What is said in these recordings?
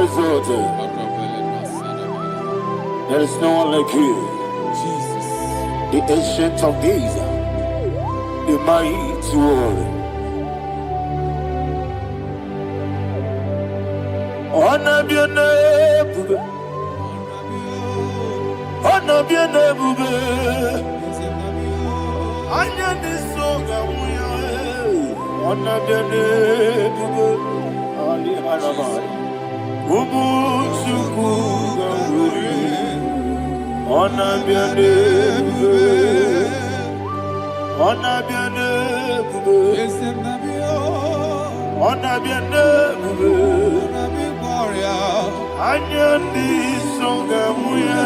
exalted. There is no one like you. Jesus. The ancient of days, the mighty one. Honor be your name, honor be your name, Anya ni soga muya, honor be your name, Ali Harabai, Ubu Chuku Gamburi, honor be your name, honor be your name, honor be your name. Anya ni songa muya,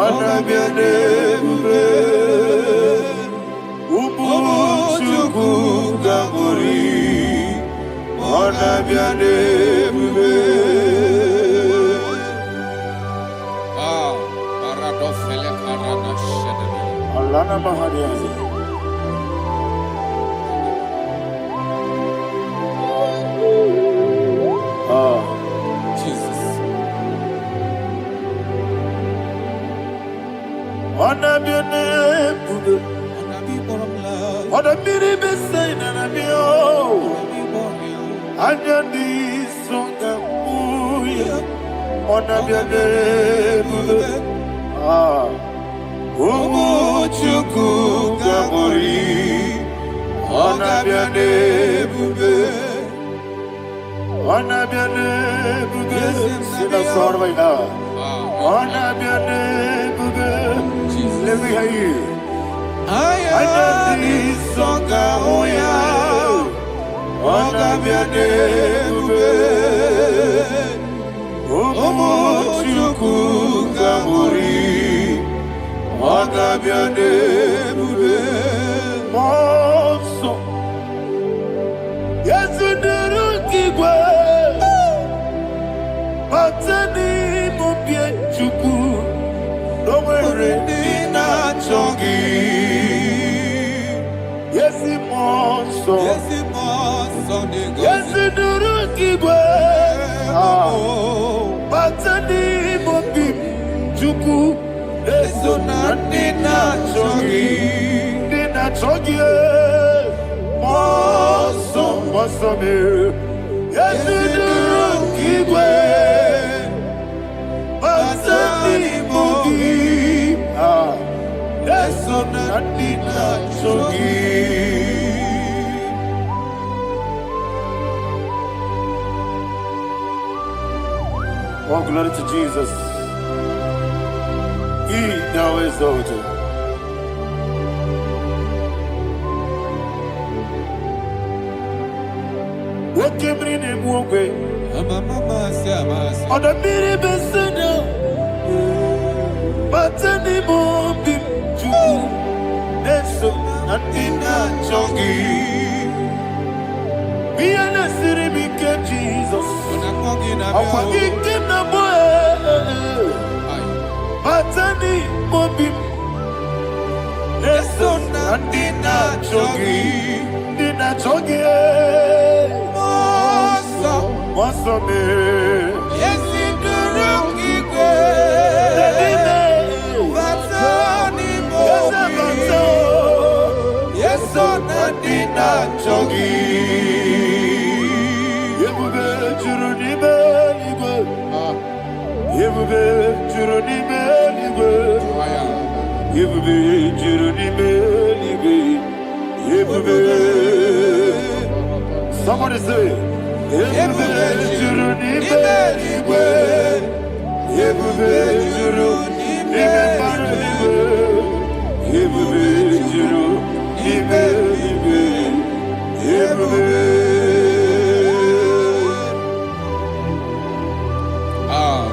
ana biane bube, ubu chuku gamburi, ana biane bube. Paradofele karana shedebe. Allah na mahadiyazi. Jesus. Honor be your name, honor be the same, honor be all. Anya di songa muya, honor be your name, Umu chuku gamburi, honor be your name. Honor be your name, sing a song right now. Honor be your name, let me hear you. Honor be songa muya, honor be your name, Umu chuku gamburi, honor be your name, Monso. Yes, you do. Batani mubie chuku, nomere dina chongi. Yesi monso, yesi duru kibwe. Batani mubie chuku, eso na dina chongi, dina chongi. Monso, monso me. Yesi duru kibwe. Batani mubie, eso na dina chongi. Oh, glory to Jesus. He now exalted. What came in him walk away? On the mini besena, Batani mubie chuku, eso na dina chongi. We are the city became Jesus. I'm forgetting the boy. Batani mubie, eso na dina chongi, dina chongi. Monso me, Yesi duruki kwe, Batani mubie, Yeso na dina chongi. Yebube juru ni beligwe, Yebube juru ni beligwe, Yebube juru ni beligwe, Yebube. Somebody say. Yebube juru ni beligwe, Yebube juru ni beligwe, Yebube juru ni beligwe, Yebube.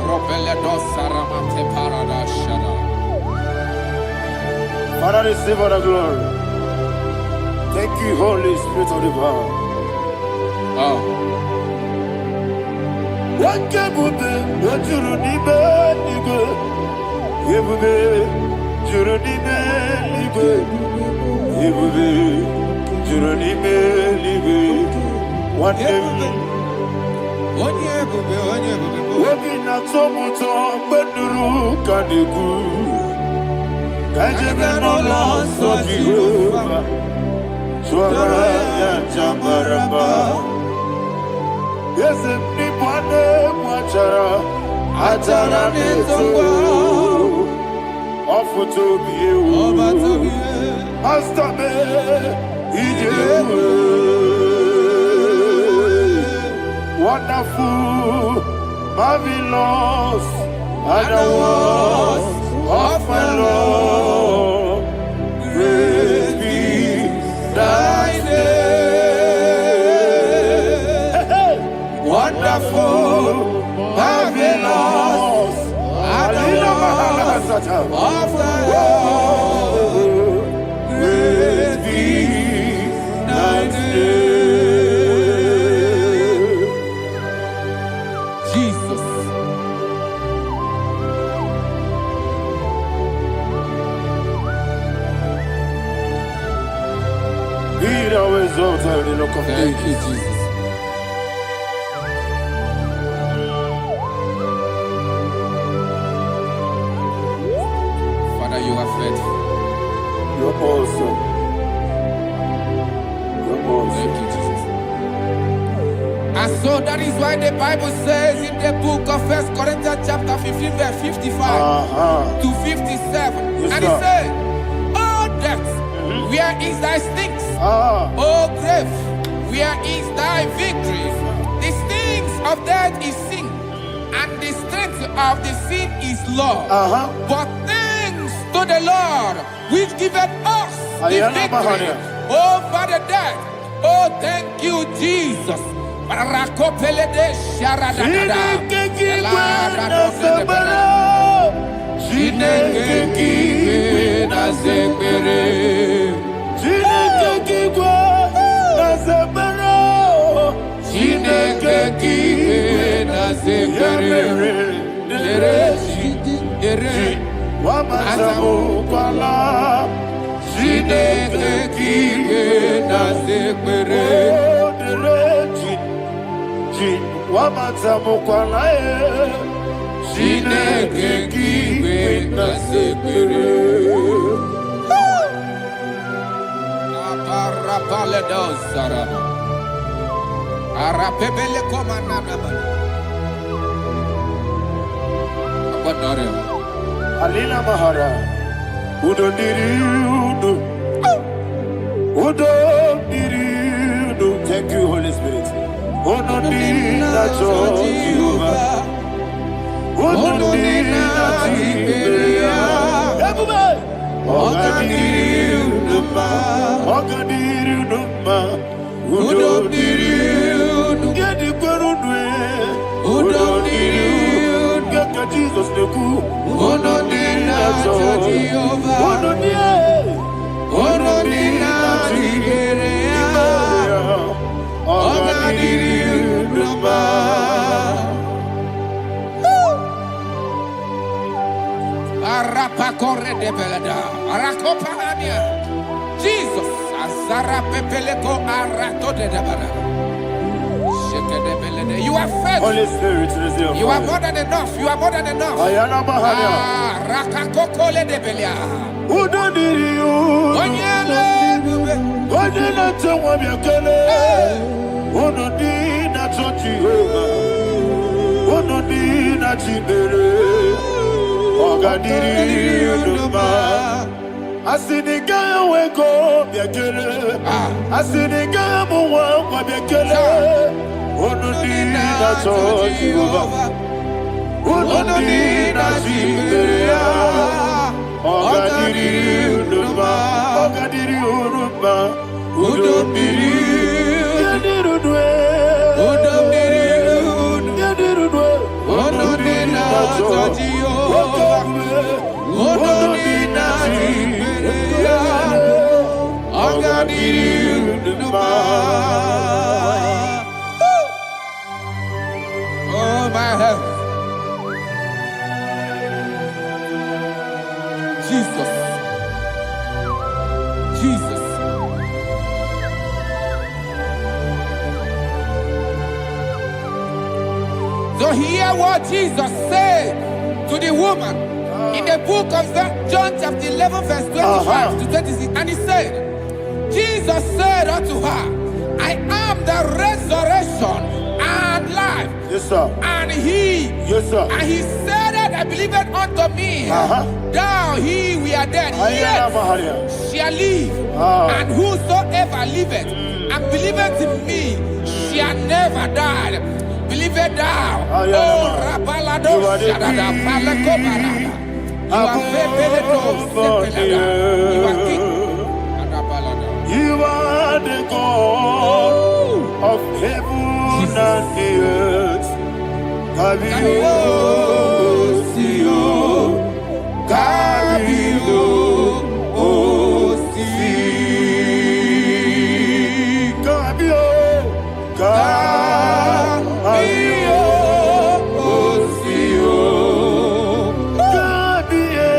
Ropele dosaramate paradashada. Father, receive all the glory. Thank you, Holy Spirit of divine. Wakebube, wajuru ni beligwe, Yebube juru ni beligwe, Yebube juru ni beligwe. One day, Wogina tomuto beduru kanigu. Kajebe no loso Jehovah. Swara ya jamaraba. Yese ni bwane mwachara. Atara neto. Ofuto biye. Master me. Ijewu. Wonderful, marvelous, are the words of my Lord. Great be thy name. Wonderful, marvelous, are the words of my Lord. Great be thy name. Thank you, Jesus. Father, you are faithful. You're awesome. You're awesome. Thank you, Jesus. And so that is why the Bible says in the book of 1 Corinthians chapter 15, verse 55 to 57. Yes, and it says, "Oh death, where is thy stings? Oh grave, where is thy victory? The stings of death is sin, and the strength of the sin is law. But thanks to the Lord, which giveth us the victory over the death." Oh, thank you, Jesus. Alina Mahara, Udo Diriudu, Udo Diriudu. Thank you, Holy Spirit. Udo Diriudu, Udo Diriudu, Ogadiriudu, Udo Diriudu, Gedi Gurudwe, Udo Diriudu, Gaka Jesus the Ku, Udo Diriudu, Udo Diriudu, Udo Diriudu, Ogadiriudu, Arapa corre de belada, Arakopa Amia, Jesus, Azara Pepeleko Arato de Dabara. You are faithful. Holy Spirit, you are more than enough. You are more than enough. Rakakokole de Belia. Udo Diriudu, Onyele Tewa Biakele, Udo Dina Jehovah, Udo Dina Chibere, Ogadiriudu. Asiniga weko biakele, asiniga muwa biakele. Udo Dina Jehovah, Udo Dina Chibere, Ogadiriudu, Ogadiriudu, Udo Diriudu, Udo Diriudu, Udo Dina Jehovah, Udo Dina Chibere, Ogadiriudu. Oh my health. Jesus. Jesus. So hear what Jesus said to the woman in the book of John chapter 11 verse 25 to 26. And he said, Jesus said unto her, I am the resurrection and life. Yes, sir. And he, yes, sir. And he said that I believed unto me, thou he we are dead, yet shall live. And whosoever liveth and believeth in me shall never die. Believe it thou. Oh, Rabalado, Shadada, Palacobarada. You are You are king. You are the God of heaven and the earth. Kabio, Sio, Kabio, Osi, Kabio, Kabio, Osio, Kabio,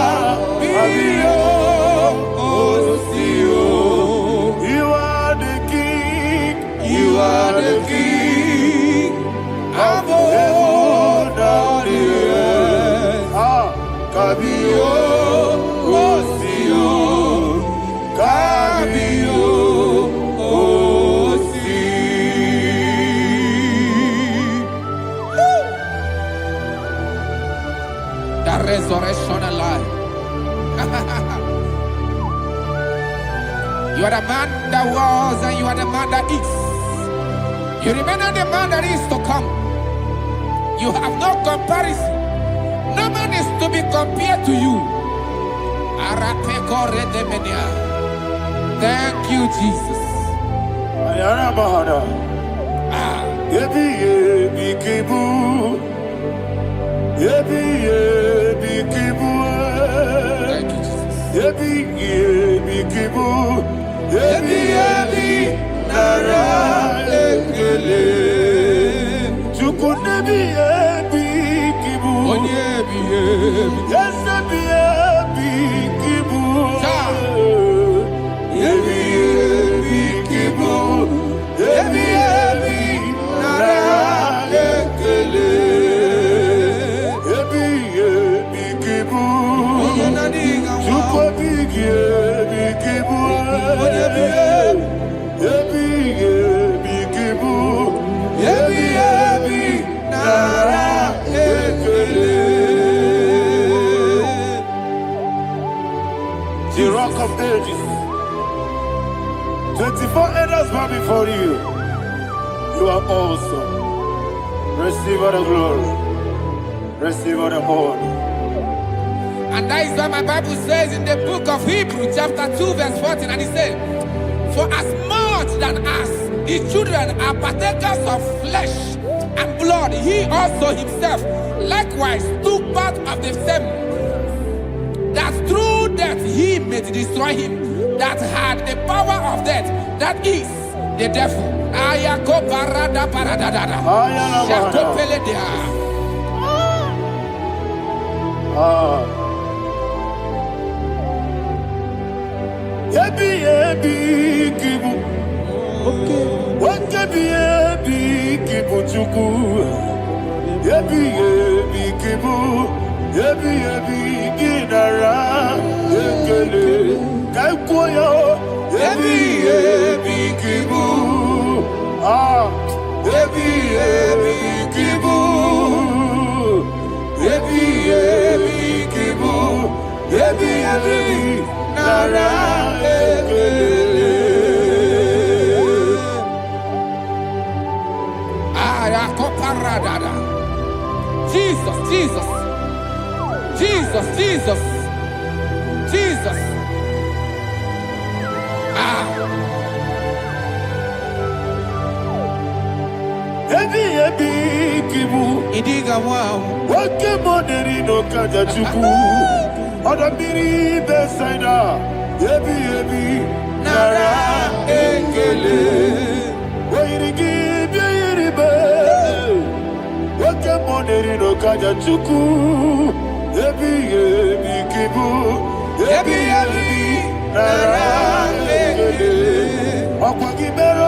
Kabio, Osio. You are the king. You are the king of heaven and the earth. Kabio, Osio, Kabio, Osi. The resurrection and life. You are the man that was and you are the man that is. You remain the man that is to come. You have no comparison. No man is to be compared to you. Thank you, Jesus. Thank you, The rock of ages. 24 elders bow before you. You are awesome. Receive all the glory. Receive all the honor. And that is what my Bible says in the book of Hebrews chapter 2 verse 14. And it said, for as much than us, the children are partakers of flesh and blood, he also himself likewise took part of the same, that through death he may destroy him that had the power of death, that is the devil. Jesus, Jesus, Jesus, Jesus, Jesus. Idiga wow. Wake money no kaja chuku. Oda miri besaida. Ebi nara ekele. Wairigi biiribe. Wake money no kaja chuku. Ebi kibu. Ebi nara ekele. Okwagi bero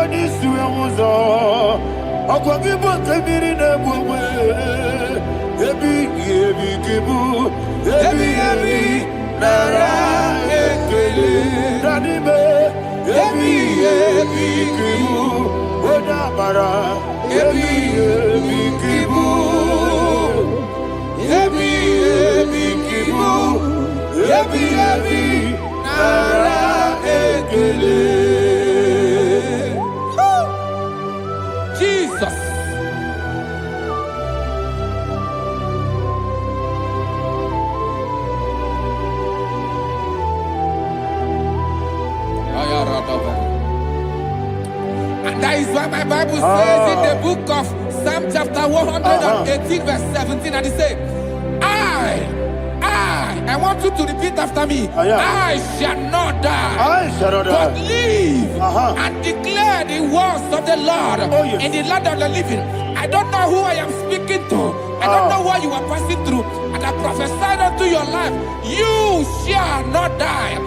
Jesus. And that is why my Bible says in the book of Psalm chapter 118 verse 17, and it says, I want you to repeat after me. I shall not die, but live and declare the words of the Lord in the land of the living. I don't know who I am speaking to. I don't know what you are passing through. And I prophesied unto your life, you shall not die.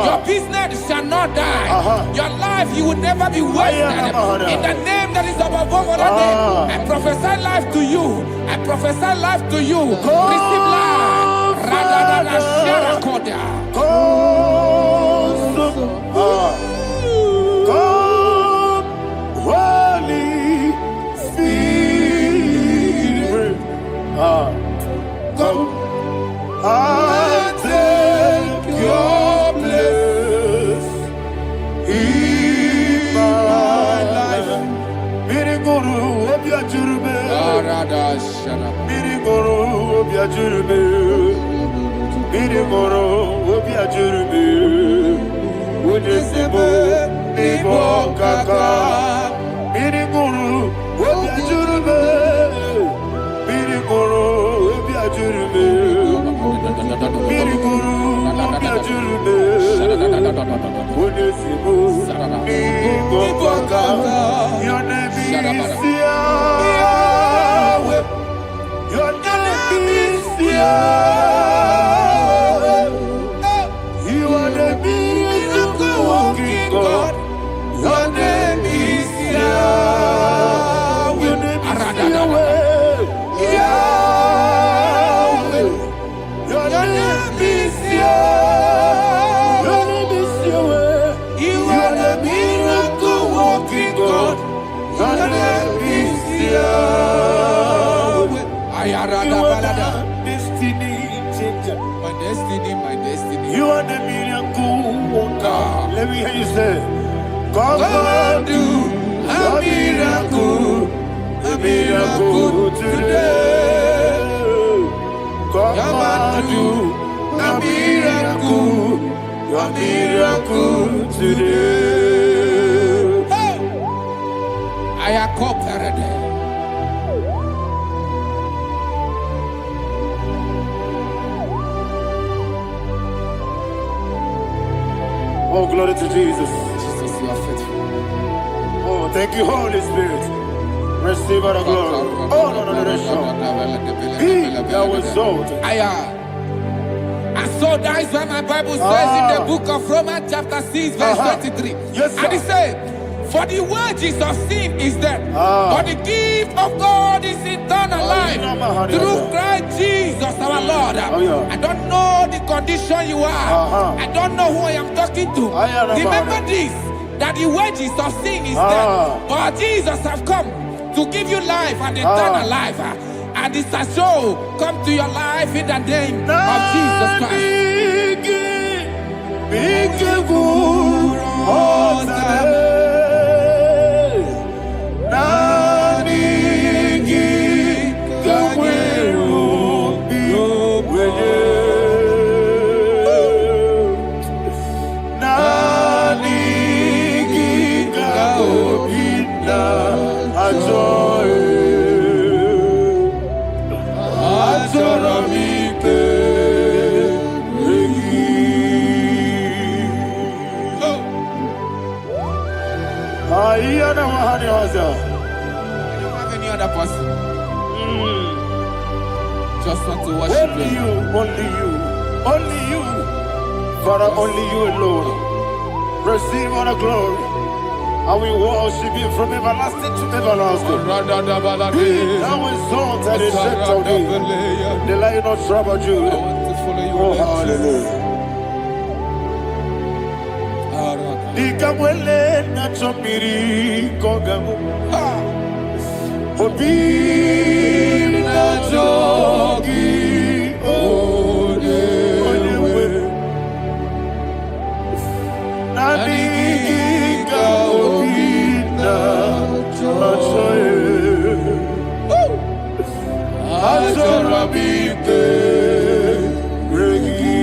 Your business shall not die. Your life, you will never be wasted. In the name that is above all other name, I prophesy life to you. I prophesy life to you. Receive life. Radadada Sharakoda. Come, Holy Spirit. Come and take your place in my life. Miriguru Obiajurube. Miriguru Obiajurube. Miriguru Obiajurube. Udesibo Ibo Kaka. Miriguru Obiajurube. Miriguru Obiajurube. Miriguru Obiajurube. Udesibo Ibo Kaka. Your name is Yahweh. Your name is Yahweh. You are the miracle working God. Your name is Yahweh. Your name is Yahweh. Yahweh. Your name is Yahweh. Your name is Yahweh. You are the miracle working God. Your name is Yahweh. You are the destiny changer. My destiny. You are the miracle worker. Let me hear you say, come and do a miracle today. Come and do a miracle today. Hey! I am cooperative. Oh, glory to Jesus. Jesus, you are faithful. Oh, thank you, Holy Spirit. Receive our glory. Oh, no. Be thou exalted. And so that is why my Bible says in the book of Romans chapter 6 verse 23. Yes, sir. And it says, for the wages of sin is death, but the gift of God is eternal life through Christ Jesus our Lord. I don't know the condition you are. I don't know who I am talking to. Remember this, that the wages of sin is death, but Jesus has come to give you life and eternal life. And this shall show come to your life in the name of Jesus Christ. I don't have any other person. Just want to worship only you, only you, Father, only you alone. Receive all the glory, I will worship you from everlasting to everlasting. Be thou exalted and exalted thee. The Lion of tribe of Judah. Oh, hallelujah. Nikamwele na chomiri kogamu. Obi na jogi onewe. Nadiga obi na jogi. Azorabike regi.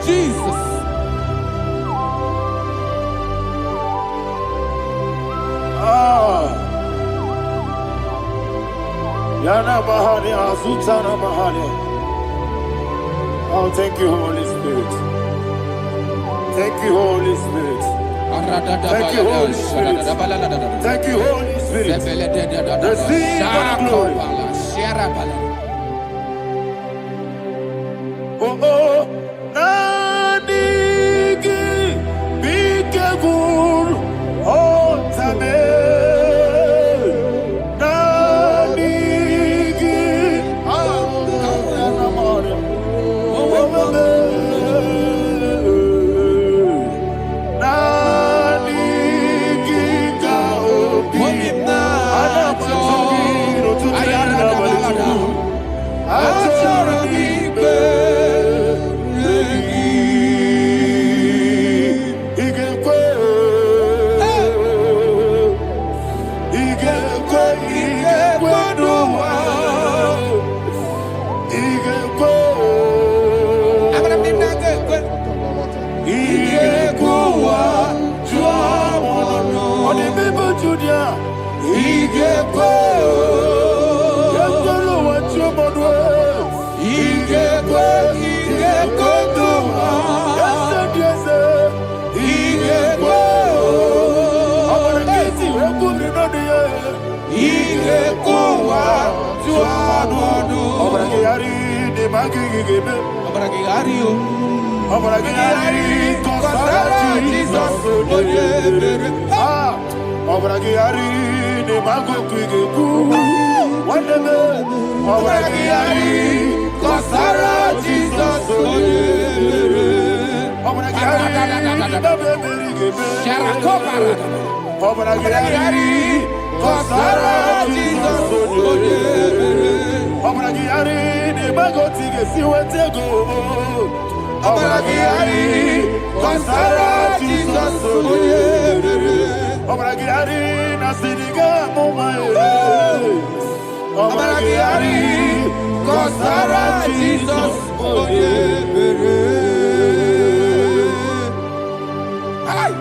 Jesus. Yana Mahani Azutana Mahani. Oh, thank you, Holy Spirit. Thank you, Holy Spirit. Thank you, Holy Spirit. Thank you, Holy Spirit. Receive the glory. Oh, oh, Nanigi, Bigagul, oh, Tame.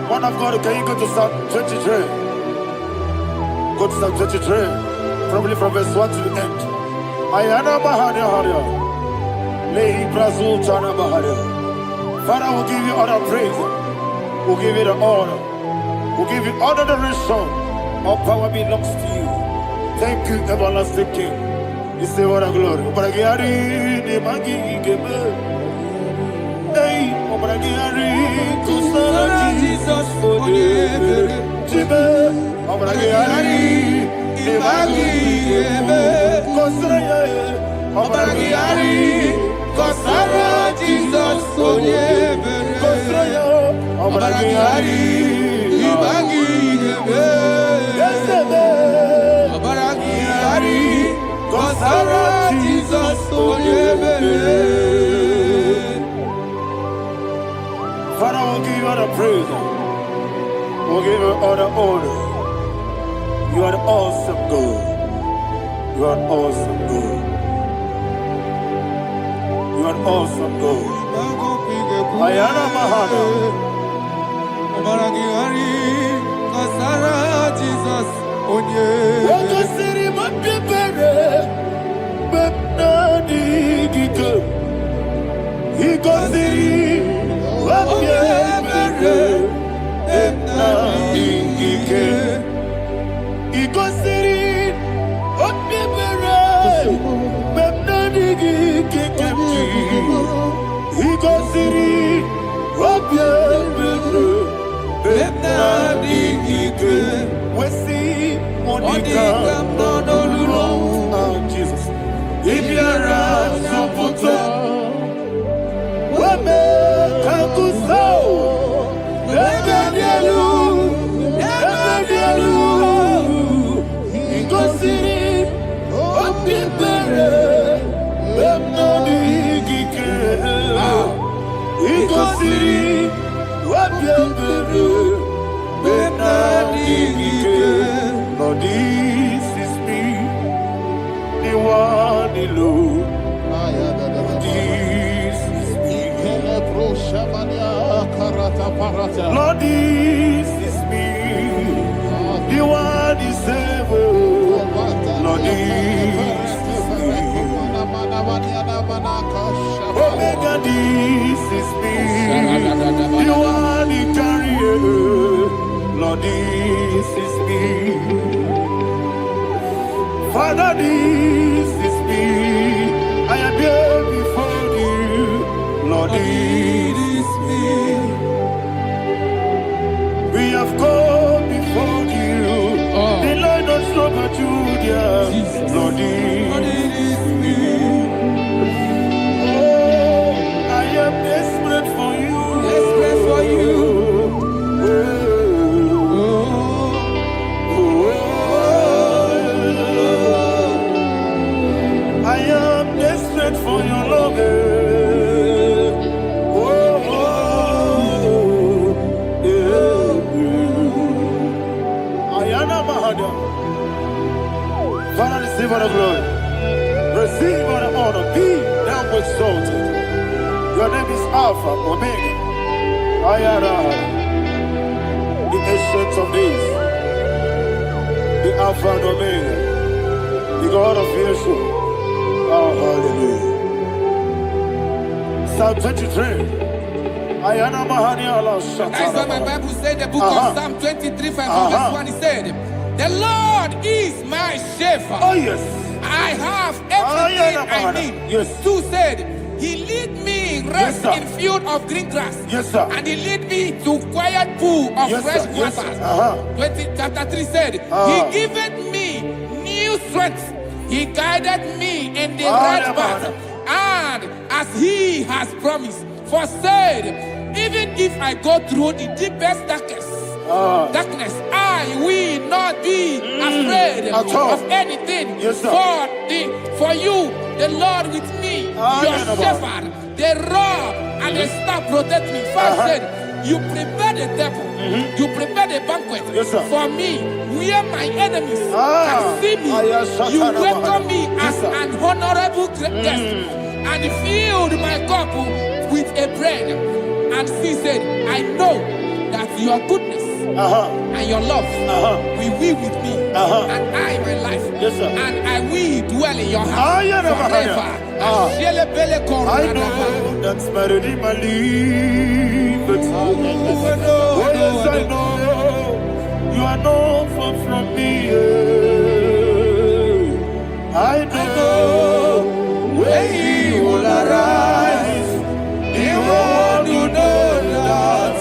One of God, can you go to Psalm 23? Go to Psalm 23, probably from verse 1 to the end. Ayana Mahania Haria. Lehi Brazil Chana Mahania. Father, we'll give you all the praise. We'll give you the honor. We'll give you all the adoration. All power belongs to you. Thank you, everlasting King. You say what a glory. Obragiari, the Magi, Gebe. Hey, Obragiari, Kusara, Jesus, for you. Jibe, Obragiari, Ibagi, Kosraya, Obragiari, Kosara, Jesus, Kosraya, Obragiari, Ibagi, Obragiari, Kosara, Jesus, Father, we'll give you all the praise. We'll give you all the honor. You are the awesome God. You are awesome God. You are awesome God. Ayana Mahana. Kasara Jesus onye. Waka siri mapipere. Bepnani gike. Iko siri mapipere. Bepnani gike. Iko siri mapipere. Bepnani gike. Iko siri mapipere. Bepnani gike. Wesi Monica. Oh, Jesus. Ibiara Sopoto. Wame Kakuso. Ebedielu. Ebedielu. Igosiri. Opipere. Bepnani gike. Igosiri. Opipere. Lord, this is me, the one alone. This is me. Lord, this is me, the one is able. Lord, this is me. Omega, this is me, the one in carrier. Lord, this is me. Father, this is me. I am here before you. Lord, this is me. We have come before you. The Lord not so but you, dear. Lord, this is me. Oh, I am desperate for you. Desperate for you. For your love, Ayana Mahada. Father, receive all the glory, receive all the honor. Be thou exalted. Your name is Alpha, Omega. Ayana, the ancient of days, the Alpha and Omega, the God of Yeshua. Oh, hallelujah. Psalm 23. Ayana Mahani Allah Shata. That's why my Bible said the book of Psalm 23, verse 1, he said, the Lord is my shepherd. Oh, yes. I have everything I need. Yes. 2 said, he lead me rest in field of green grass. Yes, sir. And he lead me to quiet pool of fresh waters. Chapter 3 said, he giveth me new strength. He guided me in the right path, and as he has promised, for said, even if I go through the deepest darkness, I will not be afraid of anything. Yes, for you, the Lord with me, your shepherd, the rod and the staff protect me. First said, you prepare the table, you prepare the banquet for me, where my enemies can see me. You welcome me as an honorable guest, and filled my cup with a bread. And she said, I know that your goodness and your love will be with me, and I, my life, and I will dwell in your house forever. I know that's better than my life. Oh, yes, I know you are not far from me. I know when he will arise, he will know that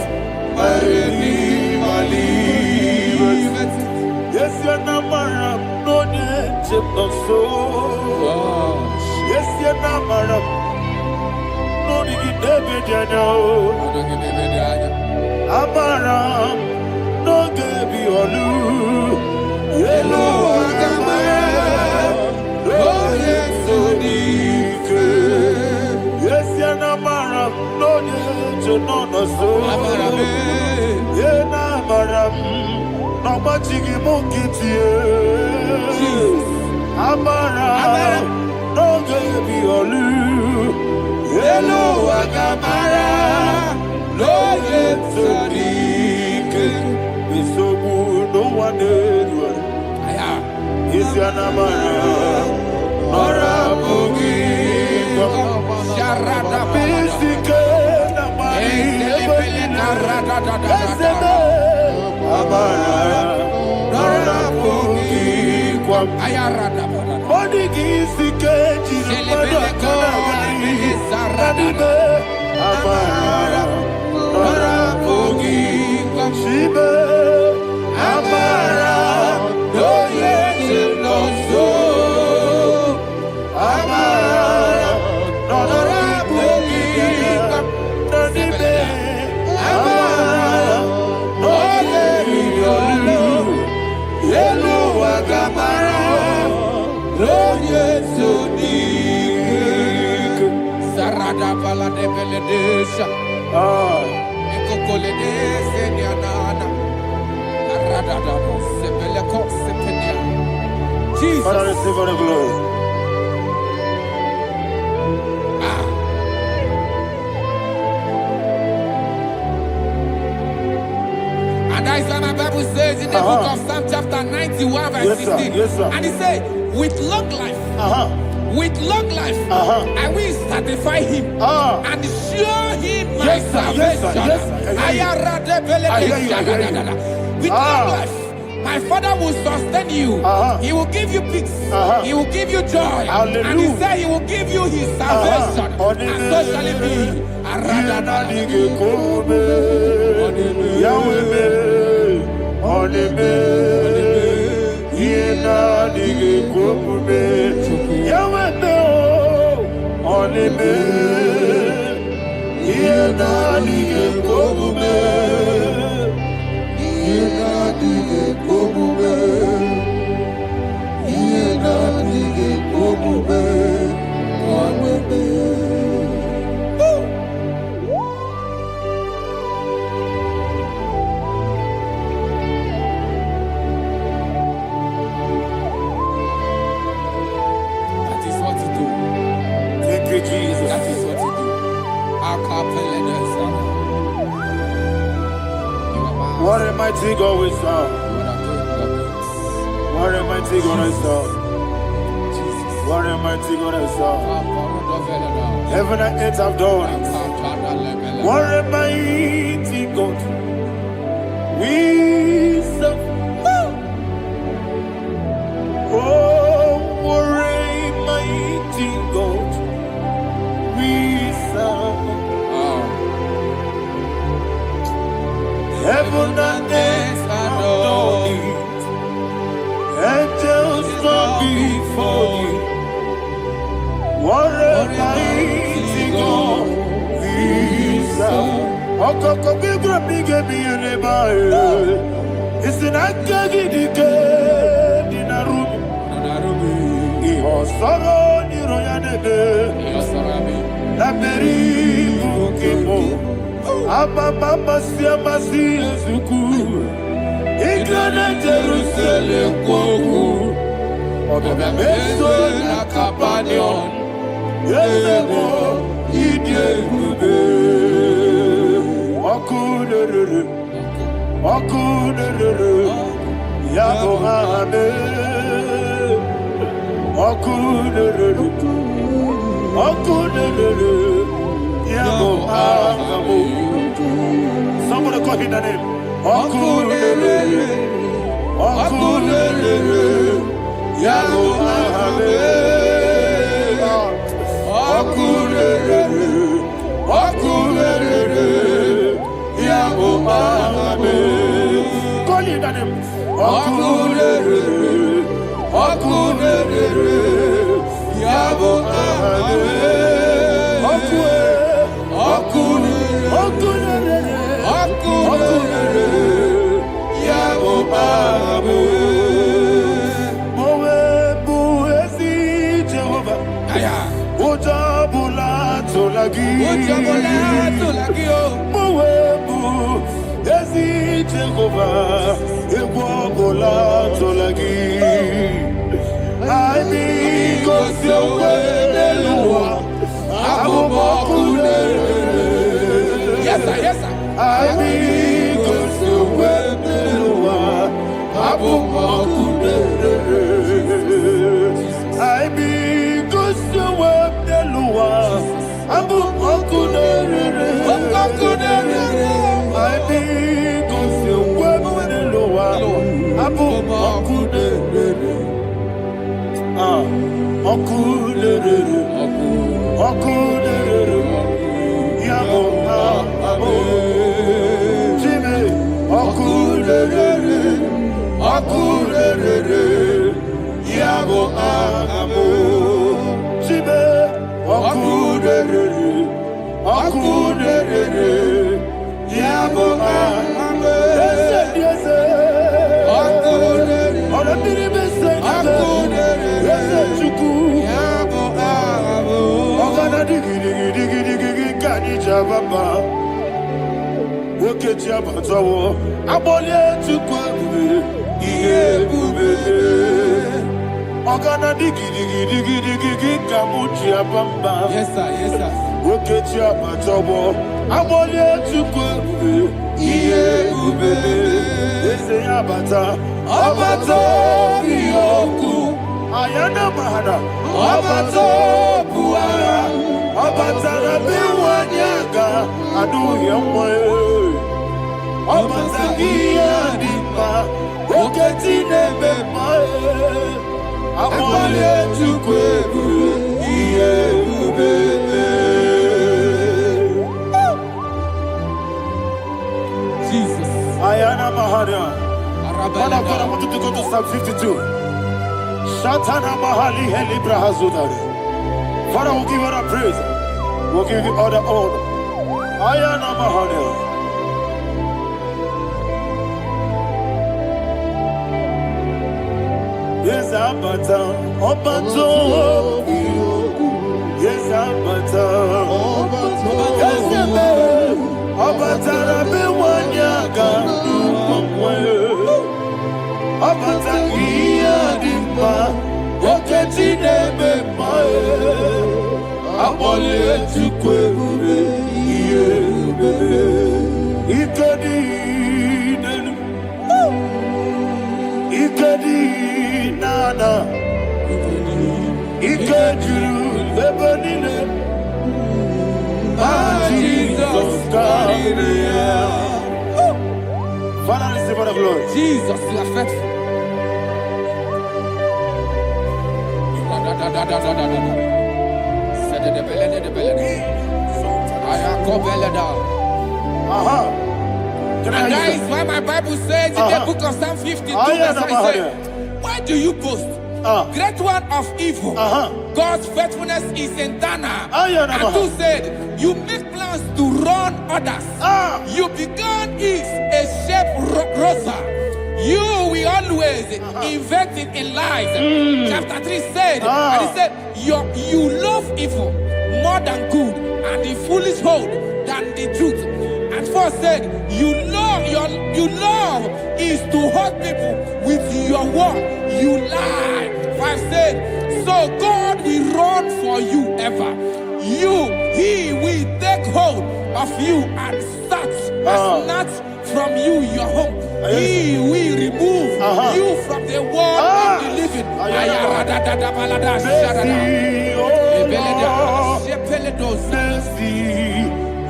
my Redeemer lives. Namaram, no digi David Yano, Amaram, no Gabi Olu, Yellow Agamara, oh yes, so deep. Yes, Yanamaram, no Yeto, no so, Yenamaram, no Machigi Mokiti, Amaram, no Gabi Olu, Yellow Agamara, no Yeto, so good, no one did. Yes, Yanamara, Nora Bogi, Sharada Pisika, Amara, Nora Bogi, Ayarada, Bodigi, Sikeji, Amara, Nora Bogi, Shiba, Amara, no yes, no so, Amara, Nora Bogi, Amara, no Yellow Agamara, no yes, so deep. Sarada Bala de Beledesha, Ecocoledes, and Yanana, Aradada, Sebeleco, Sepenia. Jesus, Father, receive the glory. And that's what my Bible says in the book of Psalm chapter 91 verse 16. Yes, sir. And he said, with long life, I will satisfy him and show him my salvation. With long life, my Father will sustain you. He will give you peace. He will give you joy. Hallelujah. And he said he will give you his salvation. And so shall it be. Jesus. That is what you do. What a mighty God we serve. What a mighty God I serve. What a mighty God I serve. Heaven and earth have done it. What a mighty God we serve. Oh, what a mighty God we serve. Heaven and earth adore it. Angels bow before you. What a mighty God we serve. Okoko bigro bige bi eleba. It's an akagi dike dinarubi. Iho soro ni royanebe. La peri bukipo. Ababa siama sizuku. Igrana Jerusalem koku. Oga meso na kapanion. Yesebo idye kube. Okunere. Yago hame. Okunere. Yago hame. Somebody call him the name. Okunere. Yago hame. Okunere. Yago hame. Call him the name. Okunere. Yabo Abe. Okue. Okunere. Yabo Abe. Mowe bu ezi Jehovah. Aya. Ojabula tolagi. Mowe bu ezi Jehovah. Egwobola tolagi. I need God's way, Yes, sir, yes, sir. I need God's way, I need God's way, Yes, sir, yes, sir. Ayana mahana, abato buara, abatara biwanyaga, adu yamwe, abatagia dipa, oketi nebe mae, abale tukwebu, iye ubebe. Jesus. Ayana mahana. Father, I want you to go to Psalm 52. Shatana Mahali Helibra Hazudari. Father, we'll give you the praise. We'll give you all the honor. Ayana Mahali. Yes, Abata. Obato. Yes, Abata. Yes, Abata. Rabi Wanyaga. Abata iya dimba, oketi nebe mae, abole tukwebu iye ube, ikedi nenu, ikedi nana, ikediru lebenine, Jesus God. Father, receive all the glory. Jesus, you are faithful. And that is why my Bible says in the book of Psalm 52, verse 37, why do you boast? Great one of evil. God's faithfulness is eternal. And who said, you make plans to run others. You began is a shape rosa. You will always invest in lies. Chapter 3 said, and he said, you love evil more than good, and the foolish hold than the truth. And 4 said, you love is to hurt people with your word. You lie. 5 said, so God will run for you ever. He will take hold of you and snatch from you your home. He will remove you from the world of the living.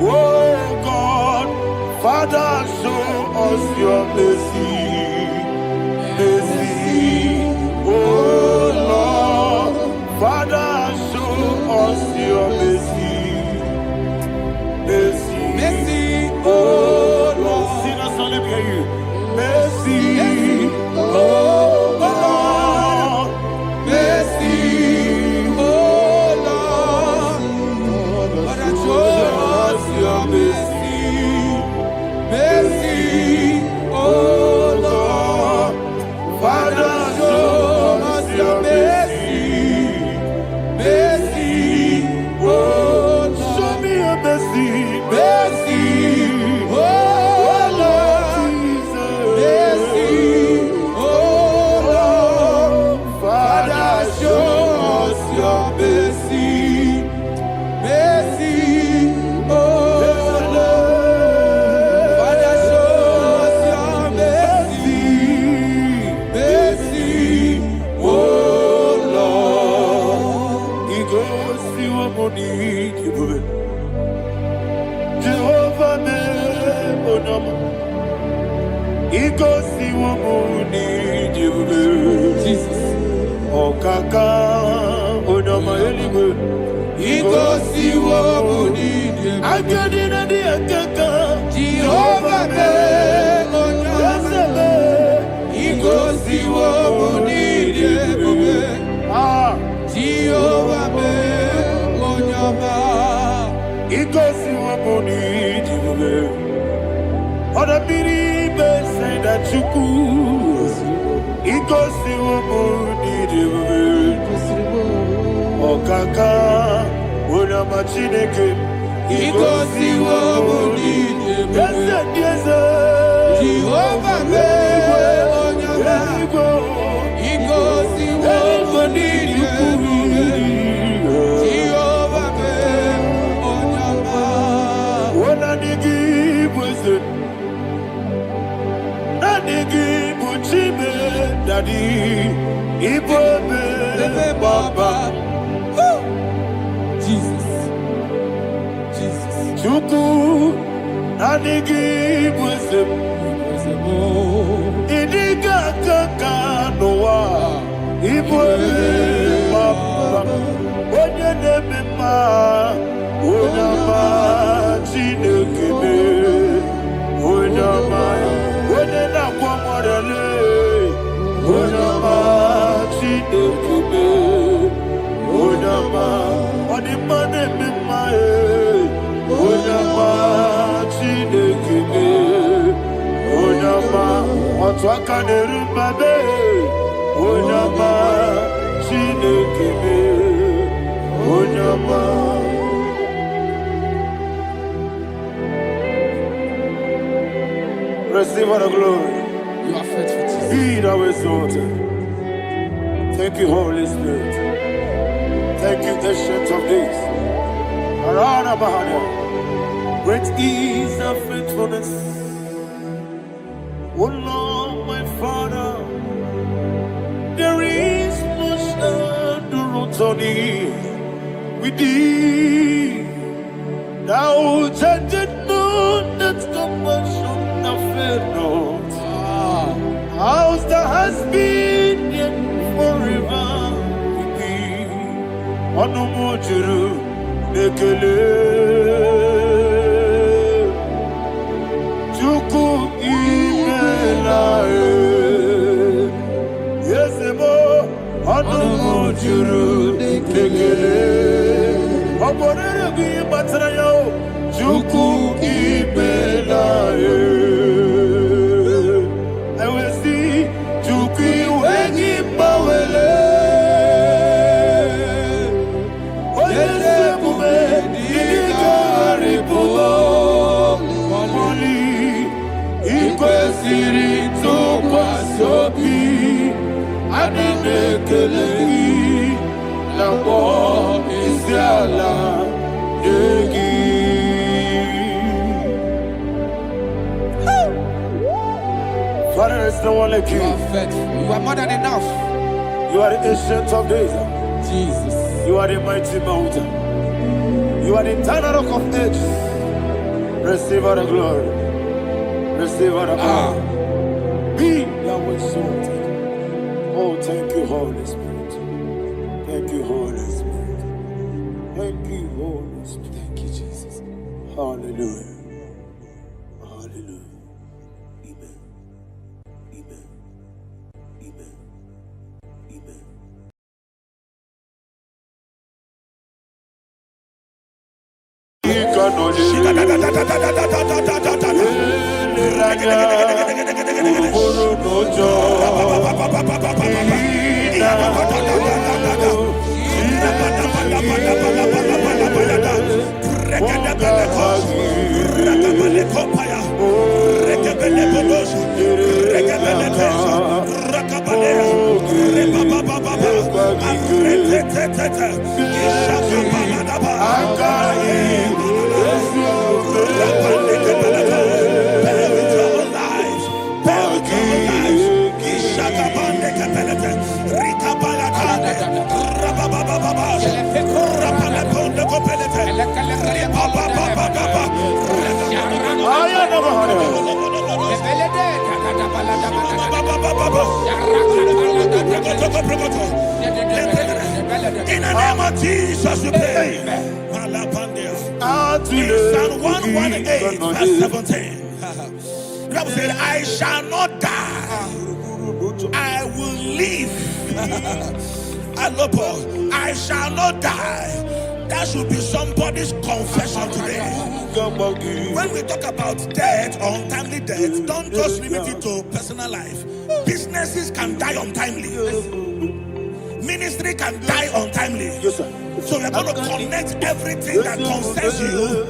Oh God, Father, show us your mercy. Mercy, oh Lord, Father, show us your mercy. Mercy, Mercy, oh Lord, sinners only hear you. Mercy, oh Lord, mercy, oh Igosi wamuni jibube. Jesus. Okaka onama eligwe. Igosi wamuni jibube. Akadina di akaka. Jehovah me onyama. Igosi wamuni jibube. Jehovah me onyama. Igosi wamuni jibube. Oda biri be say that you could. Igosi wamuni jibube. Okaka onama chineke. Igosi wamuni jibube. Yes, Jehovah me onyama. Igosi wamuni jibube. Jehovah me onyama. Wona nigi bwese. Na nigi buchime dadi. Ibobe baba. Jesus. Jesus. Chuku na nigi bwese. Idiga kaka noa. Ibobe baba. Onye nebe ma. Onama chinekebe. Onama. Onye na kwa morele. Onama chinekebe. Onama. Onima nebe ma e. Onama chinekebe. Onama. Otwaka nerumbabe. Onama chinekebe. Onama. Receive all the glory. You are faithful, Jesus. Be thou exalted. Thank you, Holy Spirit. Thank you, Ancient of Days. Arana Bahania. Great is thy faithfulness. O Lord, my Father, there is no shadow on thee. With thee, thou judgest not that compassion have failed not. House that has been yet forever with thee. Onomojuru nekele. Chuku imelae. Yesebo onomojuru nekele. Oborere bi batrayo. Chuku imelae. Father, there's no one like you. You are faithful. You are more than enough. You are the ancient of days. Jesus. You are the mighty mountain. You are the eternal rock of ages. Receive all the glory. Receive all the honor. Be thou exalted. Oh, thank you, Holy Spirit. Thank you, Holy Spirit. Thank you, Holy Spirit. Thank you, Jesus. Hallelujah. Hallelujah. Amen. Amen. Amen. Amen. Jesus we pray. In Psalm 118 verse 17, the Bible said, I shall not die, I will live. I shall not die. That should be somebody's confession today. When we talk about death or untimely death, don't just limit it to personal life. Businesses can die untimely. Ministry can die untimely. Yes, sir. So we're going to connect everything that concerns you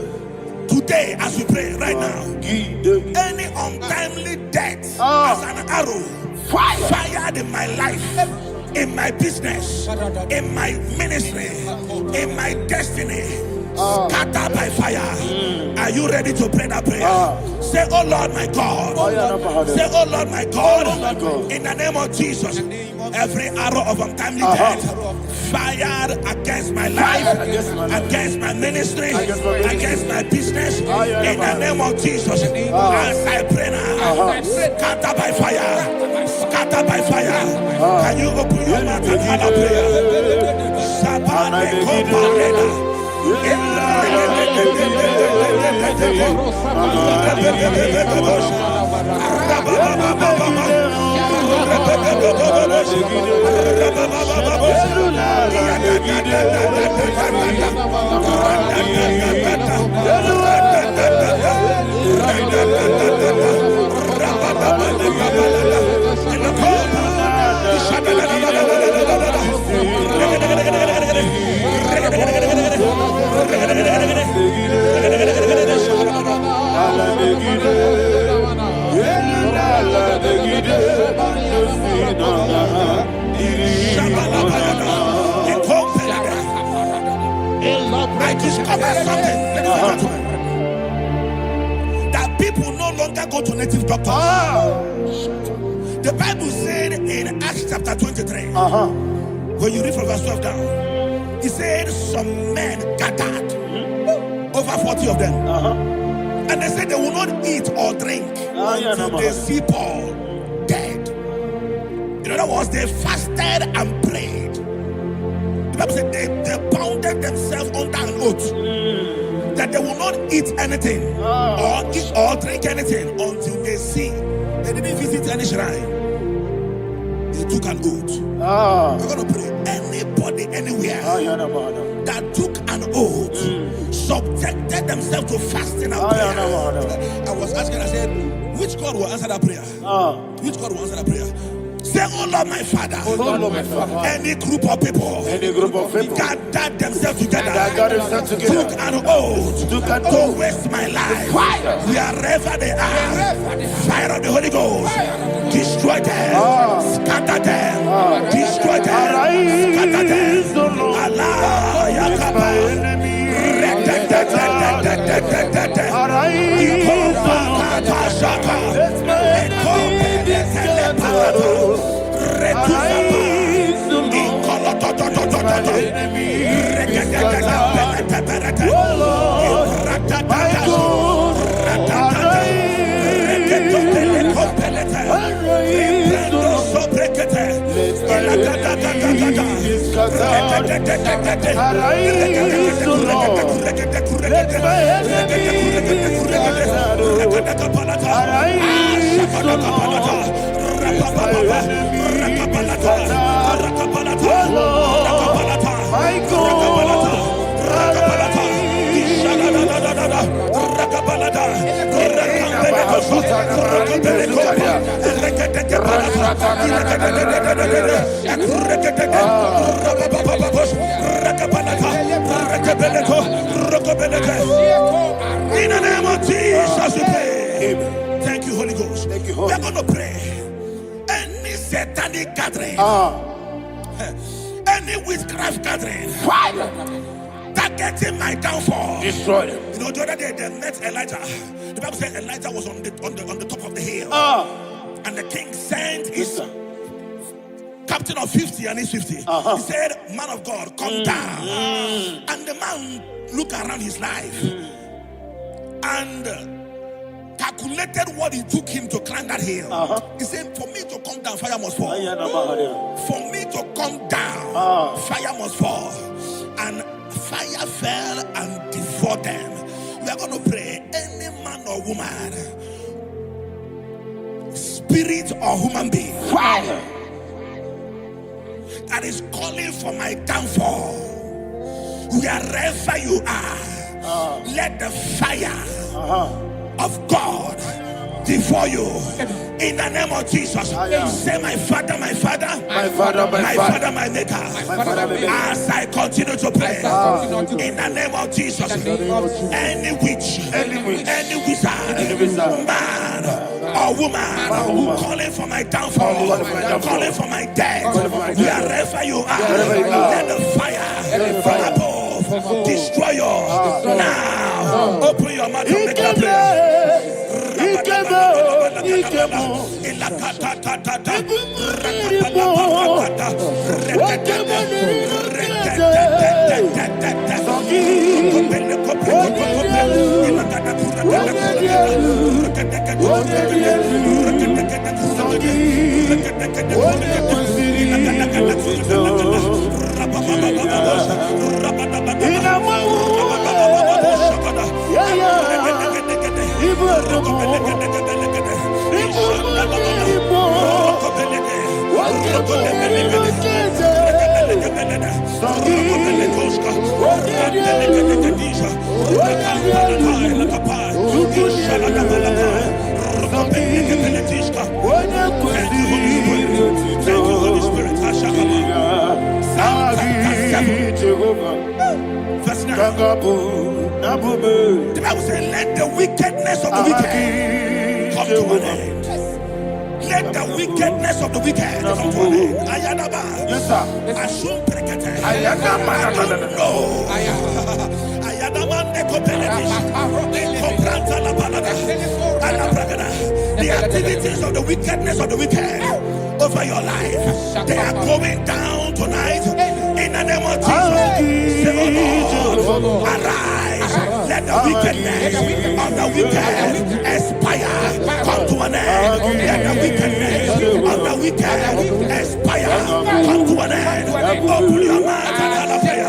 today as we pray right now. Any untimely death as an arrow fired in my life, in my business, in my ministry, in my destiny, scattered by fire. Are you ready to pray that prayer? Say, oh Lord my God. Say, oh Lord my God. In the name of Jesus, every arrow of untimely death fired against my life, against my ministry, against my business, in the name of Jesus, as I pray now, scattered by fire, scattered by fire. Can you open your mouth and have a prayer? I discovered something, that people no longer go to native doctors. The Bible said in Acts chapter 23, when you read from verse 12 down, it said some men gathered, over 40 of them, and they said they will not eat or drink until they see Paul dead. In other words, they fasted and prayed. The Bible said they bounded themselves under an oath that they will not eat anything or drink anything until they see. They didn't visit any shrine. They took an oath. We're going to pray. Anybody, anywhere that took an oath, subjected themselves to fasting and prayer. I was asking, I said, which God will answer that prayer? Which God will answer that prayer? Say, oh Lord my Father, any group of people gathered themselves together, took an oath to waste my life, wherever they are, fire of the Holy Ghost, destroy them, scatter them, destroy them, scatter them. Allah Yakaba, In the name of Jesus we pray. Thank you, Holy Ghost. We're going to pray. Any satanic gathering, any witchcraft gathering, targeting my downfall, destroy them. You know, the other day they met Elijah. The Bible said Elijah was on the top of the hill, and the king sent his captain of 50 and his 50. He said, man of God, come down. And the man looked around his life and calculated what it took him to climb that hill. He said, for me to come down, fire must fall. For me to come down, fire must fall. And fire fell and devoured them. We are going to pray. Any man or woman, spirit or human being, Fire. that is calling for my downfall, wherever you are, let the fire of God devour you in the name of Jesus. Say, my father, my father, My father, my father, my maker. Father, my maker. As I continue to pray, in the name of Jesus, any witch, any wizard, man or woman calling for my downfall, calling for my death, wherever you are, let the fire from above destroy you now. Open your mouth and make a prayer. Verse 9. The Bible says, let the wickedness of the wicked come to an end. Let the wickedness of the wicked come to an end. Ayadaba. Yes, sir. Assume prekete. Ayadaba. No. Ayadaba nekopeletish. Nekopranta la balada. Alabragada. The activities of the wickedness of the wicked over your life, they are going down tonight in the name of Jesus. Say, oh Lord, arise. Let the wickedness of the wicked expire, come to an end. Let the wickedness of the wicked expire, come to an end. Open your mouth and have a prayer.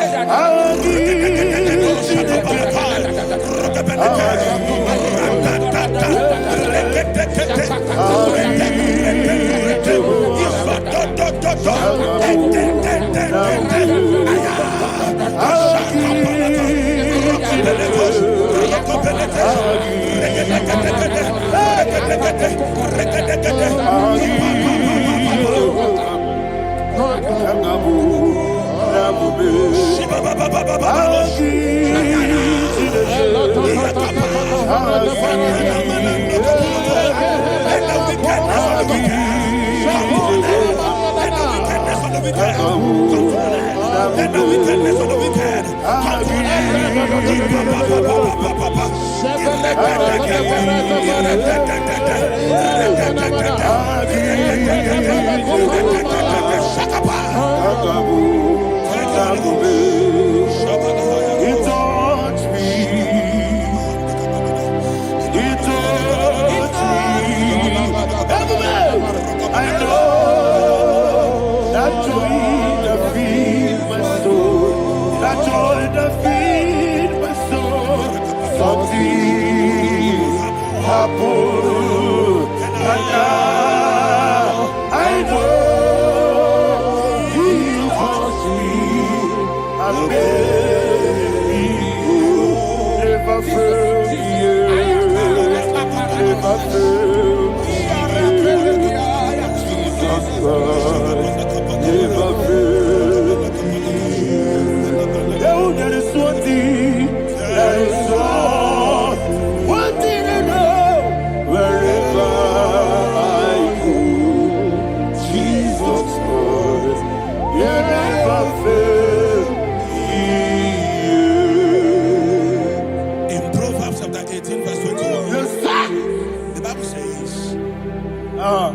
Let the wickedness of the wicked come to an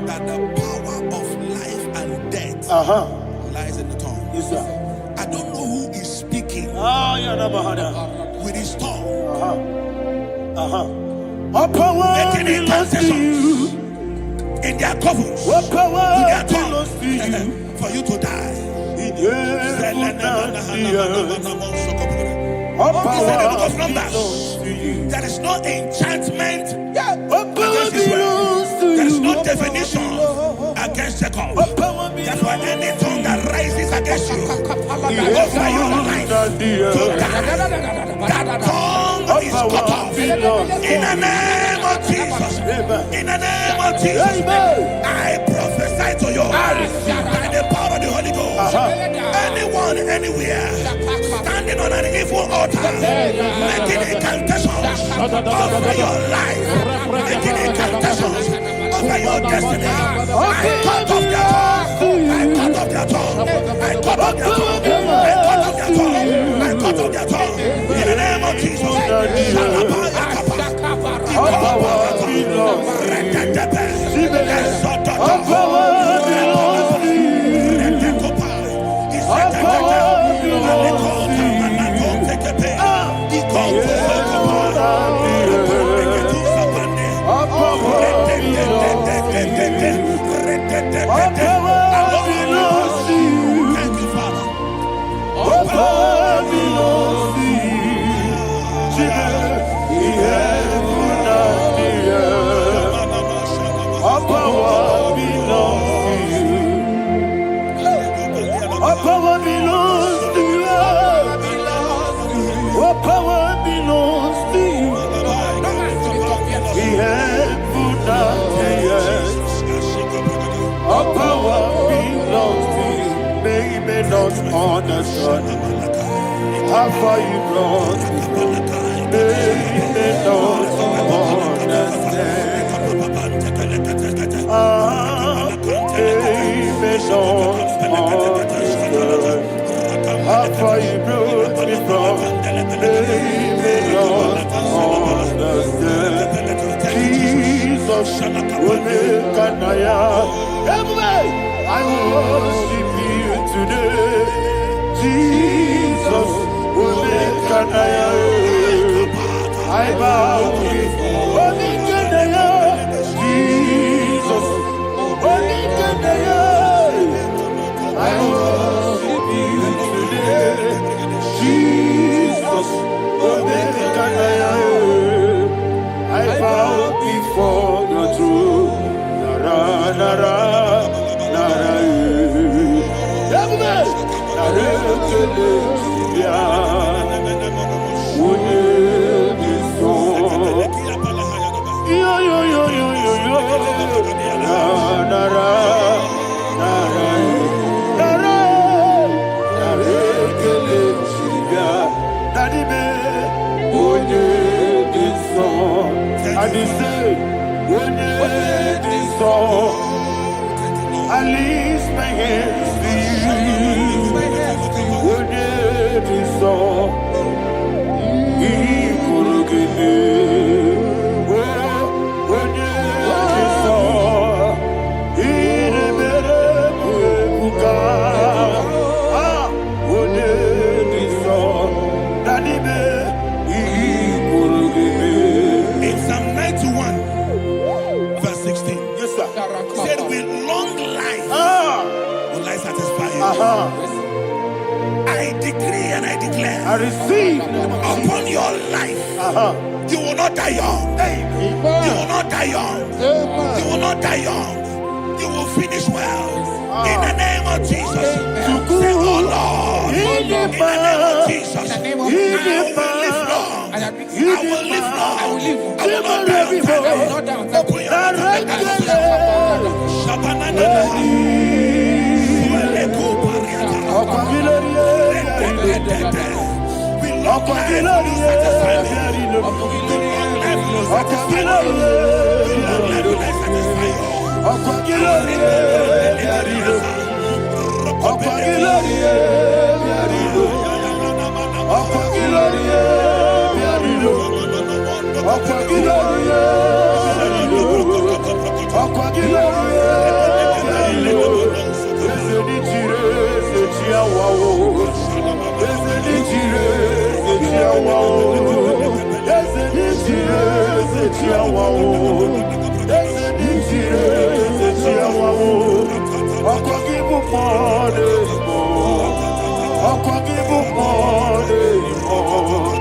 that the power of life and death lies in the tongue. Yes, sir. I don't know who is speaking with his tongue, making intercessions in their covens with their tongue for you to die. It's in the book of Numbers. There is no enchantment against Israel. There is no definition against Jacob. Therefore, any tongue that rises against you over your life, that tongue is cut off. In the name of Jesus. In the name of Jesus. I prophesy to you by the power of the Holy Ghost. Anyone, anywhere, standing on an evil altar, making incantations over your life, making incantations over your destiny, I cut off their tongue. I cut off their tongue. I cut off their tongue. I cut off their tongue. I cut off their tongue. In the name of Jesus. Understand how far you brought me from. They don't understand. They don't understand how far you brought me from. They don't understand. Jesus, will make a I worship you today. Jesus, will make a I bow before Jesus, I worship you today. Jesus, will make I bow before your throne. Nara, nara. I lift my hands to you. Would it be so? He could give me. Would it be so? He never would it be so? Daddy, he could give me. In Psalm 91, verse 16. Yes, sir. Said with long life will I satisfy you. I decree and I declare, I receive upon your life, you will not die young. You will not die young. You will not die young. You will finish well. In the name of Jesus. Say, oh Lord, in the name of Jesus, I will live long. I will live long. I will not die young. I'll give you more.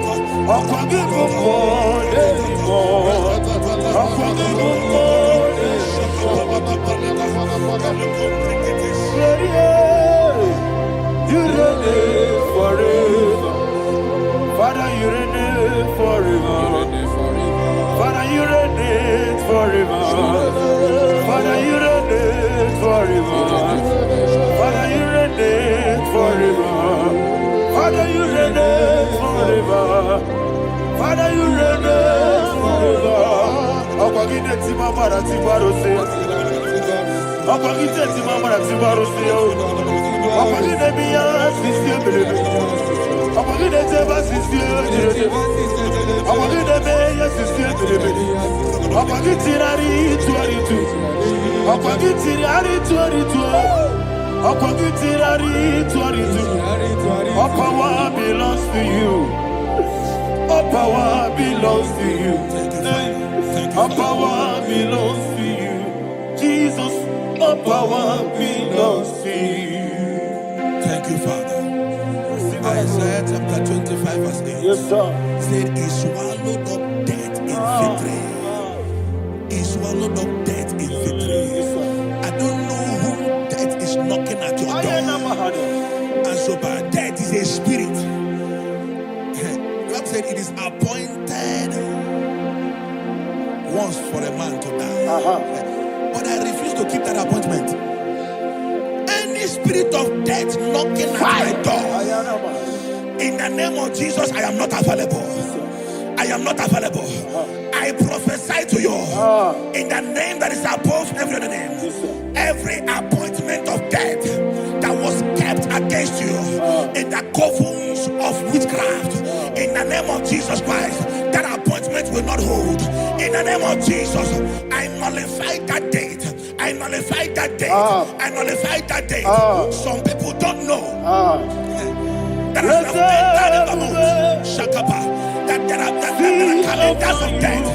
You reign forever. Father, you reign forever. Father, you reign forever. Father, you reign forever. Father, you reign forever. Father, you reign forever. Father, you reign forever. Akwagide timamara tibarose. Akwagide timamara tibarose. Akwagide biya sisiye belebe. Akwagide teba sisiye belebe. Akwagide beya sisiye belebe. Akwagide tirari tuaritu. Akwagide tirari tuaritu. Akwagide tirari tuaritu. All power belongs to you. All power belongs to you. All power belongs to you. Jesus, all power belongs to you. Thank you, Father. Isaiah chapter 25 verse 8. Yes, sir. Said he swallowed up death in victory. He swallowed up death in victory. I don't know who death is knocking at your door. And so, but death is a spirit. God said it is appointed once for a man to die. But I refuse to keep that appointment. Any spirit of death knocking at my door, in the name of Jesus, I am not available. I am not available. I prophesy to you in the name that is above every other name. Every appointment of death that was kept against you in the covens of witchcraft, in the name of Jesus Christ, that appointment will not hold. In the name of Jesus, I nullify that date. I nullify that date. I nullify that date. Some people don't know that there are calendars of death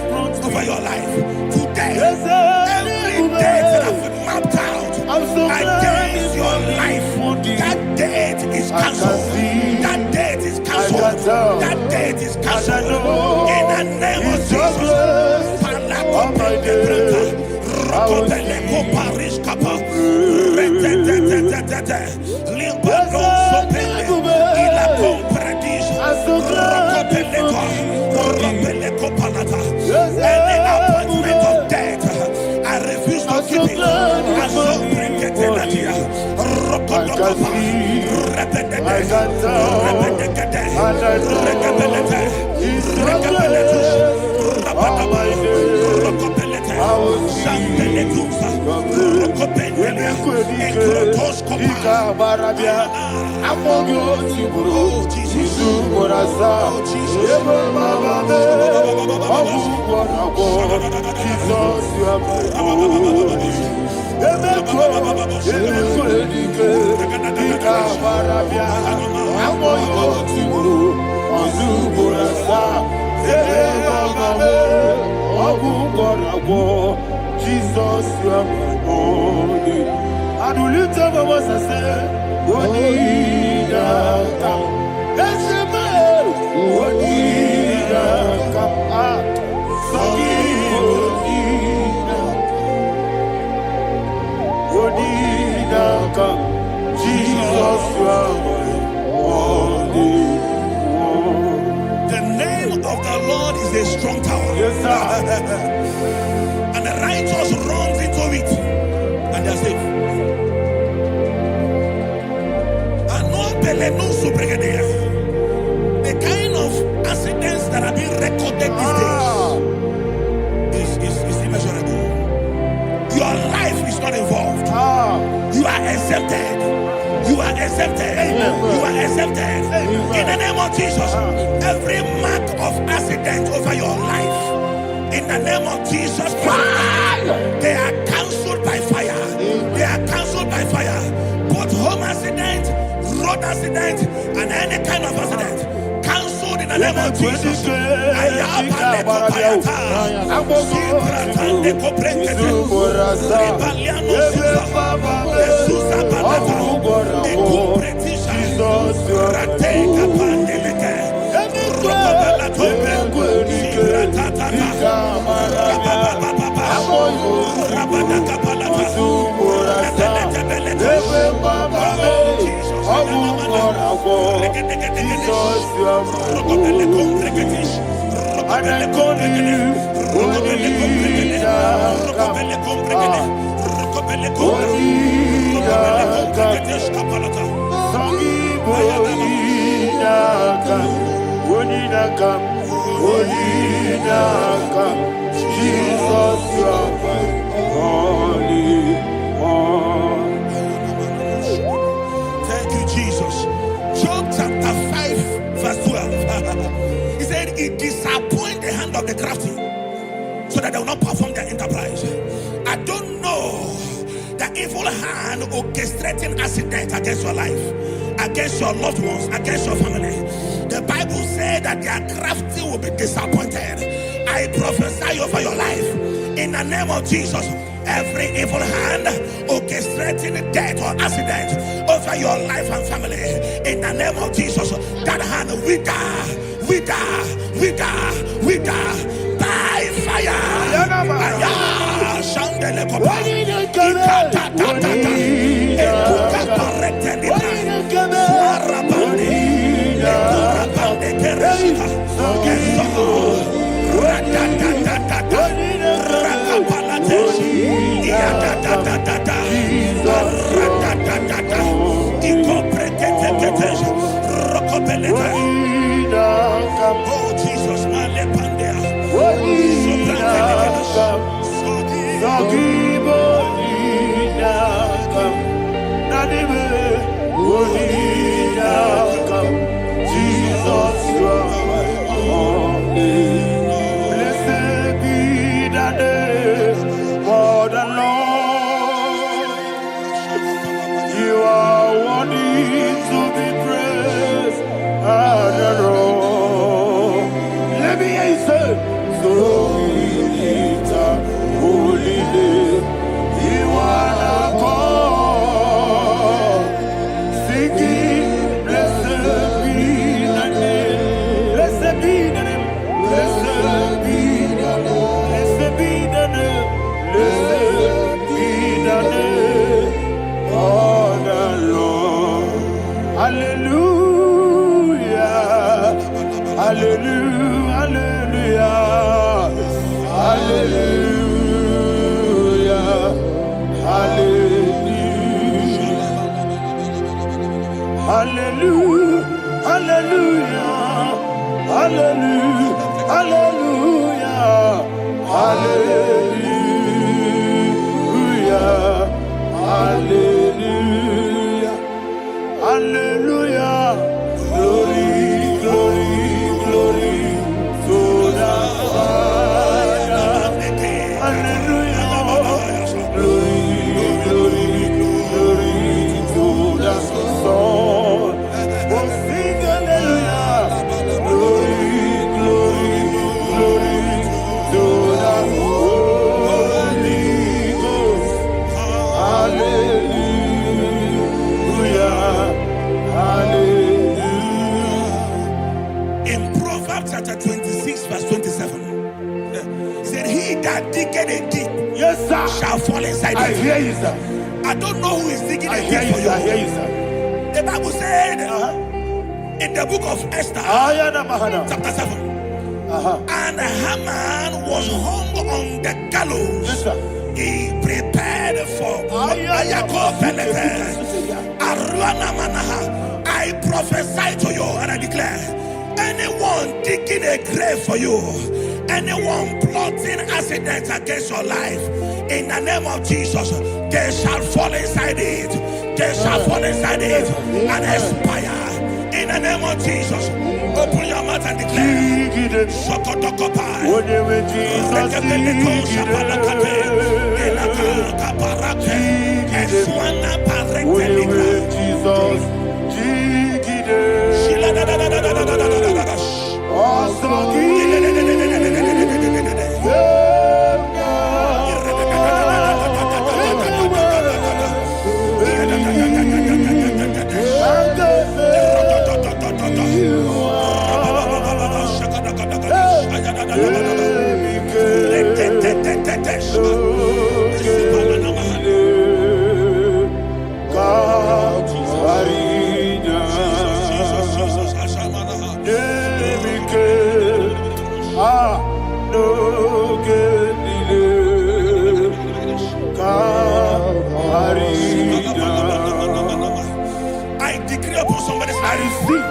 over your life. Today, every date that I've mapped out against your life, that date is cancelled. That date is cancelled. That date is cancelled. In the name of Jesus. Any appointment of death, I refuse to keep it. Jesus, you are my only. And we lift up our voice and say, Onida come. Let's say, Onida come. Sogi Onida come. Jesus, you are my only. The name of the Lord is a strong tower. Yes, sir. And the righteous runs into it and they are safe. The kind of accidents that are being recorded these days is immeasurable. Your life is not involved. You are exempted. You are exempted. You are exempted. In the name of Jesus, every mark of accident over your life, in the name of Jesus Christ, they are cancelled by fire. They are cancelled by fire. Both home accident, road accident, and any kind of accident, cancelled in the name of Jesus. Jesus, you are my only one. Thank you, Jesus. Job chapter 5, verse 12. He said, it disappoints the hand of the crafty, so that they will not perform their enterprise. I don't know the evil hand orchestrating accident against your life, against your loved ones, against your family. The Bible said that their crafty will be disappointed. I prophesy over your life in the name of Jesus. Every evil hand orchestrating death or accident over your life and family, in the name of Jesus, that hand wither by fire. Oh Jesus, Jesus, you are my only. Blessed be the name for the Lord. You are worthy to be praised and adored. Let me hear you say, so we lift up holy name. You are the God. Singing, blessed be the name. Blessed be the name. Blessed be the name. Blessed be the name. Blessed be the name of the Lord. Hallelujah. Hallelujah. Hallelujah. Hallelujah. Hallelujah. Hallelujah. Hallelujah. Hallelujah. Hallelujah. Hallelujah. Hallelujah. Glory, glory, glory to the Father. Hallelujah. Glory, glory, glory to the Son. Oh, sing hallelujah. Glory, glory, glory to the Holy Ghost. Hallelujah. Hallelujah. In Proverbs chapter 26, verse 27, he said, he that diggeth a deep, Yes, sir, shall fall inside I it. hear you, sir. I don't know who is digging I a hear deep you, for sir. I hear you. you, sir. The Bible said in the book of Esther, chapter 7, and Haman was hung on the gallows. Yes, sir. He prepared for I prophesy to you and I declare, anyone digging a grave for you, anyone plotting accidents against your life, in the name of Jesus, they shall fall inside it. They shall fall inside it and expire. In the name of Jesus, open your mouth and declare. Shokotokopai. receive.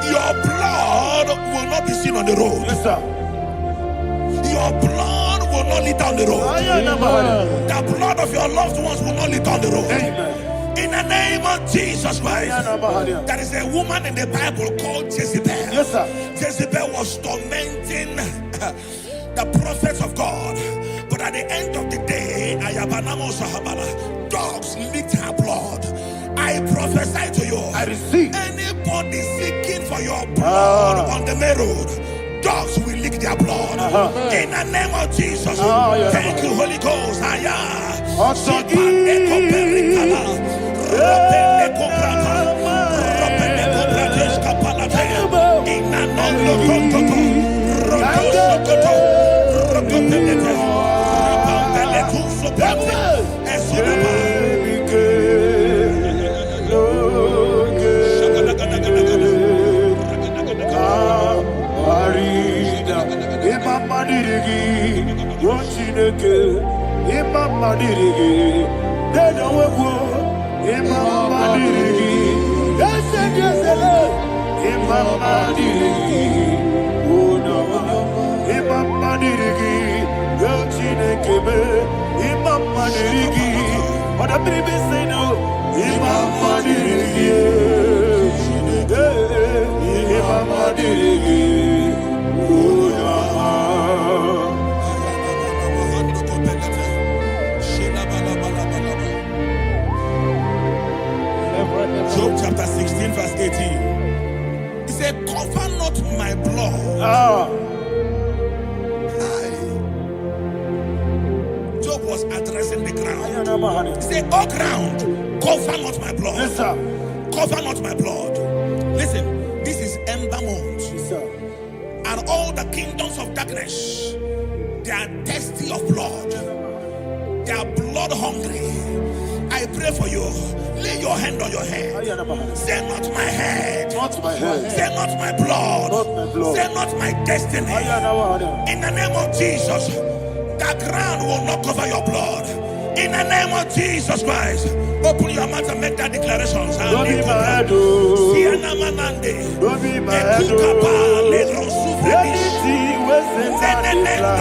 Your blood will not be seen on the road. Yes, sir. Your blood will not litter on the road. The blood of your loved ones will not litter on the road. Amen. In the name of Jesus Christ. There is a woman in the Bible called Jezebel. Yes, sir. Jezebel was tormenting the prophets of God. But at the end of the day, dogs licked her blood. I prophesy to you. I receive. Anybody seeking for your blood on the main road, dogs will lick their blood. In the name of Jesus. Thank you, Holy Ghost. Job chapter 16 verse 18. He said, cover not my blood. Job was addressing the ground. He said, oh ground, cover not my blood. Yes, sir. Cover not my blood. Listen, this is ember month. Yes, sir. And all the kingdoms of darkness, they are thirsty of blood. They are blood hungry. I pray for you. Lay your hand on your head. Say not my head. Not my head. Say not my blood. Not my blood. Say not my destiny. In the name of Jesus, the ground will not cover your blood. In the name of Jesus Christ, open your mouth and make that declaration. Don't be my head. Don't be my head. Anything was in that decline.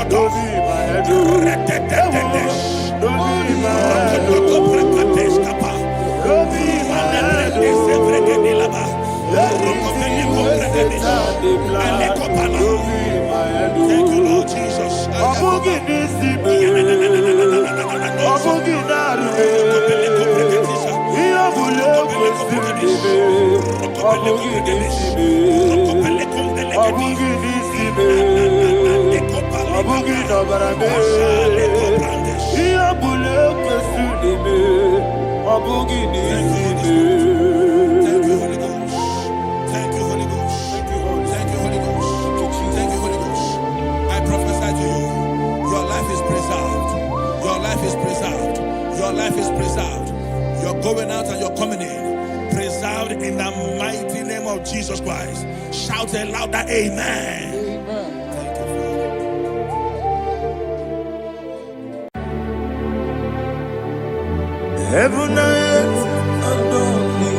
Don't be my head. Don't be my head. Don't be my head. Thank you, Lord Jesus. Your life is preserved. You're going out and you're coming in. Preserved in the mighty name of Jesus Christ. Shout a louder amen. Amen. Thank you, Father. Heaven and earth adore me,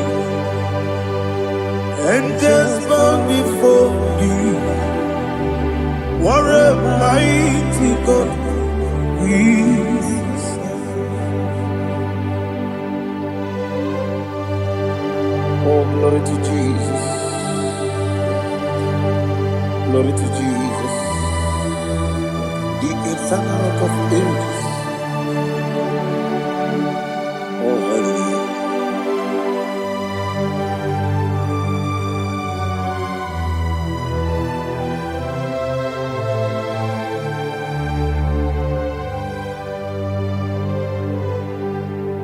angels bow before you. What a mighty God we serve. Oh, glory to Jesus. Glory to Jesus. The eternal rock of ages. Oh, hallelujah.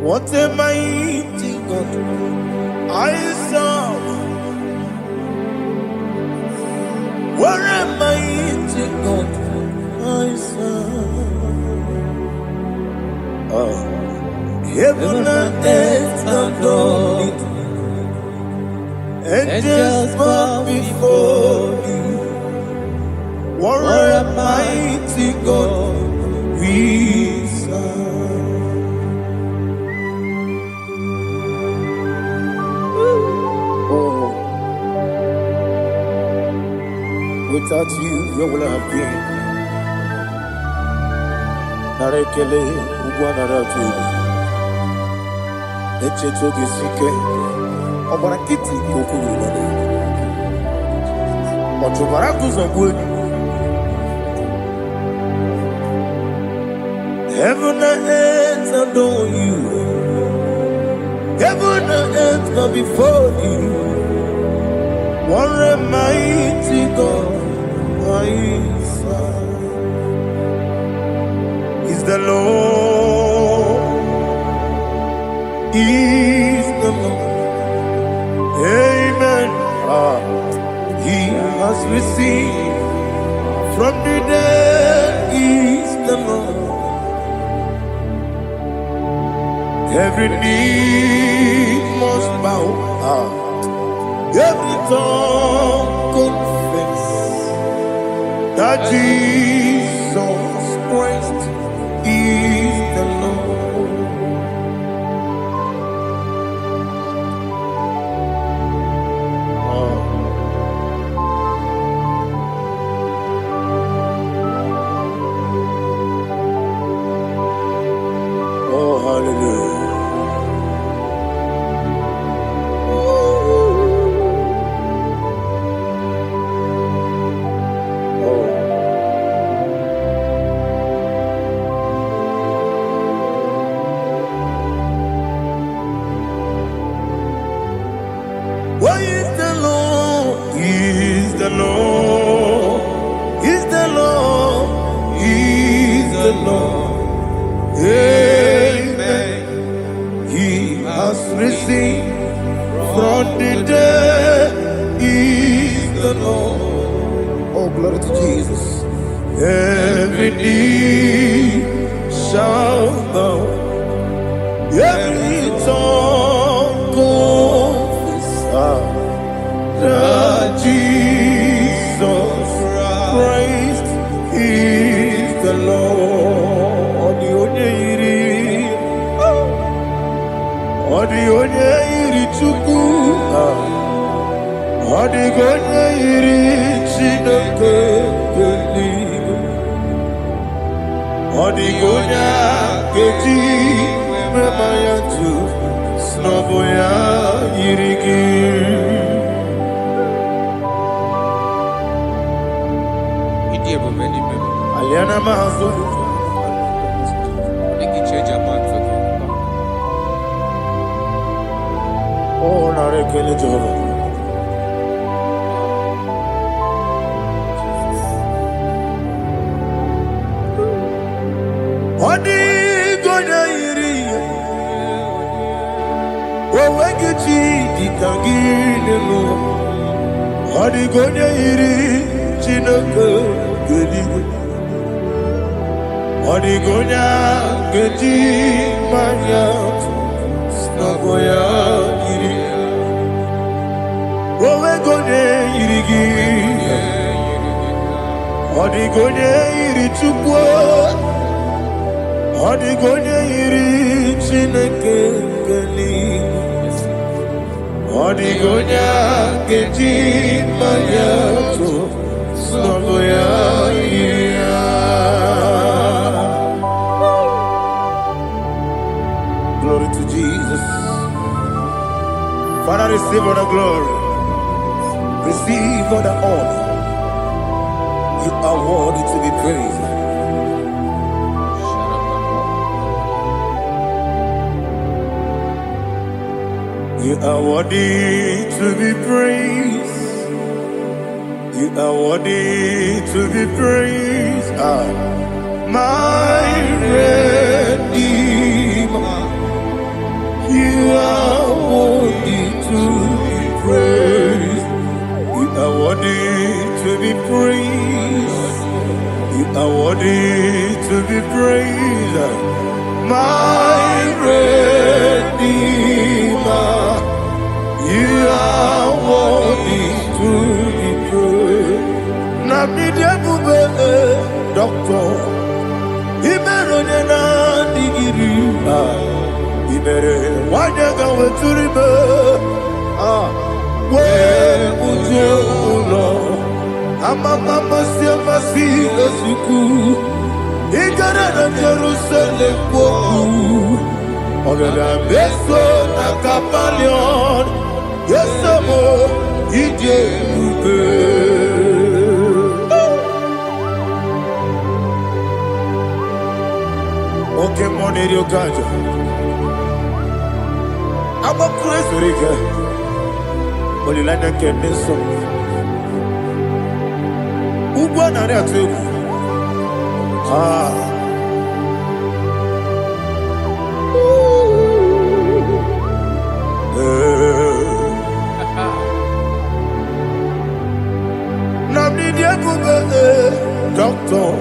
What a mighty God I serve. What a mighty God I serve. Oh, heaven and earth adore it. Angels bow before you. What a mighty God we serve. Oh, Without you, where will I have been? Narekele, Ugwanaratu, Echetoge Sike, Obarakiti, Kokuru, Otobarakus of wood. Heaven and earth adore you. Heaven and earth bow before you. What a mighty God I serve. Is the Lord. Is the Lord. Amen. He has received from the dead. Is the Lord. Every knee must bow, every tongue confess that Jesus Christ is the Lord. Oh, hallelujah. Why is the Lord? Is the Lord? Is the Lord? Is the Lord? Amen. He has risen from the dead. Is the Lord? Oh, glory to Jesus. Every knee shall bow. Every tongue confess that Jesus Christ is the Lord. The onye iri Chukwu, the onye iri Chineke eluigwe, the onye keji mema ya tu snobo ya iri gị. Aliana mazo. Oh, narekele Jehovah. Odi gonya iri, owegechi ditagine mo. Odi gonya iri, Chineke gedigwe. Odi gonya gedi manya, snagoya iri. Owegonye iri gi, odi gonya iri Chukwu. Odi gonya iri Chineke eluigwe. Odi gonya gedi manya, snagoya iri. Glory to Jesus. Father, receive all the glory. Receive all the honor. You are worthy to be praised. You are worthy to be praised. You are worthy to be praised. My Redeemer. You are worthy to be praised. You are worthy to be praised. You are worthy to be praised. My Redeemer. You are worthy to be praised. Nabidebube, Doctor. Imeronena digiri. Ibere wanyaga weturibe we uje ulo Amama siamasi esuku. Igara na Jerusalem woku. Ogada beso na kapalion. Yesamo ije ube. Okay, money rio kaja. I'm a crazy rigger. Only like I can do so. Uba na reatu. Namni dia kubele doctor.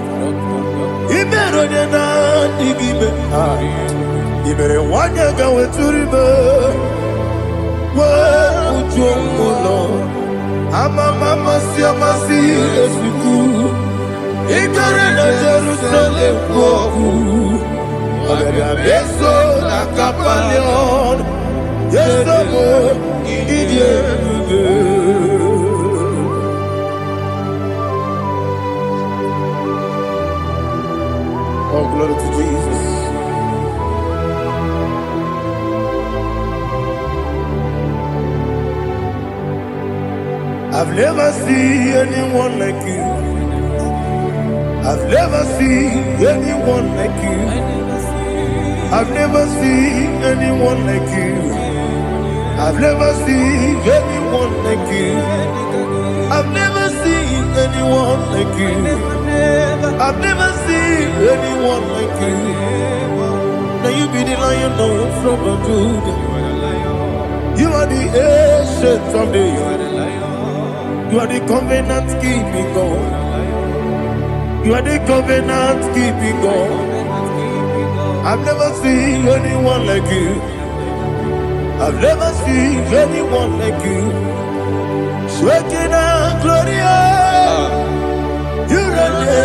Ibero de na digibe. Ibere wanya gawe turibe. Wa ujomulo. Mama siamasi esuku. Igara na Jerusalem woku. Ogada beso na kapalion. Yesamo idie oh, glory to Jesus. I've never seen anyone like you. I've never seen anyone like you. I've never seen anyone like you. I've never seen anyone like you. I've never seen anyone like you. I've never seen anyone like you. Now you be the lion from the Judah. You are the ancient of days. You are the covenant keeping God. You are the covenant keeping God. I've never seen anyone like you. I've never seen anyone like you. Shaking and glorious. You reign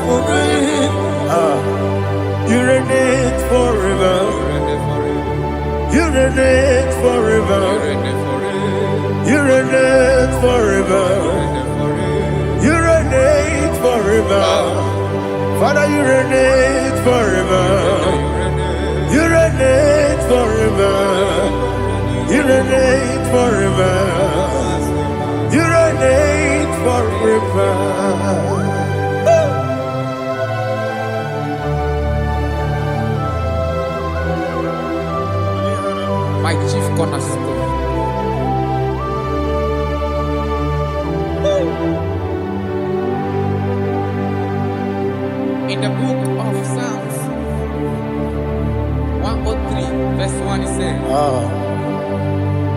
forever. You reign forever. You reign forever. You reign forever. You reign forever. Father, you reign forever. You reign forever. You reign forever. You reign forever. My chief cornerstone. In the book of Psalms 103, verse 1, it says,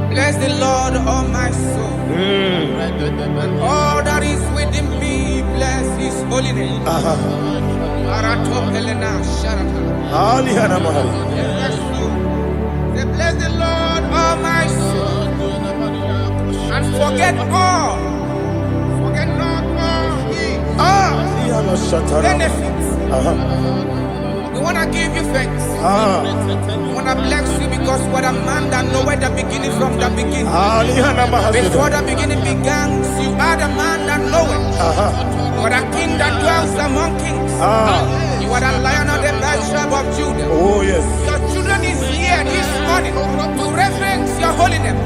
bless the Lord, all my soul, and all that is within me, bless his holy name. Bless the Lord, all my soul, and forget not all his benefits. We want to give you thanks. We want to bless you because what a man that knoweth the beginning from the beginning. Before the beginning began, you are the man that knoweth. You are the king that dwells among kings. You are the lion of the tribe of Judah. Oh yes. Your children is here this morning to reverence your holy name.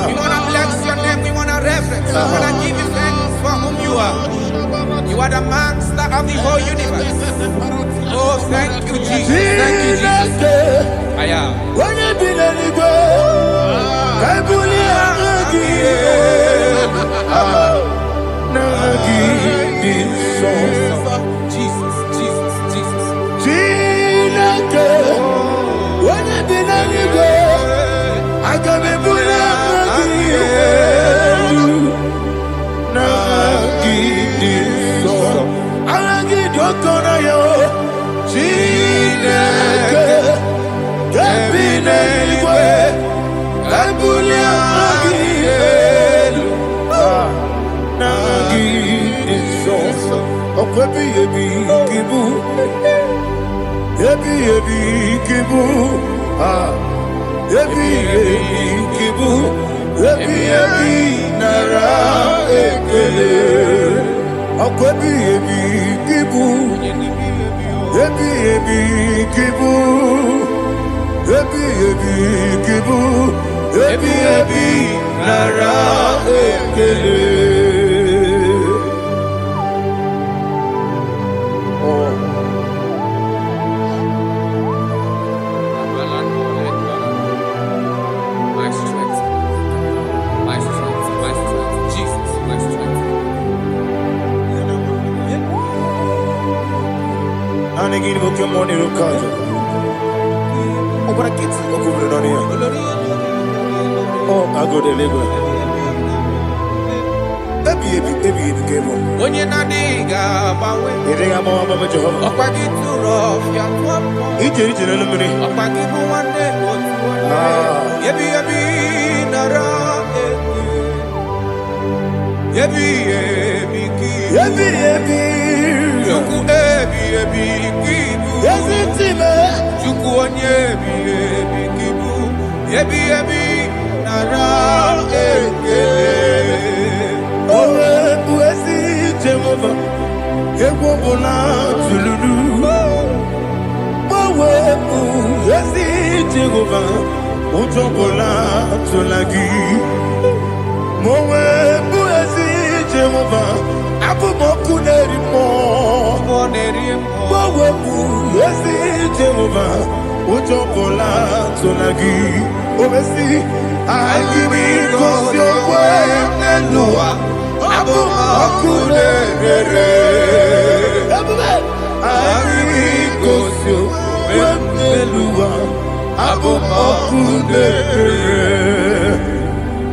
We want to bless your name. We want to reverence. We want to give you thanks for whom you are. You are the master of the whole universe. Oh, thank you, Jesus. Thank you, Jesus. I am. Jesus, Jesus, Jesus. Akwebi ebi kibu. Ebi ebi kibu. Ebi ebi kibu. Ebi ebi nara ekele. My strength, my strength, my strength, Jesus, my strength. Anegini bokemoni rukaja. Okora kiti okubuloni ya. Oh, agodelego. Ebi kebo. Onye nadiga bawe. Iriga mawa baba Jehova. Okwagi turo ya twampo. Ije na lumini. Okwagi muwane otuwane. Ebi nara eke. Ebi kibu. Ebi. Juku ebi kibu. Yazitime. Juku onye ebi kibu. Ebi nara eke. Owe buezi Jehova. Egwo bola tululu. Owe buezi Jehova. Ujo bola tulagi. Mowe buezi Jehova. Abu moku nerimo. Mowe buezi Jehova. Ujo bola tulagi. Obesi agimi kosyo wenelua. Abu moku nerere. Agimi kosyo wenelua. Abu moku nerere.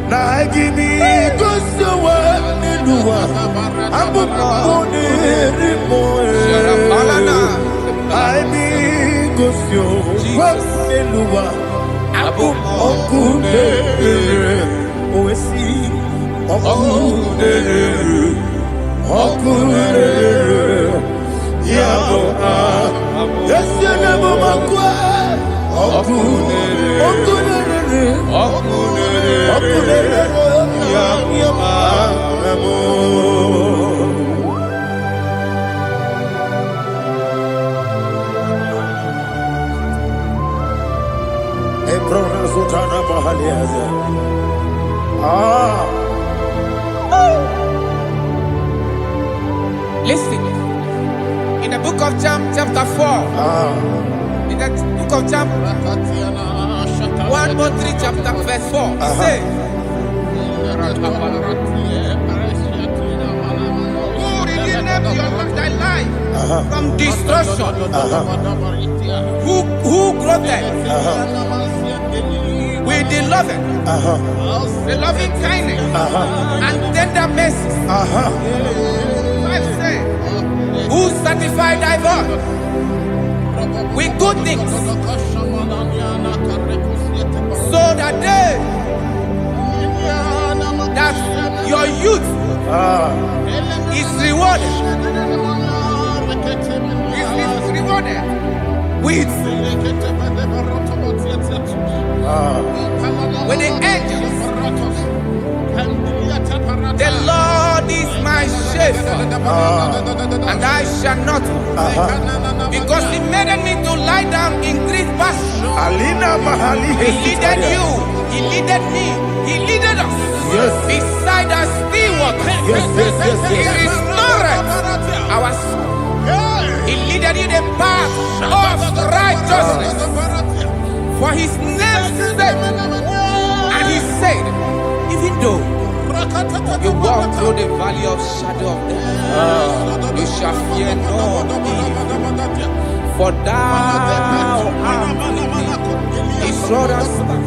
Na agimi kosyo wenelua. Abu moku nerimo. Agimi kosyo wenelua. Abu moku nerere. Oesi oku nerere. Yabo yesene bomakwa. Oku nerere. Yabo amo. Ebrona sultana bahaliaza. Listen, in the book of Psalm chapter 4, in the book of Psalm 113 chapter verse 4, it says, who redeemed thy life from destruction? Who clothed with the loving kindness and tender mercy? Who sanctified thy body with good things, so that your youth is rewarded with the angels. The Lord is my shepherd, and I shall not want, because He made me to lie down in green pastures. He leaded you, He leaded me, He leaded us beside the still waters. He restored our soul. He leaded you the path of righteousness for His name's sake. And He said, even though you walk through the valley of shadow of death, you shall fear no evil, for thou art with me. His rod and staff,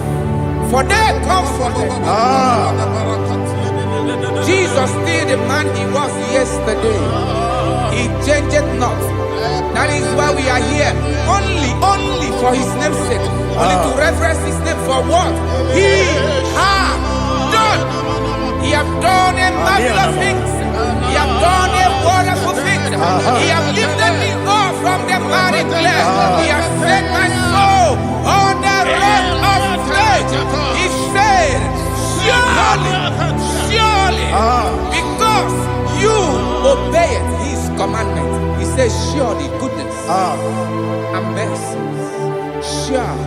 for they comforted. Jesus still the man He was yesterday. He changed not. That is why we are here. Only for His name's sake. Only to reference His name for what He has done. He has done a marvelous things. He has done a wonderful thing. He has lifted me up from the miry clay. He has set my soul on the rock of faith. He said, surely, because you obey says, surely goodness and mercy shall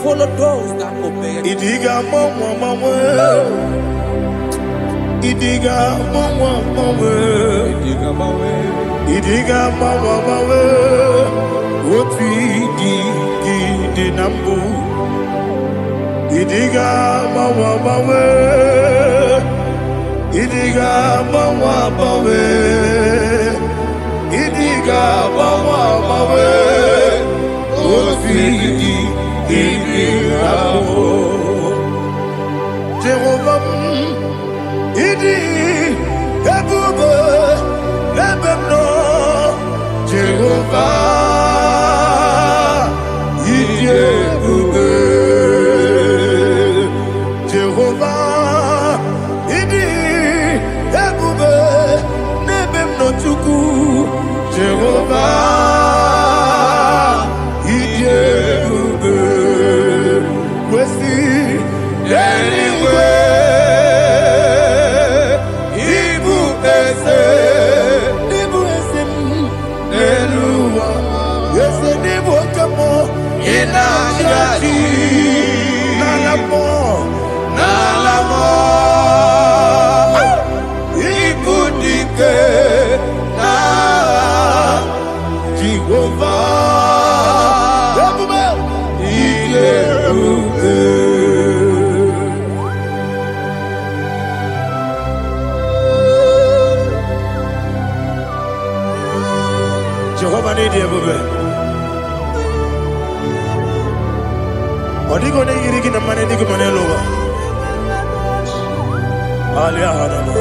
follow those that obey. Idiga mama mama, idiga mama mama, Idiga mawe, idiga mama mama. What we di nambu. Idiga mama mama, idiga mama mama, idiga mama mama. What we Jehovah, idi ebube ebemno. Jehovah, idi ebube. Jehovah, idi ebube nebemno chuku. Jehovah, idi ebube. Anyway, Igbo ese, Eluwa, ese Igbo kamo, inajaji, nalamo, Igbo dike, na Jehovah, Igbo. Jehovah need you, baby. Odigo ne yirigi na mane digo mane loba. Alia hadama.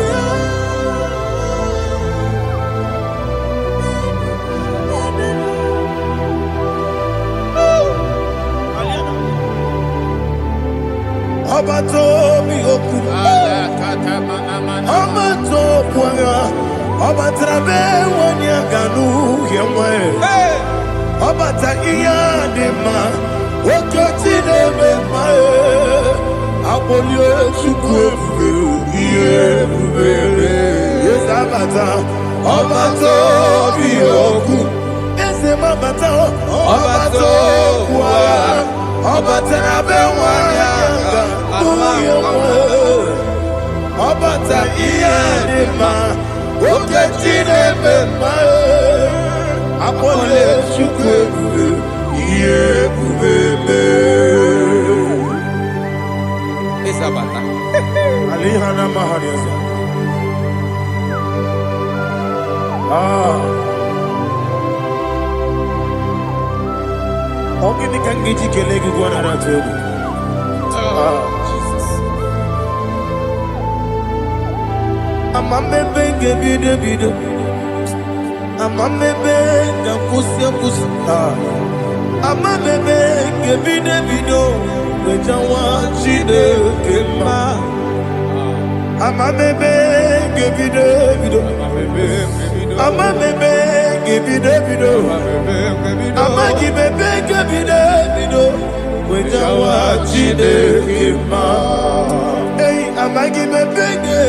Abato mi oku. Abato kwanga. Obatrabe wanya ganu yemwe. Obata iya dema. Okoti nebe mae. Abolio chukwu iye bubere. Yes abata. Obato biyoku. Ese mabata. Obato kwa. Obatrabe wanya ganu yemwe. Obata iya dema. Oketi nebe mae. Apole chukwu iye bubebe. Isabata. Alihana mahariasa. Ogini kangiji kelegi gwana ratogu. Jesus. Amamebe bido. Amamebe kusi. Amamebe bido. Wejawa chide kema. Amamebe bido. Amamebe bido. Amagibebe bido. Wejawa chide kema. Hey, amagibebe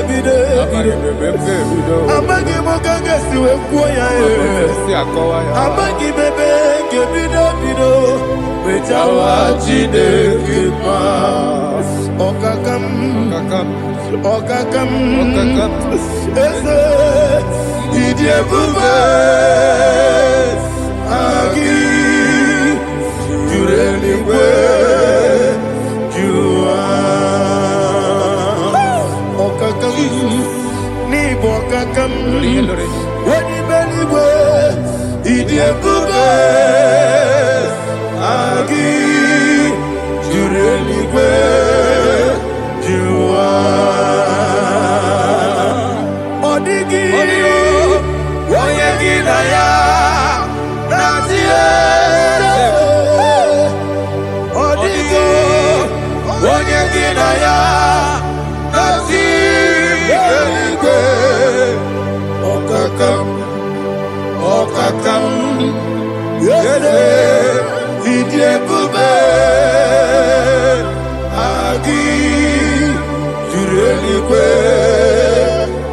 bido. Amagimogaga siwe kuya. Amagibebe bido. Wejawa chide kema. Okakam. Ese idiebube agi jureligwe jua. Okakam ni bokakam wani beligwe idiebube agi jureligwe jua. Odigi oyegi na ya nazie. Odigi oyegi na ya nazie. Okakam yede idiebube agi jureligwe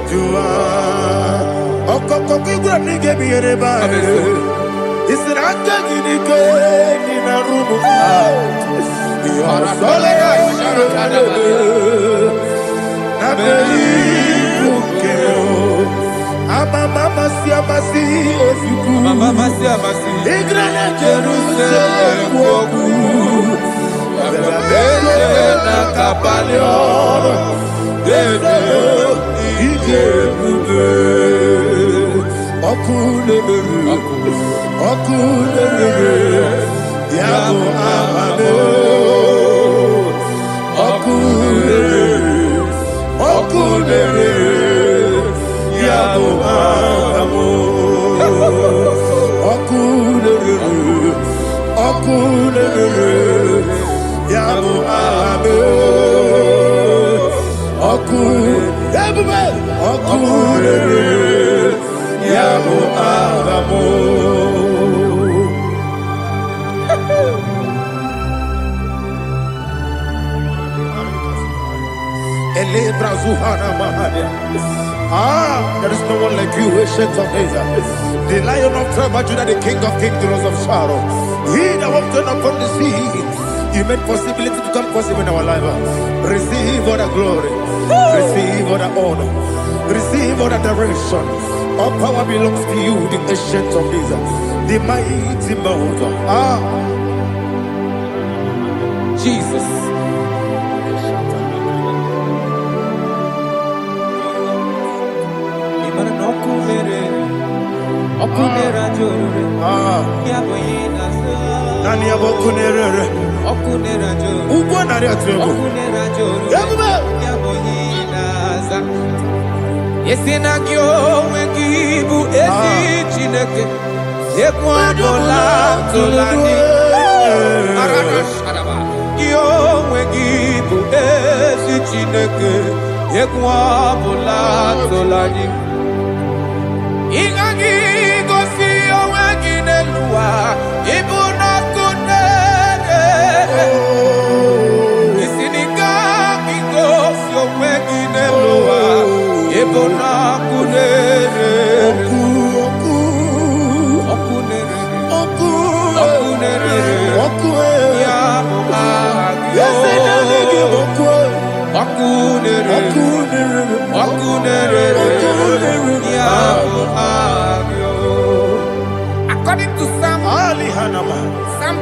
jua. There is no one like you, ancient of days. The Lion of tribe of Judah, the King of kings, the Rose of Sharon. He that walked upon the sea. You made possibility to come possible in our life. Receive all the glory. Receive all the honor. Receive all the direction. All power belongs to you, the ancient of days, the mighty mountain. Jesus. Yesinagyo wengibu ezi chineke yekwadola tolani aradashadaba yo wengibu ezi chineke yekwadola tolani ingagi gosi yo wenginelua ibuna kunere isiniga gosi yo wenginelua ibuna kunere According to Psalm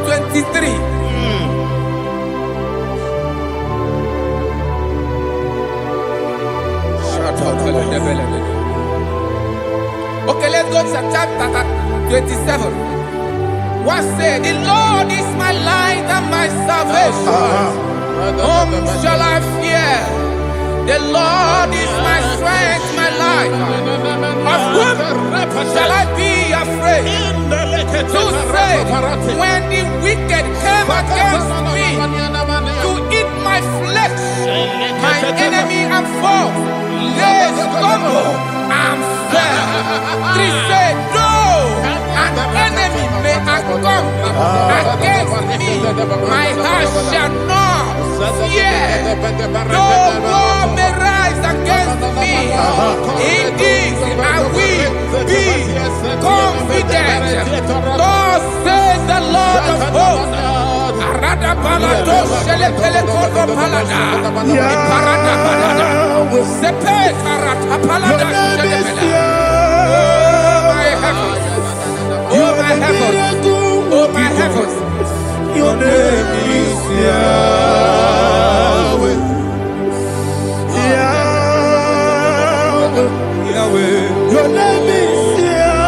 23. Okay, let's go to chapter 27. What said? The Lord is my light and my salvation. Whom shall I fear? The Lord is my strength, my life. Of whom shall I be afraid? To say, when the wicked came against me to eat my flesh, my enemy and foe, they stumble and fell. 3 said, no, an enemy may come against me, my heart shall not fear. No war may rise against me. In this I will be confident. Thus says the Lord of hosts. Arada balado shele pele kodo palada. Iparada balada. Sepe karata palada shele pele. Oh my heavens. Oh my heavens. Your name is Yahweh. Yahweh. Your name is Yahweh.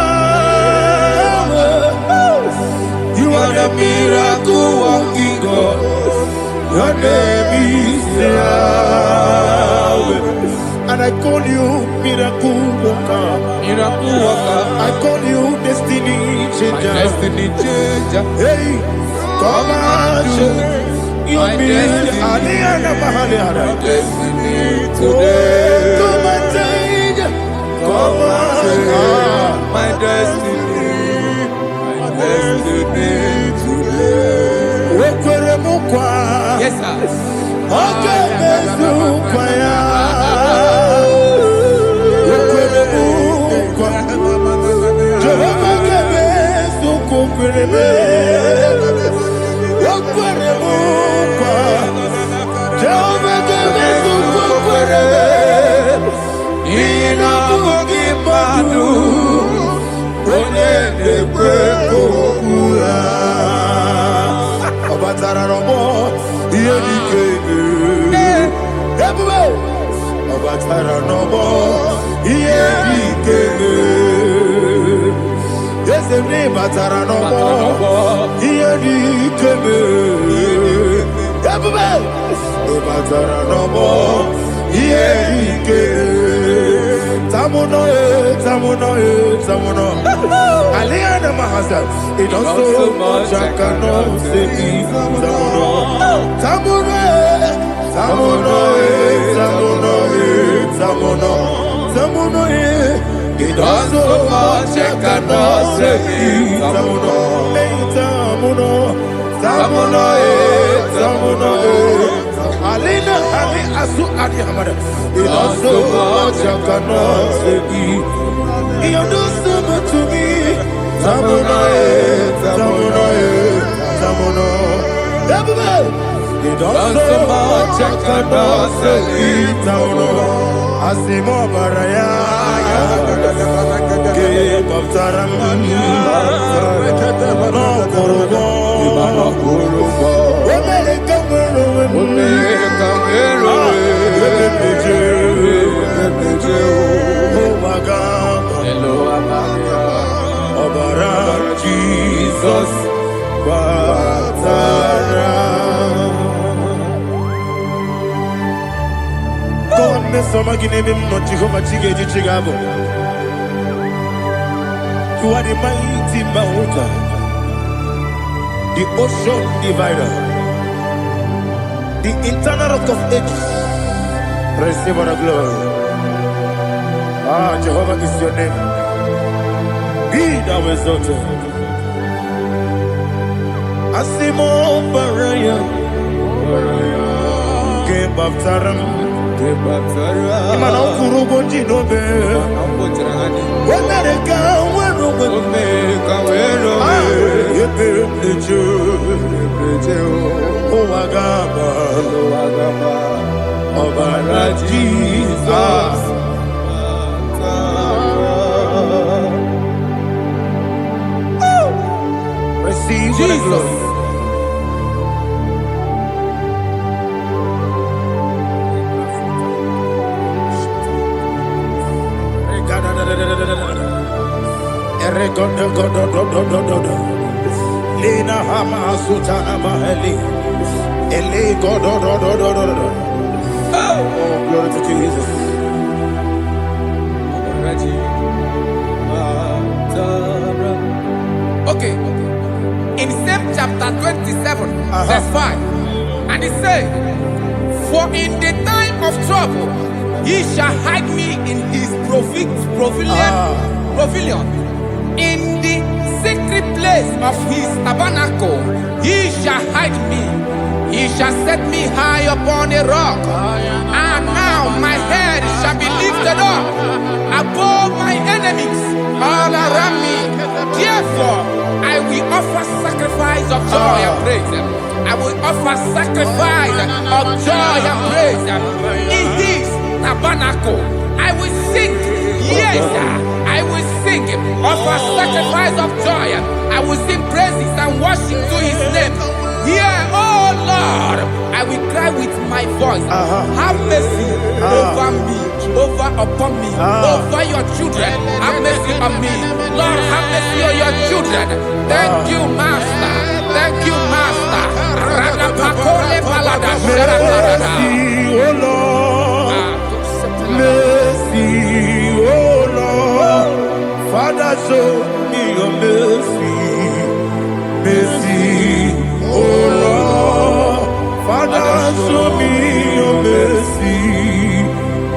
You are the miracle working God. Your name is Yahweh. And I call you miracle worker. Miracle worker. I call you destiny changer. My destiny changer. Hey, come on, your destiny. My destiny today. Come on, change. Come on, my destiny. My destiny today. Yes, sir. It does so much I cannot say. It does so much I cannot say. Alina, Asu Adi Hamada. It does so much I cannot say. You do so much to me. Tamuno. It does so much I cannot say. Tamuno. Asimo Baraya. Give up Taram. No Kurugo. Jesus, God, Miss Somaginebim, not Jehovah Chiggy Chigabo. You are the mighty mountain, the ocean divider, the internal rock of ages. Receive the glory. Jehovah is your name. Be thou exalted. Asimo Baraya, Game of Taram, Imano Kuruboji Nobe, when I go, when Jesus. Receive the glory. Lena Hama Sutana Maheli. Ele God. Oh, glory to Jesus. Okay. In same chapter 27, verse 5, and it says, for in the time of trouble, he shall hide me in his pavilion. In the secret place of his tabernacle, he shall hide me. He shall set me high upon a rock. And now my head shall be lifted up above my enemies all around me. Therefore, I will offer sacrifice of joy and praise. I will offer sacrifice of joy and praise. In his tabernacle, I will sing. Yes, I will sing. Offer sacrifice of joy. I will sing praises and worship to his name. Here, oh Lord, I will cry with my voice. Have mercy over me, upon me, over your children. Have mercy on me. Lord, have mercy on your children. Thank you, Master. Thank you, Master. Mercy, oh Lord. Mercy, oh Lord. Father, show me your mercy. Mercy, oh Lord. Father, show me your mercy.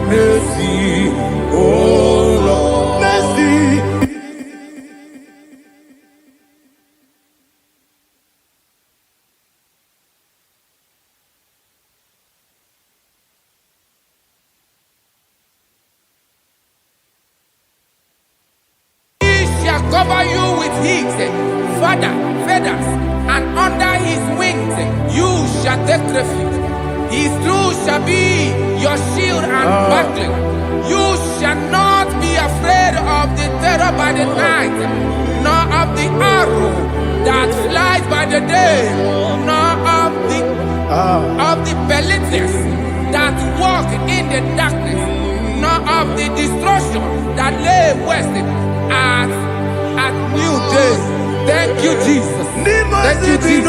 Mercy, oh Lord. Mercy. Cover you with heat. Father, feathers, and under his wings you shall take refuge. His truth shall be your shield and buckler. You shall not be afraid of the terror by the night, nor of the arrow that flies by the day, nor of the pestilence that walk in the darkness, nor of the destruction that lay waste at new day. Thank you, Jesus. Thank you, Jesus.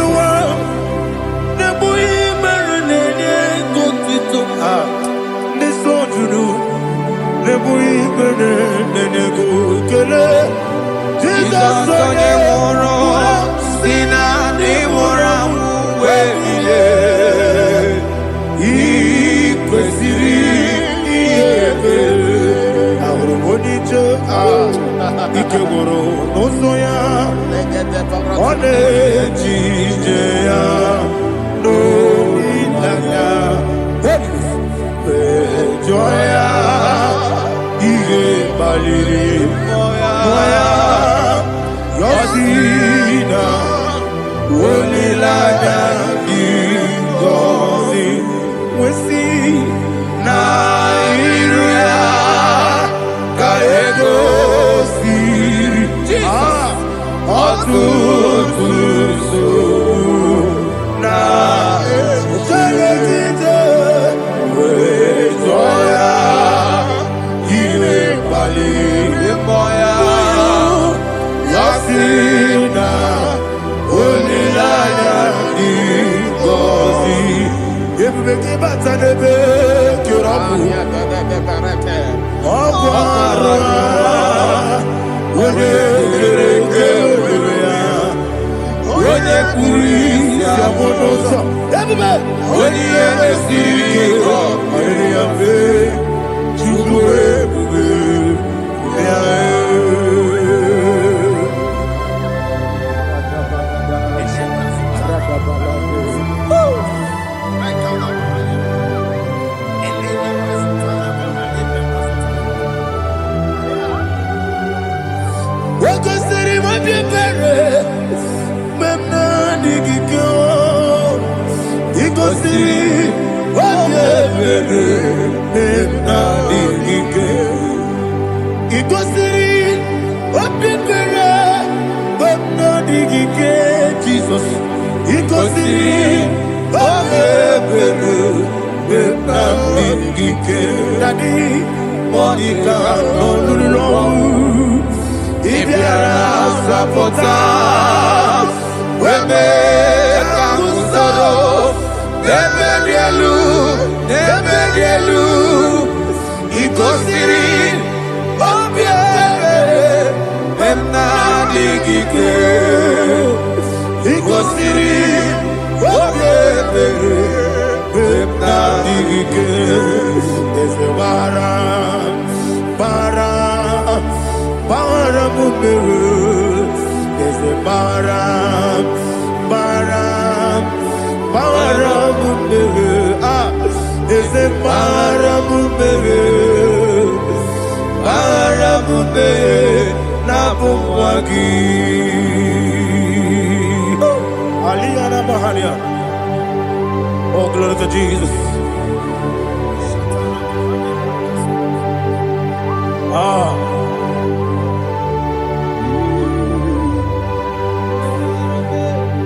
Oh, glory to Jesus.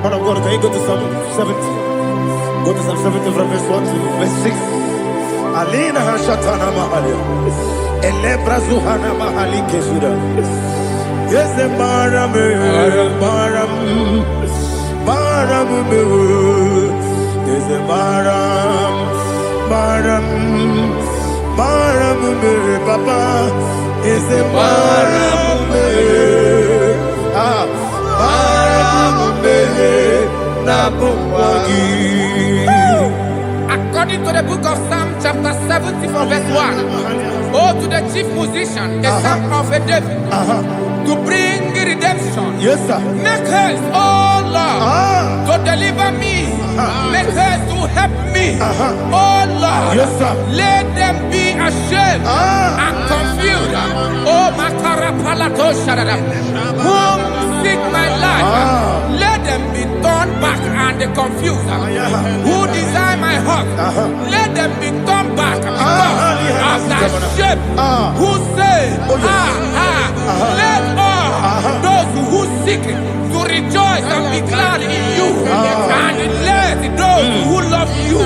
Man of God, can you go to Psalm 70? Go to Psalm 70 from verse 1 to verse 6. Alina Hashatana Mahalia. Elebra Zuhana Mahali Kesura. Yes, the Baram, Baram, Baram, yes, the Baram, Baram, Baram, Papa, yes, the Baram, According to the book of Psalm chapter 70 from verse 1, oh, to the chief musician, a son of a David, to bring redemption. Yes, sir. Make haste, oh Lord, to deliver me. Make haste to help me. Oh Lord, yes, sir. Let them be ashamed and confused. Oh, Makara Palato Shadada, whom seek my life. Let let them be turned back and confused. Who design my heart, let them be turned back because of that shape. Who say, let all those who seek to rejoice and be glad in you, and let those who love you,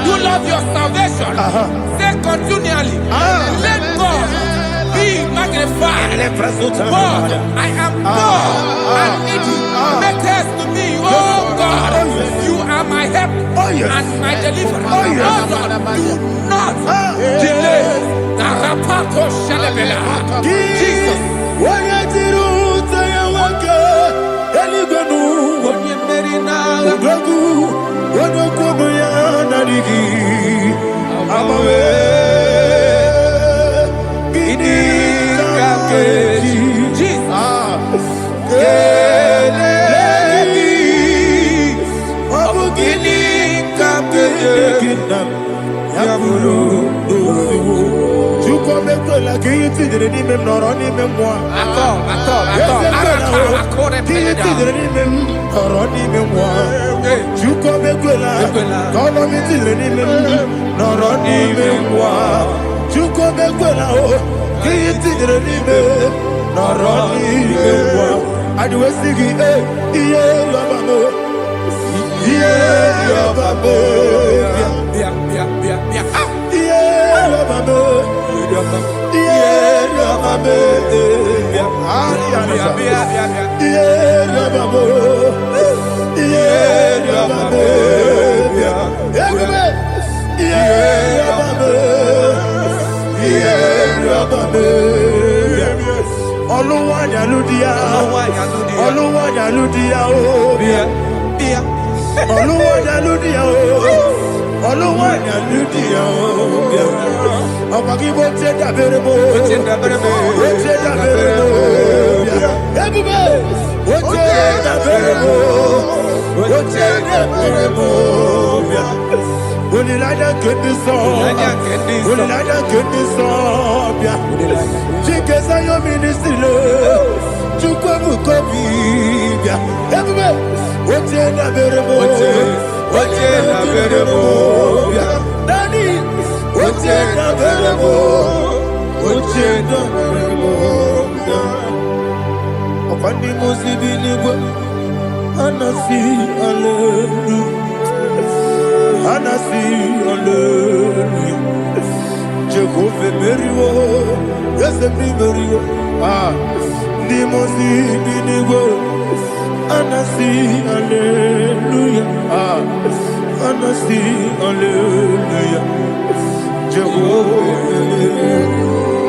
you love your salvation, say continually, let God be magnified. God, I am poor and needy. Make haste to me, oh God. You are my help and my deliverer. Oh God, do not delay. Jesus.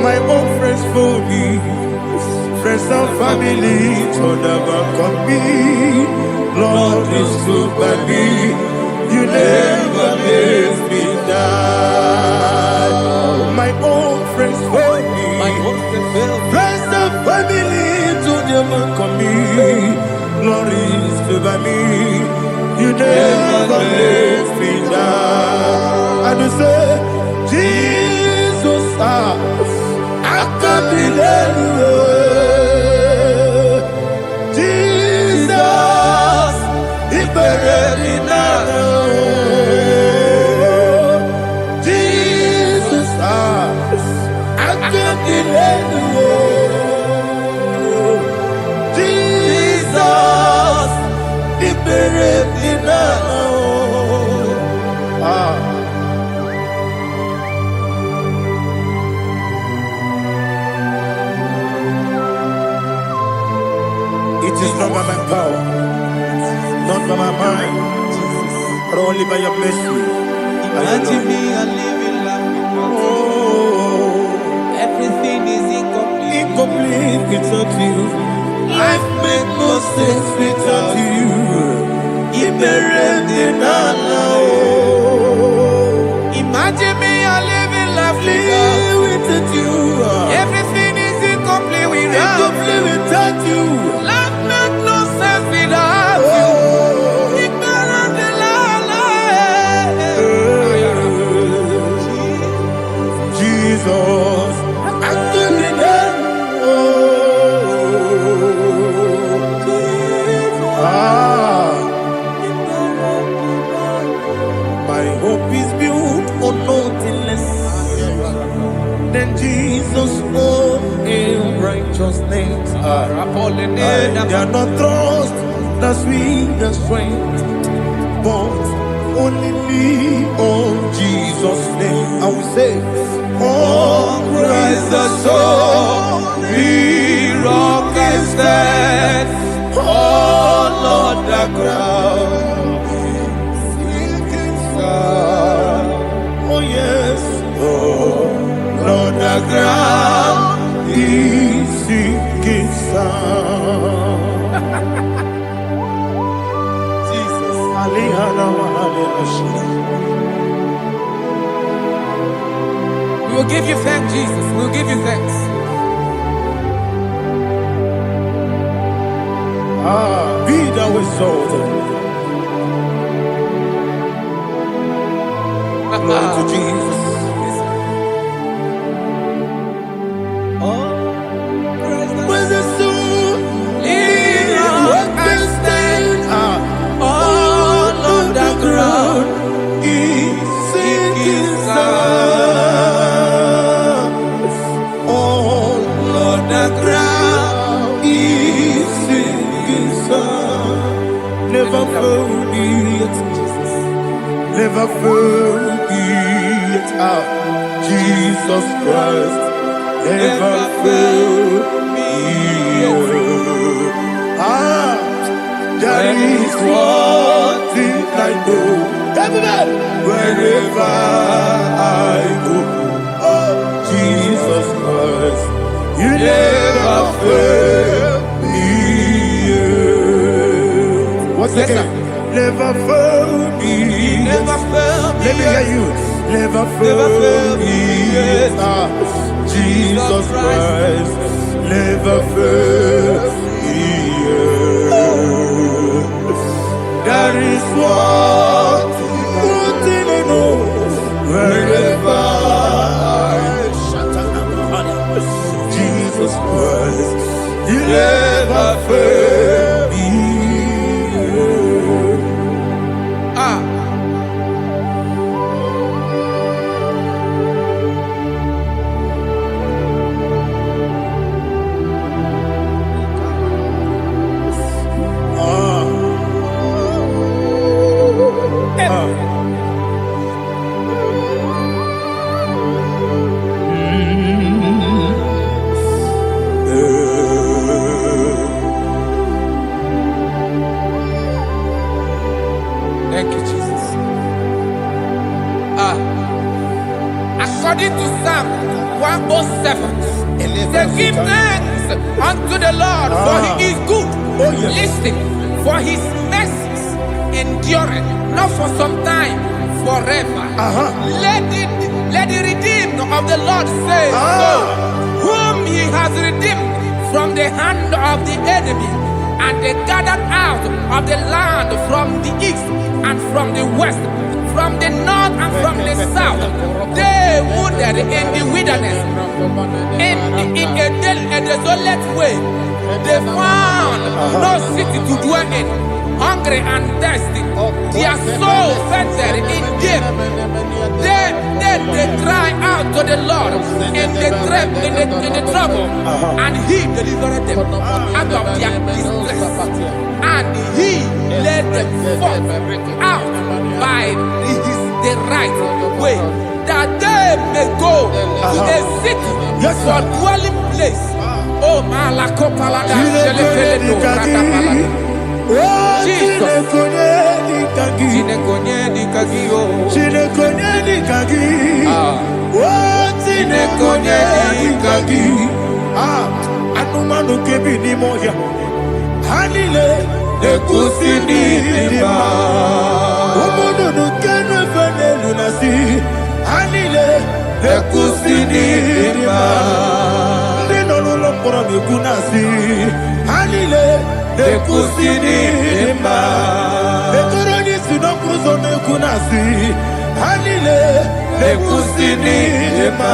My own friends for me, friends and family, told never come me. Lord is good by me, you never let me die. My own friends for me, friends and family, told never come me. Lord is good by me, you never let me die. And you say, Jesus, I can't believe you. Jesus, He buried me now. Jesus, I can't believe you. Jesus, He buried me now. It is not by my power, not by my mind, but only by your mercy. Imagine me a living life. Oh, Everything is incomplete. incomplete without you. Life makes no sense without you. Imagine me a living life without you. Everything is incomplete without you. Life makes no sense without you. Jesus, I couldn't Jesus, oh, in righteousness. I cannot trust the sweetest strength, but only lean on Jesus' name. I will say, oh, Christ the soul, we rock and stand. Oh, Lord, the ground is sinking sand. Oh, yes, oh, Lord, the ground is sinking sand. Jesus, we will give you thanks, Jesus. We will give you thanks. Be thou exalted. Glory to Jesus. When the soul in rock and stand, all on the ground is sinking sand. All on the ground is sinking sand. Never forget, never forget, Jesus Christ. Never fail me. That is one thing I know. Wherever I go, oh, Jesus Christ, you never fail me. Once again, never fail me. Never fail me. Let me hear you. Never fail me. Jesus Christ never fails me. That is one thing I know. Wherever I Jesus Christ, He never fails me. Thank you, Jesus. According to Psalm 107, they give thanks unto the Lord, for He is good. Oh, yes. Listen, for His mercies endureth, not for some time, forever. Let the redeemed of the Lord say so, whom He has redeemed from the hand of the enemy, and they gathered out of the land from the east and from the west, from the north and from the south. They wandered in the wilderness, in a desolate way. They found no city to dwell in, hungry and thirsty. Their soul fainted in deep. They cry out to the Lord in the trouble, and He delivered them out of their distress, and He led them forth out by the right way, that they may go to a city for dwelling place. Oh, Malakopalada, Jesus. Anumanu kebi ni moya Hanile Ekusini nima Umudu nukenu fene lunasi Hanile Ekusini nima Ndino lulopora mikunasi Hanile Ekusini nima Ekoroni sinokruzo mikunasi Hanile Ekusini nima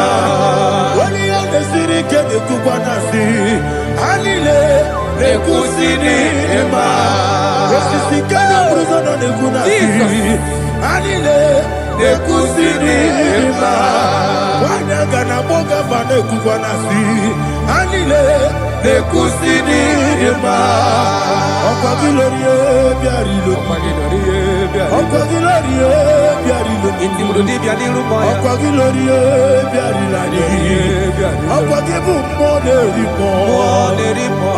Wali yone sirike mikubanasi Hanile Ekusini nima Esisikana bruzono mikunasi Hanile Ekusini nima Wanyaga na boga vane Guanasi, Anile, the Cusini, Ocagilorie, Biarilo, Ocagilorie, Biarilo, Ocagilorie, Biarilani, Ocagibu Moderimo,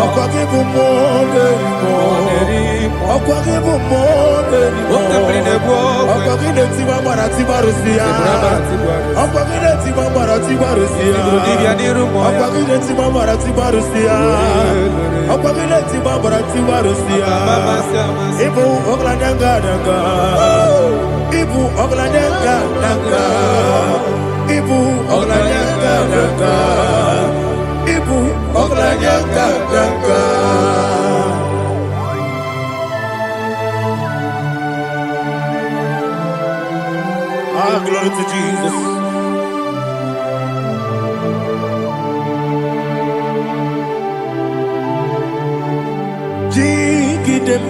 Ocagibu Moderimo, Ocagibu Moderimo, Ocagine Tima Maratima Russia, Ocagine Tima Maratima Russia, Ocagine Tima Maratima Russia, Ocagine Tima Maratima Russia, Ibu Ogladanga Danga, Ibu Ogladanga Danga, Ibu Ogladanga Danga, Ibu Ogladanga Danga. Ah, glory to Jesus. Jigidem,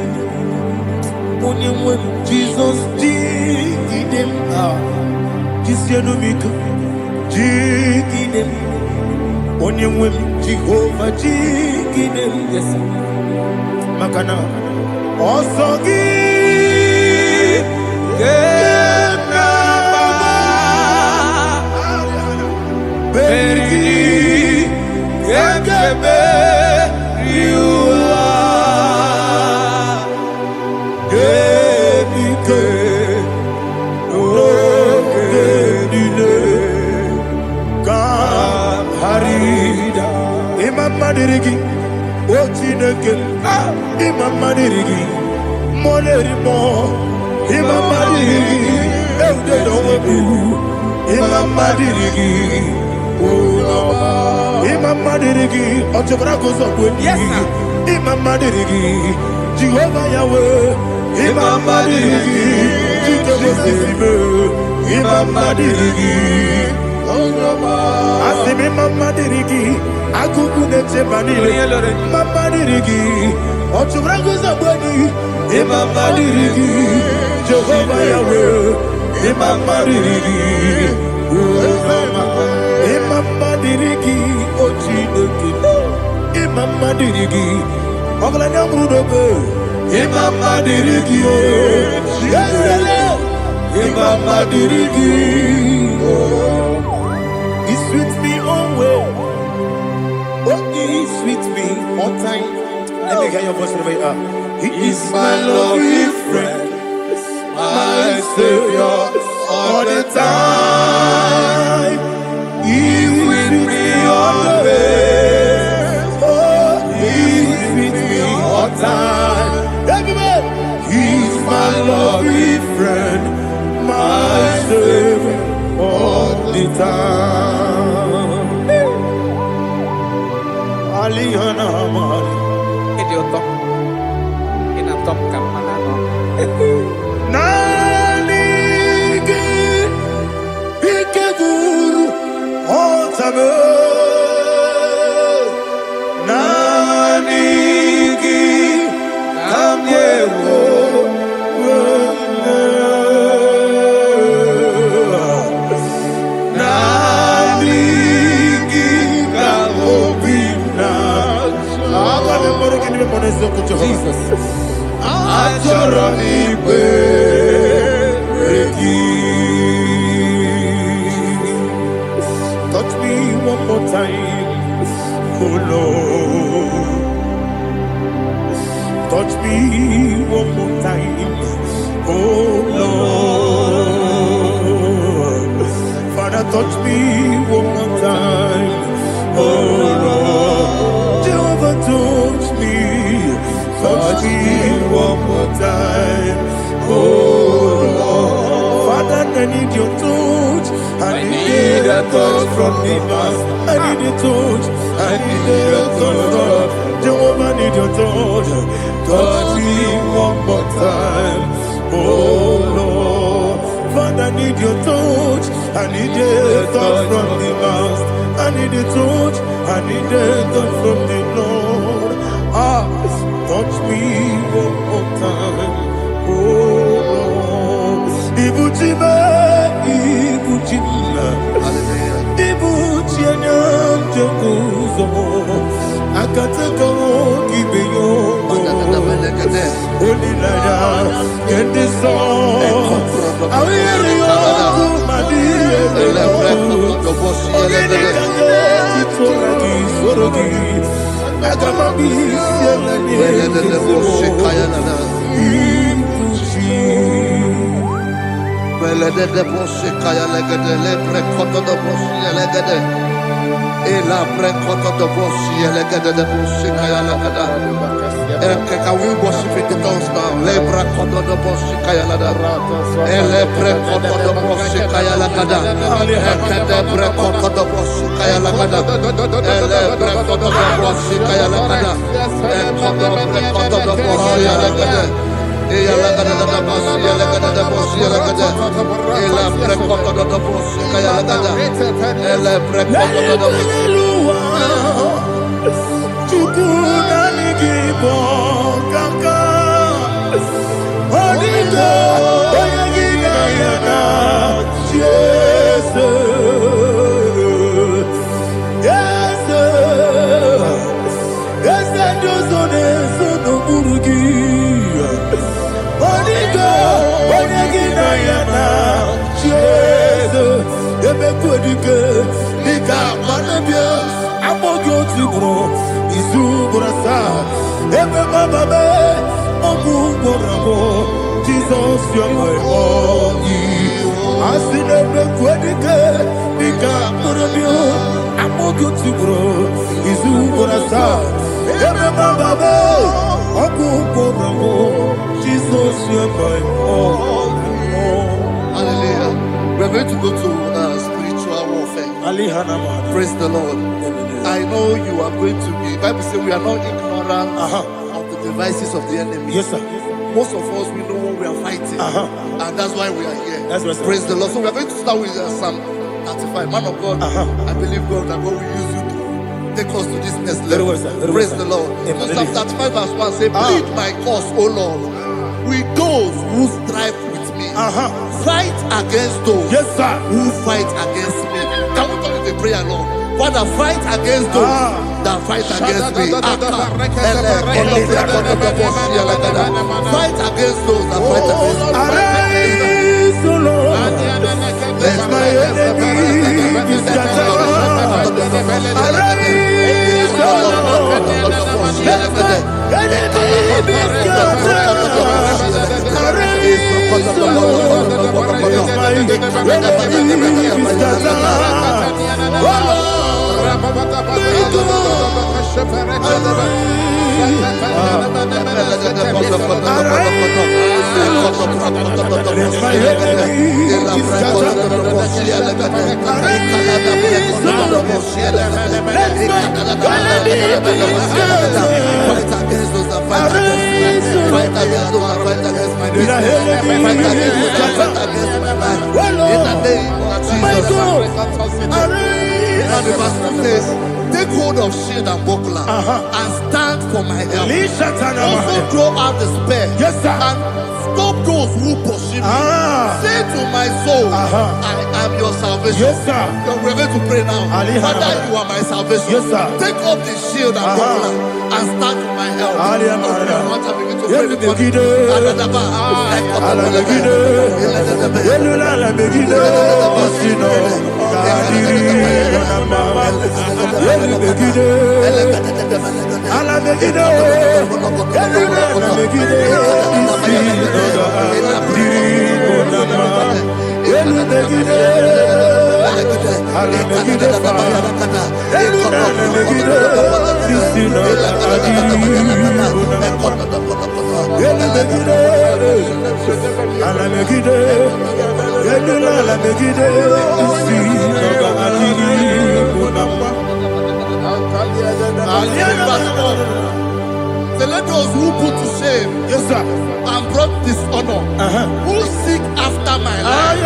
Jesus, Jigidem, Kisianomika, Jigidem, Onyem, Jehovah, Jigidem, yes, Makana, Osogi, Berigi, Gekebe, Riua, Gebike, Ogedile, Kam Harida, Imam Madirigi, Ochineke, Imam Madirigi, Molerimo, Imam Madirigi, Eudedowebu, Imam Madirigi. Imam Madirigi, Ochobragos of Winnie, Imam Madirigi, Jehovah Yahweh, Imam Madirigi, Imam Madirigi, Asim Imam Madirigi, Akukune Manili, Imam Madirigi, Ochobragos of Winnie, Imam Madirigi, Jehovah Yahweh, Imam Madirigi, Imam Madirigi, Ochineke, Imam Madirigi, Oglanya Mudobe, Imam Madirigi, Imam Madirigi, he sweet me always, oh he sweet me all time. Let me hear your voice wherever you are. He is my lovely friend, my Savior all the time. He's with me always. Oh, he's with me all time. Everybody, he's my lovely friend, my Savior all the time. Alihana Mari. Idiotom. Inatom kamanano. Nanigi, Ikeguru. Nanigi, Kamyewo, Nanigi, Kamobina. Jesus. Touch me one more time, oh Lord. Touch me one more time, oh Lord. Father, touch me one more time, oh Lord. Jehovah, touch me one more time, oh Lord. Father, I need your touch. I need a touch from the past. I need a touch. I need a touch from Jehovah. I need your touch. Touch me one more time, oh Lord. Father, I need your touch. I need a touch from the past. I need a touch. I need a touch from the Lord. Touch me one more time, oh Lord. Ibuchima, Ibuchima, Ibuchima. Akataka kibeyo Olilaya Kendiso Awiriyo Kumadiye Ogenekage Itoragi Sorogi Agamabi Sielani Belede de bosse kaya legede le prekoto de bosse legede. La prekoto de bosse legede de bosse kaya legede. Can we worship in the tongues now? Le prekoto de bosse kaya legede. Le prekoto de bosse kaya legede. Le prekoto de bosse kaya legede. Le prekoto de bosse kaya legede. Le prekoto de bosse legede. Ella la gana da boss, ella la gana da boss, ella la gana. Ella precoto da boss, ella la gana. Ella precoto da boss. Chukuna nigibo kaka. Odito oyagina yana. Jesus, yes, yes, dozone sono burugi. Ebekudike, Nika Manabia, Amogo Tibro, Izubrasa, Ebe Bababe, Ogu Borabo, Jesus, your boy, Asin Ebekudike, Nika Manabia, Amogo Tibro, Izubrasa, Ebe Bababe, Ogu Borabo, Jesus, your boy, Hallelujah. We're going to go to spiritual warfare. Praise the Lord. I know you are going to be. Bible says we are not ignorant of the devices of the enemy. Yes, sir. Most of us, we know what we are fighting. And that's why we are here. That's right, sir. Praise the Lord. So we are going to start with Psalm 35. Man of God, I believe God that God will use you to take us to this next level. Well, sir. Praise the Lord. So Psalm 35 verse 1 says, plead my cause, O Lord, with those who strive with me. Fight against those who fight against me. Can we call it a prayer, Lord? Father, fight against those that fight against me. Fight against those that fight against me. Arise, O Lord. Let my enemy be scattered. Arise, O Lord. Let my enemy be scattered. Arise, O Lord. Let my enemy be scattered. Oh And the verse says, take hold of shield and buckler and stand for my help. Also throw out the spear and stop those who pursue me. Say to my soul, I am your salvation. We're going to pray now. Father, you are my salvation. Take up the shield and buckler and stand for my help. So let those who put to shame and brought dishonor, who seek after my life,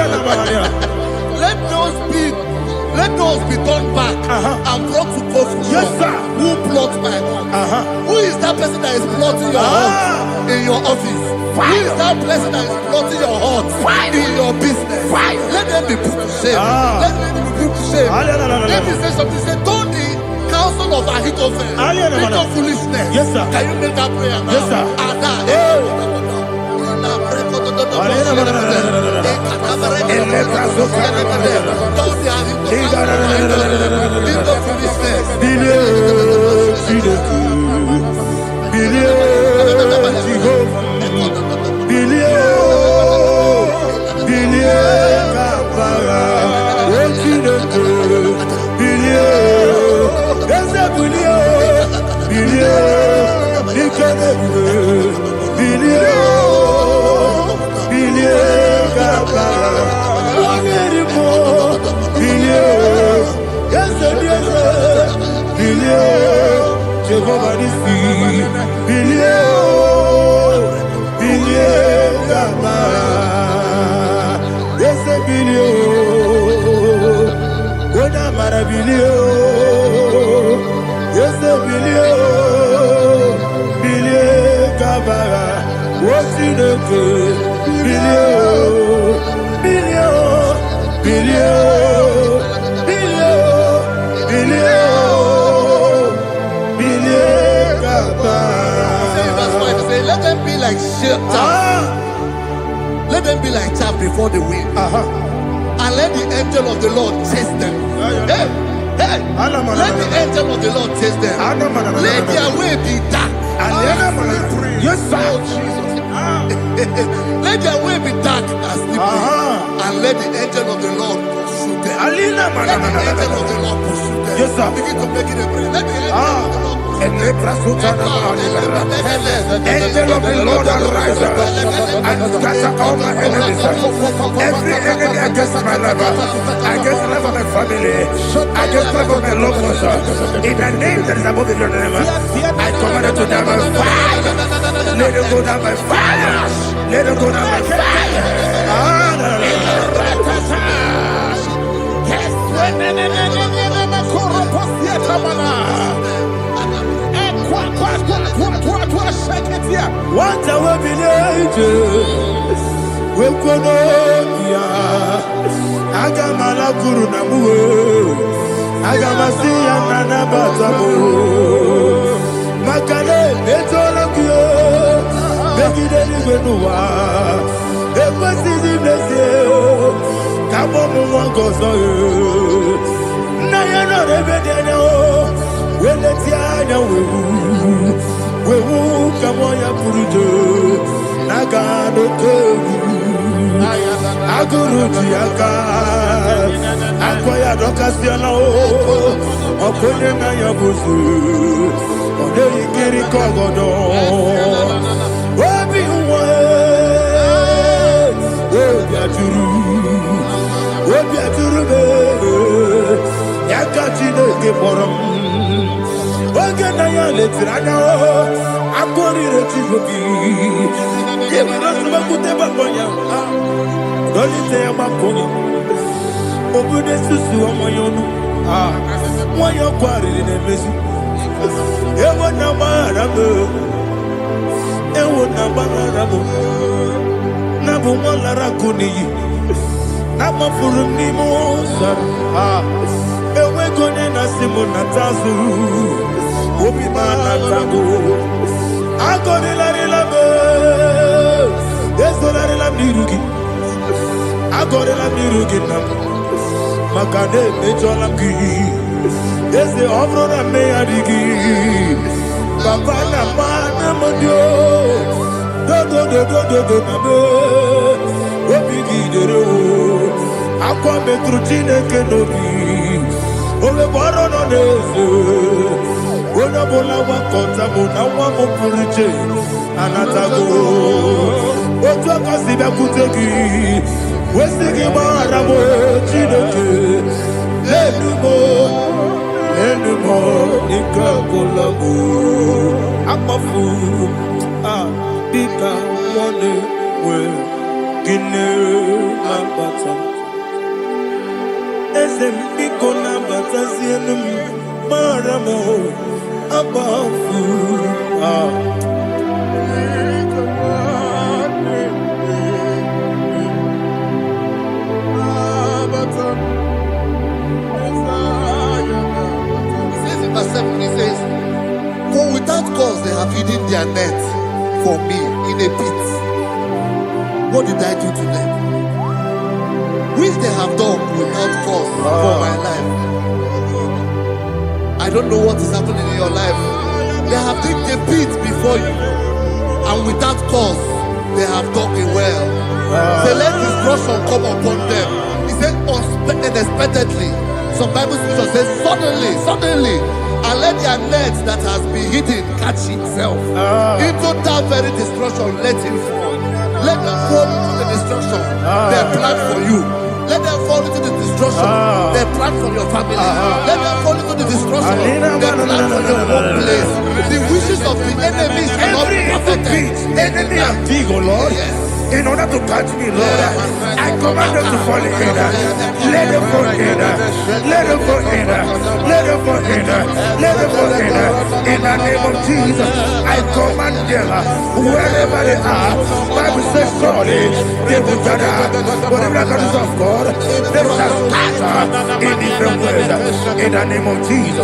let those be turned back and brought to confusion. Who plot my hurt? Who is that person that is plotting your hurt in your office? Who is that person that is plotting your hurt in your business? Let them be put to shame. Let them be put to shame. Let me say something. Say, turn the counsel of Ahithophel. Think of foolishness. Yes, sir. Can you make that prayer now? Yes, sir. Let them be like let them be like chaff before the wind. And let the angel of the Lord chase them. Hey, hey, let the angel of the Lord chase them. Let their way be dark. Yes, sir. Let their way be dark as slippery. And let the angel of the Lord pursue them. Let the angel of the Lord pursue them. Yes, sir. Begin to make it a prayer. Let the angel of the Lord Angel of the Lord arise and scatter all my enemies. Every enemy against my life, against the life of my family, against the life of my loved ones. In the name that is above the name, I command it to down by fire. Let it go down by fire. Let it go down by fire. What I will be angels, we could Agamala Guru Namu, Agamasi and Nanabatamu, Makale, Betolakio, Begidani Benua, Equasi Blessio, Kabomu Gozo, Nayana Rebedeno, Weletiana Wewu Kamoya Purujo, Nagano Kogu, Aguru Tiaka, Akoya Docasiano, Okone Nayabusu, Odei Kiri Kogodo, Wabi Wabiaturu, Yakachino Geporum. Oganaya letrana akori retivoki yebana subakute bakonya dolite makonya obude susu omoyonu moyo kwari nemezi ewo na marabu na bu molara kuni na mafuru ni mosa ewe gone na simona tazu Obi manatago, agore la relabe, esolare la mirugi, agore la mirugi nam, makade mejolamgi, ese ovro na me adigi, papa na mana modio, do na me, obi gidero, akwa metrutine kenobi, ole boro no nezo. Bola wakota bona wamo purije anatago ojo kasibe kuteki wesigi marabo chideke lenumo ikakolago akpafu bika one we gine ambata ese biko nambata sienum maramo above have hidden their net for me in a pit. What did I do to them? Which they have done without cause for my life. I don't know what is happening in your life. They have digged a pit before you, and without cause, they have dug it well. Say, let destruction come upon them. He said, unexpectedly. Some Bible scripture says, suddenly, and let their net that has been hidden catch itself. Into that very destruction, let it fall. Let them fall into the destruction they plan for you. Let them fall into the destruction they plan for your family. Let them fall into the destruction they plan for your workplace. The wishes of the enemies cannot be perfected. Enemy and dig, oh Lord. Yes. In order to catch me, Lord, I command them to fall in. Let them fall in. Let them fall in. Let them fall in. Let them fall in. In the name of Jesus, I command them wherever they are. Bible says surely they will gather. Whatever that is of God, they shall scatter in different ways. In the name of Jesus.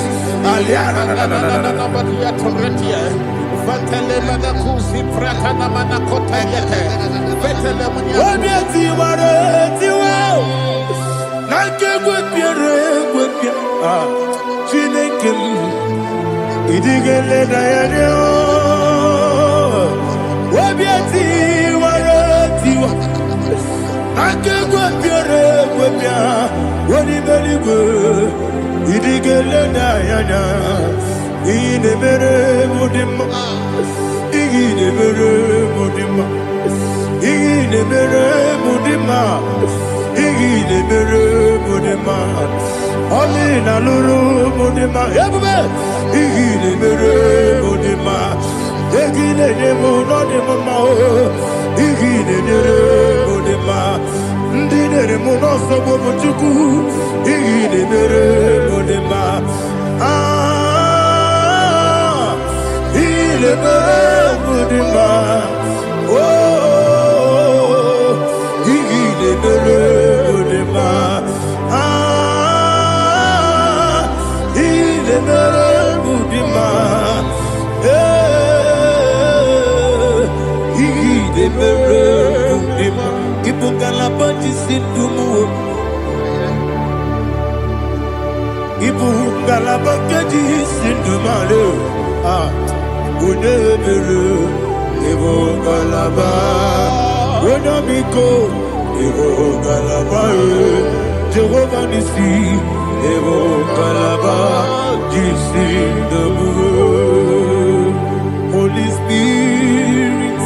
Holy Spirit,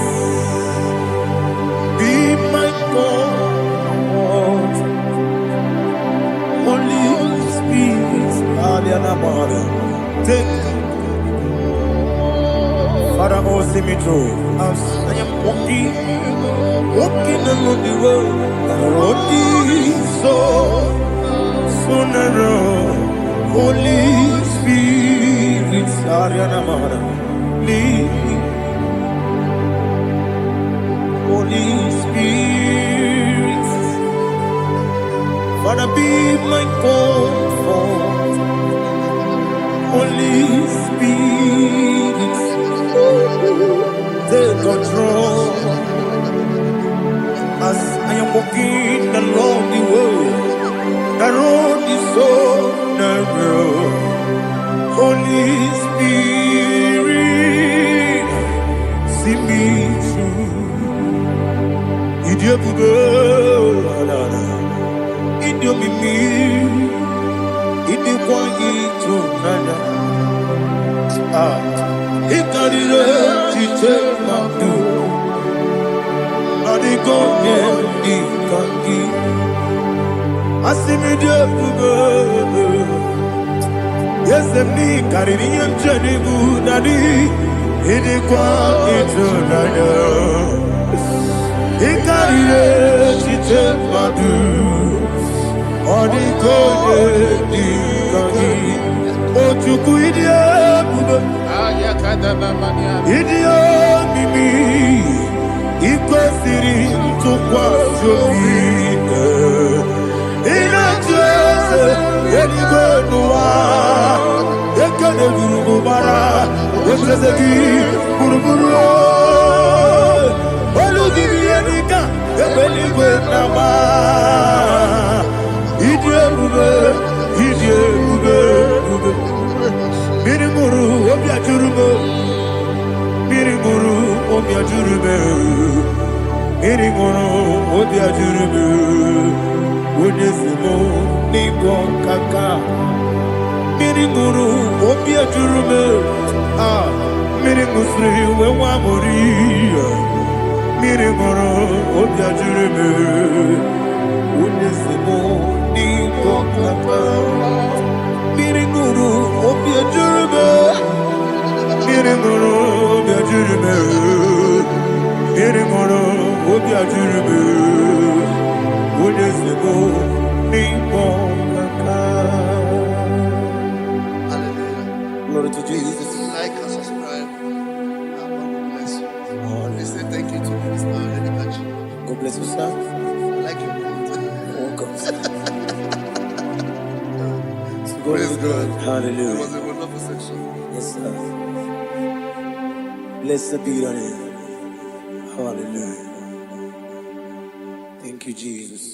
be my God. Holy Spirit, take Father, oh, see me through. As I am walking along the road, so narrow. Holy Spirit, lead me. Holy Spirit, Father, be my comfort. Holy Spirit, take control. As I am walking along the road is so narrow. Holy Spirit, see me through. Idiopube, Idiomimi, Idikwangi Tunanya. Ikarire Chiche Mabdu. Adigonye Ikangi. Asimi Idiopube. Yes, me carrying him Jenny Budadi. Idikwangi Tunanya. Ikarire Chiche Mabdu. Adigonye Ikangi. Ochuku Idiopube. Idio mimi iko siri tukwa jobi ina jese enigo nuwa ekene guru bara Ebrezeki, Buruburu, Oludibianika, Ebeligwe Nama, Idrebube, Mirimuru, Obiajurube, Mirimuru, Obiajurube, Mirimuru, Obiajurube, Unesimo, Nigo Kaka, Mirimuru, Obiajurube, Mirimusri, Wewamuri, Mirimuru, Obiajurube, Unesimo, Nigo Kaka, Mirimuru, Obiajurube, Mirimuru, Obiajurube, Mirimuru, Obiajurube, Unesimo, Nigo Kaka. Glory to Jesus. Like and subscribe. God bless you. They say thank you to Minister Lady Bachi. God bless you, sir. I like your mouth. Welcome. Praise God. Hallelujah. It was a wonderful section. Yes, sir. Blessed be your name. Hallelujah. Thank you, Jesus.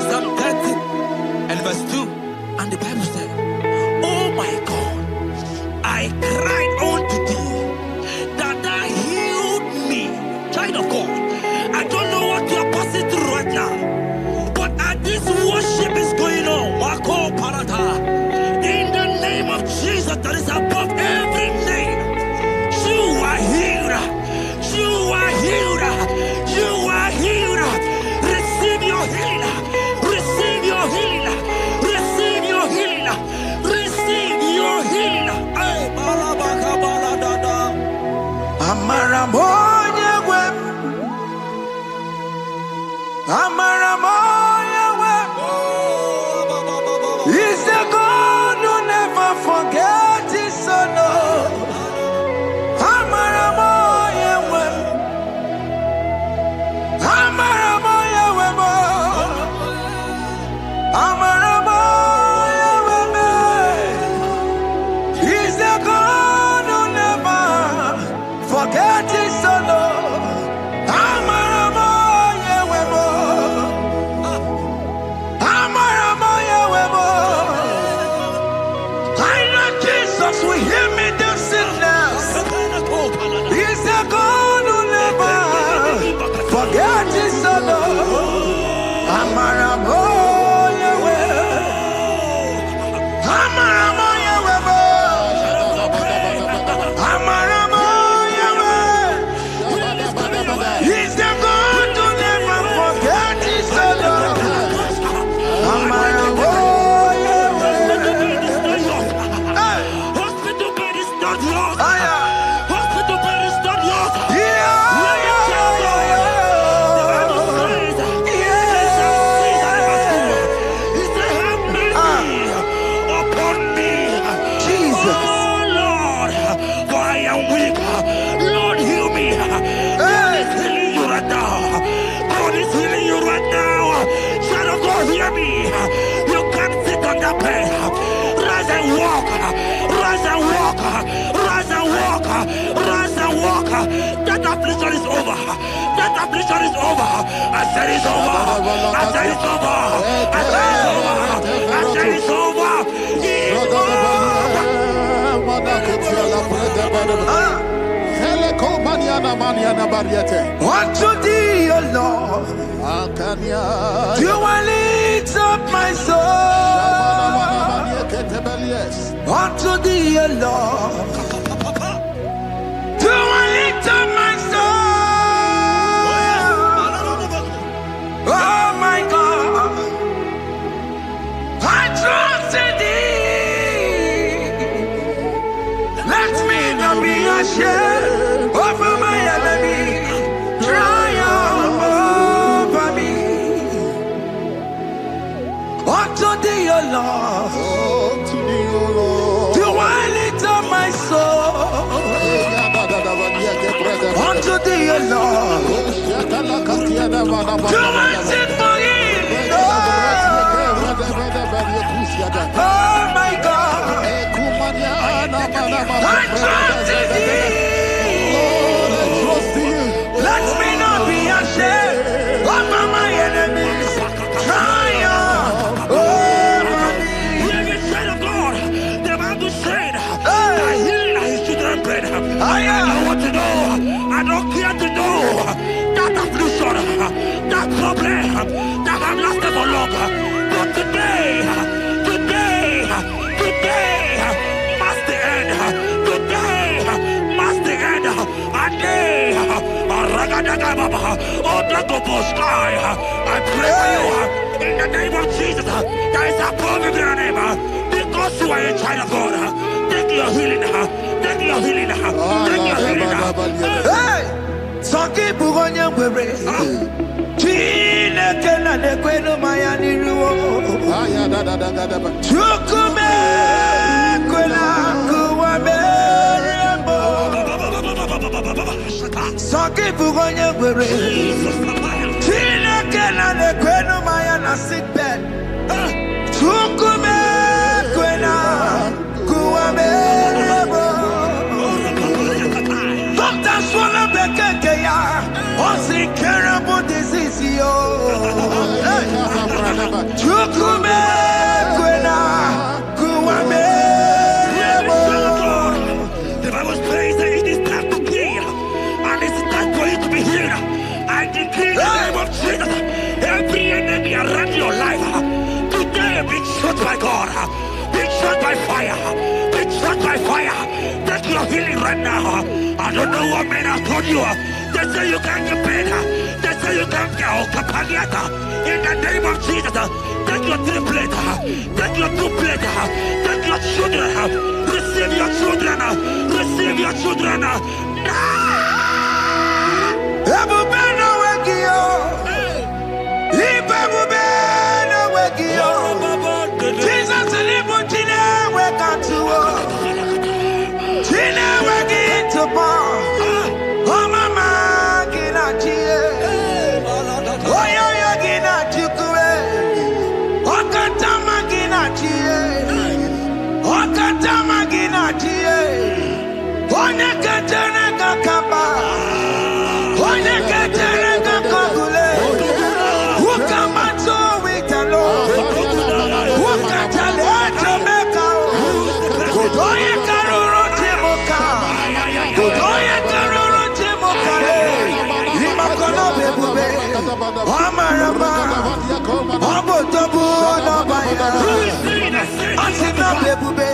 Psalm 30 and verse 2, and the Bible said, "Oh my God, I cried unto thee, that thou healed me." Child of God, I don't know what you are passing through right now, but as this worship is going on, Wako Parata, in the name of Jesus that is above every name, you are healed. You are healed. You are healed. Receive your healing. Receive your healing. Receive your healing. Receive your healing. Ay, balabaka baladada. Amaramoya web. Amaramoya web. He's the God who never forgets his son. Amaramoya web. Amaramoya web. Amaramoya web. He's the God who never forgets his son. Amaramoya web. Amaramoya web. I know Jesus will hear me the sickness. He's the God who never forget his son. Amaramoya web. Amaramoya web. Amaramoya web. He's the God who never forget his son. Amaramoya web. Hospital bed is not yours. Hospital bed is not yours. Hear me. You can't sit on the bed. Rise and walk. Rise and walk. Rise and walk. Rise and walk. That affliction is over. That affliction is over. I said it's over. I said it's over. I said it's over. I said it's over. Unto thee, O Lord, do I lift up my soul. Unto thee, O Lord. Do I lift up my soul? Oh my God, I trust in thee. Let me not be ashamed over my enemy. Triumph over me. Unto thee, O Lord. Do I lift up my soul? Unto thee, O Lord. Do I sit for him? Oh my God, I trust in thee. Let me not be ashamed over my enemies. Triumph over me. Living child of God, the Bible said, I heal his children bread. I don't want to know, I don't care to know that affliction, that problem, that have lasted for long. But today, must the end. Today, must the end. And day, I pray for you in the name of Jesus. There is a problem in your name. Because you are a child of God. Take your healing. Take your healing. Take your healing. Hey! Sanki bugonya wewe. Chine kena de kwenu mayani ruo. Chukume kwela kuwa merembo. Sanki bugonya wewe. Chine kena de kwenu mayana sickbed. Chukume kwela kuwa merembo. Doctor swallow the keke ya. What's incurable disease yo? Chukume kwena kuwame. The Bible says that it is time to heal, and it's time for you to be healed. I decree in the name of Jesus, every enemy around your life today be shot by God, be shot by fire, be shot by fire. Take your healing right now. I don't know what men have told you. They say you can't get better. They say you can't get Kapaniata. In the name of Jesus, take your 3 plate, take your 2 plate, take your children, receive your children, receive your children. Ebubeno wegio. Ibebubeno wegio. Jesus libu tine wekantuo. Tine wegi to bar. Oh mama gina chie. Oh yo yo gina chukue. Oh katama gina chie. Oh katama gina chie. Oh nekatene kakaba. Oh nekatene kakagule. Ukamato witalo. Ukatale Jamaica. Godoye karuro timoka. Godoye karuro timoka. Imakono bebube. Amarama. Abotobu nabaya. Asina bebube.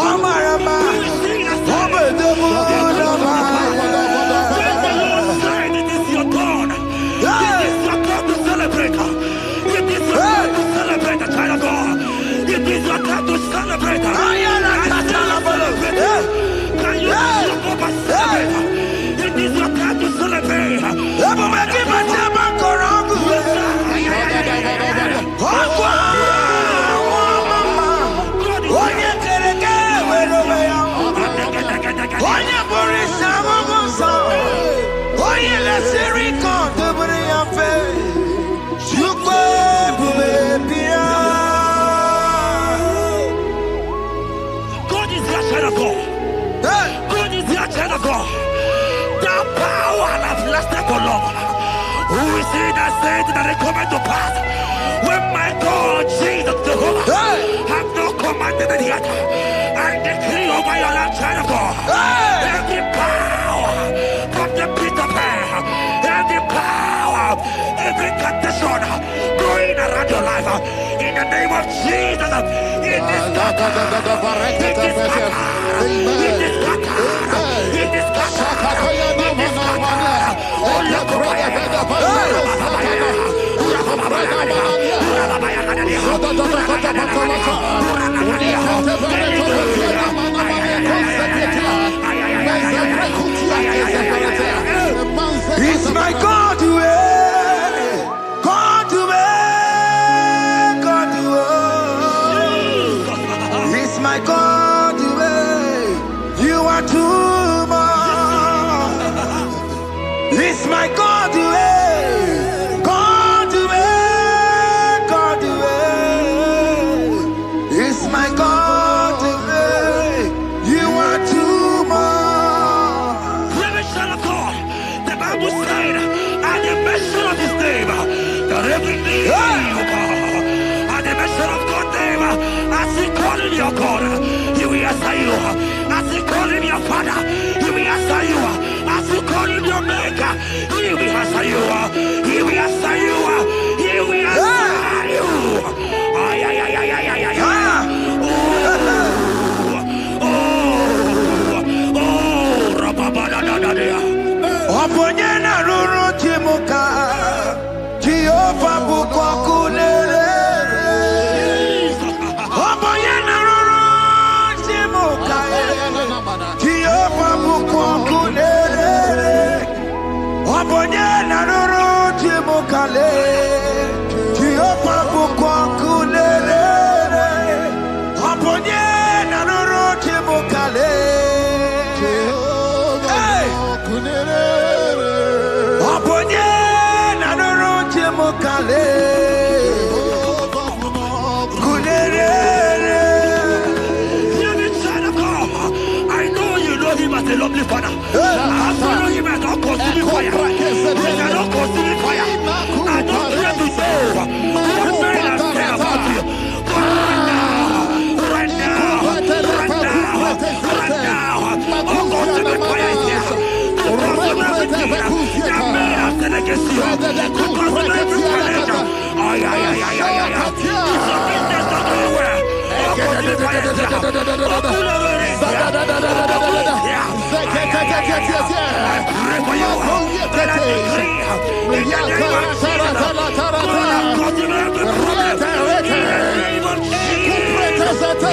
Amarama. Abotobu nabaya. It is your turn. It is your time to celebrate. It is your time to celebrate, child of God. It is your time to celebrate. Can you celebrate? It is your time to celebrate. God is your child of God. God is your child of God. The power has lasted for long. Who is he that said that it coming to pass? When my God, Jesus, Jehovah, have not commanded it yet. I decree over your life, child of God. Every power from the pit of hell, every power, every condition going around your life, in the name of Jesus. It is scattered. It is scattered. It is scattered. It is scattered. It is scattered. Oh, look over It's my God way, God way, God way. It's my God way. You are too much. It's my God way, God way, God way. It's my God way. You are too much. The Bible said, at the mention of his name, that every knee will bow. At the mention of God's name, as he call him your God, he will answer you. As he call him your Father, he will answer you. As you call him your Maker, he will answer you. He will answer you. He will answer you. Ay, ay, ay, ay, ay, ay, ay, ay. Oponyena ruru timuka Jehova bukwa kulele Oponyena ruru timuka Jehova bukwa kulele Oponyena ruru timuka le Jehova bukwa kulele Oponyena ruru timuka le I know you know him as a lovely father. I follow him as a consuming fire. He cannot consuming fire. I don't pray to know what men have said about you. But right now, oh, consuming fire is here. To consume everything that men have said against you. To consume every challenge. Ay, ay, ay, ay, ay, ay. It's your business not going well. Consuming fire is here.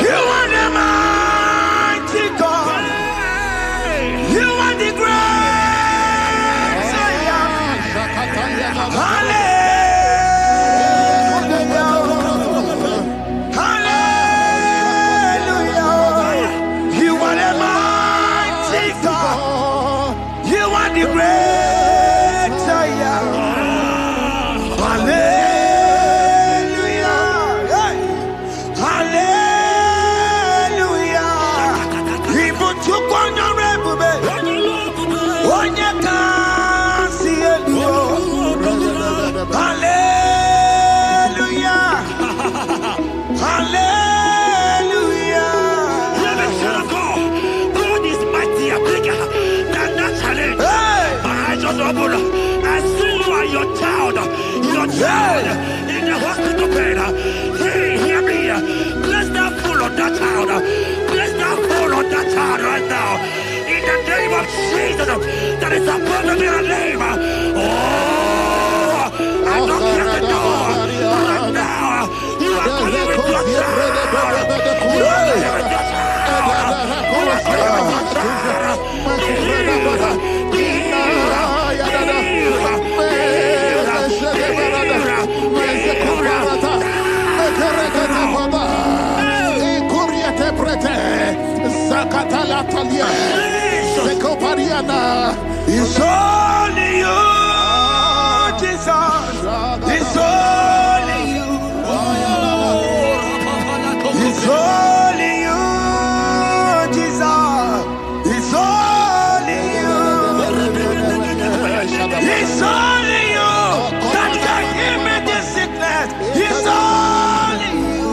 You are the mighty God. You are the great Hallelujah. Hallelujah. You are the mighty God. You are the great Hallelujah. In the hospital bed, hear me. Bless that fool on that child. Bless that fool on that child right now. In the name of Jesus, that is above every name. Oh, I don't hear the door. Right now, you are calling with your child. You are calling with your child. You are calling with your child. It's only you, Jesus. It's only you. It's only you, Jesus. It's only you. It's only you that can heal me this sickness. It's only you.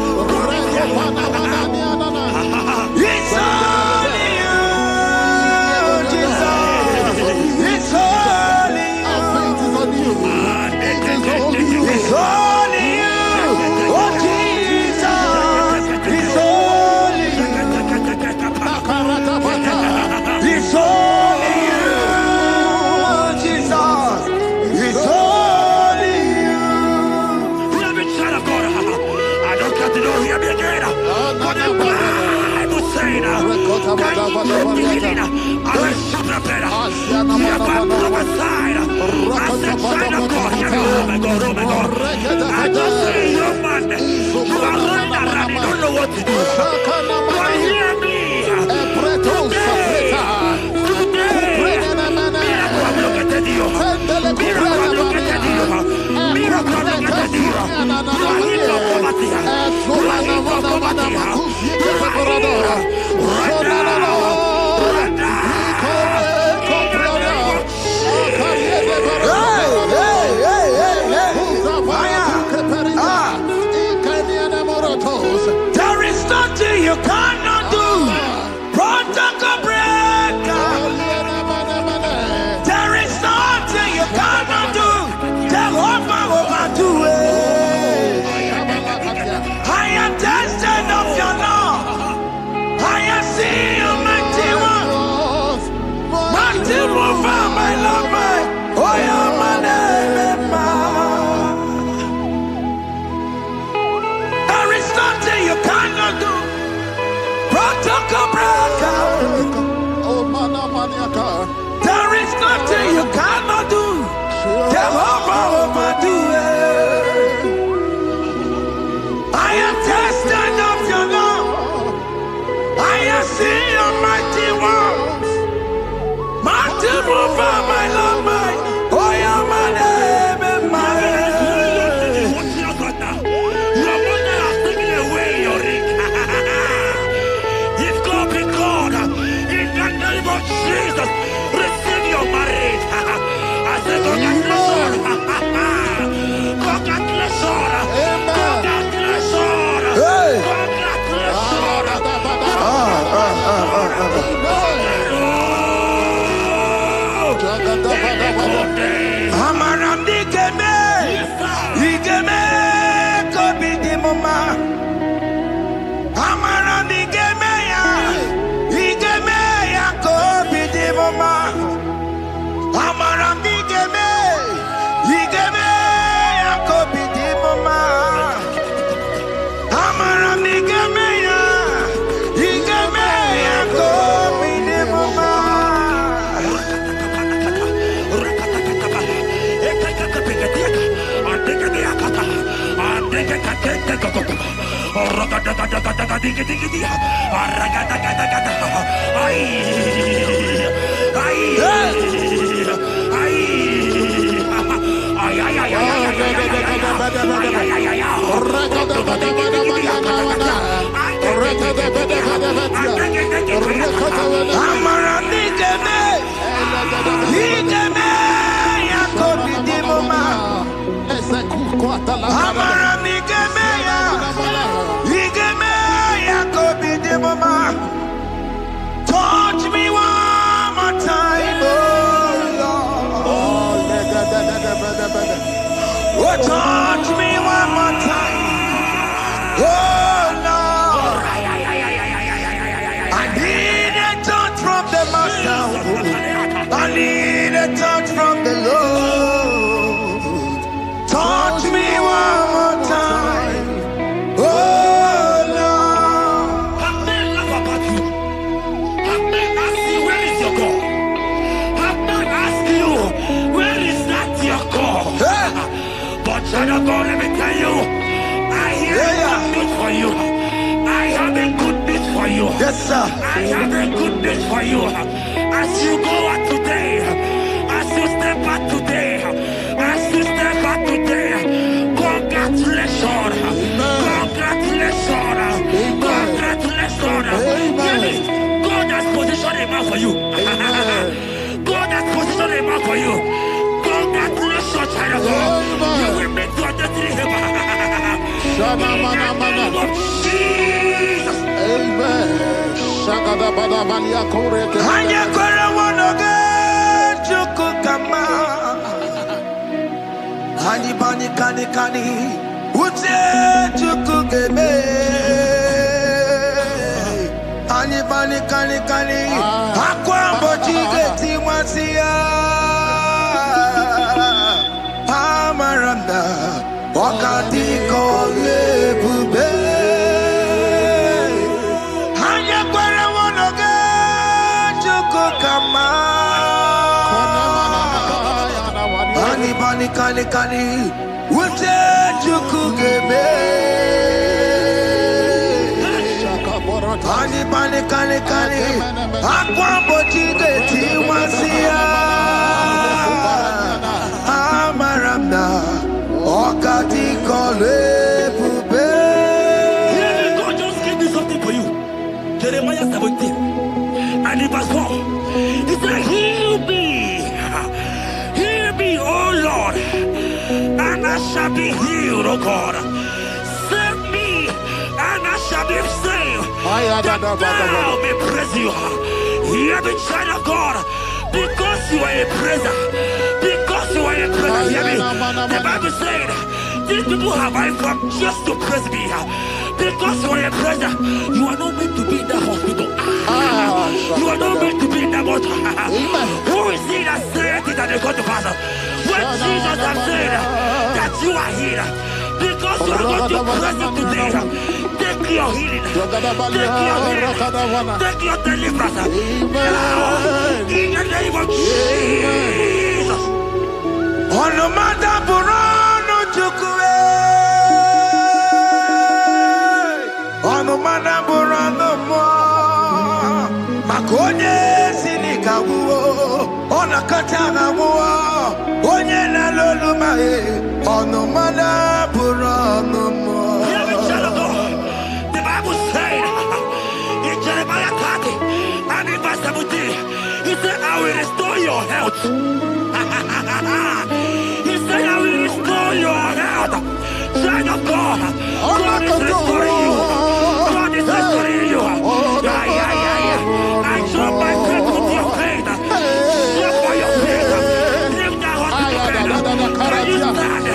It's only you, Jesus. It's only you. It's only you. Oh, Jesus. For the Bible saying, can you believe it? I will supper. You have prophesied. I said, China God, oh my God, oh my God. I just see you, man. You are running around, you don't know what to do. But hear me. There is nothing you cannot do. Protocol breaker. There is nothing you cannot do. Jehovah will do it. I am tested of your law. I am seeing you, mighty one. Mighty mover, my love, my. Oh, yeah, my name, there is nothing you cannot do. Protocol breaker. There is nothing you cannot do. Jehovah will do it. I am tested of your love. I am seeing your mighty ones. Mighty mover, my love, my. Oh, yeah, my name and my. Your mother has taken away your ring. If God be God, in the name of Jesus, receive your marriage. I said, congratulations. Congratulations. Touch me one more time, oh Lord. Oh, touch me one more time, oh Lord. I need a touch from the Master. I need a touch from the Lord. Touch me one more time, oh Lord. I may laugh about you. I may ask you, where is your God? I may ask you, where is that your God? But child of God, let me tell you, I hear good news for you. I have a good news for you. Yes, sir. I have a good news for you. As you go out today, as you step out today, as you step out today, congratulations. Congratulations. Congratulations. Hear me. God has positioned a man for you. God has positioned a man for you. Congratulations, child of God. You will meet your destiny. In the name of Jesus. Amen. Hani bani kani kani uche chukugeme. Hani bani kani kani akwambo chigeti mwasia. Amaranda wakati kole bube. kani Ute chukugeme Kani Akwa bochige tiwasia Amaramna Okati kole pube. God just gave me something for you. Jeremiah 17 and in verse 4. He said, heal me, O Lord, and I shall be healed, O God. Save me, and I shall be saved. That thou may praise you. Hear me, child of God, because you are a praiser. Because you are a praiser. Hear me. The Bible said, these people have I come just to praise me. Because you are a praiser, you are not meant to be in that hospital. You are not meant to be in that water. Who is he that said it and they go to pass? When Jesus has said that you are healed, because you are going to praise him today, take your healing, take your deliverance. Now, in the name of Jesus. On the matter Burano Chukwe. On the matter Burano Mo. Makonye Sinika Wo. On a Katana Wo. Onye na Loluma. On the matter Burano Mo. Hear me, child of God. The Bible said in Jeremiah 30 and in verse 17, he said, I will restore your health. He said, I will restore your health. Child of God, God is restoring you. God is restoring you. I drop my faith with your faith. Drop by your faith. Lift that hospital bed. Can you stand?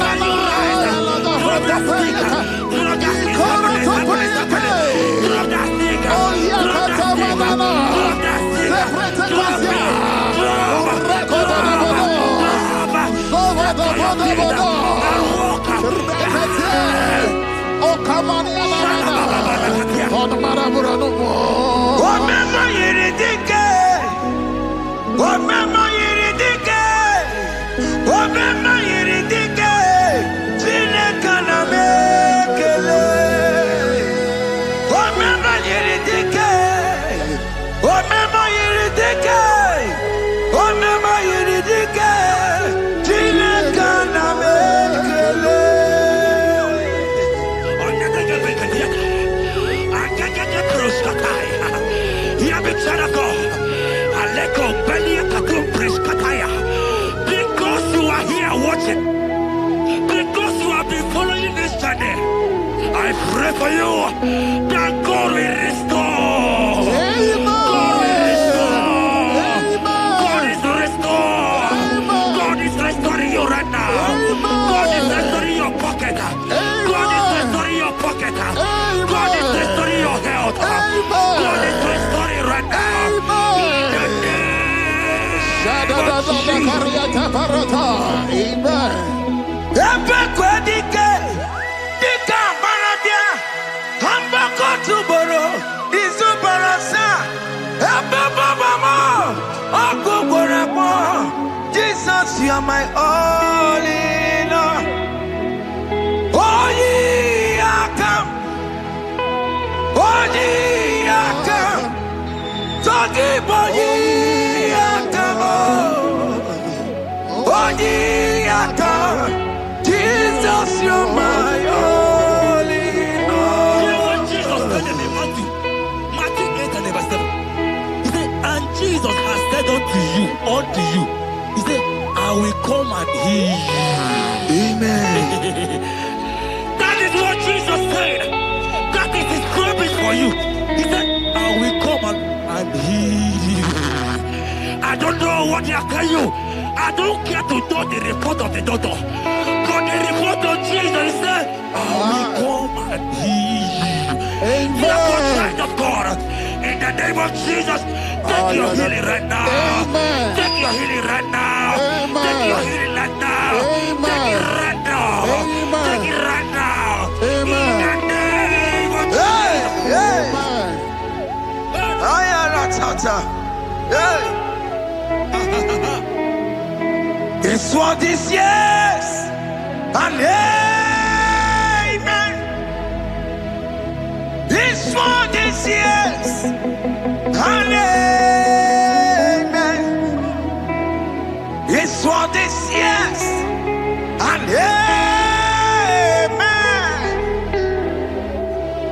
Can you rise? Drop that stick. Drop that stick. Drop that stick. Drop that stick. Drop that stick. Drop because you are here watching, because you have been following this journey, I pray for you that God will restore. God will restore. God is restoring. God is restoring you right now. God is restoring your pocket. God is restoring your pocket. God is restoring your health. God is restoring right now. Jesus, you are my all in all. Oh, ye are come. Oh, ye are come. Talking about ye are come. Oh, ye are come. Jesus, you are my all in all. You know what Jesus said in Matthew 8 and verse 7? He said, and Jesus has said unto you, he said, I will come and heal you. Amen. That is what Jesus said. That is his promise for you. He said, I will come and heal you. I don't know what they are telling you. I don't care to know the report of the doctor. But the report of Jesus, he said, I will come and heal you. Therefore, child of God, in the name of Jesus, take your healing right now. Amen. Take your healing right now. Amen. Take your healing right now. Amen. Take it right now. Amen. Take it right now. Amen. In the name of Hey, hey. Jesus. Hey. It's This one is yes and amen. This one is yes and amen. This one is yes and amen.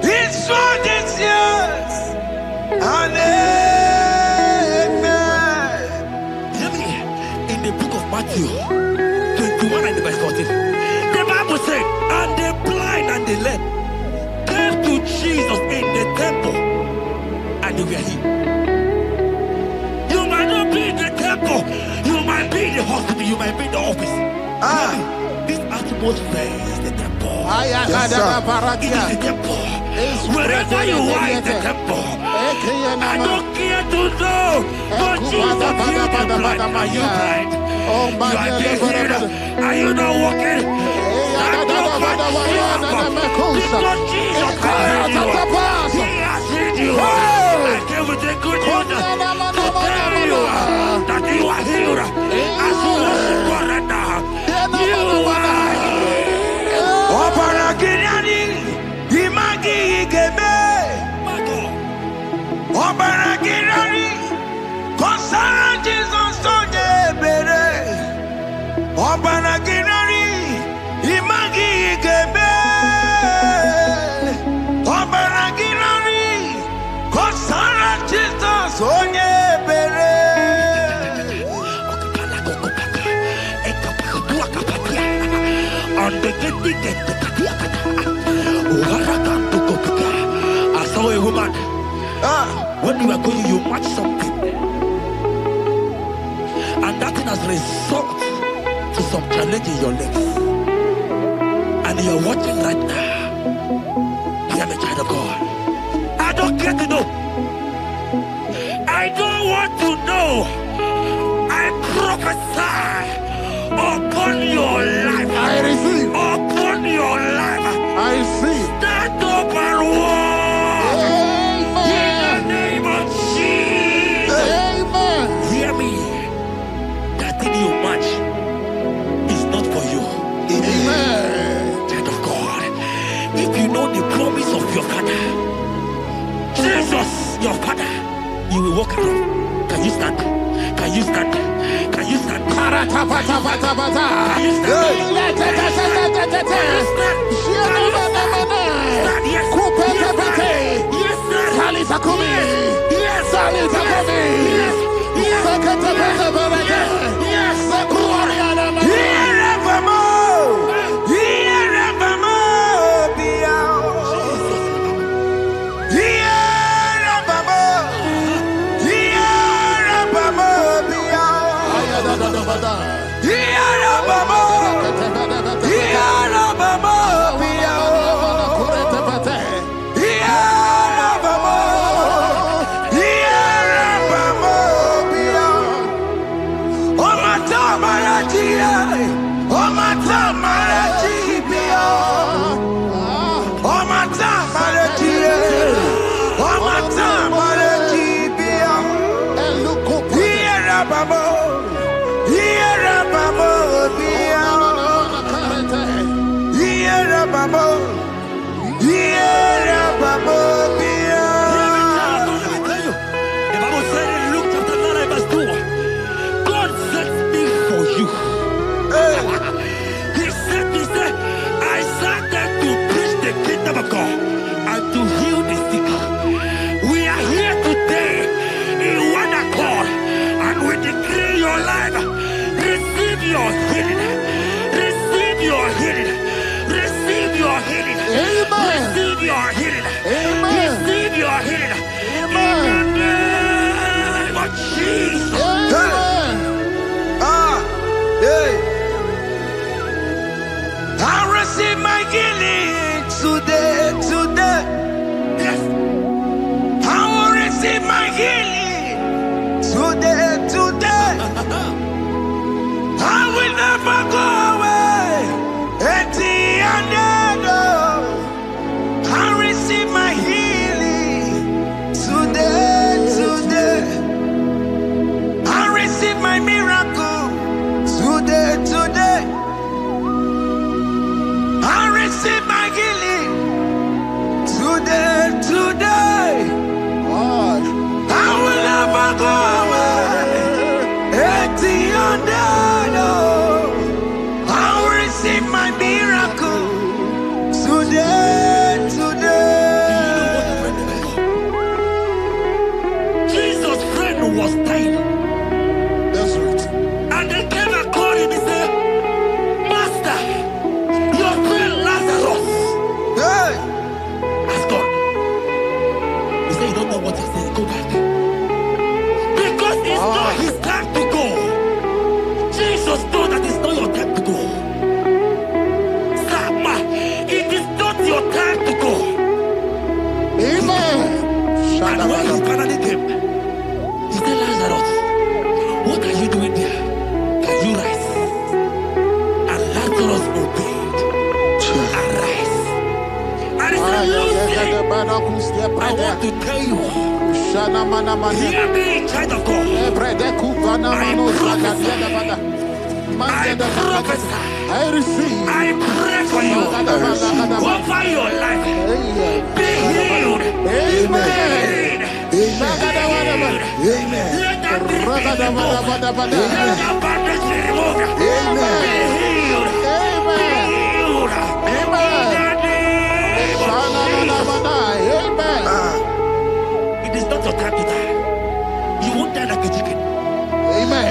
This one is yes and amen. Hear me. In the book of Matthew 21 and verse 14, the Bible said, and the blind and the lame came to Jesus in the temple and they were healed. You might not be in the temple, you might be in the hospital, you might be in the office. This atmosphere is the temple. Yes, It is the temple. Wherever you are in the temple, I don't care to know, but Jesus healed the blind. Are you blind? You are dead here. Are you not walking? Stand up and because Jesus has healed you. He has healed you. I came with a good news to tell you that you are healed. As you worship God right now, you are healed. Obaragiriani, Imagi Igebe. Obaragiriani, Konsara Jesus Onyebere. Obaragiriani, Imagi Igebe. Obaragiriani, Konsara Jesus Onyebere. I saw a woman. When you were going, you match something, and that thing has resulted to some challenge in your legs. And you're watching right now. I am a child of God. I don't care to know. I don't want to know. I prophesy upon your life. I receive. Upon your life. I receive. Stand up and walk. In the name of Jesus. Amen. Hear me. That thing you match is not for you. Amen. Child of God. If you know the promise of your father, Jesus, your father, you will walk around. Can you stand? Can you stand? Can you stand? Can you say you don't know what you're saying, go back. Because it's not his time to go. Jesus knows that it's not your time to go. Sama, it is not your time to go. Amen. And when he finally came, he said, Lazarus, what are you doing there? Can you rise? And Lazarus obeyed. Arise. And he said, Lucy, I want to tell you, hear me, child of God. I prophesy. I receive. I pray for you. Over your life. Be healed. Amen. Let that disease be removed. Let that bandage be removed. Be healed. Be healed. It is not your time to die. You won't die like a chicken. Amen.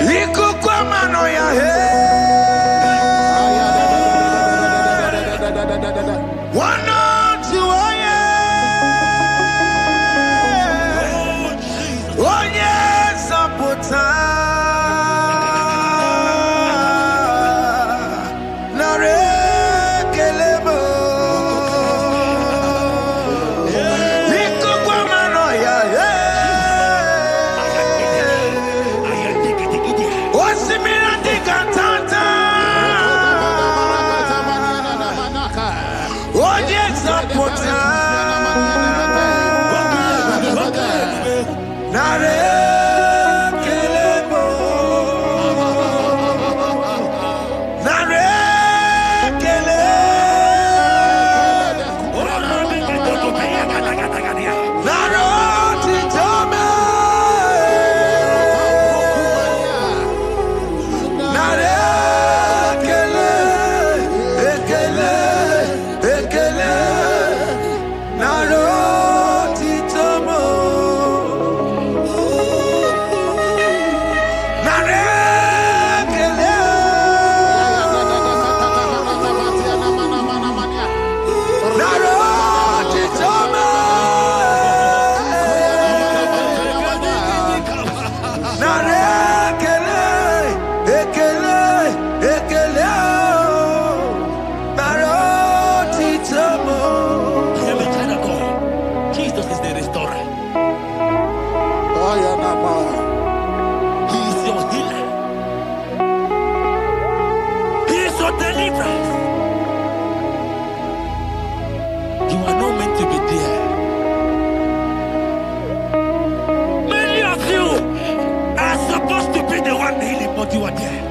You are there.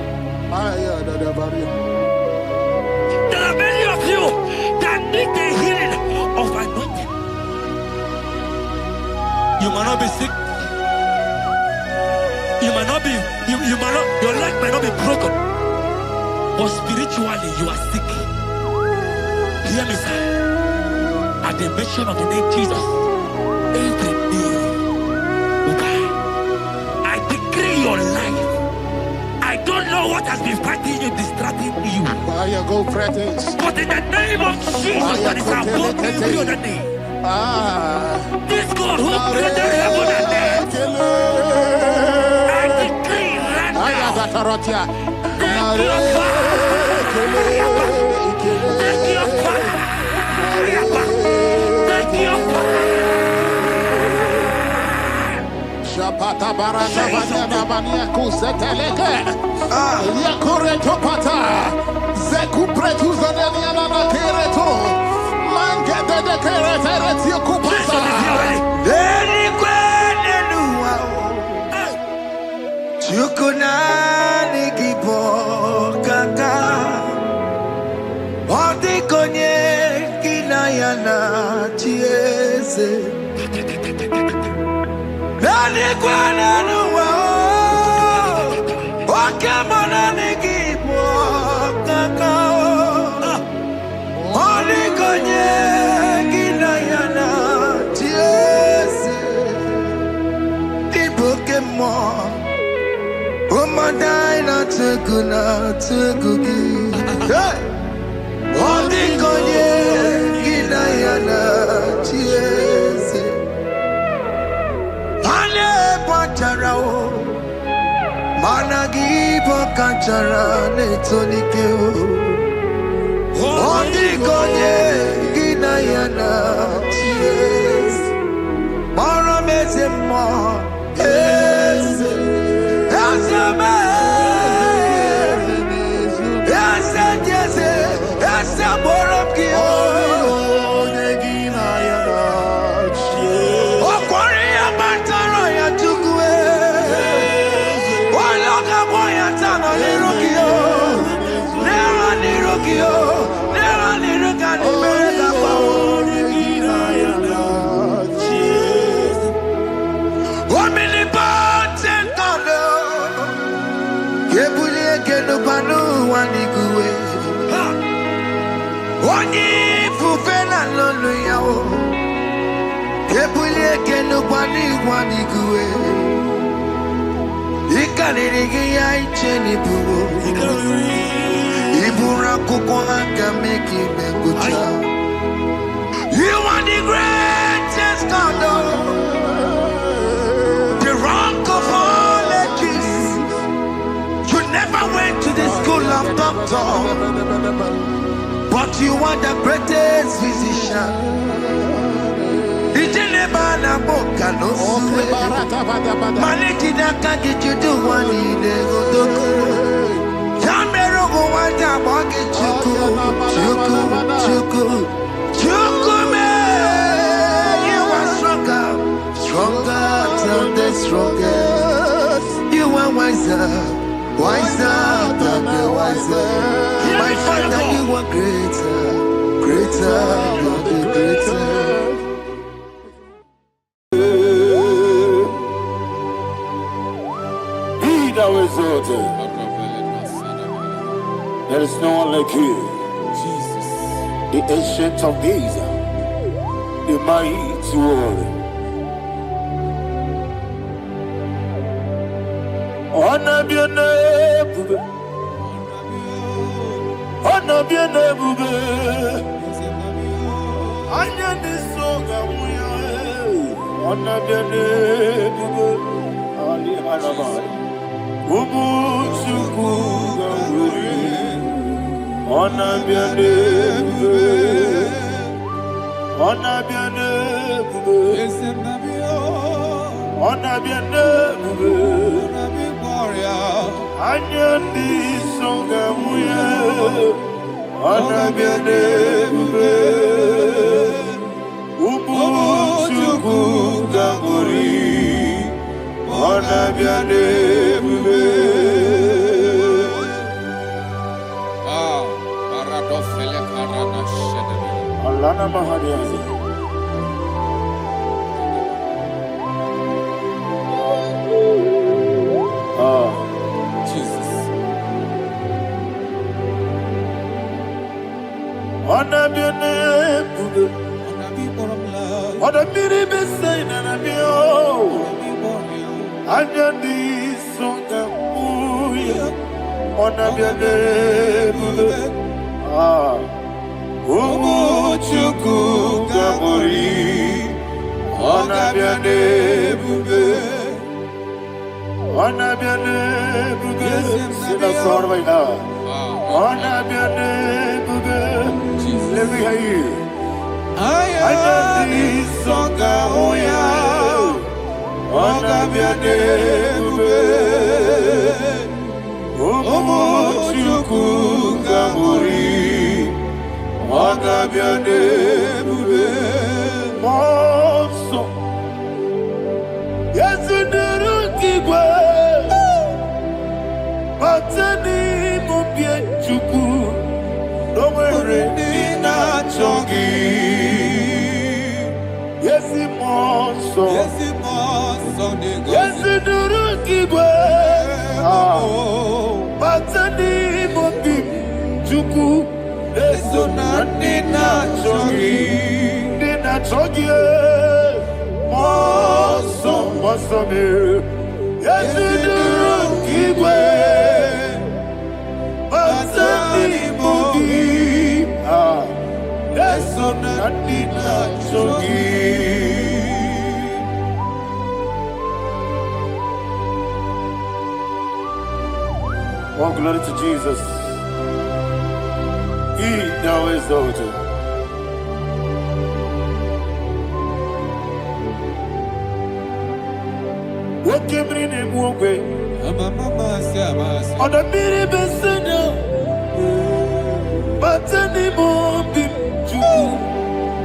There are many of you that need the healing of anointing. You might not be sick. You might not be, you might not, your leg might not be broken. But spiritually you are sick. Hear me, sir. At the mention of the name Jesus, every day will die. I decree your life. I don't know what has been fighting you, distracting you. But in the name of Jesus, that is above every other name. This God who created heaven and earth, I decree right now, take your fire. Take your fire. Take your fire. Pata barata banyana mania kuseteleke yakure topata zeku pretuza deniana na kereto mangede de keretere tikupata deni kwenu chukuna nigibo kaka odi konye kinayana chieze Nani kwana nuwa wakemona nigibo kakao Oli konye ginayana tiese Iboke mo Umadai na tegugi Oli konye ginayana tiese chara netonike Ondikonye gina yana Yes Mara meze mo Yes Yes me Yes yes Yes borom ki You are the greatest God, the rock of all ages. You never went to the school of doctor, but you are the greatest physician. Stronger than the strongest. You are wiser than the wiser. My Father, you are greater than the greater. Be thou exalted. There is no one like you. Jesus. The ancient of days, the mighty warrior. Honor be an ebube. Honor be an ebube. Anya ni soga muya. Honor be an ebube. Ali Arabai. Ubu chuku ganguri. Honor be an ebube. Honor be an ebube. Honor be an ebube. Anya di songa muya, ana biadebe, ubu chuku ganguri, ana biadebe. Paradofele karana shedebe. Alana mahadiazi. Jesus. Honor be an ebube. Honor be the same and be oh. Anya di songa muya. Honor be an ebube. Ubu chuku ganguri. Honor be an ebube. Honor be an ebube. Sila sorvaina. Honor be an ebube. Let me hear you. I am songa oya. Honor be an ebube. Omo chuku ganguri. Honor be an ebube. Monso. Yes, Igbo. Batani mubie chuku. No mere nina chongi. Yesi monso. Yesi duru Igbo. Batani mubie chuku. Eso na nina chongi. Nina chongi. Monso monso. Yes, Igbo. Batani mubie. Eso na nina chongi. Oh, glory to Jesus. He now exalted. What came in him walk way? On the mini besena, but anymore be to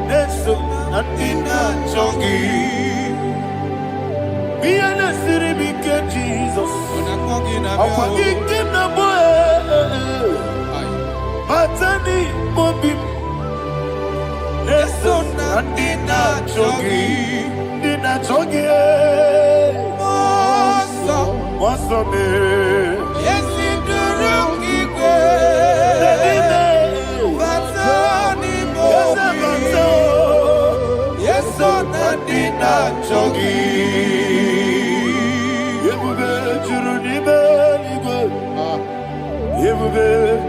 Neso and Ina Chongi. Be an city became Jesus. I'm forgetting the boy, but anymore be Neso and Ina Chongi. Ina Chongi. What's up, man? Yes, in the room, Igbo. Yes, on the dinner, Chogi. Yebube Juruni Beligwe. Yebube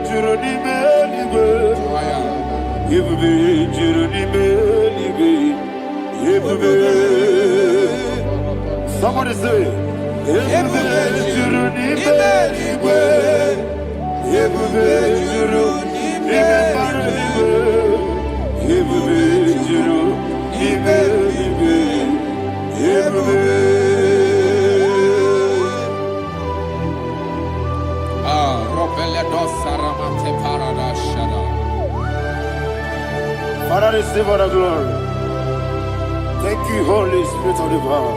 Juruni Beligwe. Yebube Juruni Beligwe. Yebube. Somebody say. Yebube Juruni Beligwe. Yebube Juruni Beligwe. Yebube Juruni Beligwe. Yebube. Father, receive all the glory. Thank you, Holy Spirit of the power.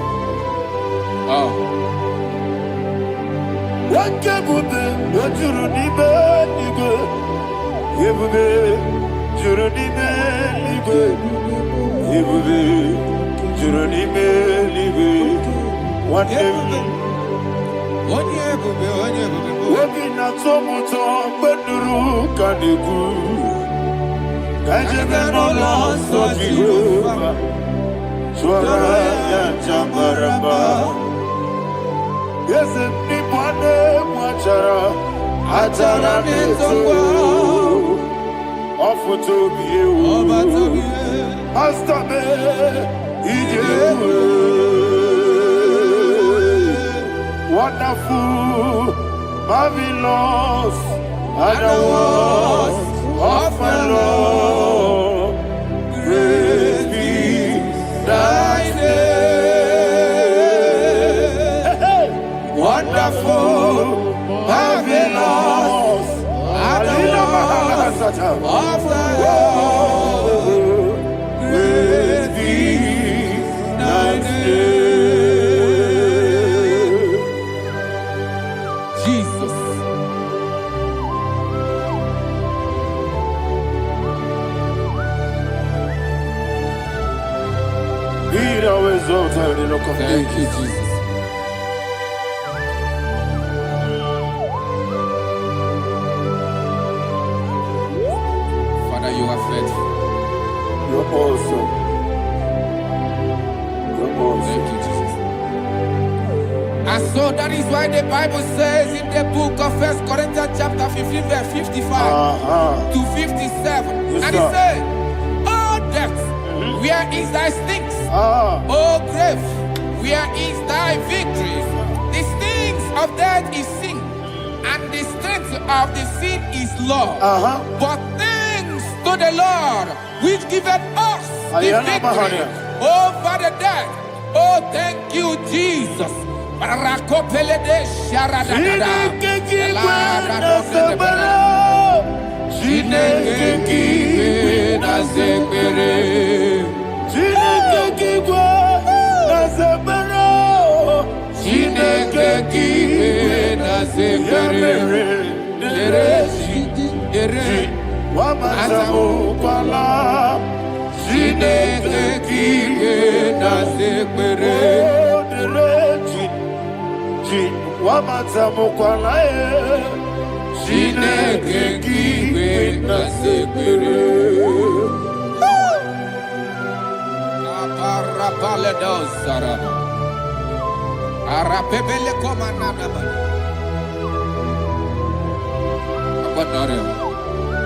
What can we do? What you do, Nibe? Yebube, Jurunibe, Libe. Yebube, Jurunibe, Libe. What Wabina Tomoto, Beduru, Kadiku. Kajabano lost of Jehovah. Swara Jambaraba. Yes, Nipane Machara. Atara Neto. Offer to be you. Master me. Wonderful, marvelous, are the words of my Lord. Great be thy name. Wonderful, marvelous, are the words of my Lord. Great be thy name. Thank you, Jesus. Father, you are faithful. You're awesome. You're awesome. Thank you, Jesus. And so that is why the Bible says in the book of 1 Corinthians chapter 15, verse 55 to 57. Yes, and it says, "Oh death, where is thy stings? Oh grave, where is thy victory? The stings of death is sin, and the strength of the sin is law. But thanks to the Lord, which giveth us the victory over the death. Oh, thank you, Jesus."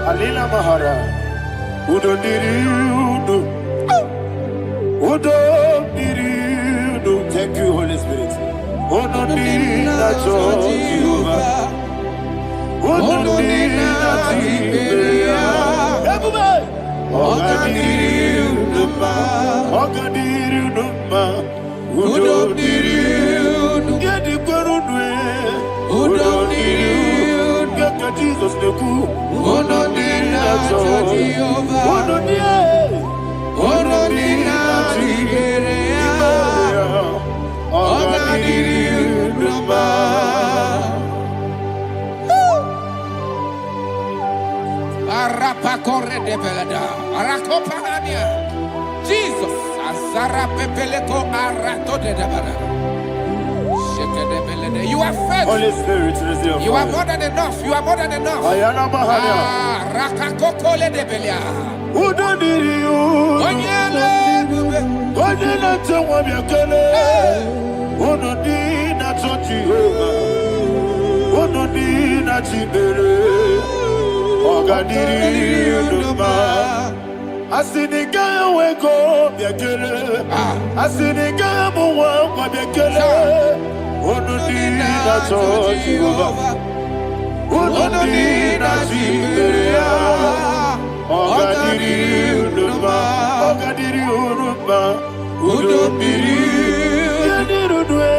Alila Mahara, Udo Diriudo, Udo Diriudo. Thank you, Holy Spirit. Udo Diriudo, Ononina Tiberia. Ogadiru Numa. Ogadiru Numa. Udodiru. Yedi Gurunwe. Udodiru. Gaka Jesus Neku. Ononina Jehovah. Ononina Tiberia. Ogadiru Numa. Arapakorre de belada, Arakopania, Jesus, Azara Pepeleko Arato de Dabara. You are faithful. Holy Spirit, receive. You are more than enough. You are more than enough. Ayana Mahania. Rakakokole de Belia. Udodiriu. Onyele. Onyele tewa miakele. Onodina Jehovah. Onodina Tibere. Ogadiriu Numa. Asiniga weko miakele. Asiniga muwa miakele. Onodina Jehovah. Onodina Tibere. Ogadiriu Numa. Ogadiriu Numa. Udomdiriu. Yadirudwe.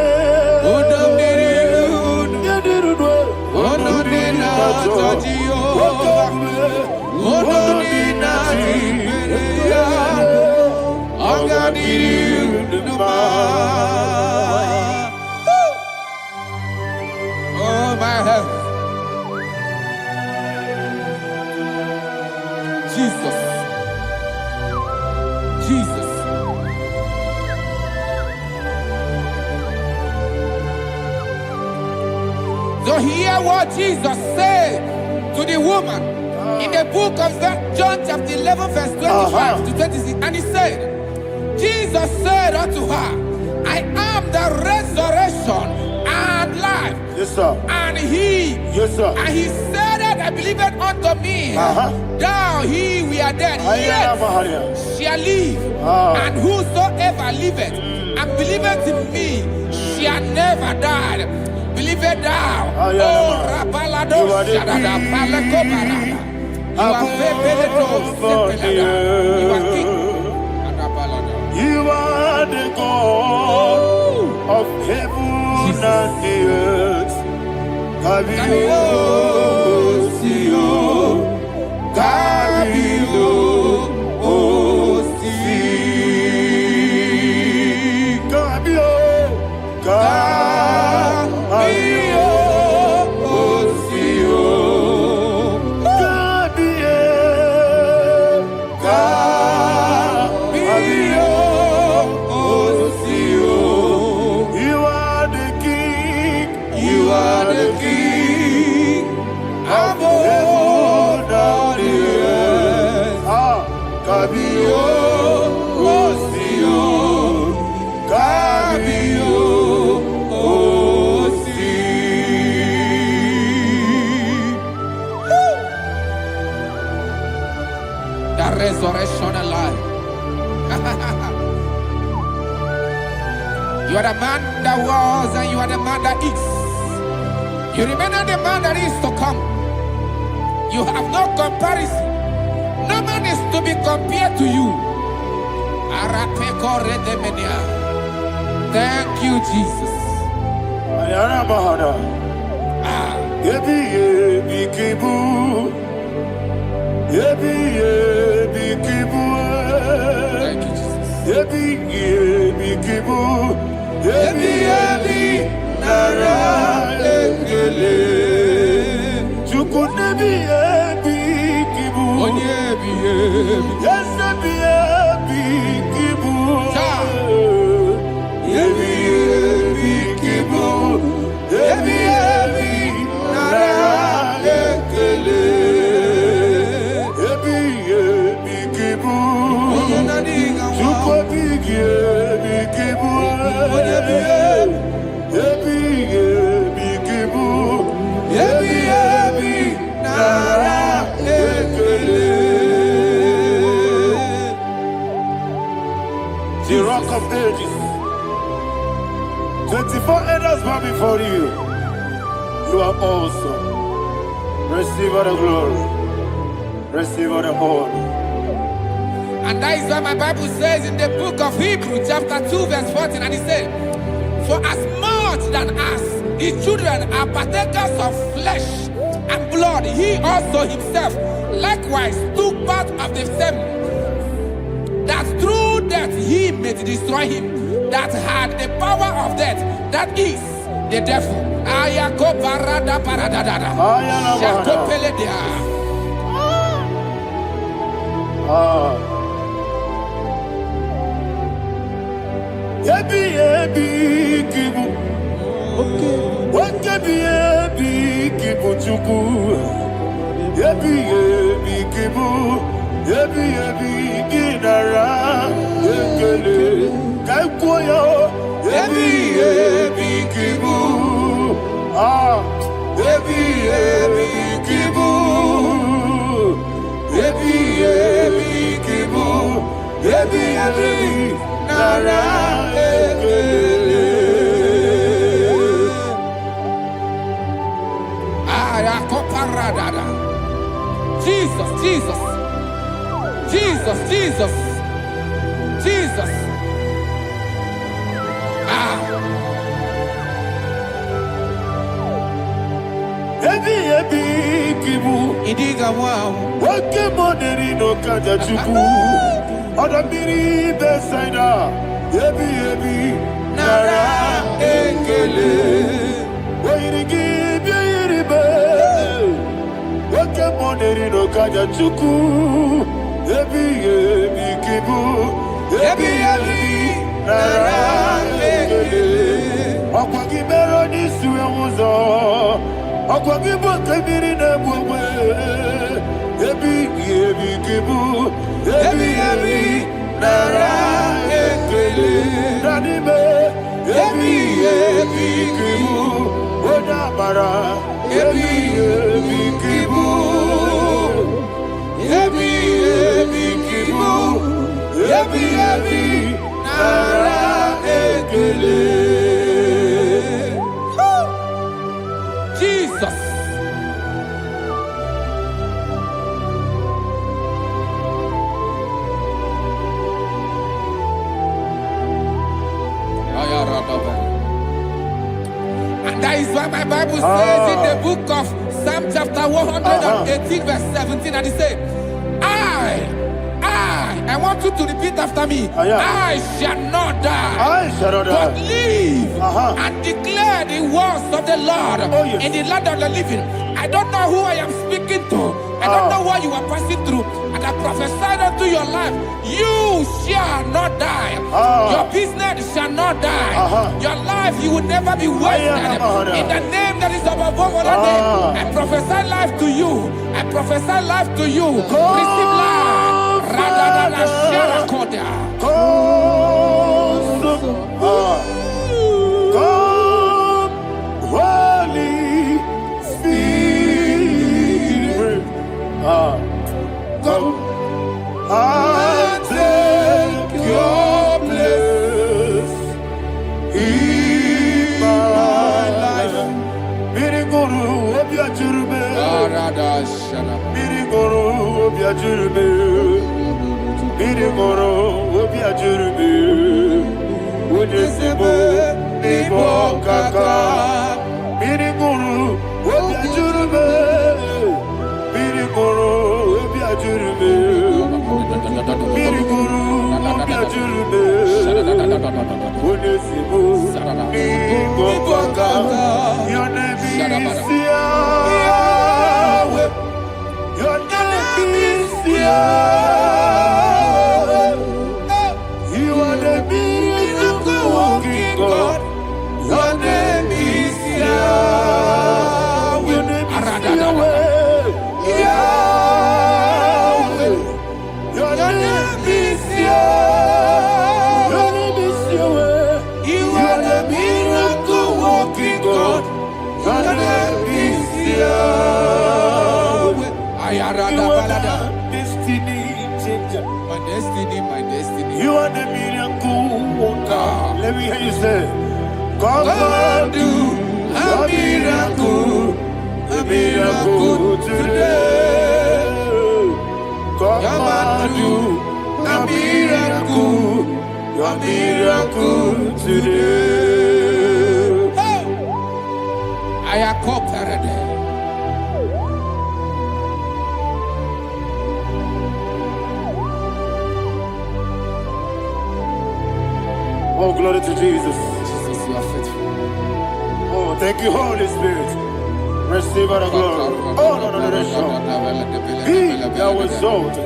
Udomdiriu. Yadirudwe. Onodina Jehovah. Onodina Tiberia. Ogadiriu Numa. Oh my health. Jesus. Jesus. So hear what Jesus said to the woman in the book of John chapter 11 verse 25 to 26. And he said, Jesus said unto her, I am the resurrection and life. Yes, sir. And he, Yes, sir. and he said that I believe it unto me. Thou he we are dead, Ayana Mahania. yet shall live. And whosoever liveth and believeth in me shall never die. Believe it thou. Oh, Rabalado, You are the Shadada, Paleko Barada. You are Febeleto, Sepelada. You are king. Adabalada. You are the God of heaven and the earth. Kabio, Sio, Kabio, Osi, Kabio, Kabio, Osio, Kabio, Kabio, Osio. You are the King. You are the King of heaven and the earth. Kabio, Osio, Kabio, Osi. The resurrection alive. You are the man that was and you are the man that is. You remember the man that is to come. You have no comparison. No man is to be compared to you. Thank you, Jesus. Ayana Mahana. Yebi yebi kibu. Yebi yebi kibu. Thank you, Jesus. Yebi yebi kibu. Yebi yebi nara ekele. Chukunebi yebi kibu. Onyebi, yebi. Yes, yebi yebi kibu. Yebi yebi kibu. Yebi yebi nara ekele. Yebi yebi kibu. Chukwu yebi kibu. Yebi yebi kibu. Yebi yebi nara ekele. The rock of ages. 24 elders bow before you. You are awesome. Receive all the glory. Receive all the honor. And that is why my Bible says in the book of Hebrews chapter 2 verse 14, and it says, for as much than us, his children are partakers of flesh and blood, he also himself likewise took part of the same, that through death he may destroy him that had the power of death, that is the devil. Ayako parada paradadada. Shako peledea. Yebi yebi kibu. Wakebi yebi kibu chuku. Yebi yebi kibu. Yebi yebi ginara. Yekele kaikoyo. Yebi yebi kibu. Yebi yebi kibu. Yebi yebi kibu. Yebi yebi nara. Jesus, Jesus, Jesus, Jesus, Jesus. Ebi ebi kibu. Idiga wow. Wake moneri no kaja chuku. Odamiri besaida. Ebi ebi nara ekele. Oirigi biiribe. Wake moneri no kaja chuku. Ebi ebi kibu. Ebi ebi nara ekele. Okwagi bero ni suwe muzo. Okwagi boke biri ne bwe. Ebi ebi kibu. Ebi ebi nara ekele. Nanime. Ebi ebi kibu. Oda bara. Ebi ebi kibu. Ebi ebi kibu. Ebi ebi nara ekele. Jesus. And that is why my Bible says in the book of Psalm chapter 118 verse 17, and it says, I want you to repeat after me. I shall not die, I shall not die, but live and declare the words of the Lord in the land of the living. I don't know who I am speaking to. I don't know what you are passing through. And I prophesied unto your life, you shall not die. Your business shall not die. Your life, you will never be wasted. In the name that is above all other name, I prophesy life to you. I prophesy life to you. Receive life. Radadada Sharakoda. Come, Holy Spirit. Come and take your place in my life. Miriguru obiajurube. Miriguru obiajurube. Miriguru obiajurube. Ujesebo nibo kaka. Miriguru obiajurube. Miriguru obiajurube. Miriguru obiajurube. Ujesebo nibo kaka. Your name is Yahweh. Your name is Yahweh. You are the miracle working God. Your name is Yahweh. Your name is Yahweh. Yahweh. Your name is Yahweh. Your name is Yahweh. You are the miracle working God. Your name is Yahweh. You are the destiny changer. My destiny, my destiny. You are the miracle worker. Let me hear you say, come and do a miracle, a miracle today. Come and do a miracle. Your miracle today. I am cooperated. Oh, glory to Jesus. Jesus, you are faithful. Oh, thank you, Holy Spirit. Receive our glory. Oh, no. Be thou exalted.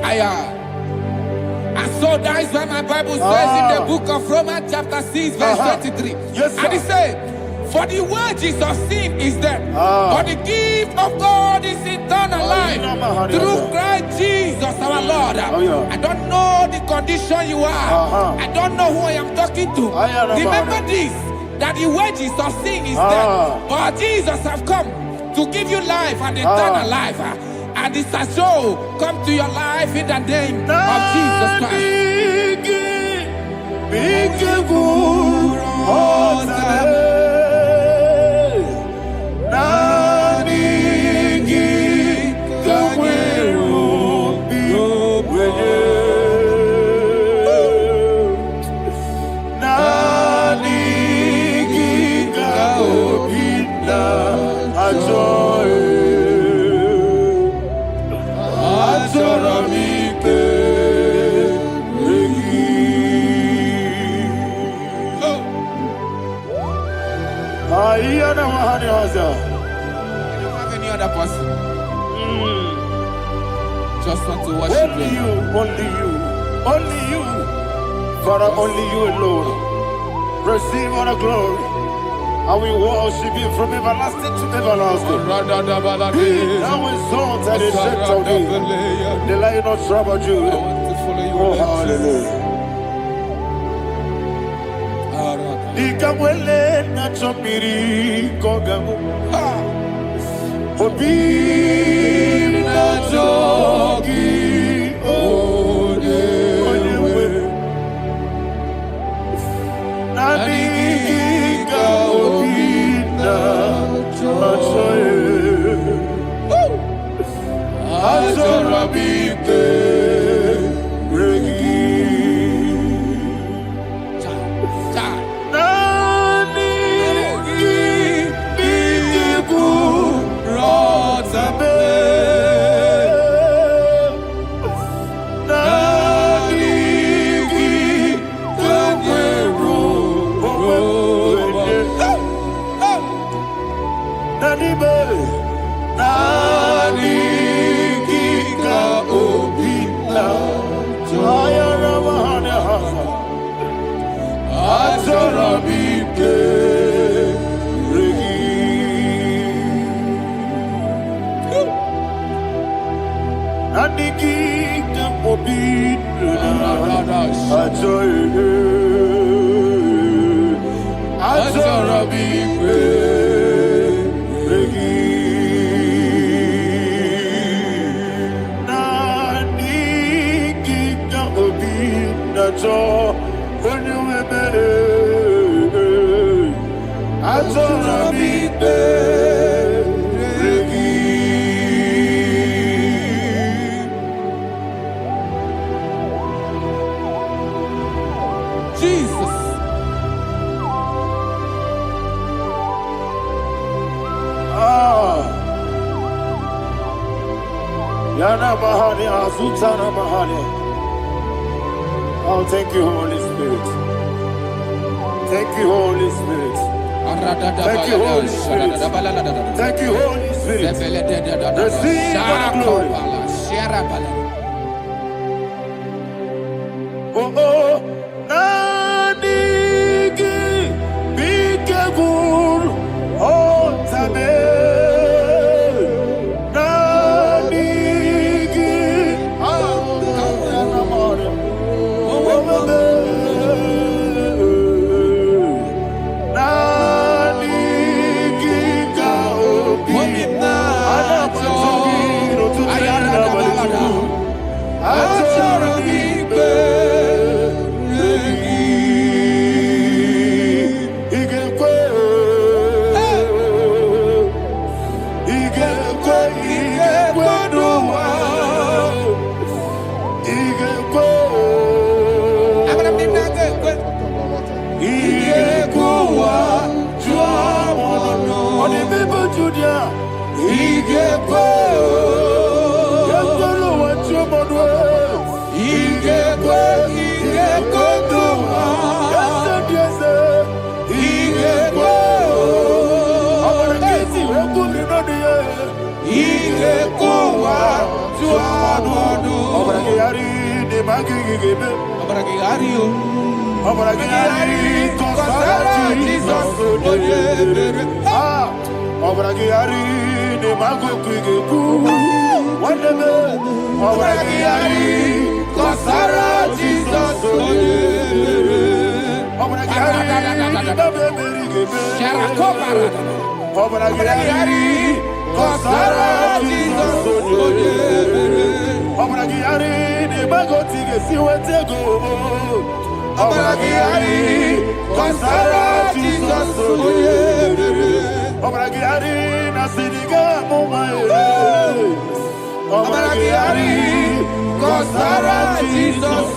And so that is why my Bible says in the book of Romans chapter 6 verse 23. Yes, sir. And it said, for the wages of sin is death, but the gift of God is eternal life through Christ Jesus our Lord. I don't know the condition you are. I don't know who I am talking to. Remember this, that the wages of sin is death, but Jesus have come to give you life and eternal life. And this has so come to your life in the name of Jesus Christ. I don't have any other person. Just want to worship only you, only you, only you. Father, only you alone. Receive all the glory. And we worship you from everlasting to everlasting. Be thou exalted and set of thee, the Lion of tribe of Judah. Oh, hallelujah. Ikamwele na chomiri kogamu. Obi na jogi odewe. Nadiga obi na choye. Azorabite regi. Oh, thank you, Holy Spirit. Thank you, Holy Spirit. Thank you, Holy Spirit. Thank you, Holy Spirit. Receive the glory. Oh, oh, Nadigi, Bikagur, oh, Tabe. Bible Junior. Igbo. Yandolo Wachumodwe. Igbo. Igbo. Yes, Igbo. Abarakiti Wekuni Nodiye. Igbo wa tuabodu. Abarakiyari de Magigebe. Abarakiyari o. Abarakiyari Kosara Jesus. Abarakiyari de Magogigegu. Wandeme. Abarakiyari Kosara Jesus. Abarakiyari Babebirigebe. Abarakiyari Kosara Jesus. Abarakiyari de Magotige Siwetego. Abarakiyari Kosara Jesus. Abarakiyari Nasidiga Mumaye. Abarakiyari Kosara Jesus.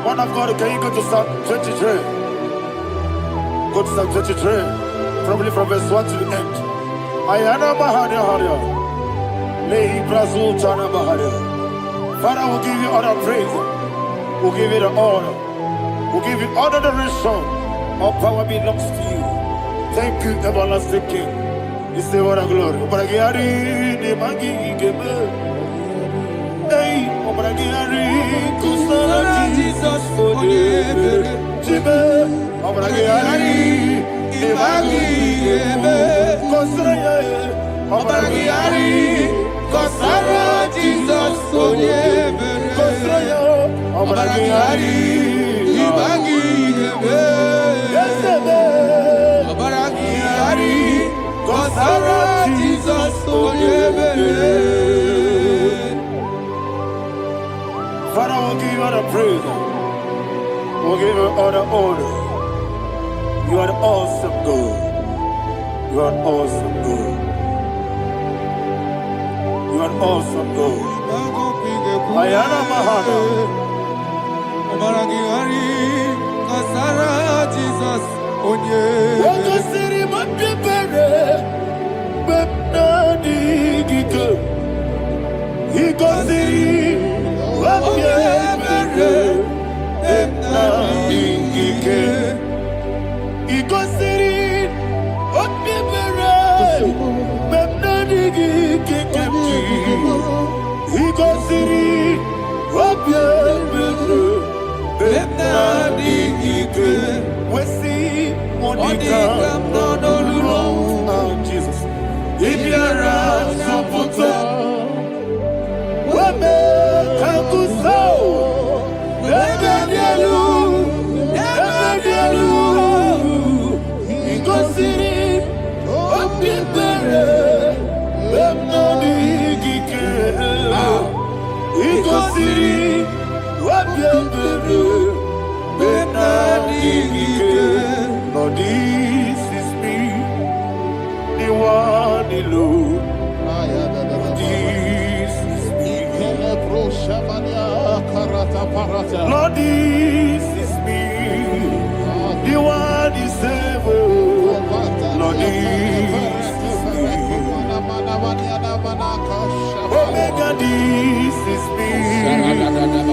Man of God, can you go to Psalm 23? Go to Psalm 23, probably from verse 1 to the end. Ayana Maharia Haria. Lei Brazil Chana Maharia. Father, we'll give you all the praise. We'll give you the honor. We'll give you all the adoration. All power belongs to you. Thank you, everlasting King. You say what a glory. Obragiari, the Magi, hey, Obragiari, Kusara, Jesus, for you. Jibe, Obragiari, the Magi, Kusara, Obragiari, Kusara, Jesus, for you. Kusara, Obragiari, the Magi, yes, Obragiari. Kosara Jesus Father, we'll give you all the praise. We'll give you all the honor. You are the awesome God. You are an awesome God. You are an awesome God. Ayana Mahana. Kosara Jesus. Wako siri mapipere Bepnadi gike Iko siri mapipere Bepnadi gike Iko siri mapipere Bepnadi gike Iko siri mapipere Bepnadi gike Wesi Monica no Jesus. Ibiara Sopoto Wame Kakuso Ebedielu Ikosiri Opipere Bemnadi Gike Ikosiri Opipere Bemnadi Gike Lord, this is me, the one alone. This is me. Lord, this is me, the one is able. Lord, this is me. Omega, this is me,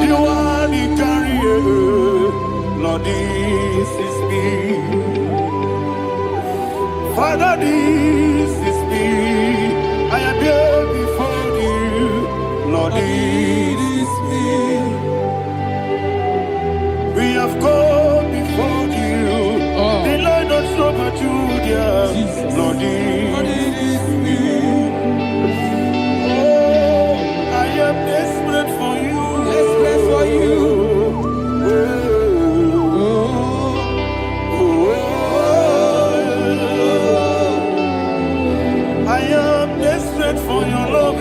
the one he carries. Lord, this is me. Father, this is me. I am here before you. Lord, this is me. We have come before you. The Lord of Summer Judah. Lord, this is me. Oh, I am desperate for you. Desperate for you. I am desperate for your love.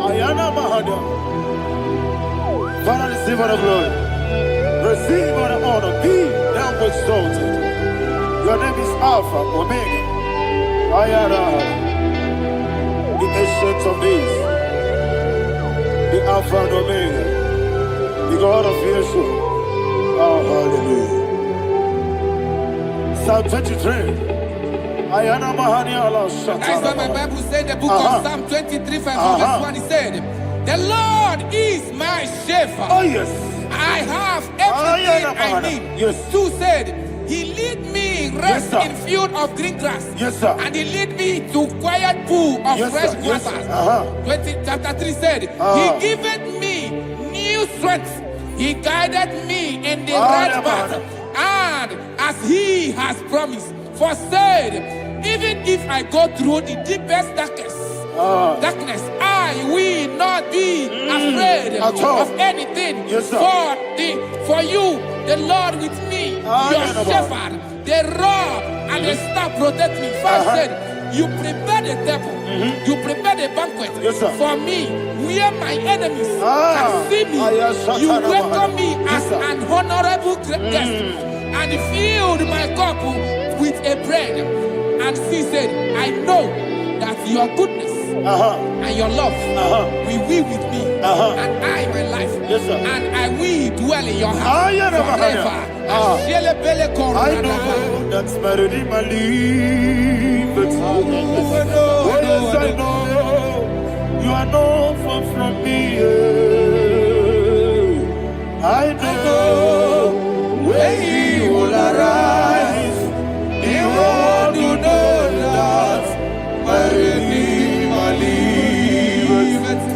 Ayana Mahada. Father, receive all the glory. Receive all the honor. Be thou exalted. Your name is Alpha, Omega. Ayana. The ancient of days. Alpha and Omega, the God of Yeshua. Oh, hallelujah. Psalm 23. That's what my Bible said, the book of Psalm 23, verse 1, it said, the Lord is my shepherd. Oh, yes. I have everything I need. Yes. 2 said, he lead me rest in field of green grass. Yes, sir. And he lead me to quiet pool of fresh waters. 20, chapter 3 said, he giveth me new strength. He guided me in the right path. And as he has promised, for said, even if I go through the deepest darkness, I will not be afraid of anything. Yes, sir. For you, the Lord with me, your shepherd, the rod and the staff protect me. First said, you prepare the table, you prepare the banquet for me, where my enemies can see me. You welcome me as an honorable guest, and filled my cup with a bread. And she said, I know that your goodness and your love will be with me, and I, my life, and I will dwell in your house forever. I know that's my Redeemer liveth. Oh, yes, I know you are not far from me. I know when he will arise, the world will know that my Redeemer liveth.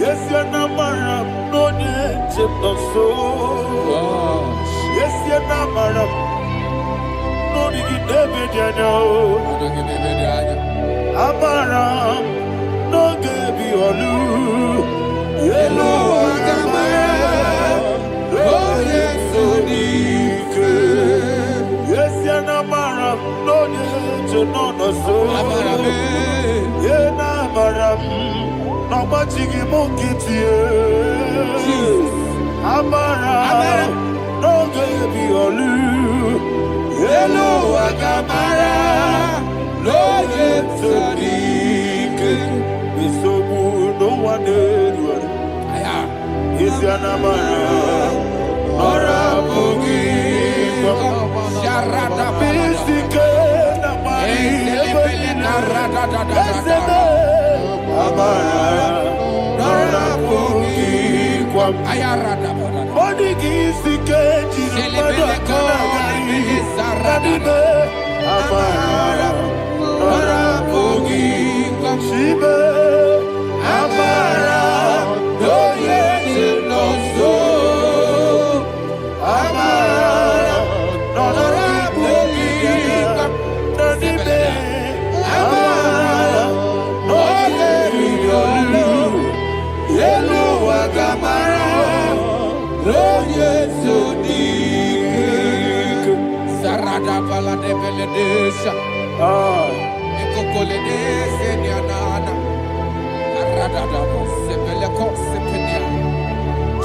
Yes, you're not married, no need to know so. Yes, you're not married, no need to know. Amaram, no give you a loo. Yellow, oh, yes, so deep. Yes, you're not married, no need to know so. Yeah, Namaram, no much you won't get you. Amaram, no give you a loo. Yellow, Agamara, no get so deep. It's so good, no one did. Is your Namaram, or a boogie? Sharada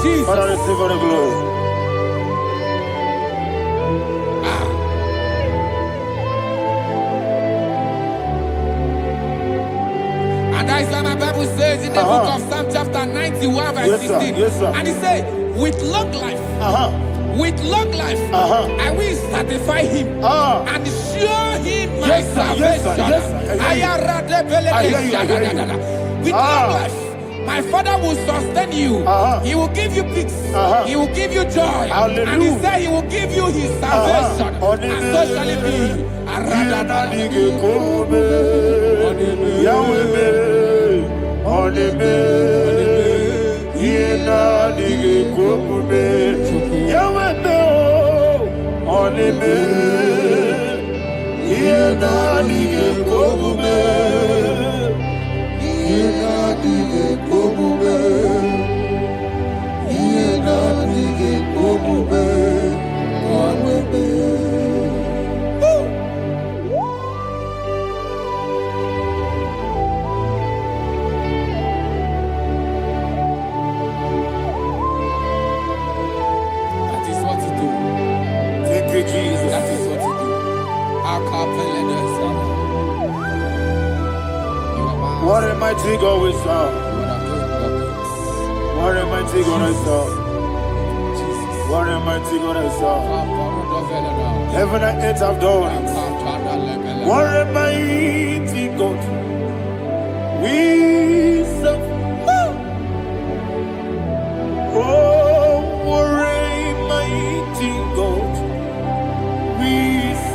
Jesus. Father, receive all the glory. And that is why my Bible says in the book of Psalm chapter 91 verse 16. Yes, sir. And it says, with long life, I will satisfy him and show him my salvation. With long life, my Father will sustain you. He will give you peace. He will give you joy. Hallelujah. And he said he will give you his salvation. And so shall it be. What a mighty God we serve. What a mighty God I serve. What a mighty God I serve. Heaven and earth have done it. What a mighty God we serve. Oh, what a mighty God we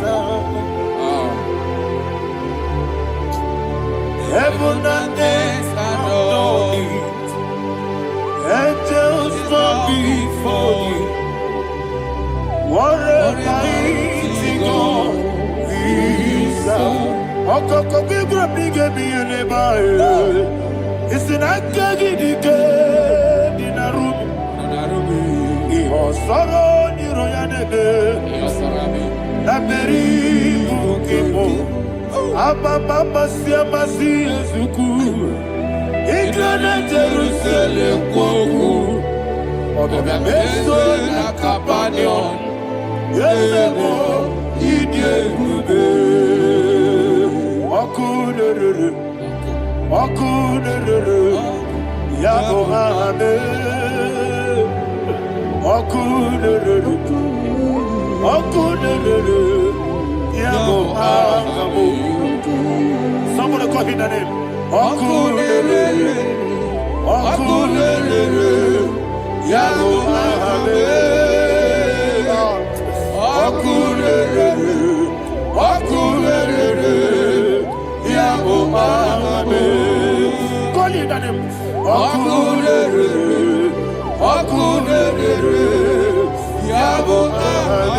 serve. Heaven and earth have done it. Angels bow before you. What a mighty God we serve. Okoko bigro bige bi eneba. Isina kagi dike dinarubi. Iho soro ni royanebe. Naberi bukibo. Ababa siama si ezuku. Igrana Jerusalem kwoku. Odoga meso na Capernaum. Yelemo idie gube. Okunere. Yabo hame. Okunere. Yabo hame. Somebody call him the name. Okunere. Yabo hame. Okunere. Yabo hame. Call him the name. Okunere. Yabo hame.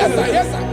Yes, sir. Yes, sir.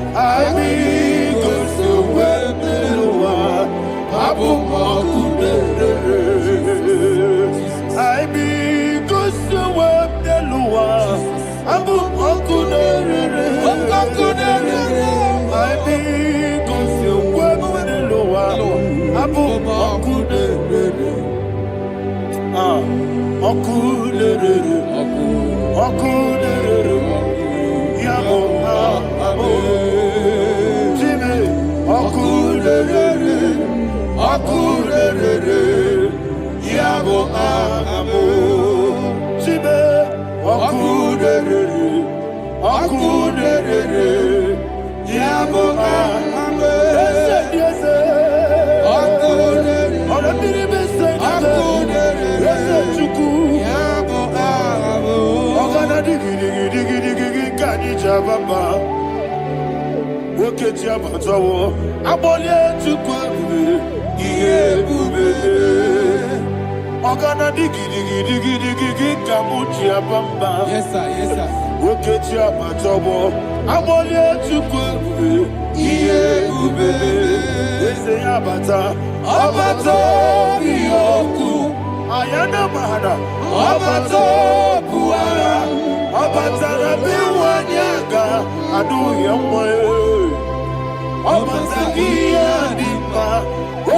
Ayana mahana, abato buara, abatara biwanyaga, adu yamwe, abatagia dimba,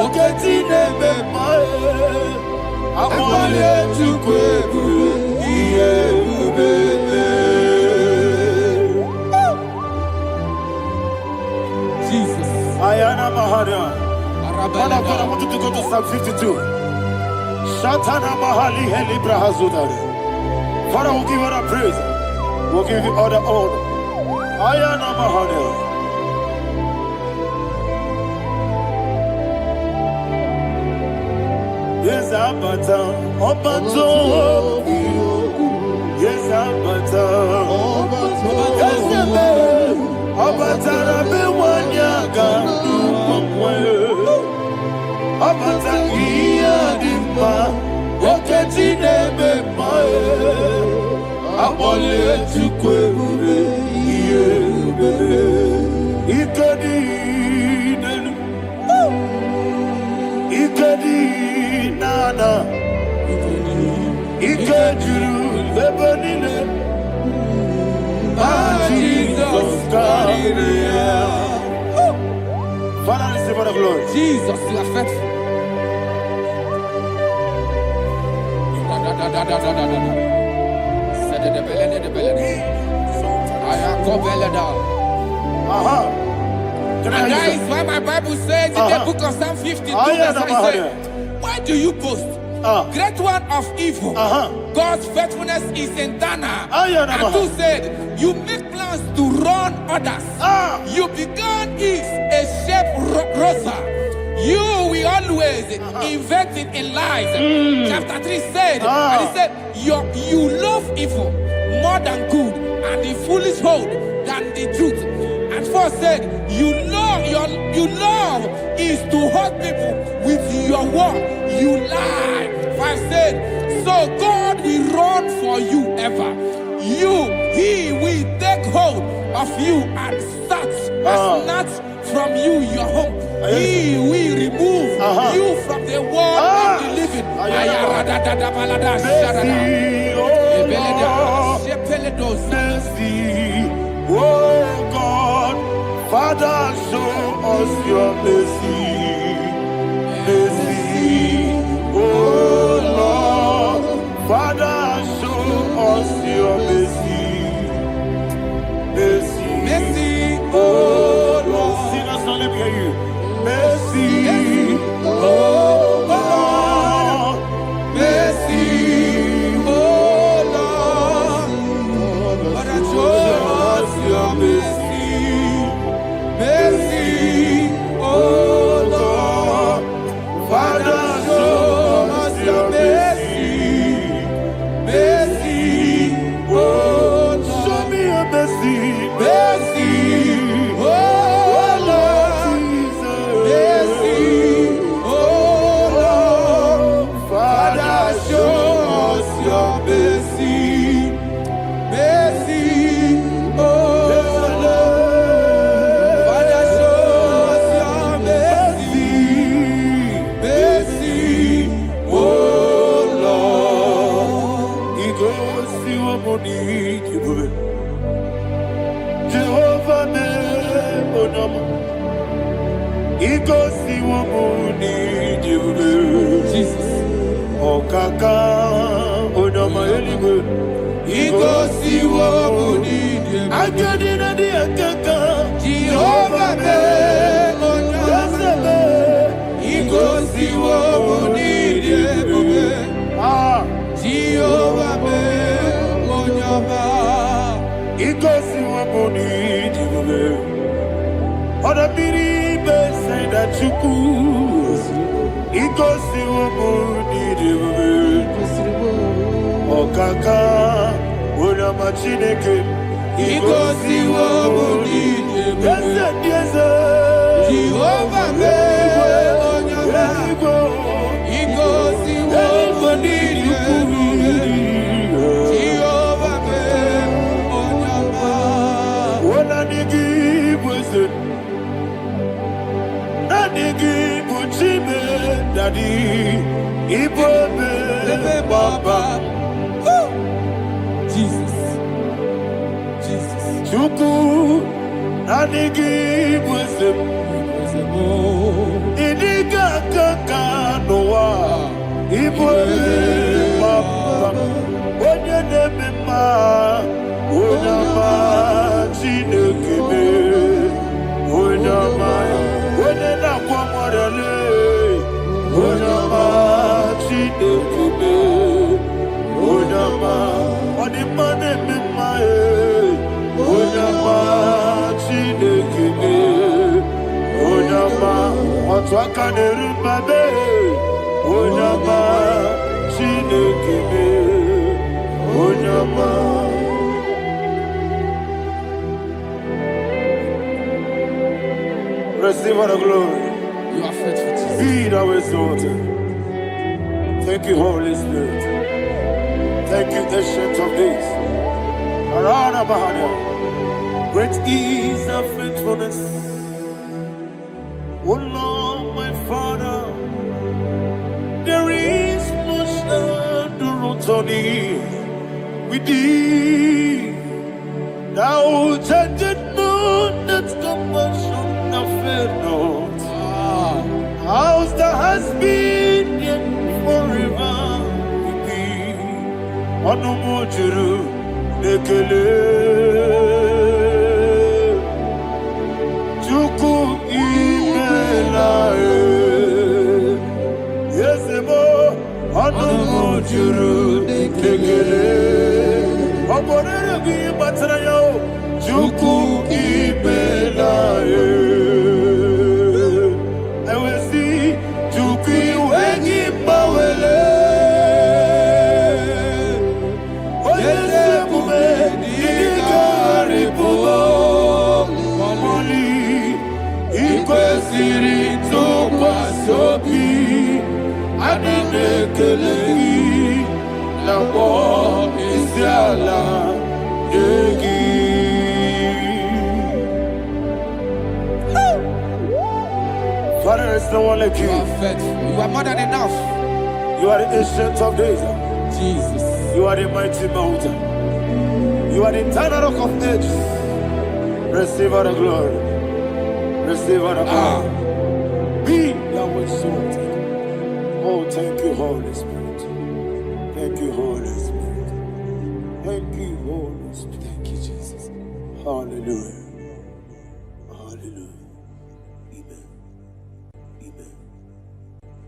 oketi nebe mae, amwale tukwebu, iye ubebe. Jesus. Ayana mahana. Father, I want you to go to Psalm 52. Shatana Mahali Helibra Hazudari. Father, we'll give you the praise. We'll give you all the honor. Ayana Mahali. Yes, Abata. Obato. Yes, Abata. Yes, Abata. Rabe Wanyaga. Abata iya dimba, oketi nebe mae, abole tukwe ube iye ube, ikadi nenu, Ikedi nana. Ikejuru lebanile. Jesus God. Father, receive all the glory. Jesus, you are faithful. And that is why my Bible says in the book of Psalm 52, verse 9, why do you boast? Great one of evil. God's faithfulness is eternal. And who said, you make plans to run others. You began is a shape rosa. You will always invent it in lies. Chapter 3 said, and he said, you love evil more than good, and the foolish hold than the truth. And 4 said, you love is to hurt people with your word. You lie. 5 said, so God will run for you ever. He will take hold of you and snatch from you your home. He will remove you from the world of the living. Oh God, Father, show us your mercy. Mercy, oh Lord, Father, show us your mercy. Mercy, Mercy, oh Lord, sing us only hear you. Mercy, oh Lord, mercy, oh Lord, Father, show us your mercy. Mercy, oh Lord, Father, show us your mercy. Mercy, oh Lord, show me your mercy. Mercy, oh Lord, mercy, oh Lord, Father, show us your mercy. Mercy, oh Lord, Father, show us your mercy. Mercy, oh Lord. He goes to a money. Jehovah me onama. He goes to a money. Jesus. Okaka onama eligwe. He goes to a money. Agadina di akaka. Jehovah me onama. He goes to a money. Jehovah me onama. He goes to a money. Oda biri be say that you could. He goes to a money. Okaka onama chineke. He goes to a money. Yes, Jehovah me onama. He goes to a money. Jehovah me onama. What I give was it? Daddy, Igbo Baba. Jesus. Chuku, Daddy, Igbo Idiga Kaka Noa, Igbo Baba. Onye neme ma, Onama Chinekebe, Onama, Onena Kwamorele. Onama Chinekebe, Onama, Onimane Mimae, Onama Chinekebe, Onama, Otwakane Rumbabe, Onama Chinekebe, Onama. Receive all the glory. You are faithful, Jesus. Be thou exalted. Thank you, Holy Spirit. Thank you, Ancient of Days. Arana Bahana. Great is thy faithfulness. O Lord, my Father, Tony, we did. Now judged not that compassion of not. House that has been yet forever we be. Onomojuru nekele. Chuku imelae. Yesemo onomojuru nekele. Oborere bi batrayo. Chuku imelae. Father, there's no one like you. You are faithful. You are more than enough. You are the ancient of days. Jesus. You are the mighty mountain. You are the eternal rock of ages. Receive all the glory. Receive all the power. Be thou exalted. Oh, thank you, Holy Spirit. Thank you, Holy Spirit. Thank you, Holy Spirit. Thank you, Jesus. Hallelujah. Hallelujah. Amen. Amen.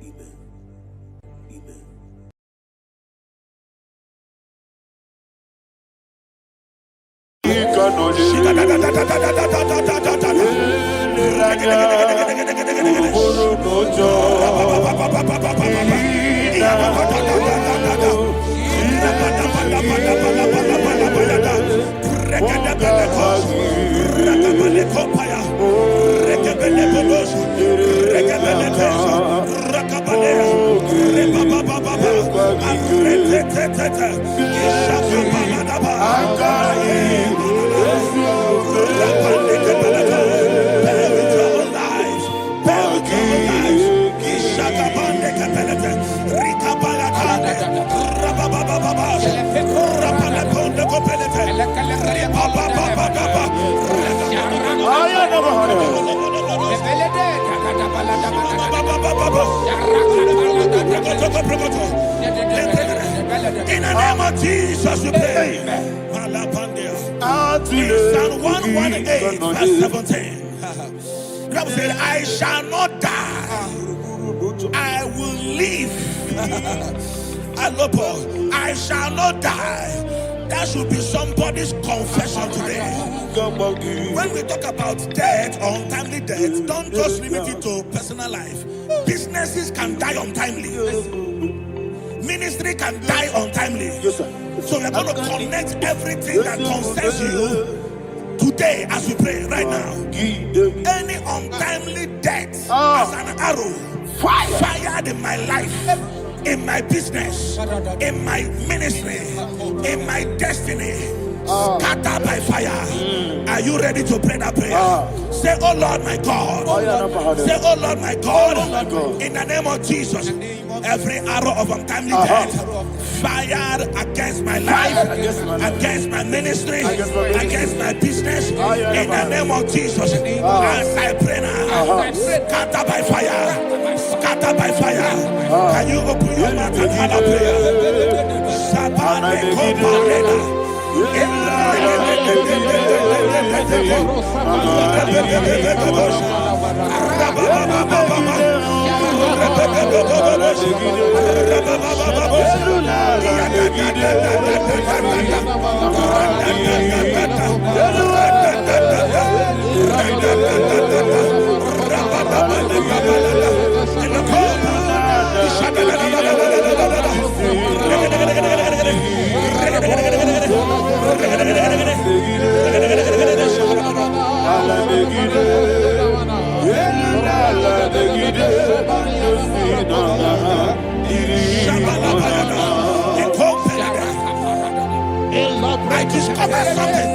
Amen. Amen. In the name of Jesus, we pray. In Psalm 118, verse 17, the Bible said, I shall not die, I will live. I shall not die. That should be somebody's confession today. When we talk about death, untimely death, don't just limit it to personal life. Businesses can die untimely. Ministry can die untimely. Yes, sir. So we're going to connect everything that concerns you today as we pray right now. Any untimely death as an arrow fired in my life, in my business, in my ministry, in my destiny, scatter by fire. Are you ready to pray that prayer? Say, oh Lord my God. Say, oh Lord my God. In the name of Jesus, every arrow of untimely death fired against my life, against my ministry, against my business, in the name of Jesus, as I pray now, scatter by fire, scatter by fire. Can you open your mouth and have a prayer? I discovered something.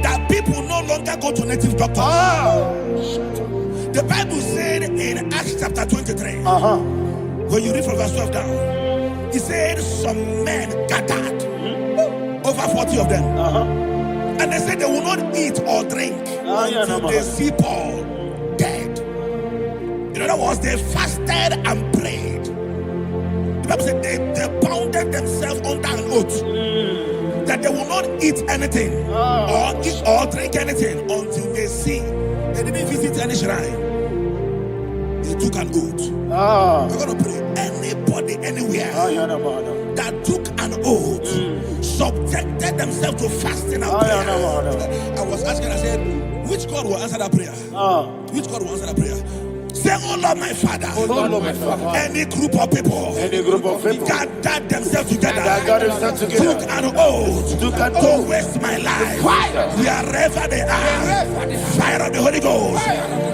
That people no longer go to native doctors. The Bible said in Acts chapter 23, when you read from verse 12 down, He said some men gathered, over 40 of them. And they said they will not eat or drink until they see Paul dead. In other words, they fasted and prayed. The Bible said they bounded themselves under an oath that they will not eat anything or eat or drink anything until they see. They didn't visit any shrine. They took an oath. We're going to pray. Anybody, anywhere that took an oath, subjected themselves to fasting and prayer. I was asking, I said, which God will answer that prayer? Which God will answer that prayer? Say, oh Lord, my Father. Oh Lord, my Father. Any group of people gathered themselves together, took an oath to waste my life. Wherever they are, fire of the Holy Ghost,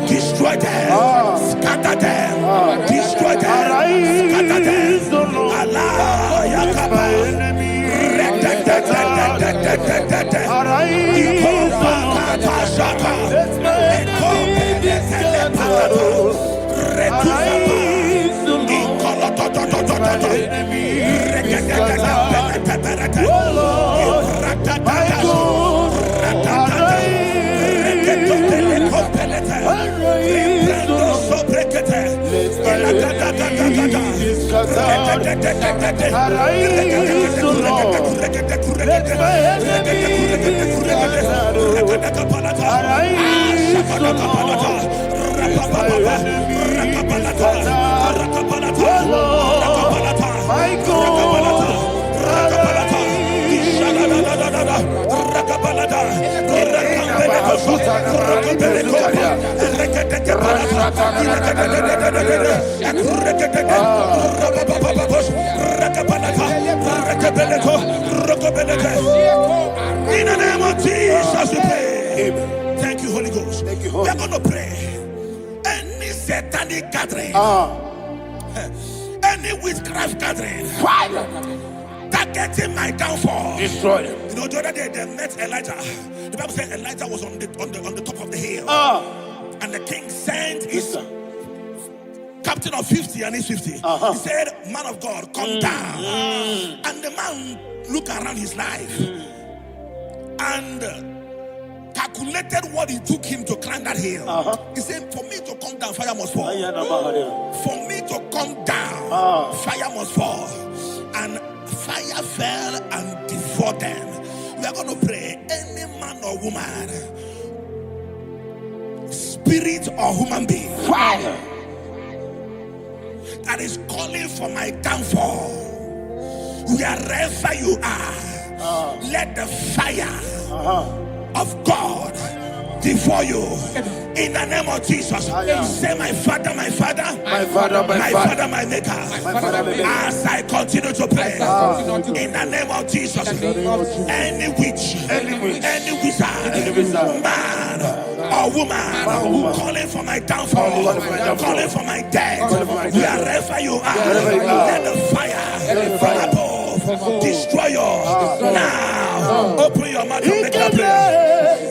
destroy them, scatter them, destroy them, scatter them. Allah, Yakaba, in the name of Jesus, we pray. Thank you, Holy Ghost. We are going to pray. Any satanic gathering, any witchcraft gathering, targeting my downfall, destroy them. You know, the other day they met Elijah. The Bible said Elijah was on the top of the hill, and the king sent his captain of 50 and his 50. He said, man of God, come down. And the man looked around his life and calculated what it took him to climb that hill. He said, for me to come down, fire must fall. For me to come down, fire must fall. And fire fell and devoured them. We are going to pray. Any man or woman, spirit or human being, that is calling for my downfall, wherever you are, let the fire of God devour you in the name of Jesus. Say, my Father, my Father, my Father, my Father, my Maker. As I continue to pray in the name of Jesus, any witch, any wizard, man or woman calling for my downfall, calling for my death, wherever you are, let the fire from above destroy you now. Open your mouth and make a prayer.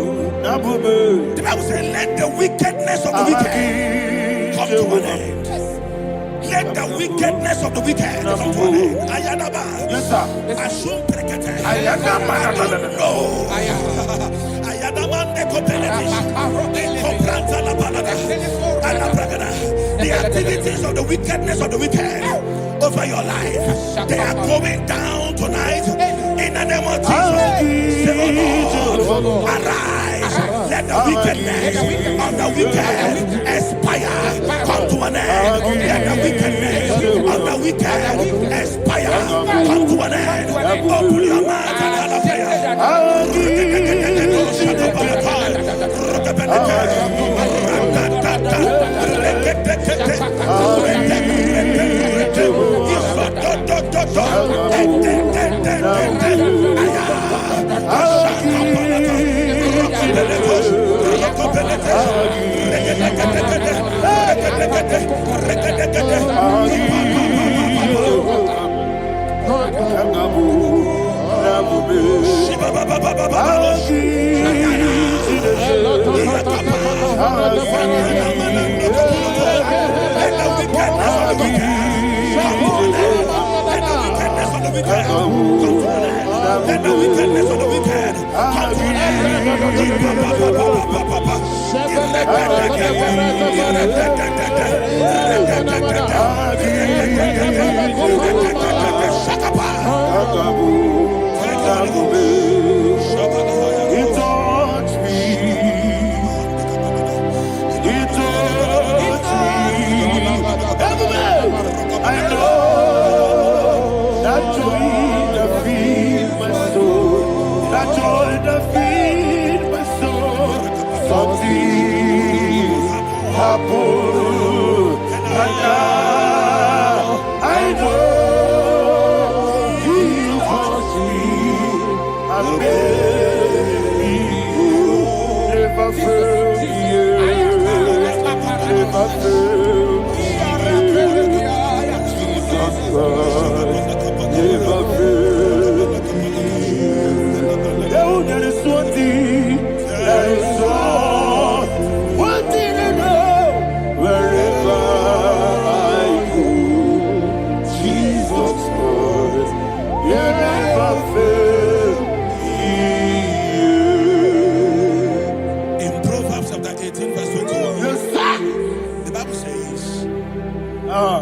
The Bible says, let the wickedness of the wicked come to an end. Let the wickedness of the wicked come to an end. Ayadaba. Yes, sir. Assume prekete. Ayadaba. No. Ayadaba ne kopeletish. Kompranta la balada. Ala bragada. The activities of the wickedness of the wicked over your life, they are going down tonight in the name of Jesus, say, oh Lord, arise. Let the wickedness of the wicked expire. Come to an end. Let the wickedness of the wicked expire. Come to an end. Open your mouth and let the wickedness of the wicked come to an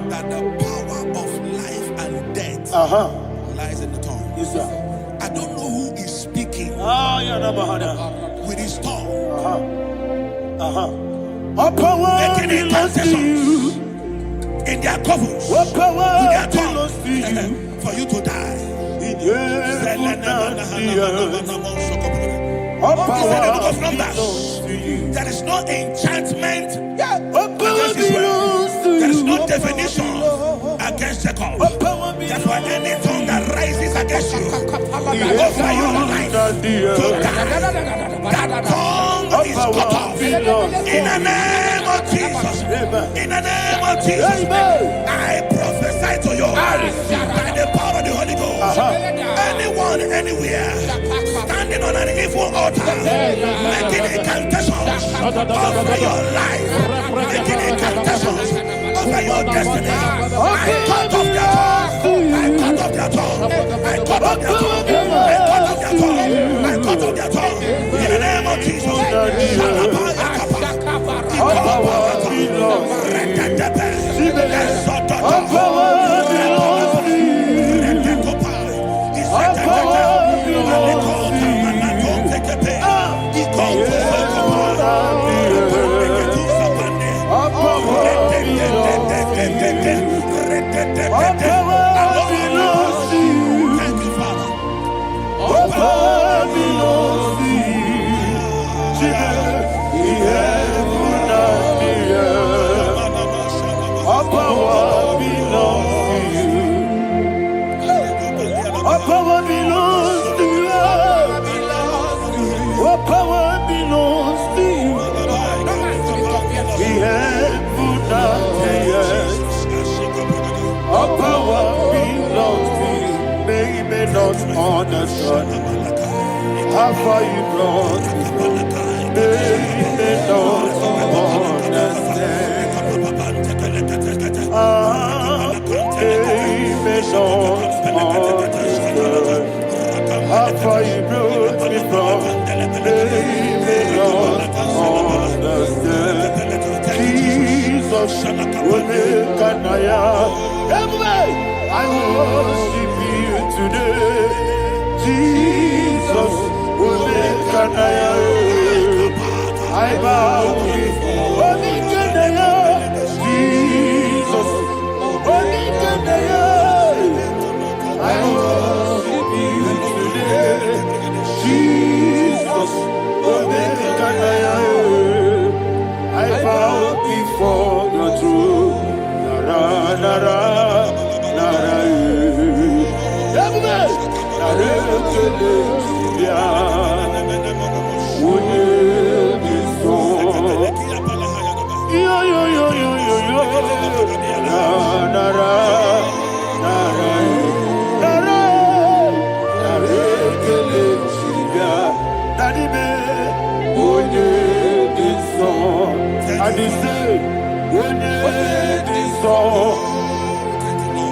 that the power of life and death lies in the tongue. Yes, sir. I don't know who is speaking with his tongue. Making incantations in their covens with their tongue for you to die. He said in the book of Numbers, there is no enchantment against Israel. There is no definition against Jacob. Therefore, any tongue that rises against you over your life to die, that tongue is cut off. In the name of Jesus, in the name of Jesus, I prophesy to you by the power of the Holy Ghost. Anyone, anywhere, standing on an evil altar, making incantations over your life, making incantations over your destiny, I cut off their tongue. I cut off their tongue. I cut off their tongue. I cut off their tongue. I cut off their tongue. In the name of Jesus. Understand how far you brought me. They don't understand. They don't understand how far you brought me from. They don't understand. Jesus will make an eye. I worship you today. Jesus, Omekanaya. I bow before Omekanaya. Jesus, Omekanaya. I worship you today. Jesus, Omekanaya. I bow before your throne. Nara, nara, nara,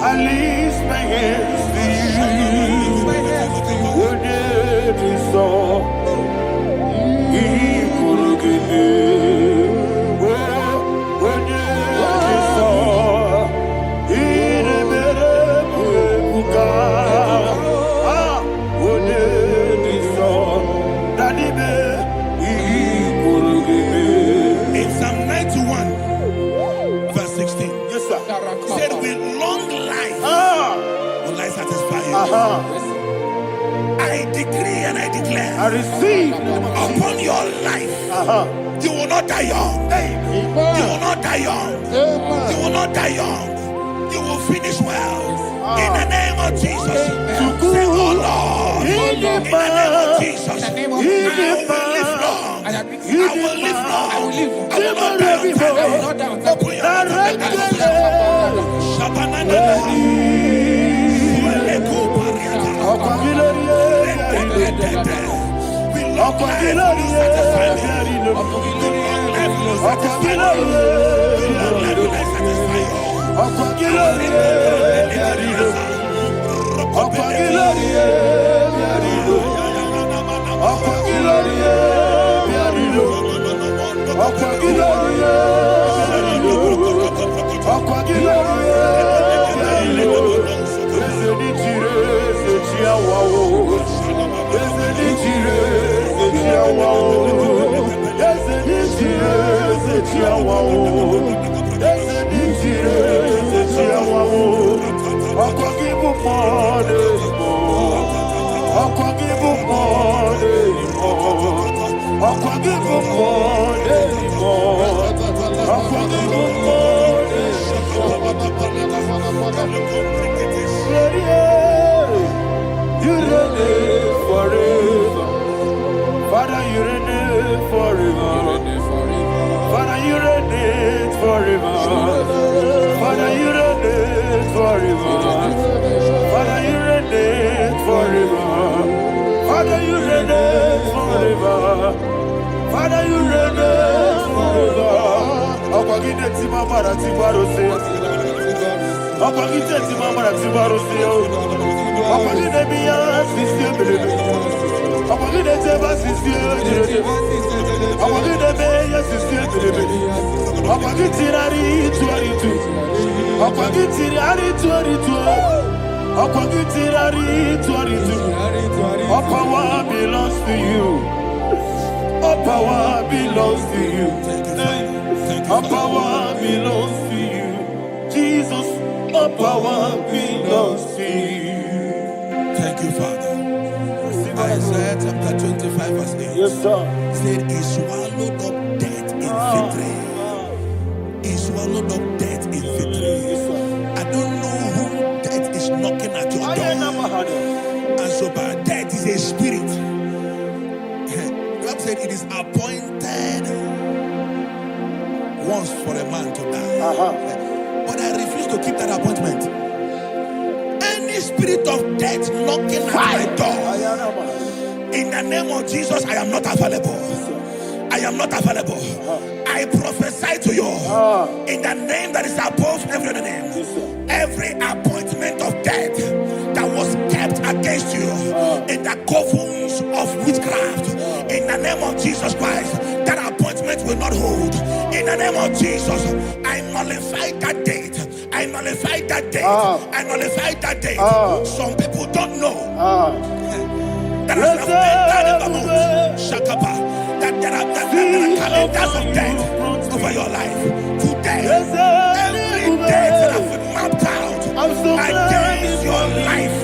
I lift my hands to you. When it is all, he could give me. When it is all, he never will go. When it is all, that he could give me. In Psalm 91, verse 16. Yes, sir. Said with long life will I satisfy you. I decree and I declare I receive upon your life. You will not die young. You will not die young. You will not die young. You will finish well. In the name of Jesus. Say, oh Lord. In the name of Jesus. I will live long. I will live long. I will not die on time. I will not die on time. Open your You reign forever. Father, you reign forever. Father, you reign forever. Father, you reign forever. Father, you reign forever. Father, you reign forever. Father, you reign forever. Akwagide timamara tibarose. Akwagide timamara tibarose. Akwagide biya sisi. Akwagide teba sisi. Akwagide beya sisi. Akwagide rari tuaritu. Akwagide rari tuaritu. Akwagide rari tuaritu. All power belongs to you. All power belongs to you. All power belongs to you. Jesus, all power belongs to you. Thank you, Father. Isaiah chapter 25, verse 8. Yes, sir. Said, he swallowed up death in victory. He swallowed up death in victory. I don't know who death is knocking at your door. And so, but death is a spirit. God said it is appointed once for a man to die. But I refuse to keep that appointment. Any spirit of death knocking at my door, in the name of Jesus, I am not available. I am not available. I prophesy to you in the name that is above every other name. Every appointment of death that was kept against you in the covens of witchcraft, in the name of Jesus Christ, that appointment will not hold. In the name of Jesus, I nullify that date. I nullify that date. I nullify that date. Some people don't know that has entered the month, Shakapa, that there are calendars of death over your life. Today, every date that has been mapped out against your life,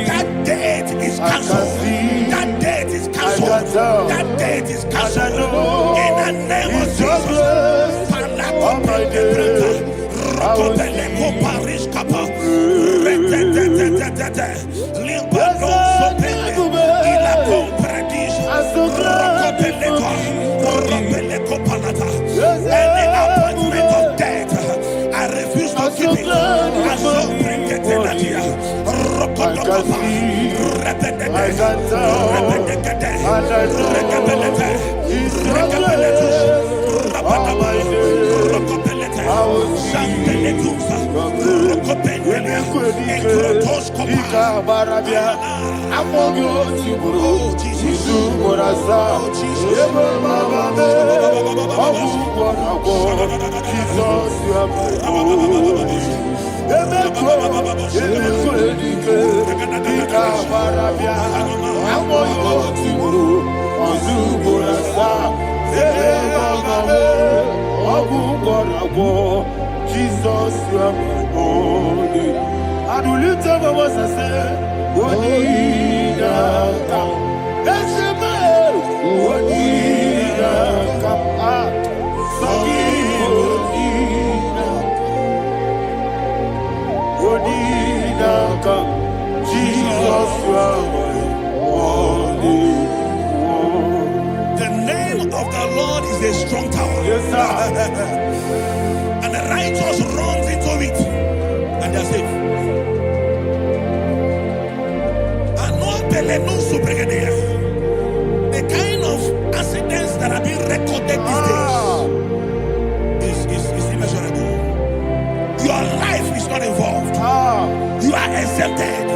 that date is cancelled. That date is cancelled. That date is cancelled. In the name of Jesus. Rokopeleko Paris Kappa Limbano Sopele Ila Compradis Rokopeleko Palata. Any appointment of death, I refuse to keep it. I so bring it in Nadia Rokopapa Jesus, you are holy. I do lift up my voice and say, Wodina kam, Eshema, Wodina kam, Sagi Wodina kam, Jesus, you are holy. The name of the Lord is a strong tower. Yes, sir. And the righteous runs into it and they're safe. The kind of accidents that are being recorded these days is immeasurable. Your life is not involved. You are exempted.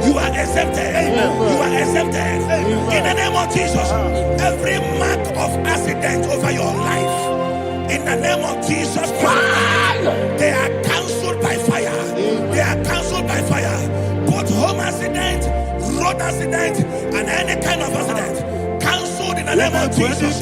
You are exempted. You are exempted. In the name of Jesus, every mark of accident over your life, in the name of Jesus Christ, they are cancelled by fire. They are cancelled by fire. Both home accident, road accident, and any kind of accident, cancelled in the name of Jesus.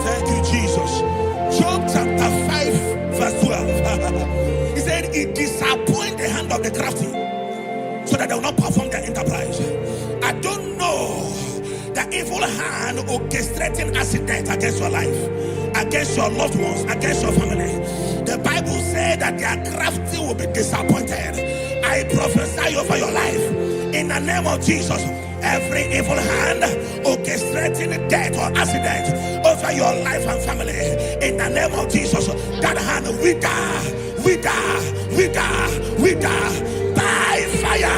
Thank you, Jesus. Job chapter 5, verse 12. He said, "It disappoints the hand of the crafty, so that they will not perform their enterprise." I don't know the evil hand orchestrating accident against your life, against your loved ones, against your family. The Bible said that their crafty will be disappointed. I prophesy over your life in the name of Jesus. Every evil hand orchestrating death or accident over your life and family, in the name of Jesus, that hand wither by fire.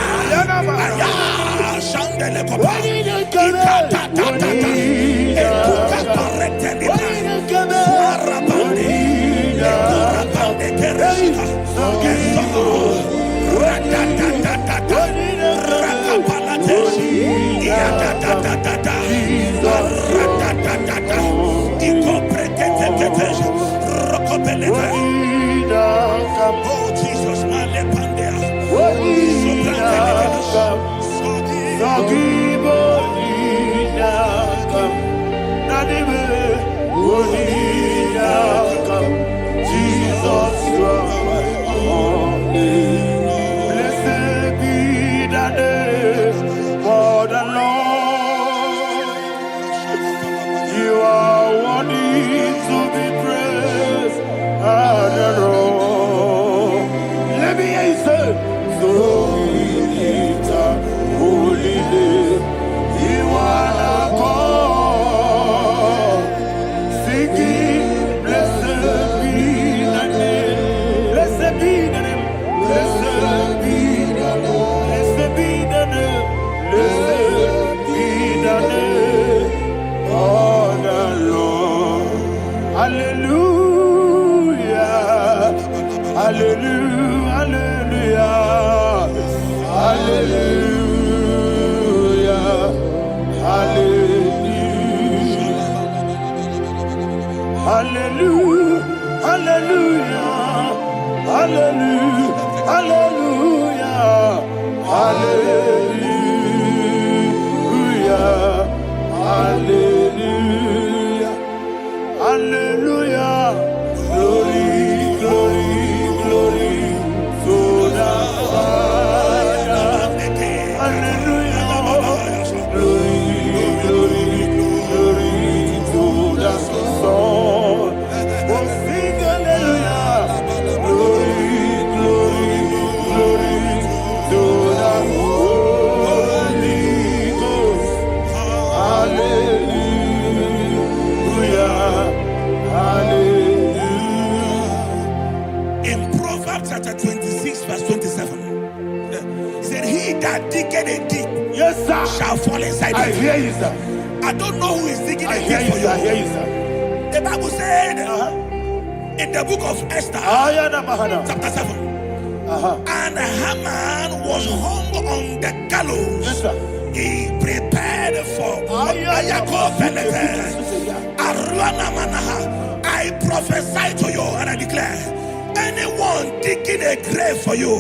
Oh Jesus, blessed be the name for the Lord. You are worthy to be praised. fall inside I it. hear you, sir. I don't know who is digging I a hear pit you, for sir. I hear you. you, sir. The Bible said in the book of Esther, chapter 7, and Haman was hung on the gallows. Yes, sir. He prepared for I prophesy to you and I declare, anyone digging a grave for you,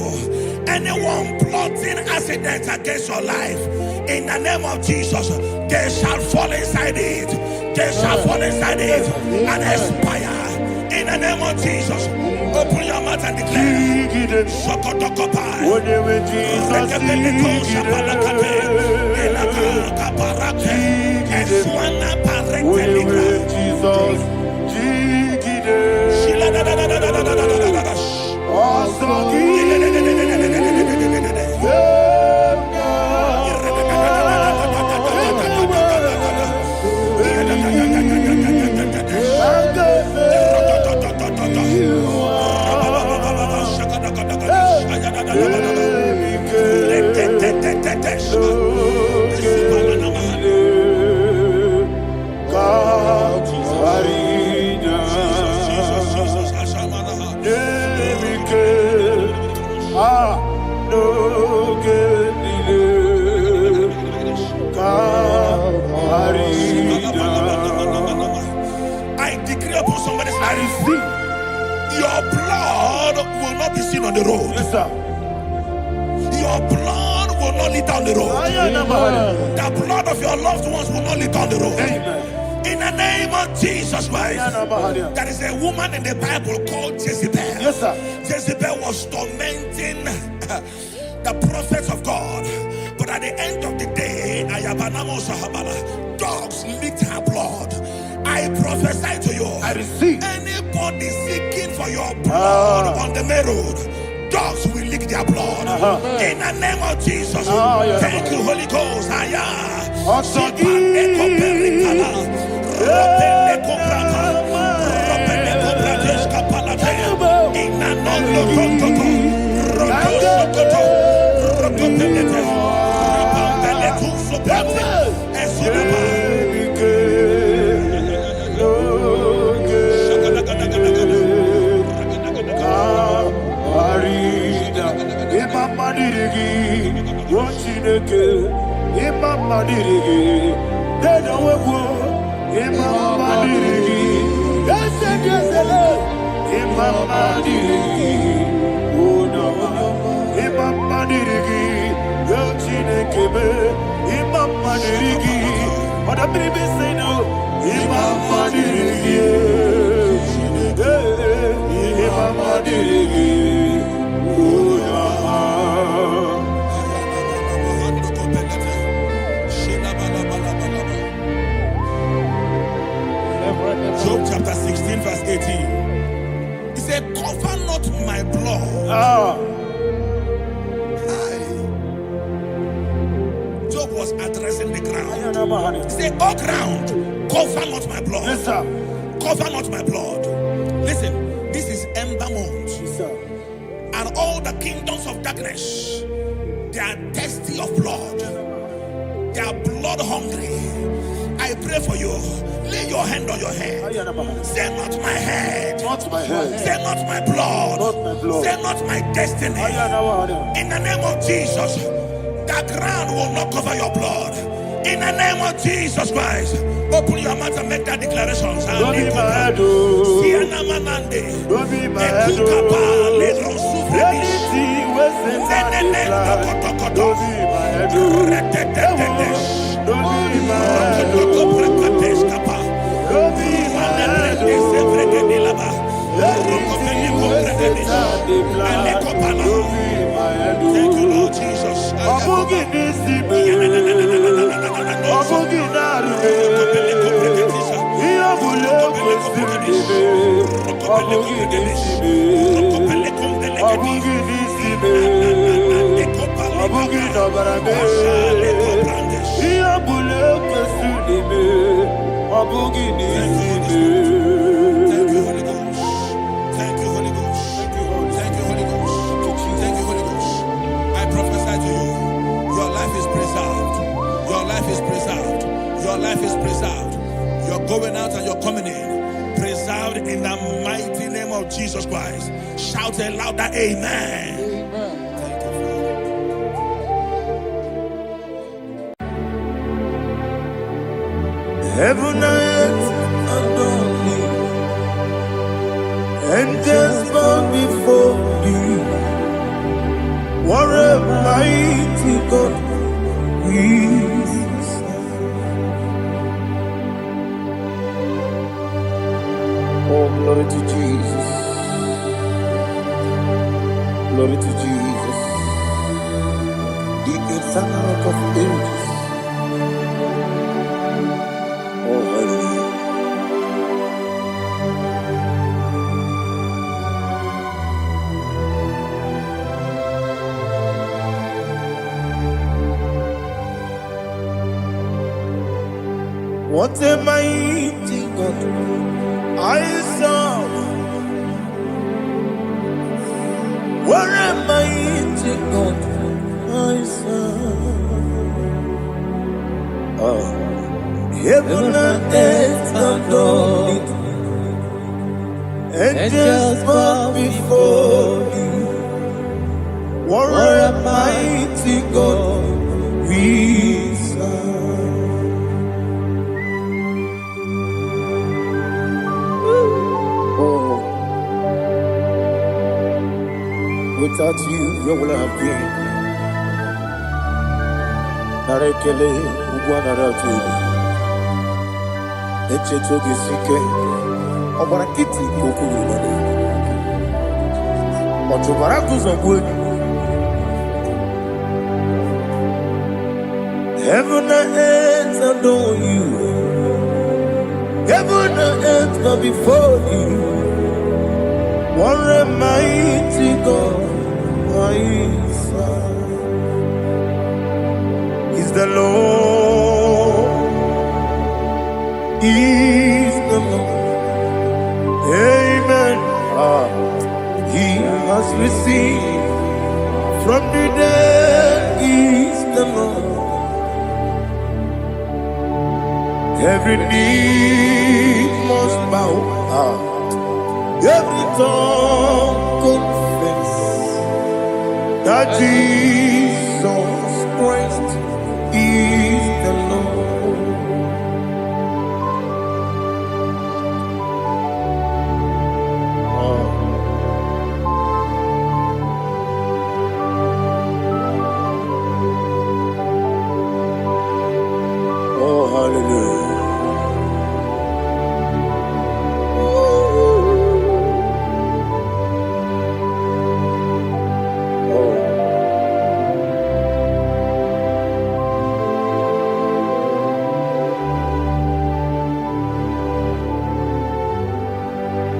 anyone plotting accidents against your life, in the name of Jesus, they shall fall inside it. They shall fall inside it and expire. In the name of Jesus, open your mouth and declare. Shokotokopai. I decree upon somebody's life, your blood will not be seen on the road. Yes, sir. Your blood will not lead down the road. The blood of your loved ones will not lead down the road. Amen. In the name of Jesus Christ. There is a woman in the Bible called Jezebel. Yes, sir. Jezebel was tormenting the prophets of God. But at the end of the day, dogs licked her blood. I prophesy to you. I receive. Anybody seeking for your blood on the main road, dogs will lick their blood. In the name of Jesus. Thank you, Holy Ghost. Job chapter 16 verse 18. He said, cover not my blood. Job was addressing the ground. He said, oh ground, cover not my blood. Yes, sir. Cover not my blood. Listen, this is ember month. Yes, sir. And all the kingdoms of darkness, they are thirsty of blood. They are blood hungry. I pray for you. Lay your hand on your head. Say not my head. Not my head. Say not my blood. Not my blood. Say not my destiny. In the name of Jesus, the ground will not cover your blood. In the name of Jesus Christ, open your mouth and make that declaration. Don't be mad, oh. Don't be mad, oh. Anything was in my life. Don't be mad, oh. Don't be mad, oh. Don't be mad, oh. Anything was in my life. Don't be mad, oh. Thank you, Lord Jesus. Your life is preserved. You're going out and you're coming in. Preserved in the mighty name of Jesus Christ. Shout a louder amen. Amen. Thank you, Father. Heaven and earth adore thee, angels bow before thee. What a mighty God we serve. Oh, glory to Jesus. Glory to Jesus. The eternal rock of ages. Oh, hallelujah. What a mighty God I serve. What a mighty God I serve. Oh. Heaven and earth adore it, angels bow before thee. What a mighty God we serve. Oh, without you, where would I have been? Narekele ugwanaratu. Echetoge sike, obarakiti kokuru. Otobaraku zongwe. Heaven and earth adore you. Heaven and earth bow before you. What a mighty God I serve. Is the Lord. Is the Lord. Amen. He has received from the dead. Is the Lord. Every knee must bow. Every tongue confess that Jesus Christ is the Lord. Oh, hallelujah.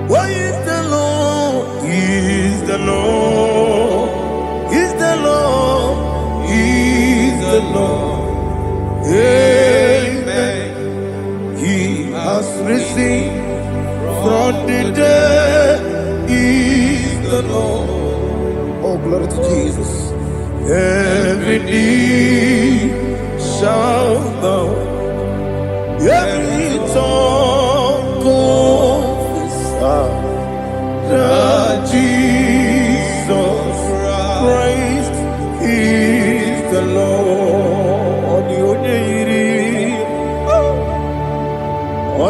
What is the Lord? Is the Lord? Is the Lord? Is the Lord? Amen. He has risen from the dead. Is the Lord? Oh, glory to Jesus. Every knee shall bow. Every tongue confess that Jesus Christ is the Lord.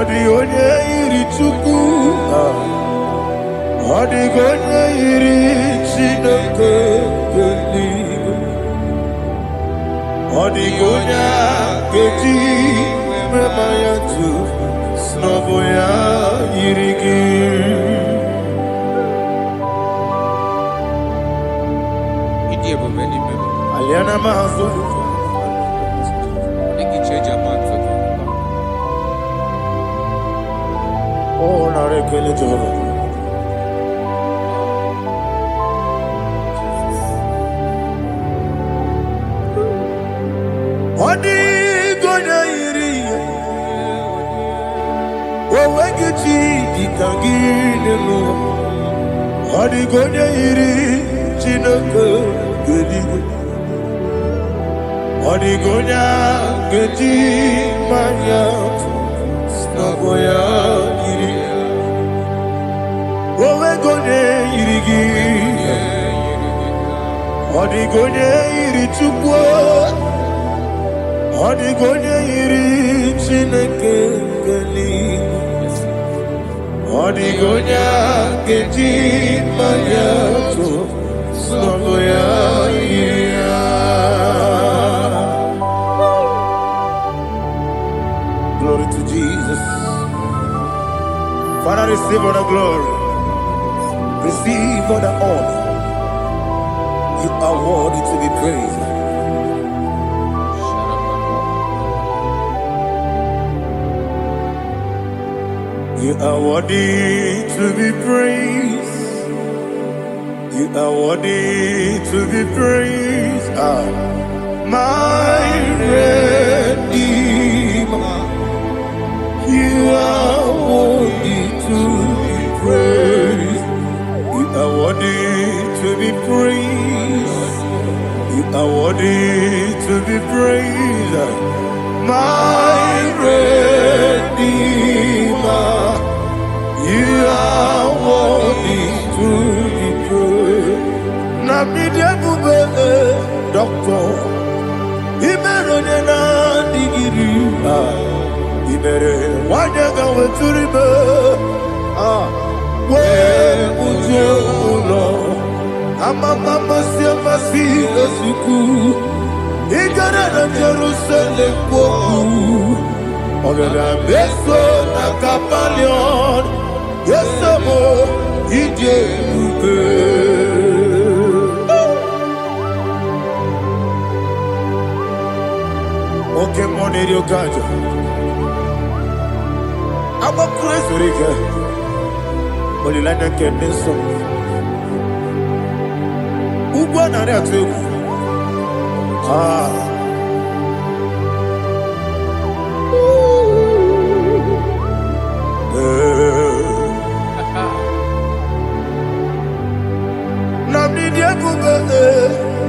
The onye iri Chukwu, the onye iri Chineke eluigwe, the onye keji mema ya tu snobo ya iri gị. Aliana mazo. Oh, narekele Jehovah. Odi gonya iri, owegichi dikangine lo. Odi gonya iri, Chineke geliwe. Odi gonya geji manya snaboya iri owe gonye irigi odi gonye iri chukwu odi gonye iri chineke geli odi gonye geji manya snaboya iri. Glory to Jesus. Father, receive all the glory. Receive all the honor. You are worthy to be praised. You are worthy to be praised. You are worthy to be praised. My Redeemer. You are worthy to be praised. You are worthy to be praised. You are worthy to be praised. My Redeemer. You are worthy to be praised. Namidebube, Doctor. Imeronena digiri. Ibere wanyaga weturibe we uje ulo amama masi esuku igara na Jerusalem kwoku ogara beso na kapalion yesamo ije ube oke moneri okajo I'm a crazy rigger. Only like I can miss some. Who won on that too?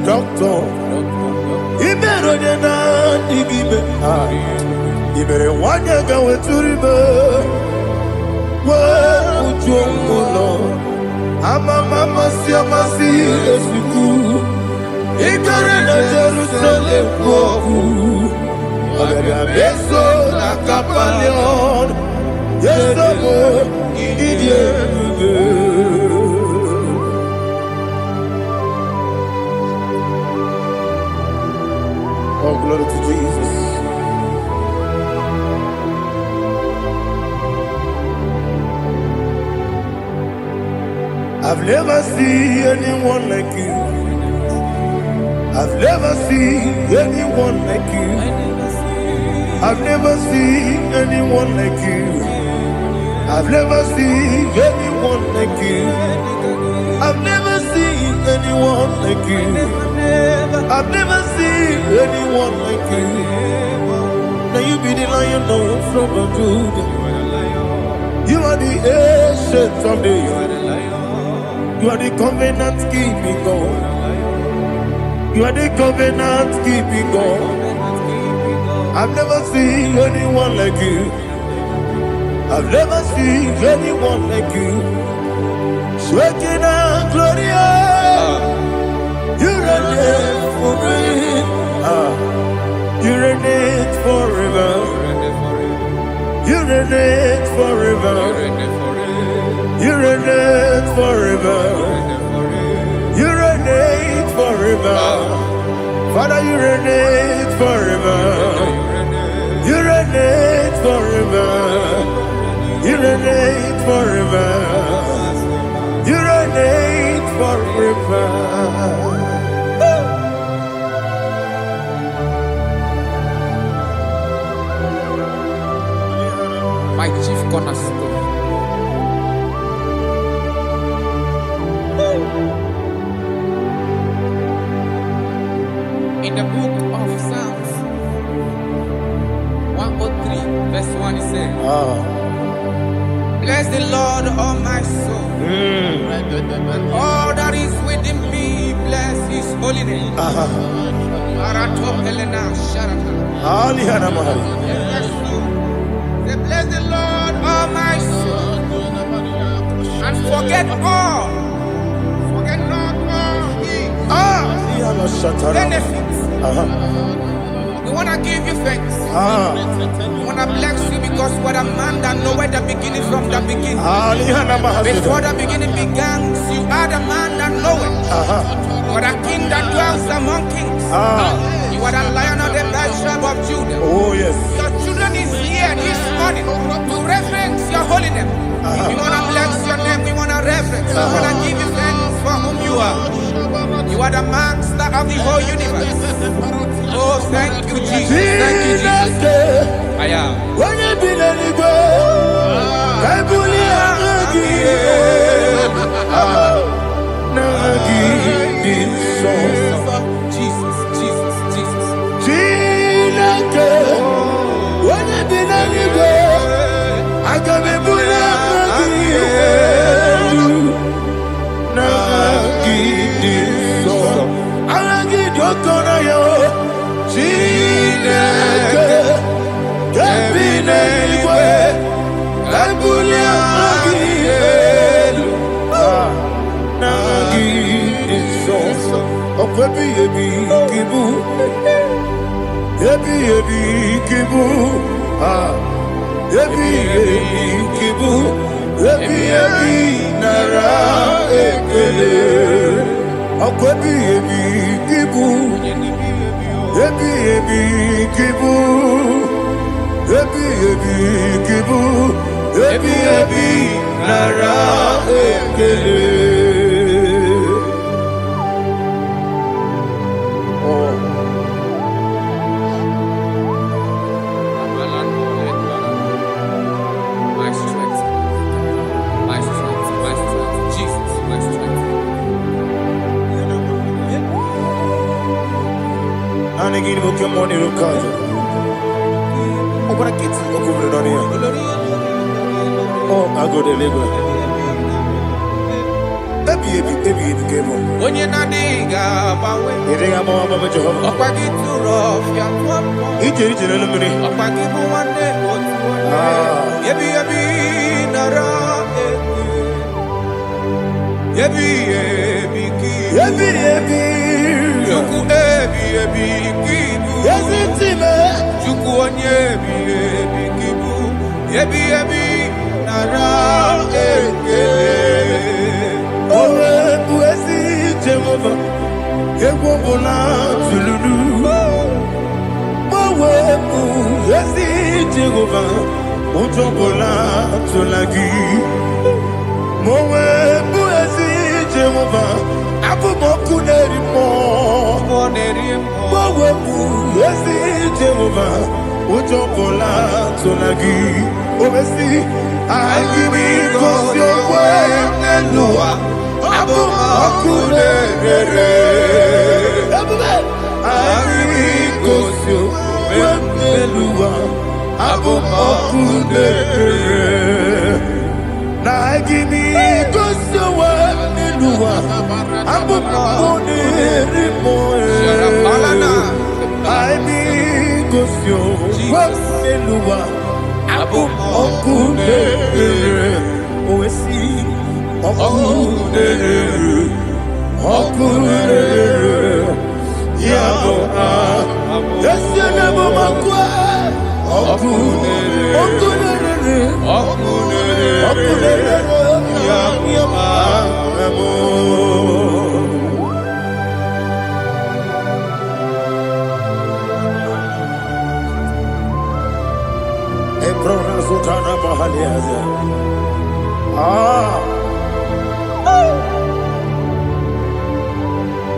Doctor. He better than I give it. You better want to go to river. Well, Lord, I'm a mama, see, as we go. Ignorant of Jerusalem, I'm a vessel, like a palion. Yes, I'm a idiot. Oh, glory to Jesus. I've never seen anyone like you. I've never seen anyone like you. I've never seen anyone like you. I've never seen anyone like you. I've never seen anyone like you. I've never seen anyone like you. Now you be the lion from the Judah. You are the ancient of days. You are the covenant keeping God. You are the covenant keeping God. I've never seen anyone like you. I've never seen anyone like you. Shaking and glorious. You reign for me. You reign forever. You reign forever. You reign forever. You reign forever. Father, you reign forever. You reign forever. You reign forever. You reign forever. My chief cornerstone. In the book of Psalms 103 verse 1 it says, bless the Lord, all my soul, and all that is within me, bless his holy name. Alihana Mahali. Say, bless the Lord, all my soul, and forget not all his benefits. We want to give you thanks. We want to bless you because what a man that knoweth the beginning from the beginning. Before the beginning began, you are the man that knoweth. For a king that dwells among kings. You are the Lion of the tribe of Judah. Oh yes. Your children is here this morning to reverence your holiness. We want to bless your name. We want to reverence. We want to give you thanks for whom you are. You are the master of the whole universe. Oh, thank you, Jesus. Thank you, Jesus. I am. When you be the Igbo, I believe Jesus, Jesus, Jesus. When you be the Igbo, I can be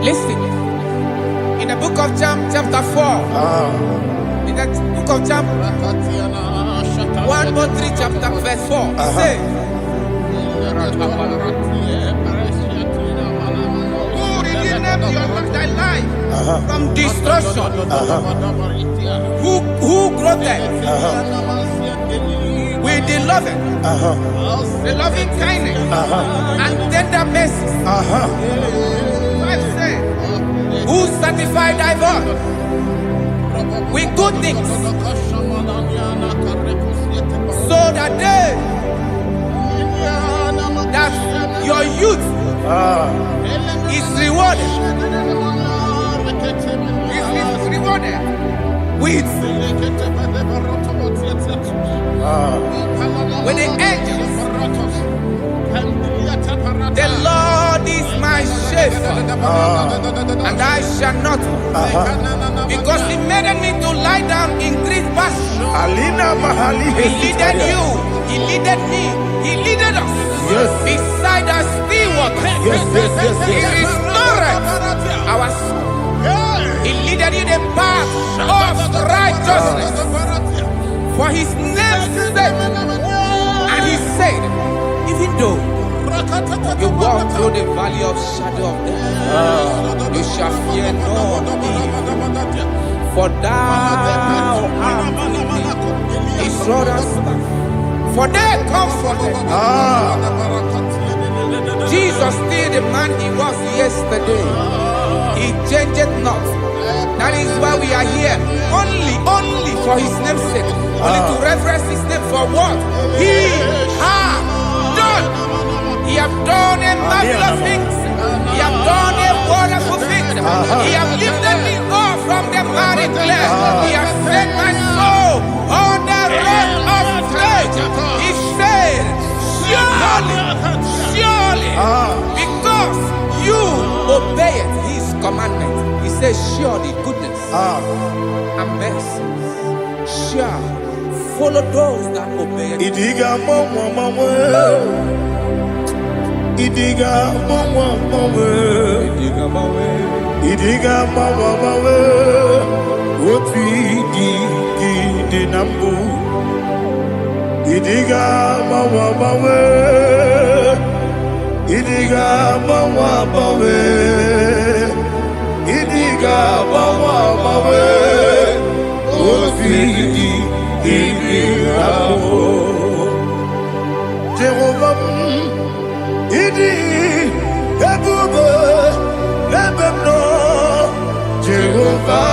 Listen, in the book of John, chapter 4, in the book of John, 1:3, chapter verse 4, it says, who redeemed thy life from destruction, who groweth with the loving kindness and tender mercy. who satisfy thy voice with good things, so that your youth is rewarded. Is rewarded with the angels. The Lord is my shepherd, and I shall not want, because He made me to lie down in green pastures. He leaded you, He leaded me, He leaded us beside the still waters. He restored our soul. He leaded you the path of righteousness for His name's sake. And He said, even though you walk through the valley of shadow of death, you shall fear no evil, for thou art with me. His rod and staff, for they comforted. Jesus still the man He was yesterday. He changed not. That is why we are here. Only for His name's sake. Only to reference His name for what He has done. He have done a marvelous things. He have done a wonderful thing. He have lifted me up from the miry clay. He has set my soul on the rock of faith. He said, surely, because you obeyed His commandment. He says, surely goodness and mercy shall follow those that obey Him. Idiga mawe Wotwi di nambu Idiga mawe Idiga mawe Idiga mawe Wotwi di nambu Jehovah Idi Ebube Ebemno Jehovah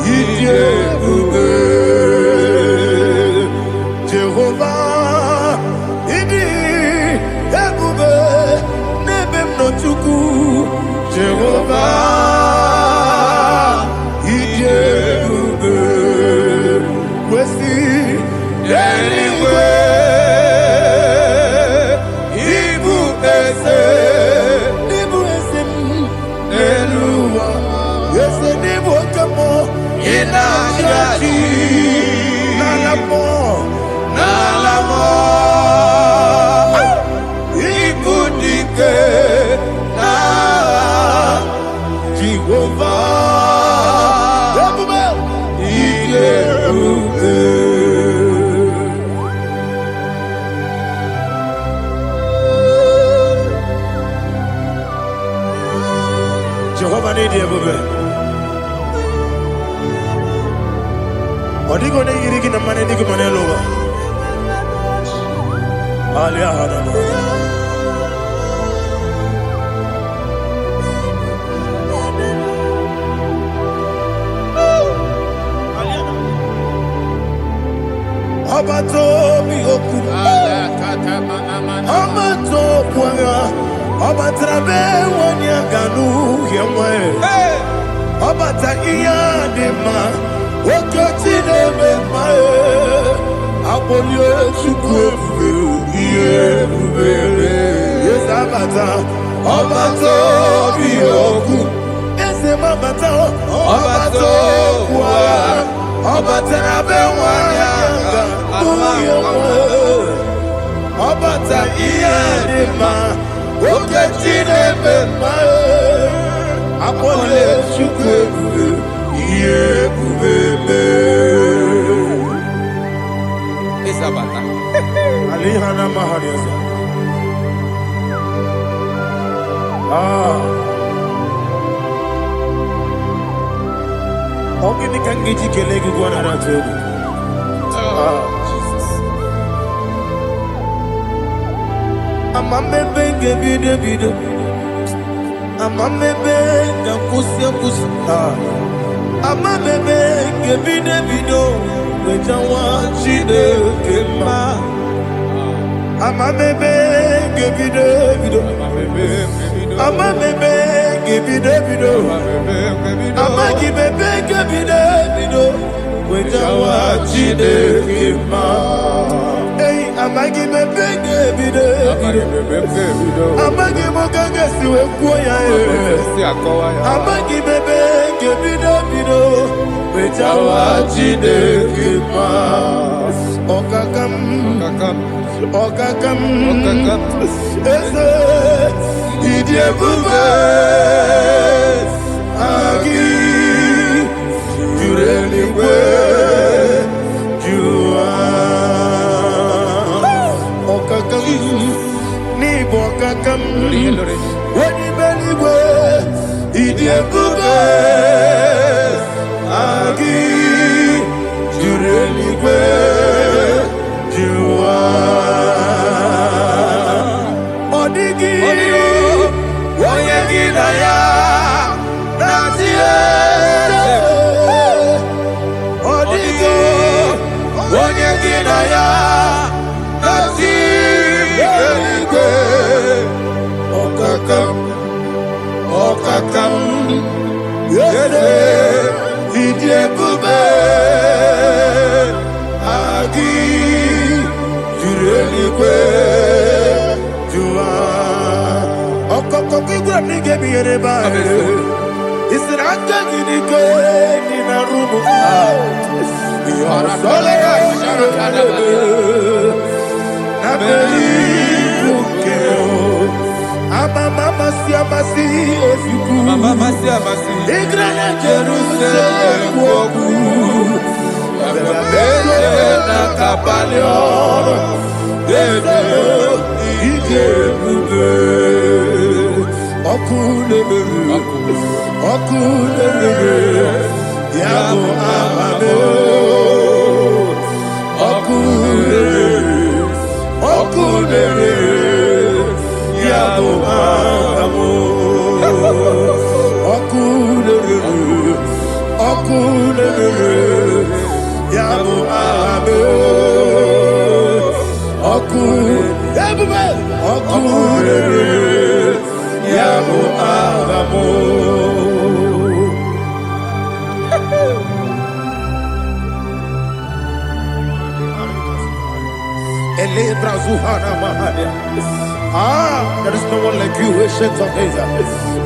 Idi Ebube Jehovah Idi Ebube Nebemno Chuku Jehovah Idi Ebube Wesi anyway Jehovah need Ebube. Odigo ne yiri kina mane digo mane lowa. Alia hana. Abato mi oku. Abato kwanga. Obatrabe wonya ganu yemwe. Obata iya dema. Okoti nebe mae. Abolio chukwe iye bubele. Yes abata. Obato biyoku. Ese mabata. Obato kwa. Obatrabe wonya ganu yemwe. Obata iya dema. Oketi nebe mae. Apole chukwe iye bubele. Isabata. Alihana mahariasa. Ogini kangiji kelegu gwana ratogu. Jesus. Amame benge bido. Amamebe nyakusia kusa. Amamebe gebide bido wejawa chide kema. Amamebe gebide bido. Amamebe gebide bido. Amagibebe gebide bido wejawa chide kema. Amagi bebe gebide bido. Amagi mogaga siwe kuya Amagi bebe gebide bido. Wejawa chide kima. Okakam. Eze idie bube. Agi jureli kwe. Ni bokakam wani beliwe idie bube agi jureligwe juwa odigi oyegi na ya natie odigi oyegi na ya Okakam, yede, idie bube, agi, jureligwe, jua. Okokoki gwa nige biyere ba. Isiranga gidike nina rumu. Yosole nabeli bukeo. Mama siamasi efiku. Mama siamasi. Igrana Jerusalem woku. Bebe na kapalion. Bebe ije bube. Okulele. Yabo amame. Okulele. Yabo amo, okulele, yabo amo, okulele, yabo amo. Ele brazuhana mahania. There is no one like you, ancient of days.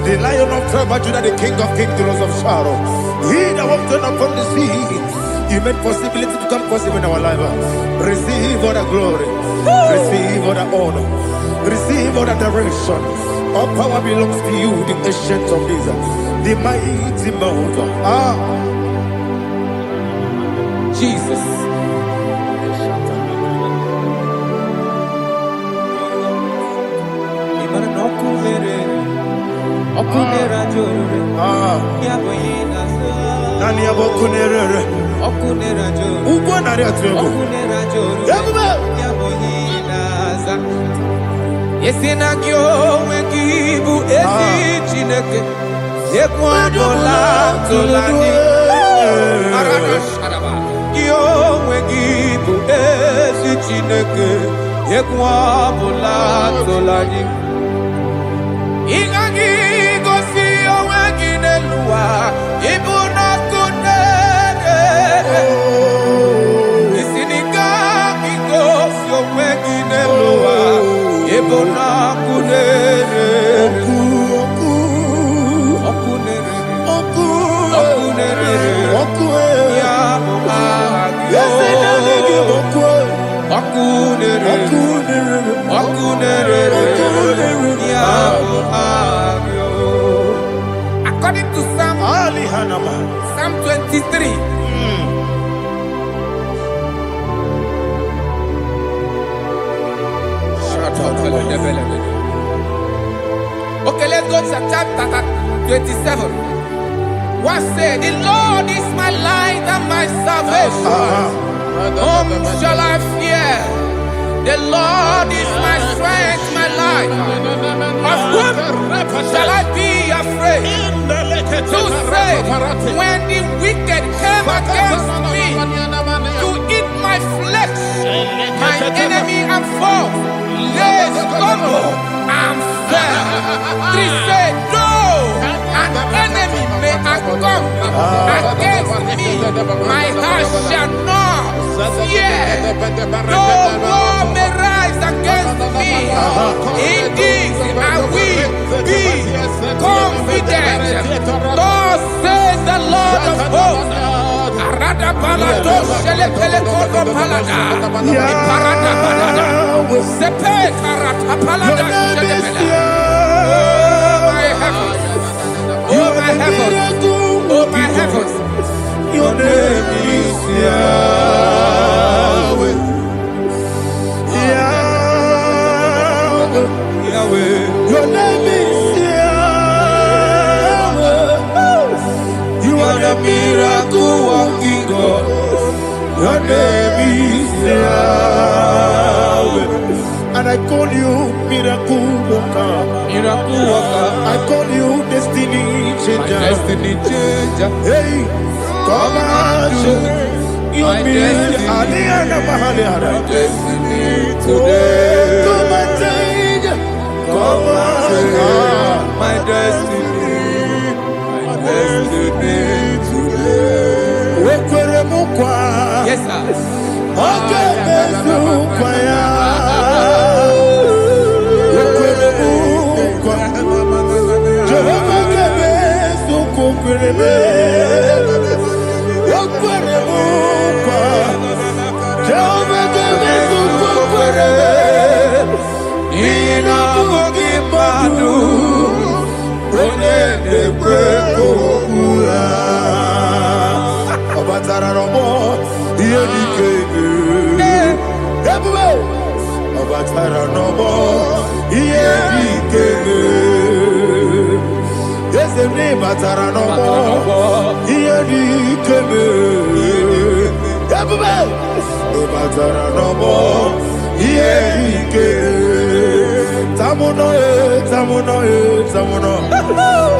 The Lion of tribe of Judah, the King of kings, the Rose of Sharon. He that walked upon the sea. You made possibility to come possible in our life. Receive all the glory. Receive all the honor. Receive all the direction. All power belongs to you, the ancient of days. The mighty mountain. Jesus. Nani abokunere okunera jo ugwo nari atego okunera jo yabuba yaboyinaza yesinagyo wekibu esi chineke yekwadola tolani arana sharaba yo wekibu esi chineke yekwadola tolani ingagi gosi oweginelua ibuna kunere isinika gosi oweginelua ibuna kunere okunere ya okunere according to Psalm 23. Okay, let's go to chapter 27. What said? The Lord is my light and my salvation. Whom shall I fear? The Lord is my strength, my life. Of whom shall I be to say, when the wicked came against me to eat my flesh, my enemy and foe, they stumble and fell. 3 said, no, an enemy may come against me, my heart shall not fear. No war may rise against me. Indeed, I will be confident. Thus says the Lord of hosts. Oh my heavens, oh my heavens, your name is Yahweh. Yahweh, Yahweh, your name is Yahweh. You are the miracle working God. Your name is Yahweh. And I call you miracle worker. Miracle worker. I call you destiny changer. Destiny changer. Hey, come on, you mean Aliana Mahaliana. Destiny today. Come and change. Come on, my destiny. My destiny today. yes sir. Okay,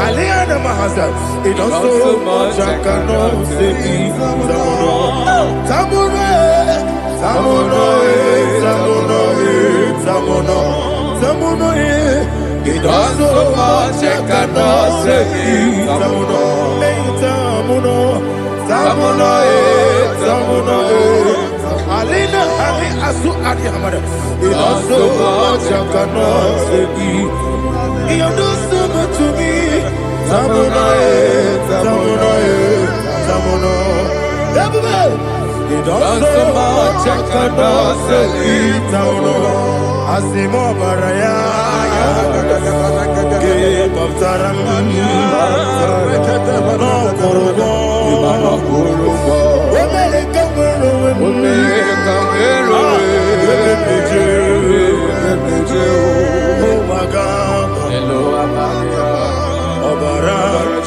Aliana Mahasa, it does so much I cannot say. Tamuno, it does so much I cannot say. Tamuno, Alina, Ali Asu Adi Hamada, it does so much I cannot say. You do so much to me. Tamuno. You do so much I cannot say. Tamuno. Asimo Baraya. Give up Taramania. No Korobo.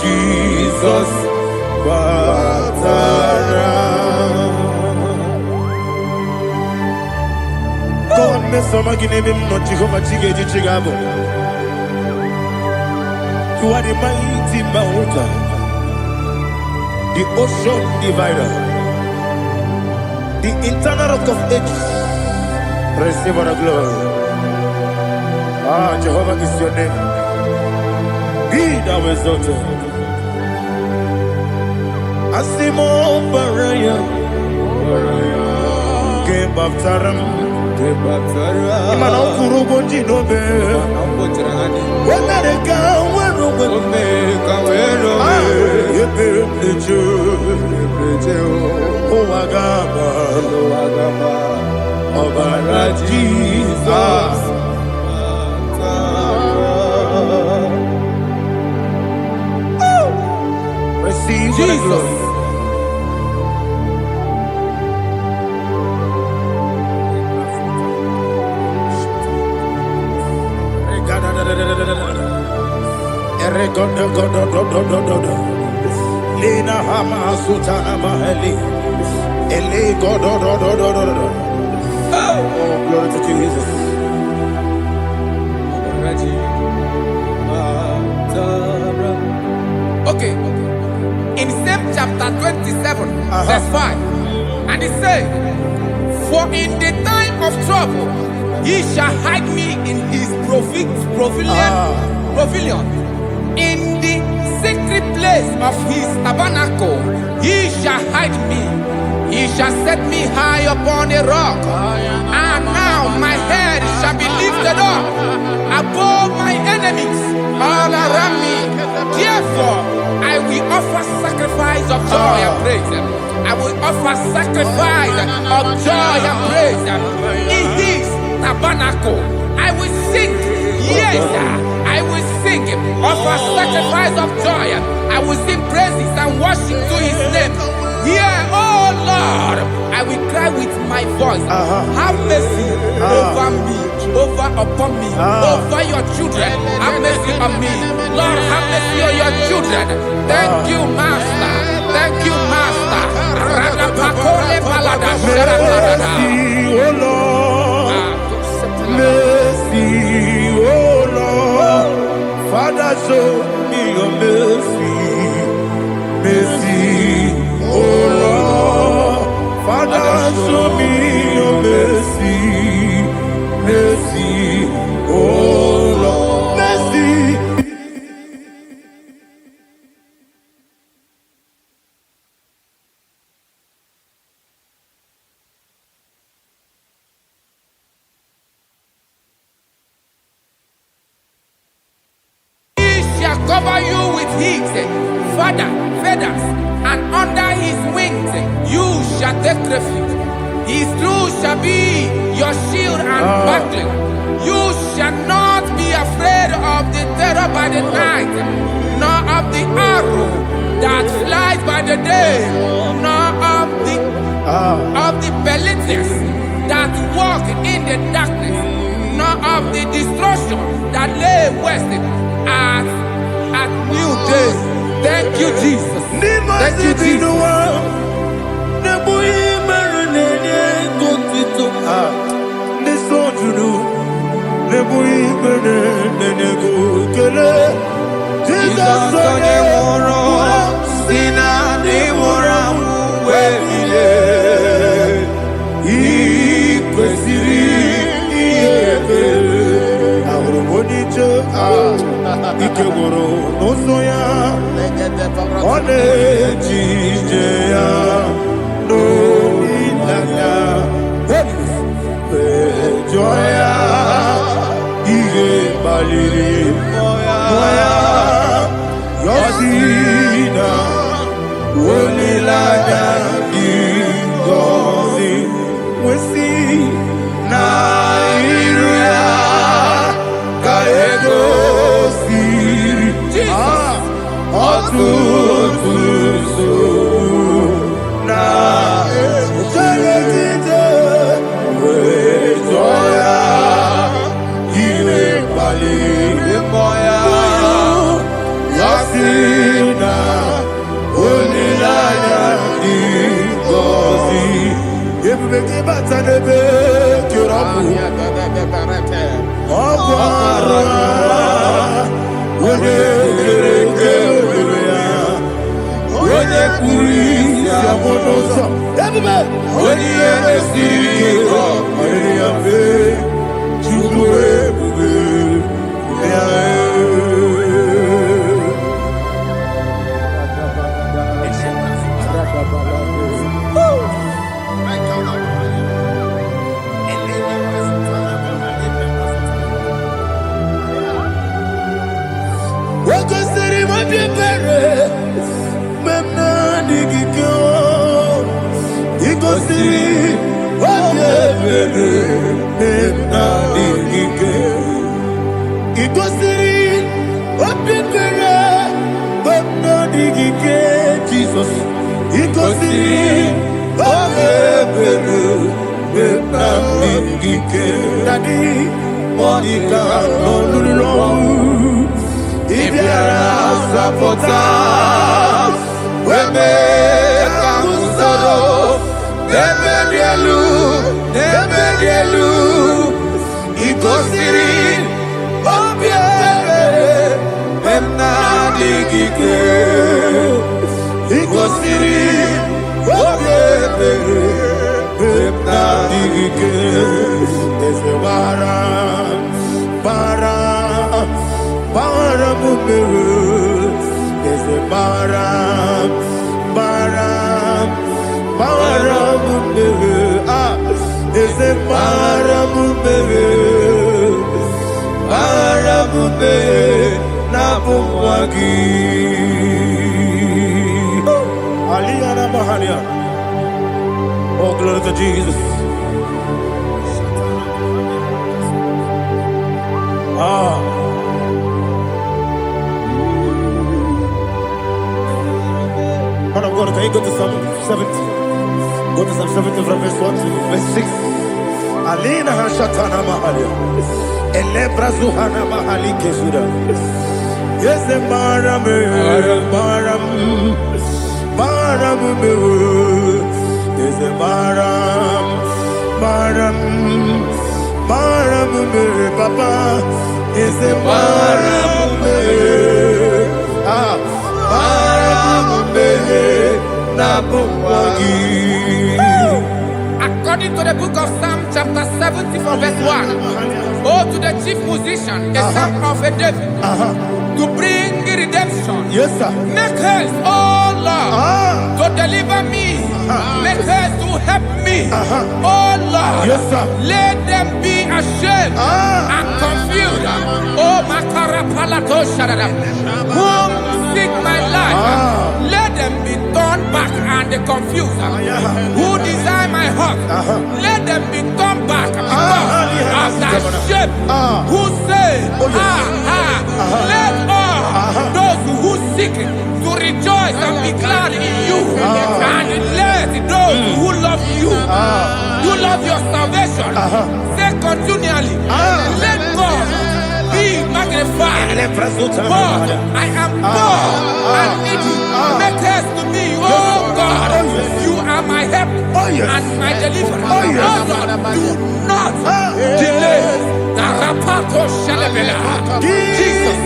Jesus, God, me so magine him not Jehovah Chige Chigabo. You are the mighty mountain, the ocean divider, the eternal rock of ages. Receive our glory. Ah, Jehovah is your name. Be thou exalted. Asimo Baraya, Game of Taram, Imano Kuruboji Nobe, when they go, when Jesus. Receive Jesus. Lina Hama Sutana Maheli. Ele God. Oh, glory to Jesus. Okay. In same chapter 27, verse 5. And it says, for in the time of trouble, he shall hide me in his pavilion. In the secret place of his tabernacle, he shall hide me. He shall set me high upon a rock. And now my head shall be lifted up above my enemies all around me. Therefore, I will offer sacrifice of joy and praise. I will offer sacrifice of joy and praise in his tabernacle. I will sing, yes, I will sing, offer sacrifice of joy. I will sing praises and worship to his name. Here, oh Lord, I will cry with my voice. Have mercy over me, upon me, over your children. Have mercy on me. Lord, have mercy on your children. Thank you, Master. Thank you, Master. Mercy, oh Lord. Mercy, oh Lord. Father, show me your mercy. Mercy, oh Lord. Father, show me your mercy. Mercy, oh Lord. Mercy. Cover you with his feathers, and under his wings you shall take refuge. His truth shall be your shield and buckler. You shall not be afraid of the terror by the night, nor of the arrow that flies by the day, nor of the pestilence that walk in the darkness, nor of the destruction that lay waste at new day. Thank you, Jesus. Thank you, Jesus. Ikegoro nosoya one jijeya no ilaya joya iye baliri moya yosina olilaya igozi wesi na iruya kaego Jesus, ike igosiri oge mere na-adịghị ike eze bara m mere eze bara m mere eze bara m mere na-abụ nwa gị Aliyah na Mahalia. Oh, glory to Jesus. Man of God, can you go to Psalm 70? Go to Psalm 70 from verse 1 to verse 6. Alina Hashatana Mahalia. Elebra Zuhana Mahali Kesuda. Yes, the Maram. Is a Maram, Papa, is a Maram, According to the book of Psalm chapter 70 from verse 1, oh, to the chief musician, a son of a David, to bring redemption. Yes, sir. Make haste, oh Lord, to deliver me. Make haste to help me. Oh Lord, yes, sir. Let them be ashamed and confused. Oh Makarapalato Shadada, whom seek my life, let them be turned back and confused. Who desire my heart, let them be turned back because of that shape. Who say, let all those who seek to rejoice and be glad in you, and let those who love you, who love your salvation, say continually, let God be magnified. God, I am poor and needy. Make haste to me, oh God. You are my help and my deliverer. Oh God, do not delay. Jesus.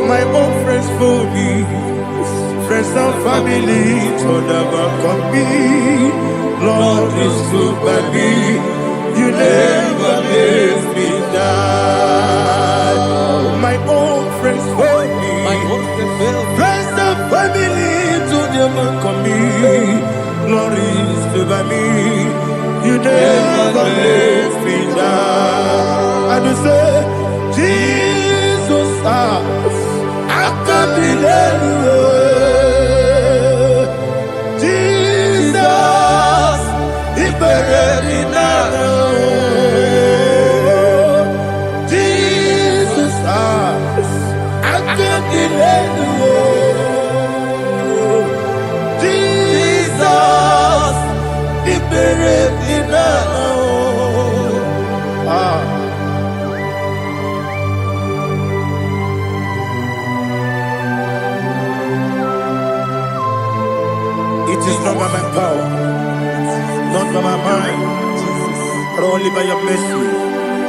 My own friends for me, Friends and family to never come me. Lord is stood by me. You never let me die. My own friends fail me. Friends and family to never come me. Lord is stood by me. You never let me die. And you say, Jesus, I can't be anywhere. Jesus, He buried me now. Jesus, I can't be anywhere. Jesus, He buried me now. It is not by my power, not by my mind, but only by your mercy.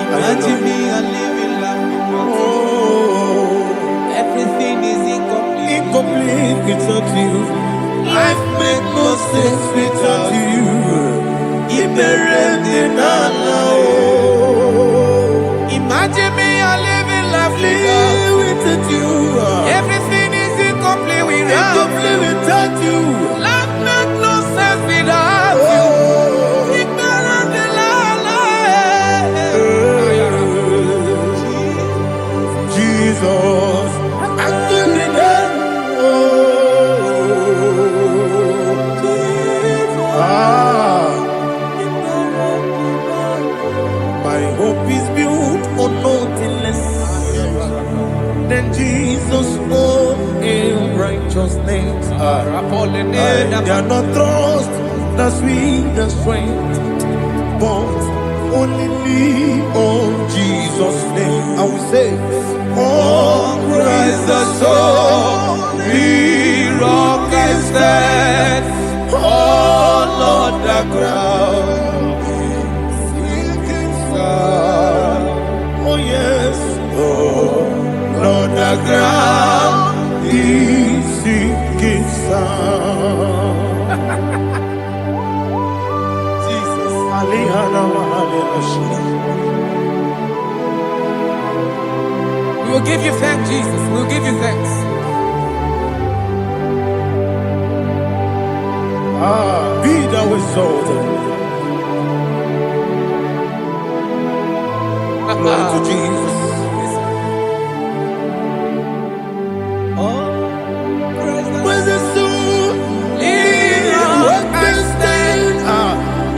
Imagine me and living life. Oh, Everything is incomplete. incomplete without you. Life makes no sense without you. Imagine me and living life Without you. Everything is incomplete Incomplete without you. Life makes no sense without you. Jesus, I couldn't help. My hope is built on nothing less than Jesus' own in righteousness. They are not trust the sweet strength, but only lean on Jesus' name. I will say, oh, Christ the solid rock is dead. Oh, Lord, the ground is sinking sun. Oh, yes, oh, Lord, the ground is sinking sun. Jesus, We will give you thanks, Jesus. We will give you thanks. Be thou exalted. Glory to Jesus. When the soul what can stand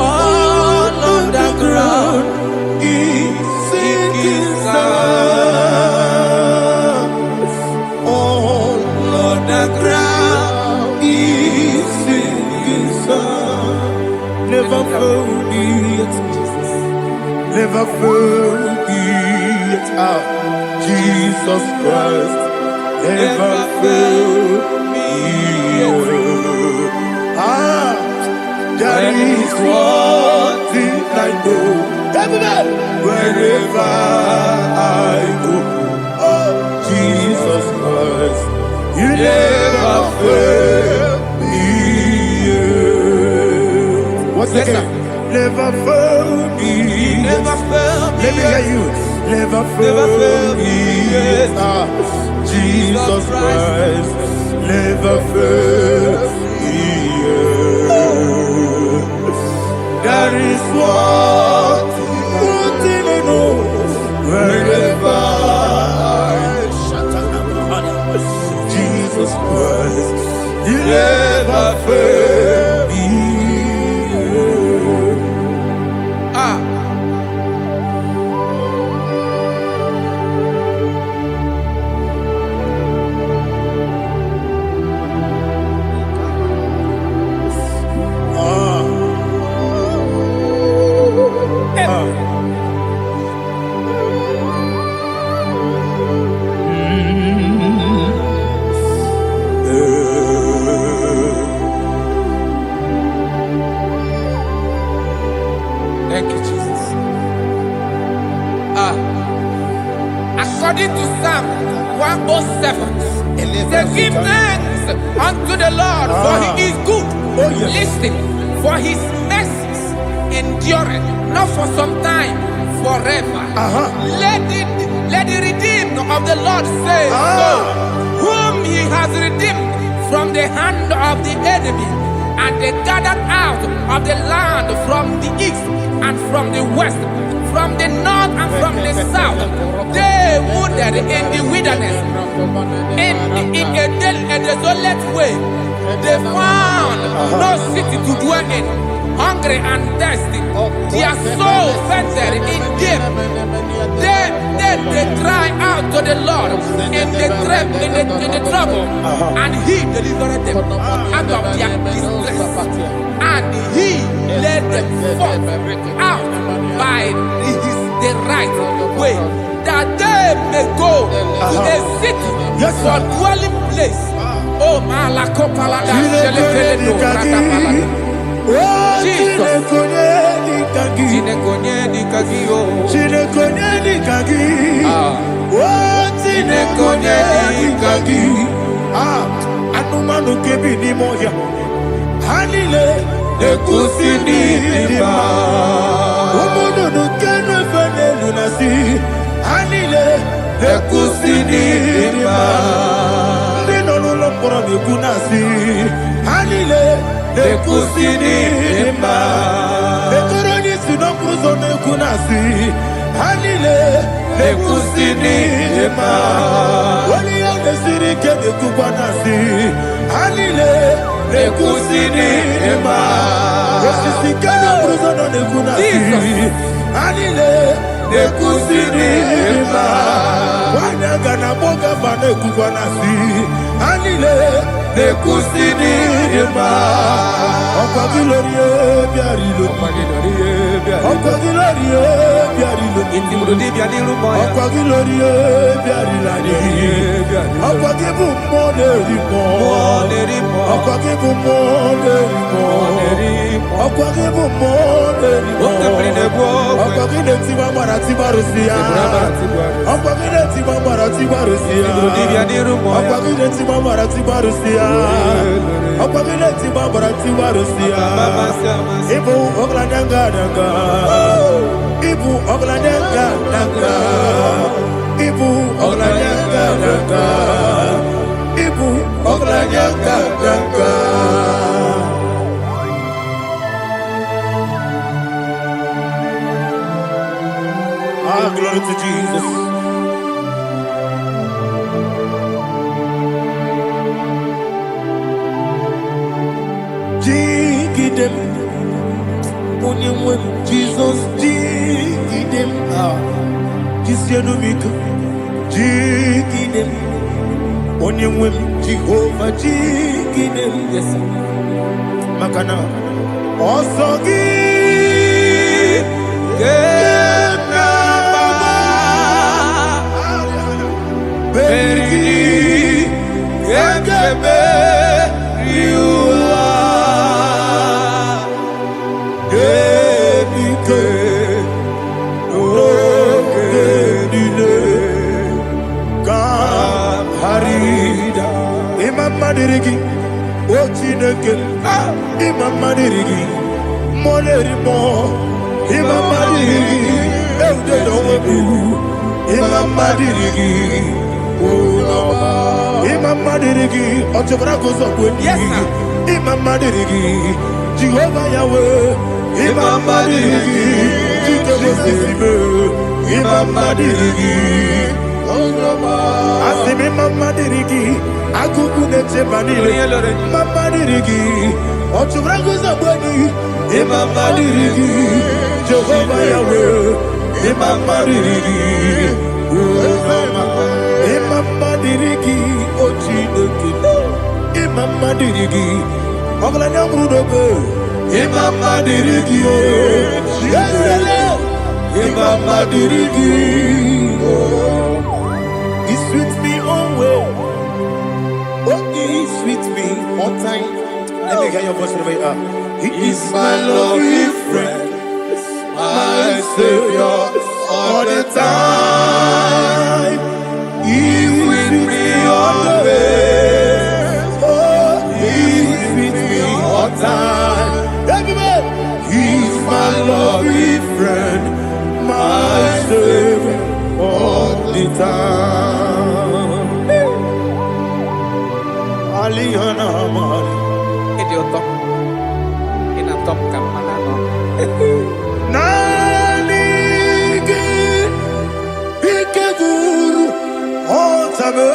all on the ground is sinking sun. All on the ground is sinking sun. Never forget Jesus. Never forget Jesus Christ. Never fail me. There is one thing I know. Everybody, wherever I go, oh, Jesus Christ, you never fail me. What's the name? Never fail me. Never fail me. Let me hear you. Never fail me. Jesus Christ, never fail me. There is one thing I know. Wherever Jesus Christ, you never fail me. Thank you, Jesus. According to Psalm 107, say, give thanks unto the Lord, for he is good. Oh, yes. Listen, for his mercies endureth, not for some time, forever. Let the redeemed of the Lord say so, whom he has redeemed from the hand of the enemy, and they gathered out of the land from the east and from the west, from the north and from the south. They wandered in the wilderness, in a desolate way. They found no city to dwell in, hungry and thirsty. Their soul fainted in them. Then they cry out to the Lord in the trouble, and he delivered them out of their distress. And he led them forth out by the right way, that they may go to a city for dwelling place. Oh, Malakopalada, Shelefeledo, Radapalada. Jesus. Tinekonyeni kagio. Tinekonyeni kagi. Tinekonyeni kagi. Anumanu kebi ni moya. Hanile nekusini lima. Umudu nukene fene lunasi. Hanile nekusini lima. Nino nulokora nikunasi. Hanile nekusini lima. Nekoroni sinokruzo nekunasi. Hanile nekusini lima. Wali yone sirike nekukwanasi. Hanile nekusini lima. Esisikana kruzo nekunasi. Hanile nekusini lima. Wanyaga na boga vane kukwanasi. Hanile nekusini lima. Okwa gilorie biarilo. Okwa gilorie biarilo. Okwa gilorie biarilani. Okwa gibu moderimo. Okwa gibu moderimo. Okwa gibu moderimo. Okwa gile tiba marati barusia. Okwa gile tiba marati barusia. Okwa gile tiba marati barusia. Okwa gile tiba marati barusia. Ibu ogladanga danga. Ibu ogladanga danga. Ibu ogladanga danga. Ibu ogladanga danga. Ah, glory to Jesus. Jigidem, Onyemwem, Jesus, Jigidem, Jisianumika, Jigidem, Onyemwem, Jehovah, Jigidem, yes, Makana, Osogi, Berigi, Gekebe, Riua, Gebike, Nogedine, Kamharida, Imam Madirigi, Ochineke, Imam Madirigi, Molerimo, Imam Madirigi, Eudedowebu, Imam Madirigi, Imam Madirigi, Ochobrako Zokweni, Imam Madirigi, Jehovah Yahweh, Imam Madirigi, Jitobosime, Imam Madirigi, Asim Imam Madirigi, Akukune Chebanile, Imam Madirigi, Ochobrako Zokweni, Imam Madirigi, Jehovah Yahweh, Imam Madirigi, Imam Madirigi, Ochineke, Imam Madirigi, Oglanya Brudobe, Imam Madirigi, Imam Madirigi, He sweet me always, oh He sweet me on time. Let me hear your voice right now. He is my loving friend, my Savior all the time. He with me always. Oh, time. Aliyana Mari. Idiot. In a top campanano. Nanigi Ikeguru Otame.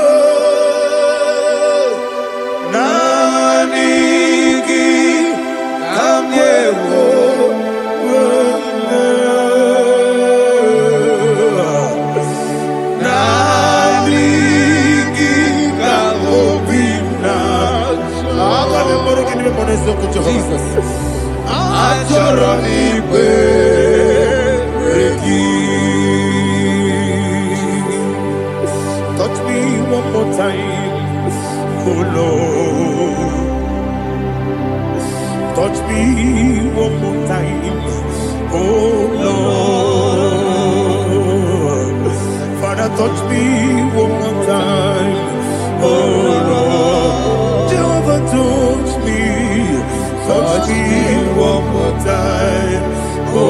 Nanigi Kamyewo. Jesus. Touch me one more time, oh Lord. Touch me one more time, oh Lord. Father, touch me one more time, oh Lord. Jehovah, touch me. Touch me one more time, oh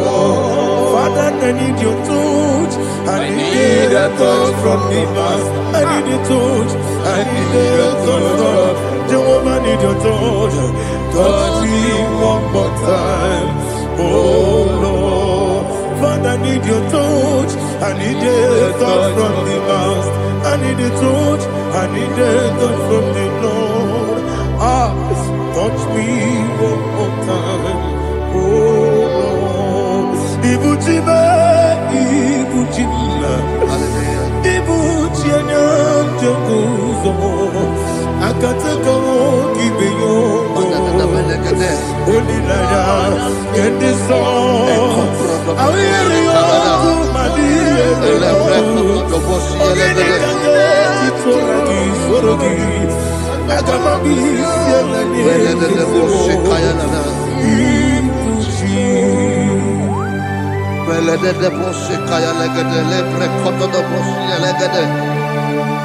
Lord. Father, I need your touch. I need a touch from the past. I need a touch. I need a touch from Jehovah. I need your touch. Touch me one more time, oh Lord. Father, I need your touch. I need a touch from the past. I need a touch. I need a touch from the Lord. Touch me one more time, oh Lord. Ibuchima, Ibuchima, Ibuchina, Jaguzo, Akatako, Gibeyo, Holy Lada, get this song. I hear you,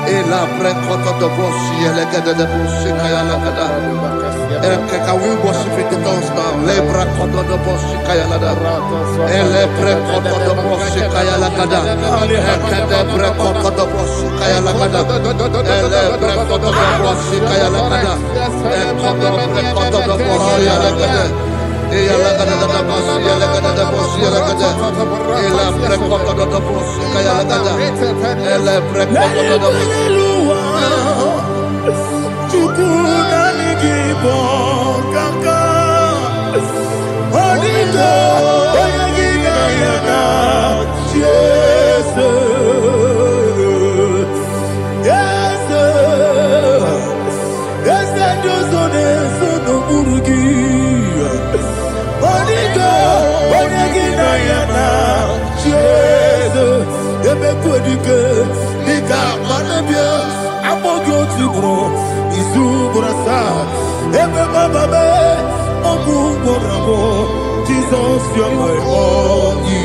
Ela precoto do bossi, elegada de bossi, kayalagada. Can we worship in the tongues now? Lebra koto do bossi, kayalada. Ele precoto do bossi, kayalagada. Ekade precoto do bossi, kayalagada. Ele precoto do bossi, kayalagada. Ekodo precoto do bossi, elegada. Eyalagada da bossi, elegada da bossi, elegada. Ela precoto do bossi, kayalagada. Ele precoto do bossi. Chukunani gibo kaka Onigo Oyagina yana Jesus Yes Josone sono murugi Onigo Oyagina yana Jesus Ebe kwadike Nika manabia Amogo tibro Izubrasa Ebe bababe Ogu borabo Jesus you're my only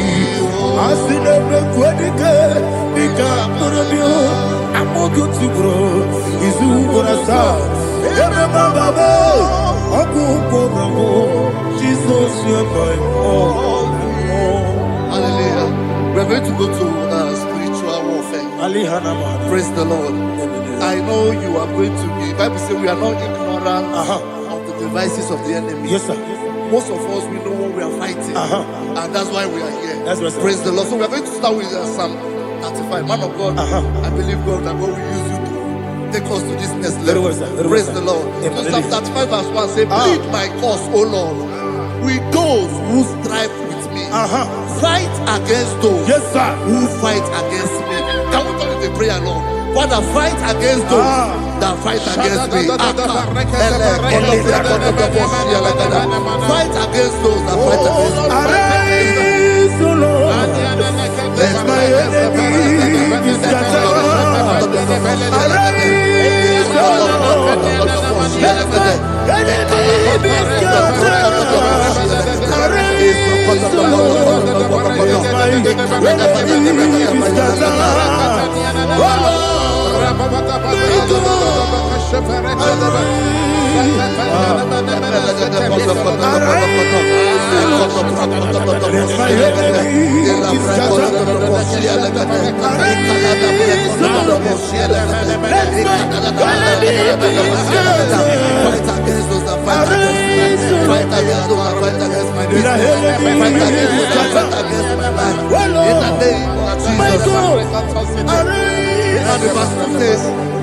Asinebe kwadike Nika manabia Amogo tibro Izubrasa Ebe bababe Ogu borabo Jesus you're my only. Hallelujah. We're going to go to spiritual warfare. Praise the Lord. I know you are going to be. The Bible says we are not ignorant of the devices of the enemy. Yes, sir. Most of us, we know what we are fighting. And that's why we are here. That's right, sir. Praise the Lord. So we are going to start with Psalm 35. Man of God, I believe God that God will use you to take us to this next level. Very well, sir. Praise the Lord. So Psalm 35 verse 1 says, plead my cause, O Lord, with those who strive with me. Fight against those who fight against me. Can we call it a prayer, Lord? Father, fight against those that fight against me. Fight against those that fight against me. Arise, O Lord. Let my enemy be scattered. Arise, O Lord. Let my enemy be scattered. Arise, O Lord. Let my enemy be scattered.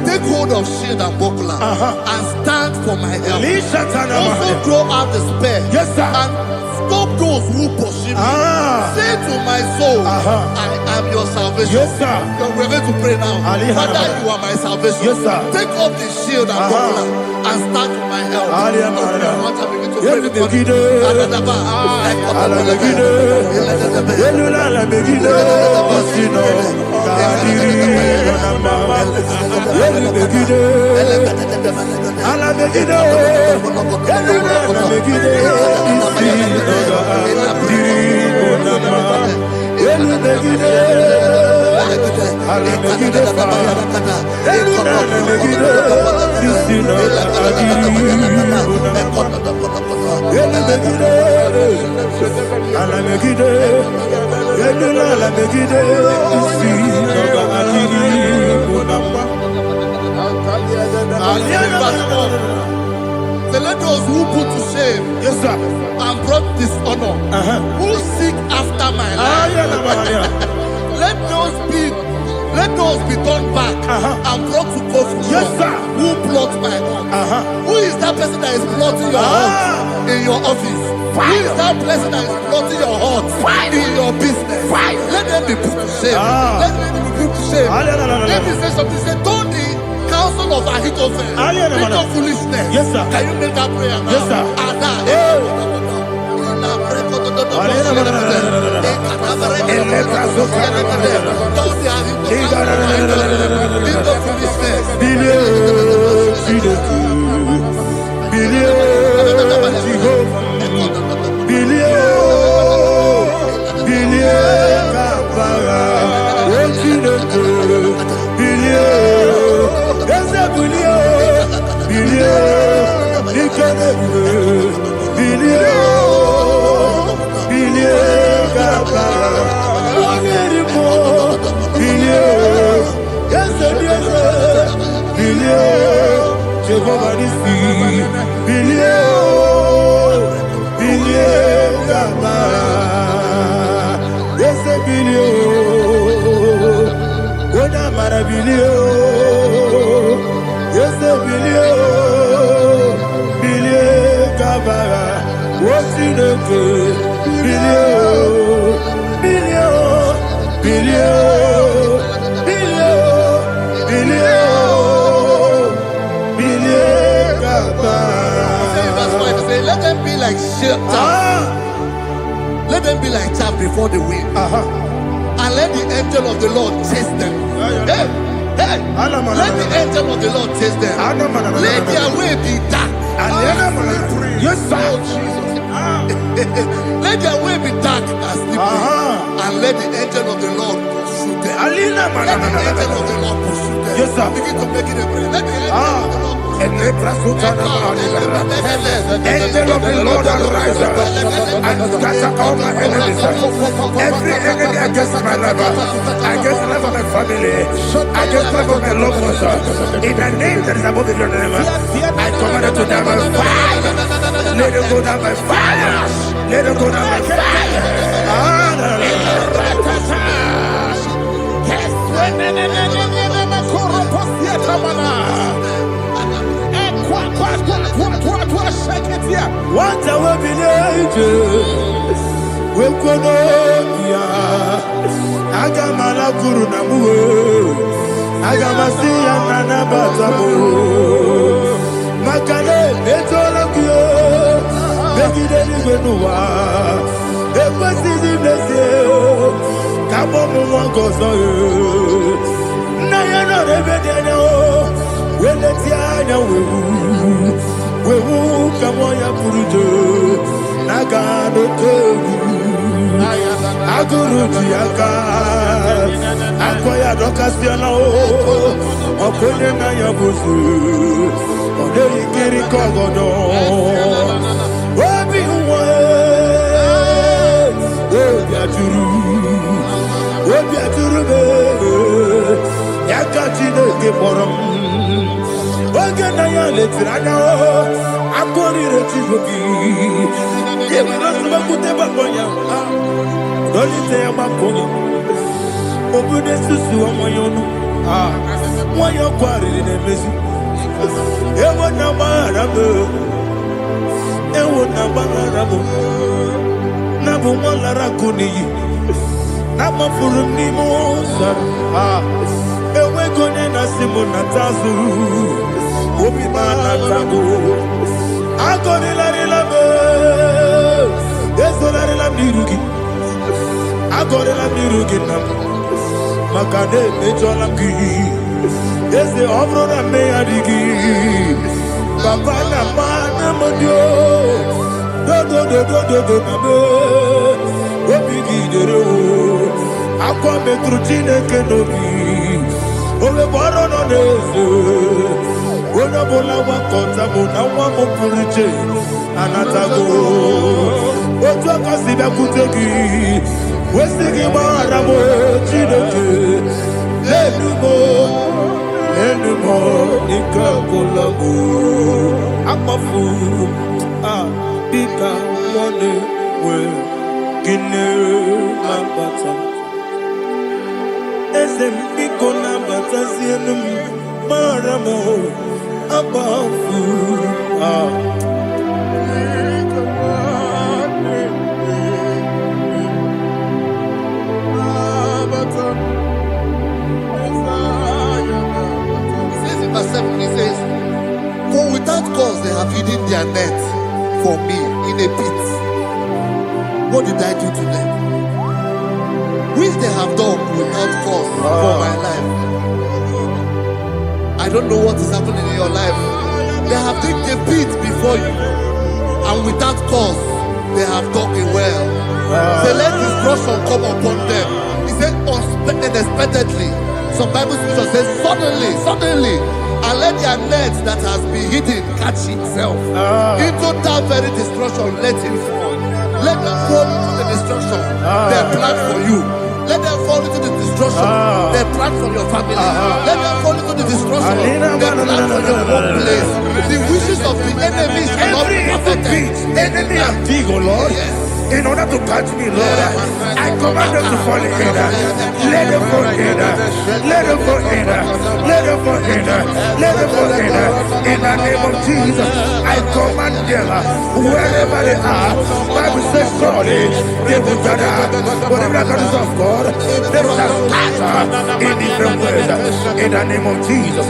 Take hold of shield and buckler and stand for my help. Also throw out despair and stop those who pursue me. Say to my soul, I am your salvation. We're going to pray now. Father, you are my salvation. Take up the shield and buckler and stand for my help. So let those who put to shame and brought dishonor, who seek after my life, let those be turned back and brought to court who plot my home. Who is that person that is plotting your home in your office? Who is that person that is plotting your heart in your business? Let them be put to shame. Let them be put to shame. Let me say something. Say, don't the counsel of Ahithophel make of foolishness. Can you make that prayer now? Yes, sir. Let them be like chaff. Let them be like chaff before the wind. And let the angel of the Lord chase them. Let the angel of the Lord chase them. Let their way be dark. Yes, sir. Let their way be dark and slippery. And let the angel of the Lord pursue them. Let the angel of the Lord pursue them. Yes, sir. Begin to make it a prayer. Let the angel of the Lord Angel of the Lord arise and scatter all my enemies. Every enemy against my life, against the life of my family, against the life of my loved ones. In the name that is above your name, I command it to them by fire. Let it go down by fire. Let it go down by fire. What I will be ages, we could Agamala Guru Namu, Agamasia Nana Batamu, Makane, Betolakio, Begideni Benua, Epasi Nesio, Kabomu Gozo, Nayana Rebedeno, Weletiana Wewu Kamoya Purujo, Nagano Togu, Aguru Tiaka. Akoya dokasiana o. Okonye na yabusu. Ode ikiri kogodo. Obi uwe. Obi aturu be. Yakachine ke borom. Oge na ya letiranya o. Akori retivobi. Yewe nasuma kuteba konya. Dolite ya makonya. Obude susu amoyono. Moyo kwari nemezu. Ewo na marabu. Ewo na marabu. Na bu molara kuni. Na mafuru ni mosa. Ewe kone na simu na tazu. Obi mana tabu. Akori lari labe. Yeso lari lamirugi. Akori lamirugi namu. Makane mejola ki. Yese obro na me adigi. Papa na mana modio. Do na me. Obi gidero. Akwa metru chineke nobi. Owe boro no neze. Ona bola wakota mona wamo puriche. Anatago. Ojo kasibe kutegi. Wesigi maramo chineke. Lenumo nikakolago. Akmafu. Bika one we. Gine mabata. Esem ikona batasienum maramo abafu. Verse 7, he says, for without cause they have hidden their net for me in a pit. What did I do to them? Which they have done without cause for my life. I don't know what is happening in your life. They have digged a pit before you, and without cause they have dug a well. Say, let destruction come upon them. He said, unexpectedly. Some Bible scripture says, suddenly, and let their net that has been hidden catch itself. Into that very destruction, let it fall. Let them fall into the destruction they plan for you. Let them fall into the destruction they plan for your family. Let them fall into the destruction they plan for your workplace. The wishes of the enemy shall not be perfected. Enemy and dig, oh Lord. Yes. In order to catch me, Lord, I command them to fall in. Let them fall in. Let them fall in. Let them fall in. Let them fall in. In the name of Jesus, I command them wherever they are. Bible says, surely they will gather. Whatever the God is of God, they shall scatter in different ways. In the name of Jesus.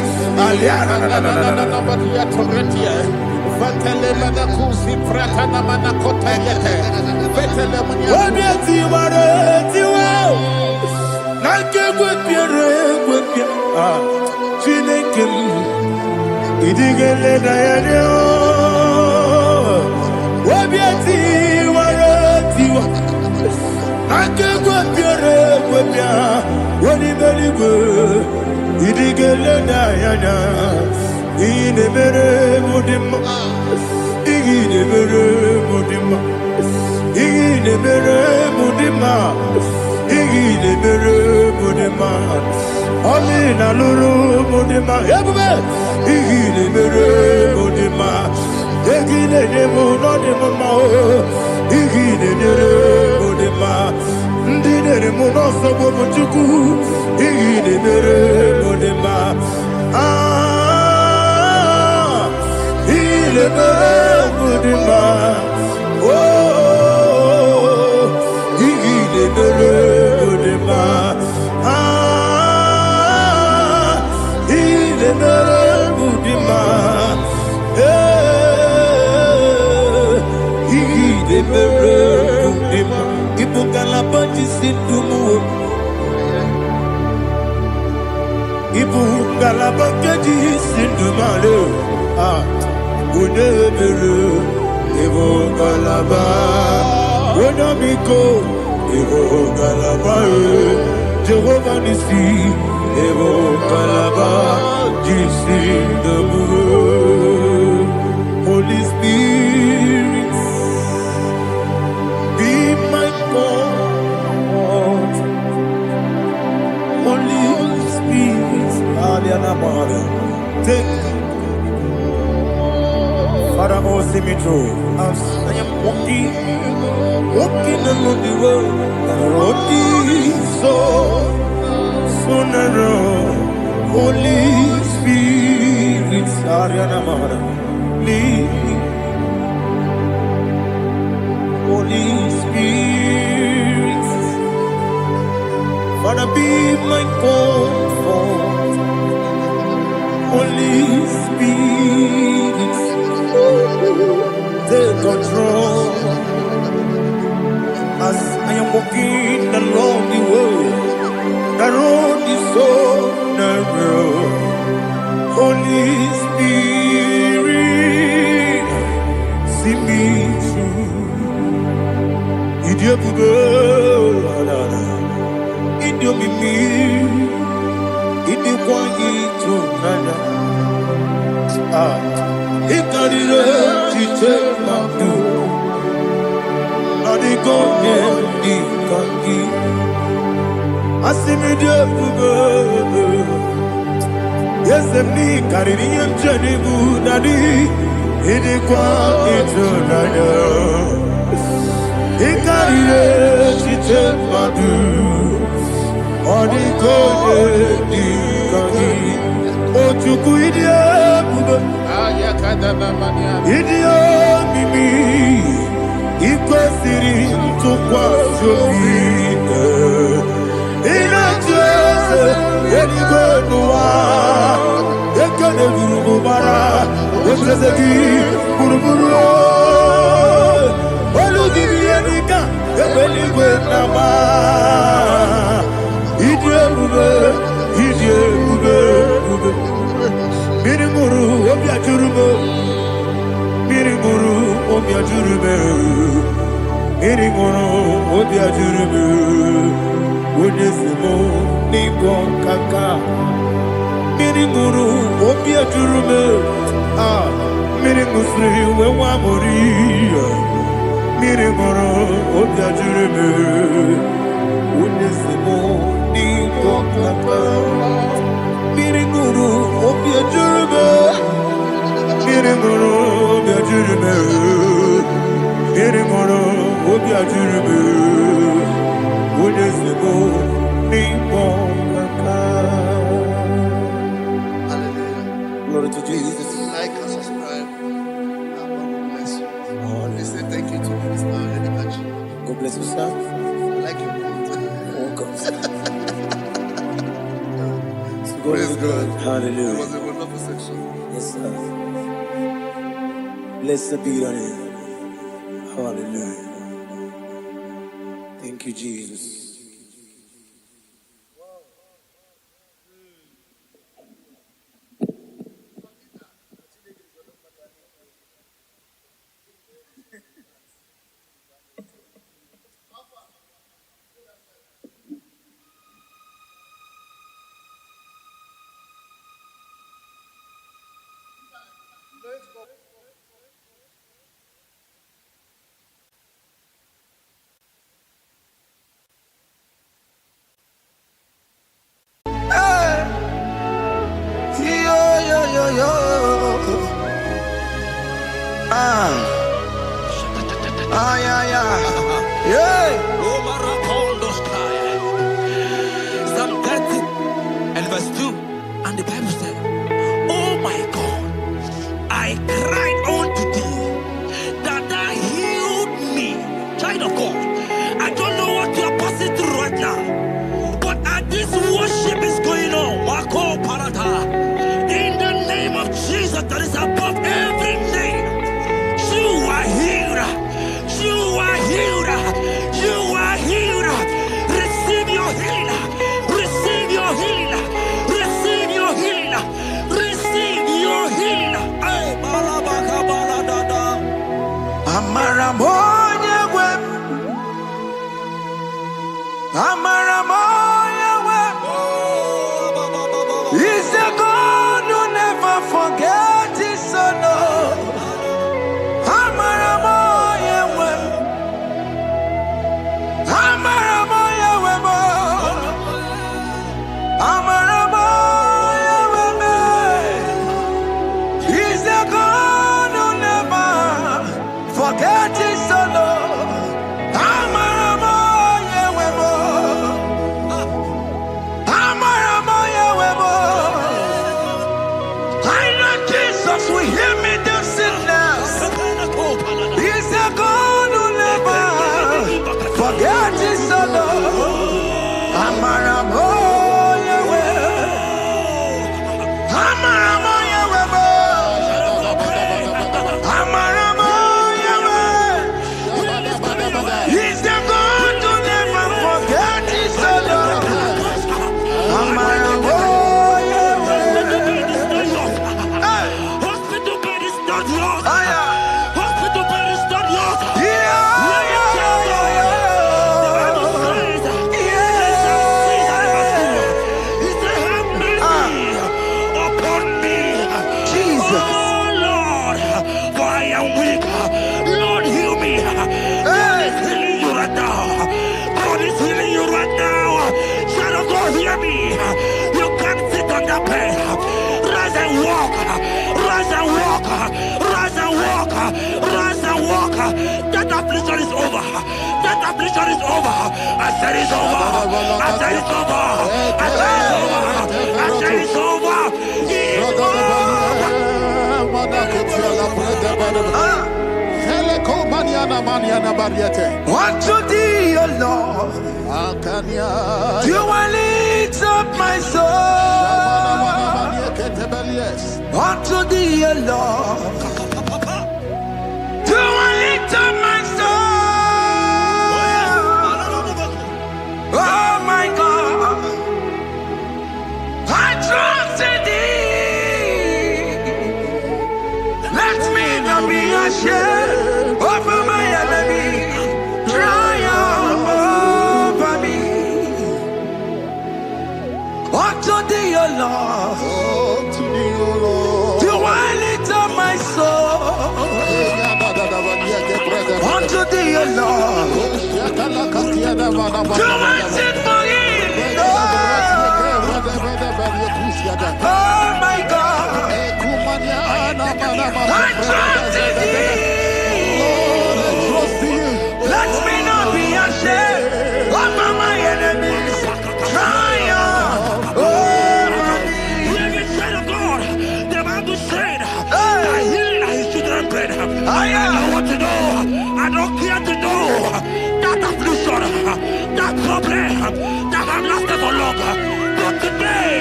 Amina luru mudima ebube igile mere mudima egile demo no demo ma igile mere mudima ndine mo no sobo muchuku igile mere mudima igile mere mudima oh igile mere mudima Jehovah Nissi, Evo Kalaba, Jisi Dabu. Holy Spirit, be my God. Holy Spirit, take Father, oh, see me through. As I am walking along the road, the road is so narrow. Holy Spirit, lead me. Holy Spirit, Father, be my comfort. Holy Spirit, take control. As I am walking along the road is so narrow. Holy Spirit, see me through. Idiopube, Idiomimi, Idikwanyito, Nana. He got it up to take my blue. Not the golden, the kangi. I see me there, yes, the me carrying him, Jenny Budadi. He did quite to Nana. He got it up to take my blue. Or the golden, the kangi. Oh, to go Idio mimi iko siri tukwa shobine inatese eligwenua ekene gurubara etrezegi buruburu olugibi enika ebeligwenama Idio bube Miringuru obia jurube Miringuru obia jurube Miringuru obia jurube Wodesimo nigo kaka Miringuru obia jurube Miringusri wewa moria Miringuru obia jurube Wodesimo nigo kaka Miringuru obia jurube Miringuru obia jurube Miringuru obia jurube Wodesimo nigo kaka. Hallelujah. Glory to Jesus. Like and subscribe. God bless you. They say thank you to Minister Edikachi. God bless you, sir. I like you. Welcome, sir. Praise God. Hallelujah. It was a wonderful section. Yes, sir. Blessed be your name. Hallelujah. Thank you, Jesus. Psalm 30 and verse 2. And the Bible said, oh my God, I cried unto thee that thou healed me. Child of God, I don't know what you are passing through right now, but as this worship is going on, Wako Parata, in the name of Jesus that is above every name, you are healed. You are healed. You are healed. Receive your healing. Receive your healing. Receive your healing. Receive your healing. Ay, balabaka baladada. Amaramoya wem. Amaramoya wem. That affliction is over. That affliction is over. I said it's over. I said it's over. I said it's over. I said it's over. Unto thee, O Lord, do I lift up my soul. Unto thee, O Lord, do I lift up my soul. Oh my God, I trust in thee. Let me not be ashamed over my enemy. Triumph over me. Unto thee, O Lord, do I lift up my soul. Unto thee, O Lord, do I sit for him? Oh my God, I trust in thee. Let me not be ashamed over my enemies. Triumph over me. When you said of God, the Bible said, that healing his children bread. I don't want to know. I don't care to know that affliction, that problem, that have lasted for long. But today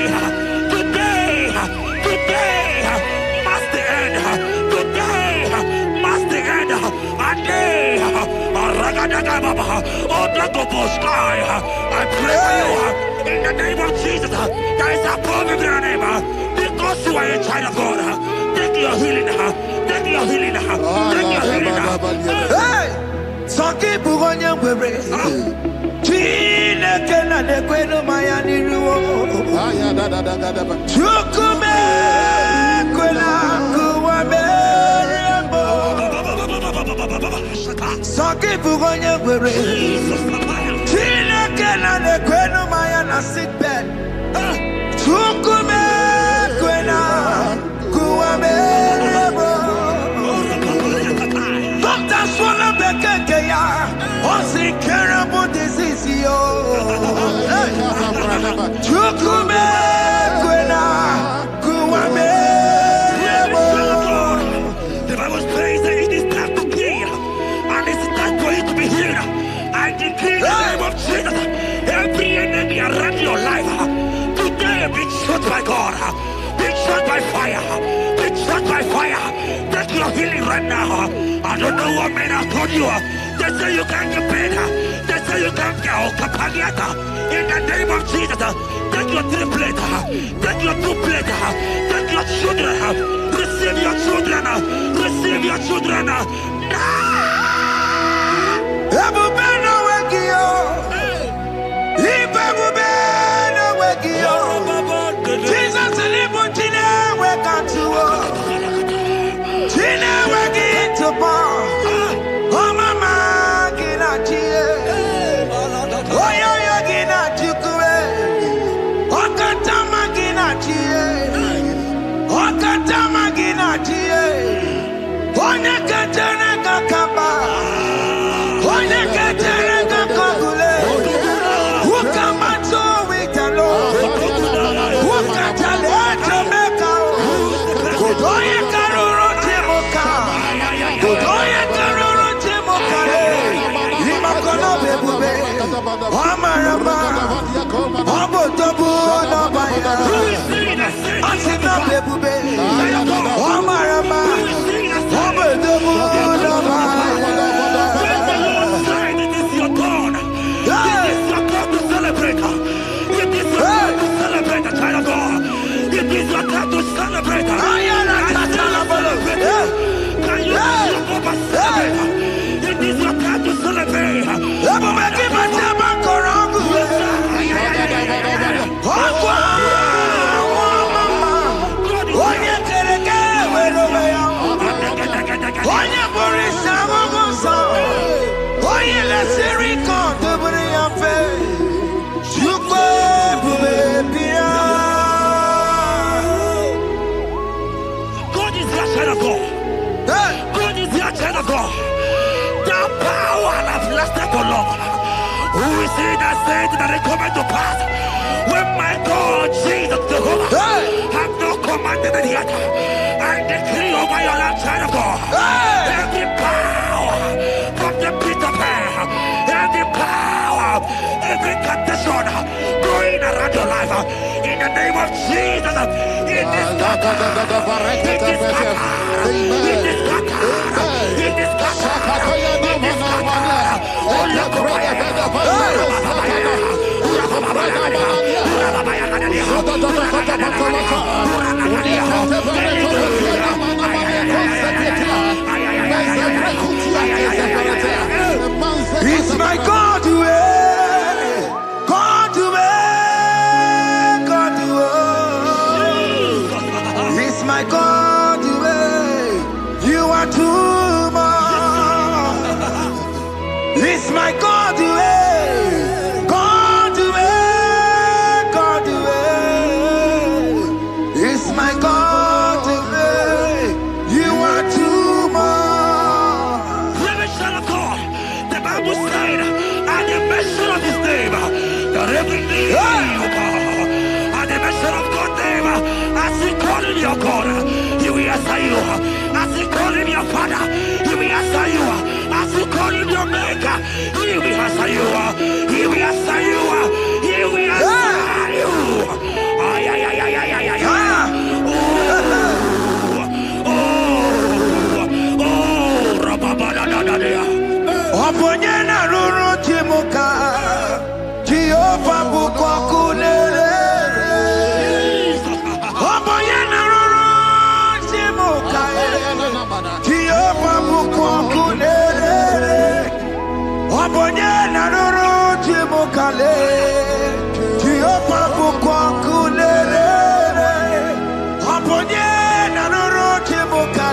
must the end. Today must the end. I pray for you in the name of Jesus. There is a problem in your name because you are a child of God. Take your healing. Take your healing. Take your healing. Hey, Saki Bugonya Webre. Chile Kena de Queno Mayani Ruo. Chukume Quena Kuame. Saki Bugonya Webre. Chile Kena de Queno Mayana sick bed. Chukume Quena Kuame. Doctor Swallow Bekeya. What's the terrible disease? Chukume Quena Kuame. The Bible says that it is time to kill, and it is time for you to be healed. I decree in the name of Jesus, every enemy around your life, today be shot by God, be shot by fire, be shot by fire. Take your healing right now. I don't know what men have told you. They say you can't get paid. They say you can't get Okapagiata. In the name of Jesus, take your triplet, take your two-plate, take your children, receive your children, receive your children. Ebubeno wegio, Ibebubeno wegio. Jesus libu chine wekantuo, chine wegi tupo. Oh mama gina chie, oh yo yo gina chukue, oh katama gina chie, oh katama gina chie, oh nekatene kakaba. are come to celebrate. Can you celebrate? It is your time to celebrate. God is your child of God. God is your child of God. The power that lasted for long. Who is he that said that it coming to pass? When my God, Jesus Jehovah, have not commanded it yet, I decree over your life, child of God, every power from the pit of hell, every power, every condition going around your life, in the name of Jesus, it is scattered, it is scattered, it is scattered, it is scattered, it is scattered. Oh, look It's my God to God to God to It's my God to you are too much. It's my God to God to God to It's my God to you are too much. The Bible said, at the mention of his name, that every knee will bow. At the mention of God's name, as he call him your God, he will answer you. As he call him your Father, he will answer you. As he call him your Maker, he will answer you. He will answer you. He will answer you. Ay, ay, ay, ay, ay, ay, ay, ay. Oponyena ruru chimuka Jehova bukwakulele Oponyena ruru chimuka Jehova bukwakulele Oponyena ruru chimuka Jehova bukwakulele Oponyena ruru chimuka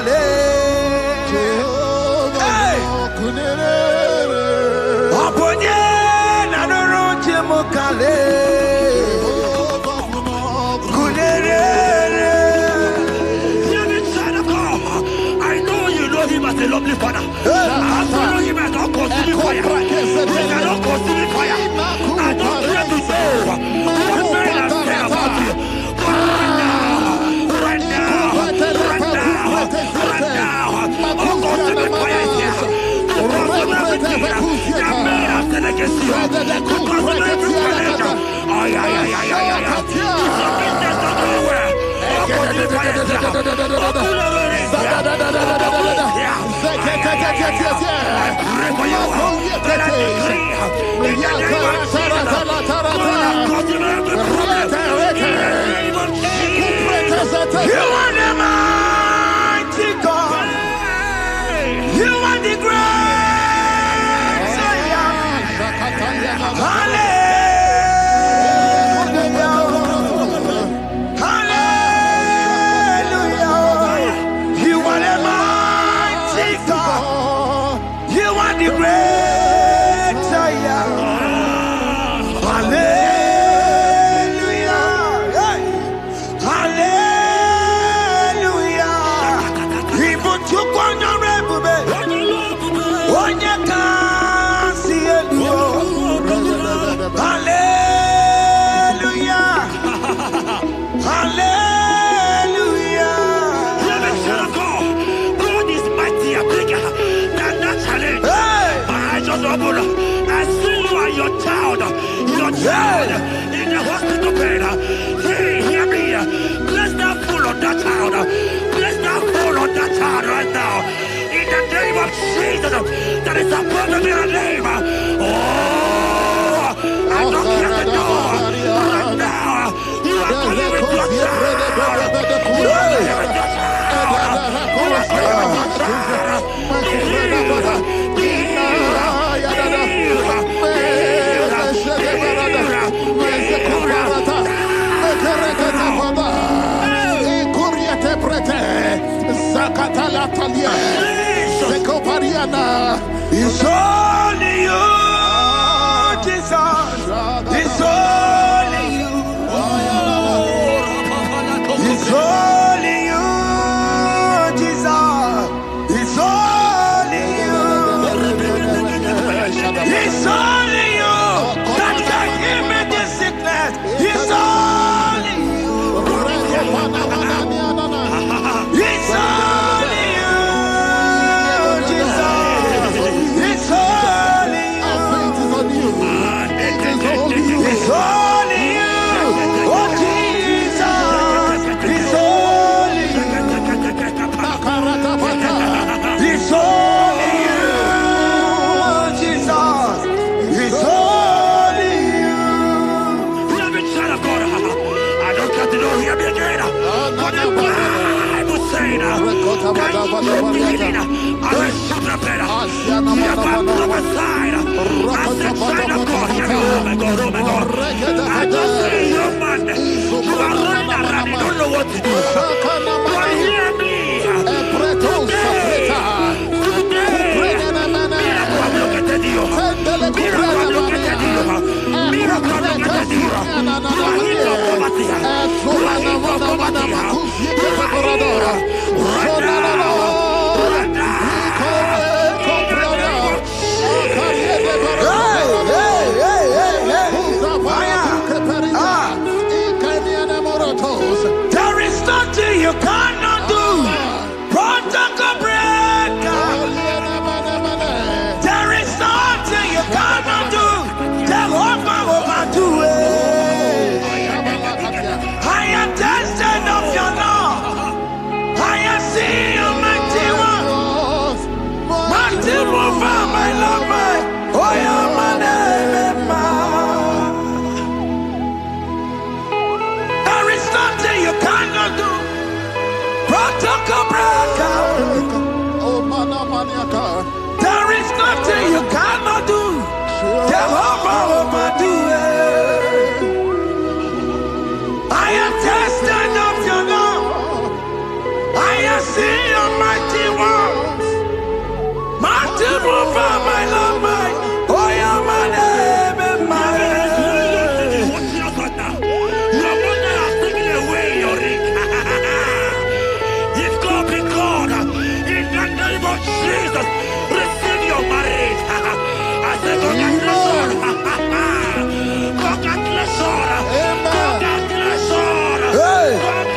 I know you know him as a lovely father. I follow him as a consuming fire. He cannot consume fire. I don't care to know what men have said about you. But right now, all consuming fire is here. To consume everything that men have said against you. To consume every challenge. Ay, ay, ay, ay, ay, ay. It's your business not going well. All consuming fire is here. You are the mighty God. You are the great Zion. Hallelujah. Hallelujah. You are the mighty God. You are the great Zion. Hallelujah. In the hospital bed, hear me. Bless that fool on that child. Bless that fool on that child right now. In the name of Jesus, that is above every name. Oh, I don't hear the door right now. You are going with your child. It's only you, Jesus. It's only you. It's only you, Jesus. It's only you. It's only you that can give me this sickness. It's only you. It's only you, Jesus. It's only you. It's only you. Oh, Jesus. It's only you. It's only you, Jesus. It's only you. Beloved child of God, I don't got to know, hear me again. For the Bible saying, can you be healing? I will shut up better. You have prophesied. As a child of God, hear me. Oh my God, oh my God. I just see your man. You are running around, you don't know what to do. But hear me. There is nothing you cannot do. Protocol breaker. There is nothing you cannot do. Jehovah overdo it. I am tested of your love. I am seeing your mighty one. Mighty mover, my love, my. Oh, yeah, my name, there is nothing you cannot do. Protocol breaker. There is nothing you cannot do. Jehovah overdo it. I am tested of your love. I am seeing your mighty ones. Mighty mover, my love, my. Oh, yeah, my name and my Jesus, receive your marriage. I say congratulations. Congratulations. Congratulations. Congratulations.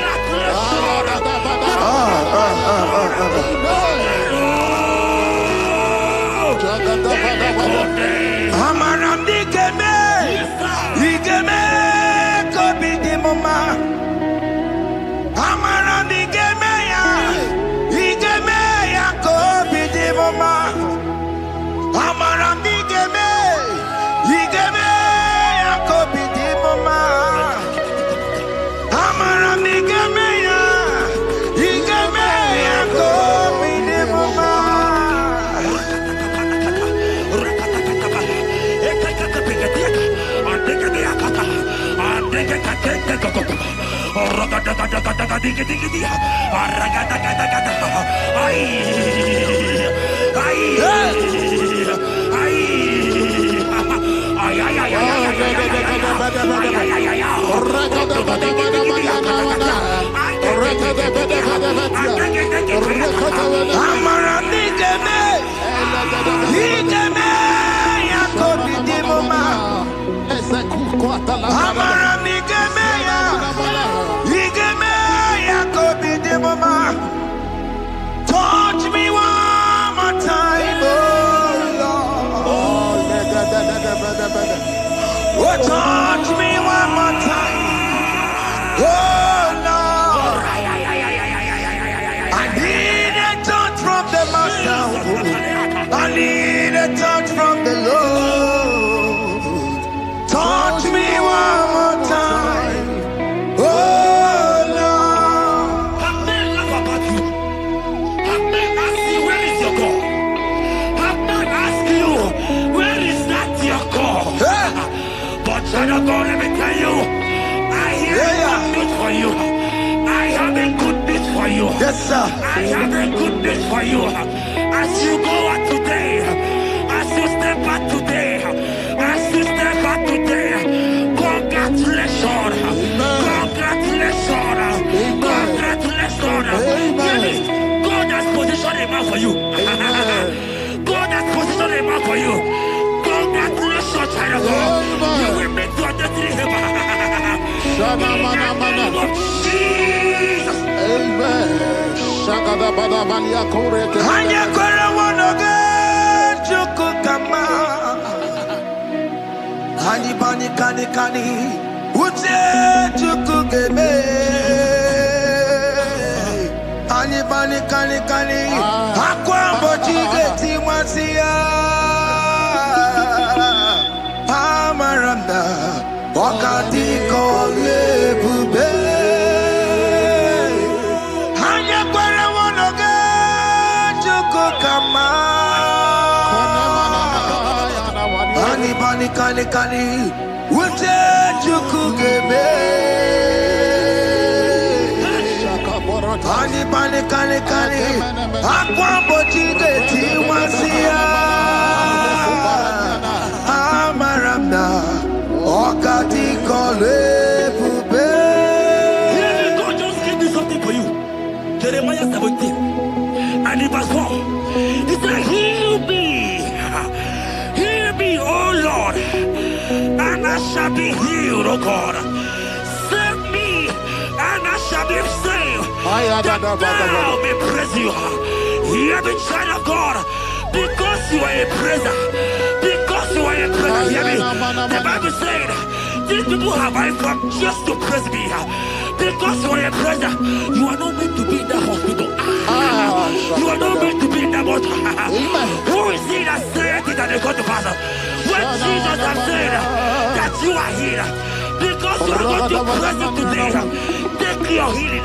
Amaram digeme, digeme, kobi di mama. Amaram digeme ya, digeme ya kobi di mama. Amaram digeme, digeme ya kobi di mama. Amaram digeme ya, digeme ya kobi di mama. Touch me one more time, oh Lord. Oh, touch me one more time, oh Lord. I need a touch from the Master. I need a touch from the Lord. Touch me one more time, oh Lord. I may laugh about you. I may ask you, where is your God? I may ask you, where is that your God? But child of God, let me tell you, I have a good news for you. I have a good news for you. Yes, sir. I have a good news for you. As you go out today, as you step out today, as you step out today, congratulations. Congratulations. Congratulations. God has positioned a man for you. God has positioned a man for you. Congratulations, child of God. You will make your destiny helper. In the name of Jesus. Amen. Hanya kora wanoge chukukama. Hani bani kani kani uche chukugeme. Hani bani kani kani akwa bochige timasia. Amaranda wakati kole bube. Hanya kora wanoge chukukama. Hani bani kani kani uche chukugeme. Hani bani kani kani akwa bochige timasia. Amaranda wakati kole bube. God just gave me something for you. Jeremiah 17 and in verse 4. He said, heal me, oh Lord, and I shall be healed, oh God. Save me, and I shall be saved, that thou may praise you. Hear me, child of God, because you are a praiser. Because you are a praiser, hear me. The Bible said, these people have I come just to praise me. Because you are a praiser, you are not meant to be in that hospital. You are not meant to be in that water. Who is he that said it and it got to pass? When Jesus has said that you are healed, because you are going to praise him today, take your healing,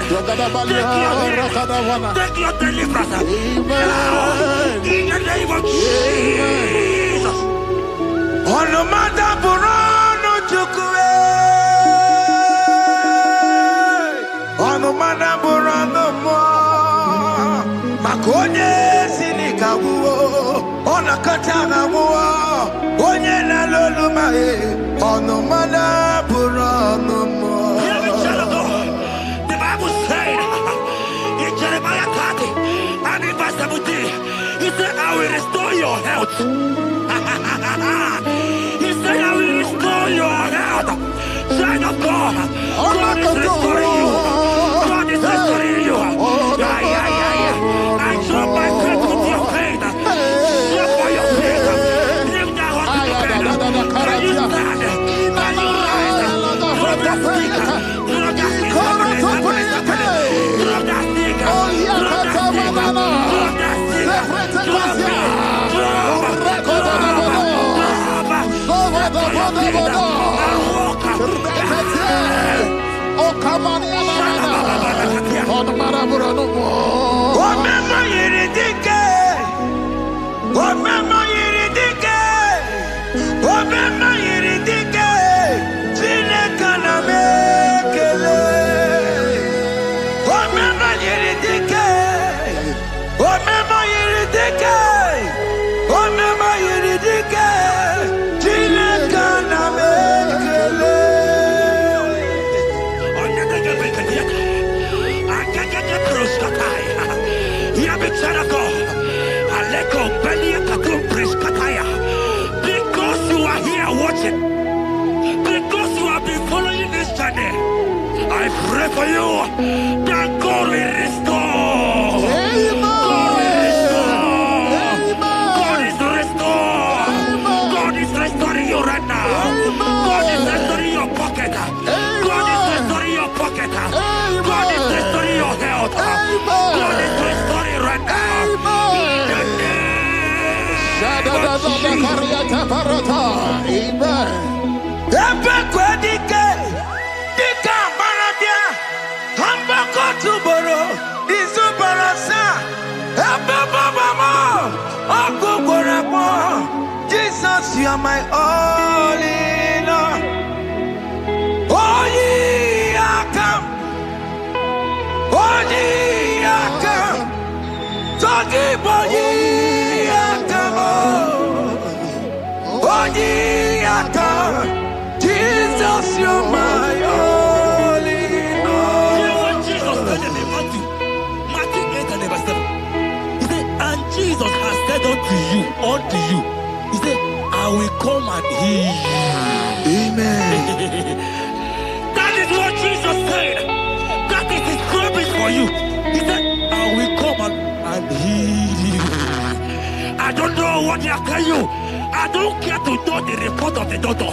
take your deliverance. Now, in the name of Jesus. On the matter Burano Chukwe, on the matter Burano Mo, Makonye Sinikawu, on a Katana Mo, Onye Nalolumae, on the matter Burano Mo. The Bible said in Jeremiah 30 and in verse 17, he said, I will restore your health. He said, I will restore your health. Child of God, God is restoring you. God is restoring you. I drop my faith with your faith. Show for your faith. Live that hospital bed. Can you stand? Can you rise? Drop that stick. Drop that stick. Drop that stick. Drop that stick. Drop that stick. Because you are here watching, because you have been following this journey, I pray for you that God will restore. God will restore. God is restoring. God is restoring you right now. God is restoring your pocket. God is restoring your pocket. God is restoring your health. God is restoring right now. Jesus, you are my all in all. Oh, ye are come. Oh, ye Jesus, you're my only Lord. Jesus said in Matthew 8 and verse 7. He said, and Jesus has said unto you, he said, I will come and heal you. Amen. That is what Jesus said. That is his promise for you. He said, I will come and heal you. I don't know what they are telling you. I don't care to know the report of the doctor.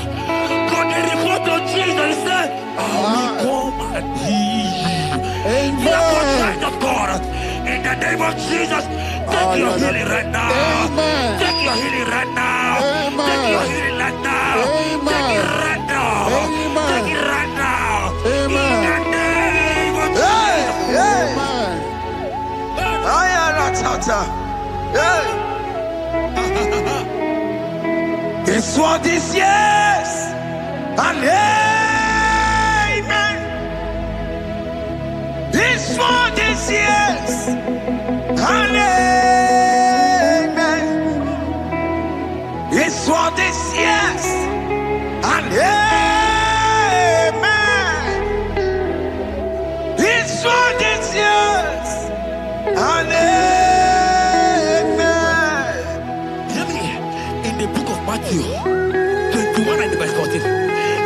But the report of Jesus said, I will come and heal you. Therefore, child of God, in the name of Jesus, take your healing right now. Amen. Take your healing right now. Amen. Take your healing right now. Amen. Take it right now. Amen. Take it right now. Amen. In the name of Jesus. This one is yes and amen. This one is yes and amen. This one is yes and amen. This one is yes and amen. In the book of Matthew 21 and verse 14,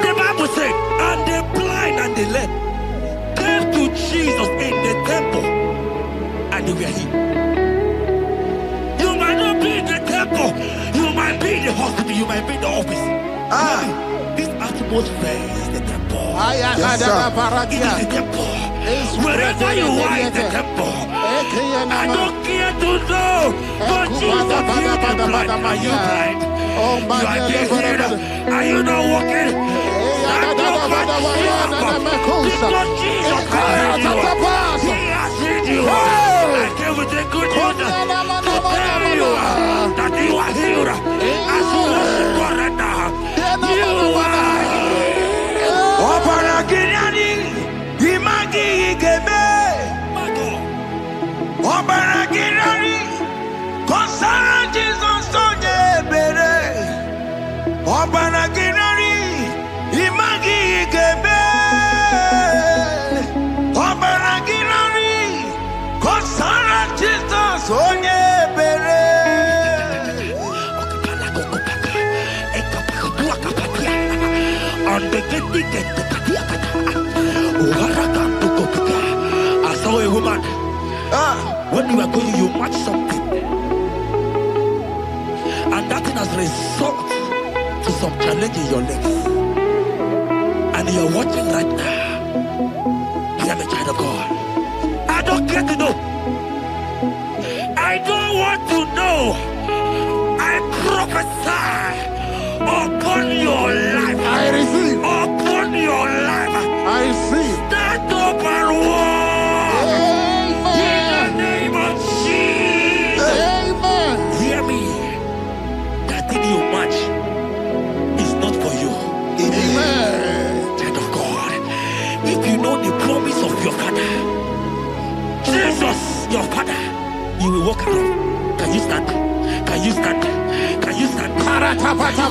the Bible said, and the blind and the lame came to Jesus in the temple and they were healed. You might not be in the temple, you might be in the hospital, you might be in the office. This atmosphere is the temple. Yes, it is the temple. Wherever you are in the temple, I don't care to know, but Jesus healed the blind. Are you blind? You are being healed. Are you not walking? Stand up and stand up. Because Jesus has healed you. He has healed you. I came with the good news to tell you that you are healed. As you worship God right now, you are I saw a woman. When you are going, you match something, and that thing has resulted to some challenge in your legs. And you are watching right now. Hear me, child of God. I don't care to know. I don't want to know. I prophesy upon your life. I receive. Upon your life. I receive. Stand up and walk. Amen. In the name of Jesus. Amen. Hear me. That thing you match is not for you. Amen. Child of God. If you know the promise of your father, Jesus, your father, you will walk around. Can you stand? Can you stand? Can you stand? Can you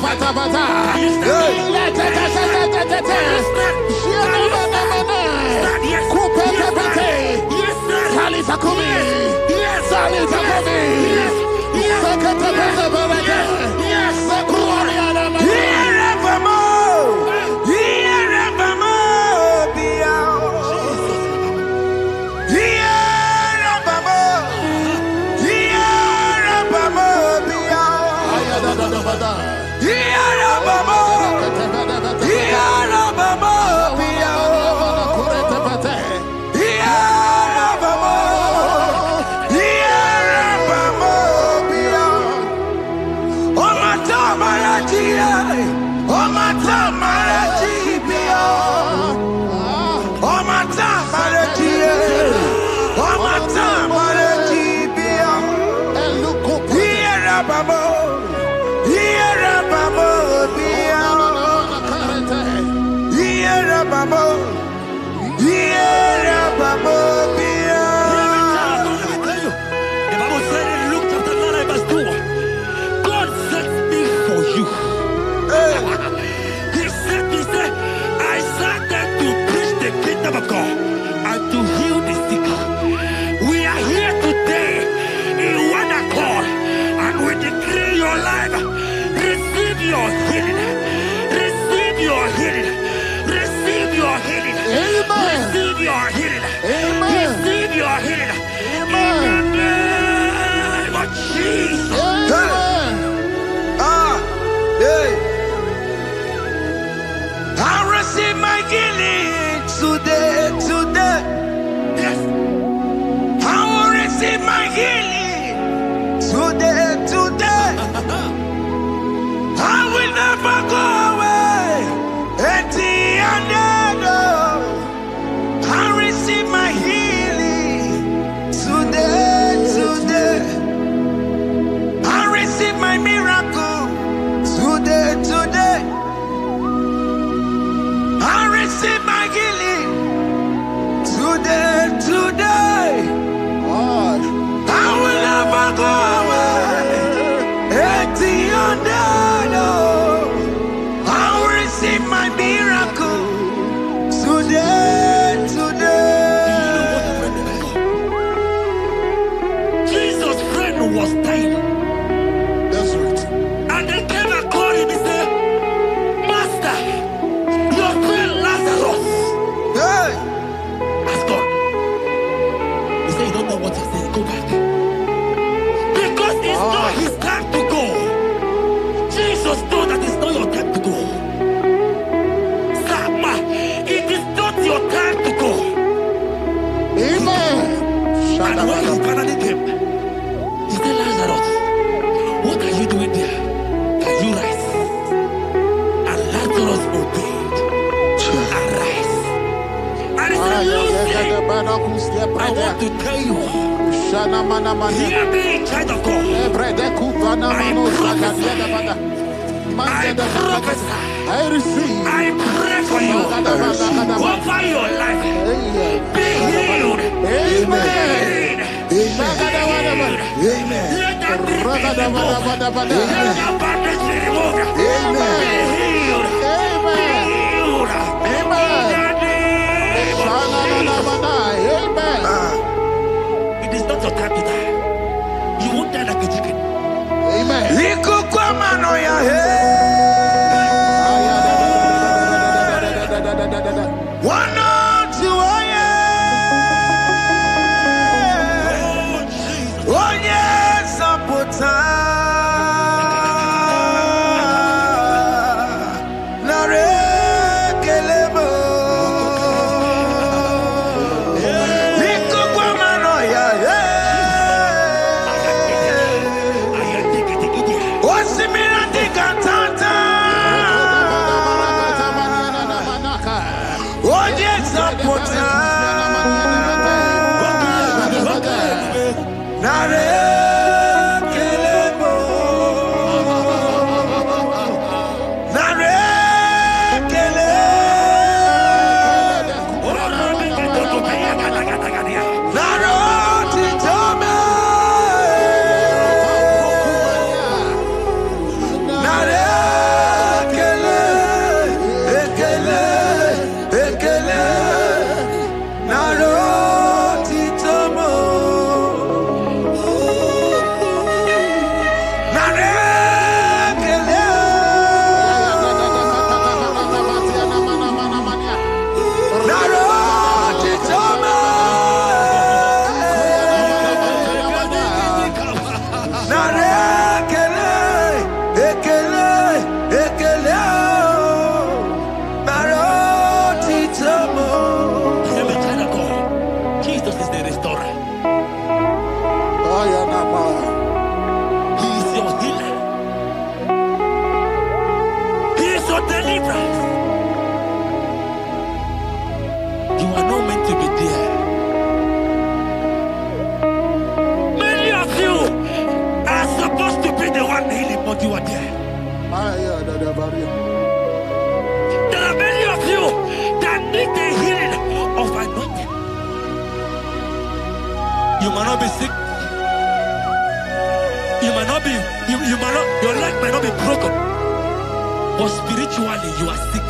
your healing. Amen. Receive your healing. Amen. In the name of Jesus. Amen. I receive my healing today. Yes. I will receive my healing today. I will never go away. I receive my healing today. I receive my miracle today. I receive my healing today. I will never go away. I will receive my miracle today. Jesus' friend was dying. That's right. And they came and called him and said, Master, your friend Lazarus has gone. He said, you don't know what you're saying. Go back. Because it's not his time to go. Jesus knows that it's not your time to go. Sama, it is not your time to go. Amen. And when he finally came, he said, Lazarus, what are you doing there? Can you rise? And Lazarus obeyed. Arise. And he said, Lucy, I want to tell you, hear me in child of God. I prophesy. I receive. I pray for you. Over your life. Be healed. Amen. Amen. Let that be removed. Let that bandage be removed. Amen. Be healed. Be healed. Amen. Amen. It is not your time to die. You won't die like a chicken. Amen. You might not be sick. You might not be, you might not, your leg might not be broken. But spiritually, you are sick.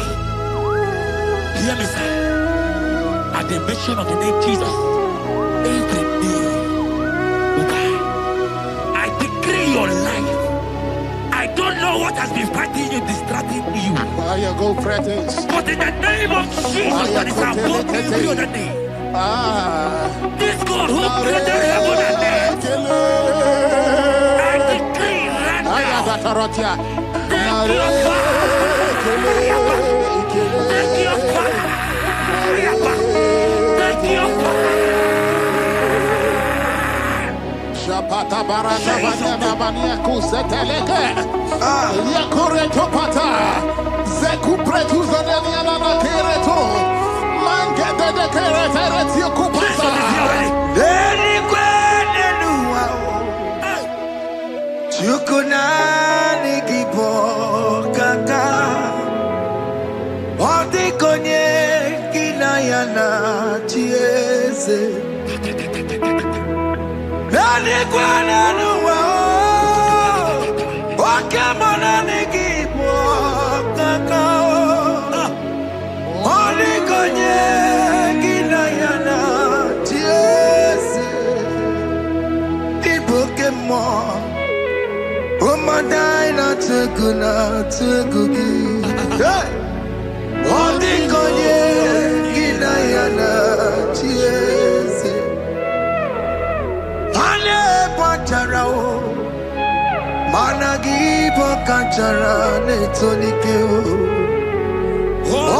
Hear me, sir. At the mention of the name Jesus, every day will die. I decree your life. I don't know what has been fighting you, distracting you. Go, practice. But in the name of Jesus, that is above every other name, This God who created heaven and earth, I decree right now, thank you, Father. Thank you, Father. Thank you, Father. Shapata barata banya banya kuseteleke. Yakore topata. Zeku pretu zadenia na kereto. Mangete de keretere tio kupata. Deni kwene nuwa. Chukuna ni gibo kaka. Odi konye kinayana chiese. Deni kwene nuwa. Wakamona ni gibo kaka. Odi konye kinayana chiese. Ibukemo. Omadina teguna tegugi. Hey! Odi konye kinayana chiese. Ale pacharao. Managi pokachara netonikeo.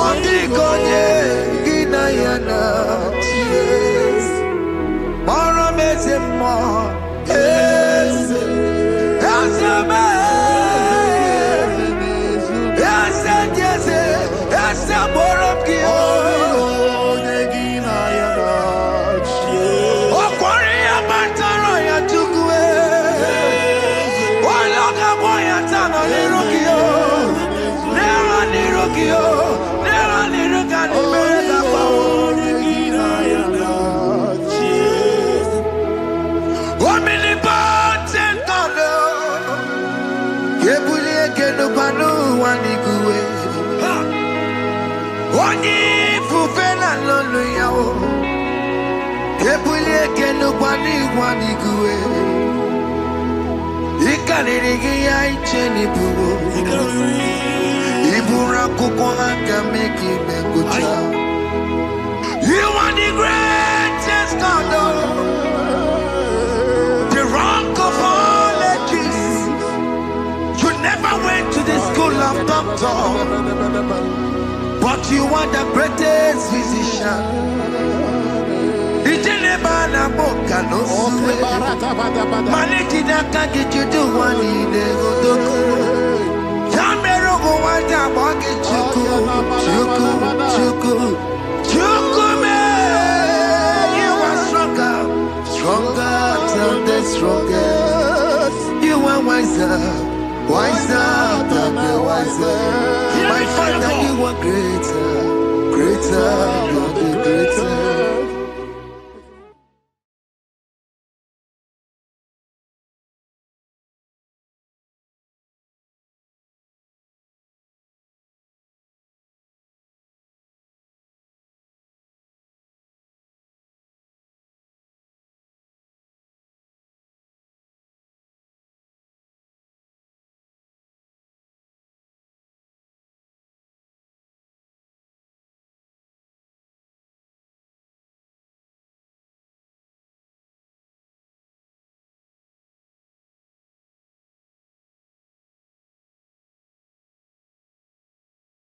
Odi konye kinayana chiese. Mara mezemo. Eze. Oni fufena lolo yao. Kebulie kenu bani wani gue. Ikanirigi ya icheni buo. Ibura kuko aka meki mekucha. You are the greatest God. The rock of all ages. You never went to the school of doctor. But you are the greatest physician. Ijelebana boka no suwe. Malekina kage judu wani negodoku. Yamero go wanda bagi chuku. Chuku me. You are stronger. Stronger than the strongest. You are wiser. Wiser than the wiser. My Father, you are greater, greater than the greatest.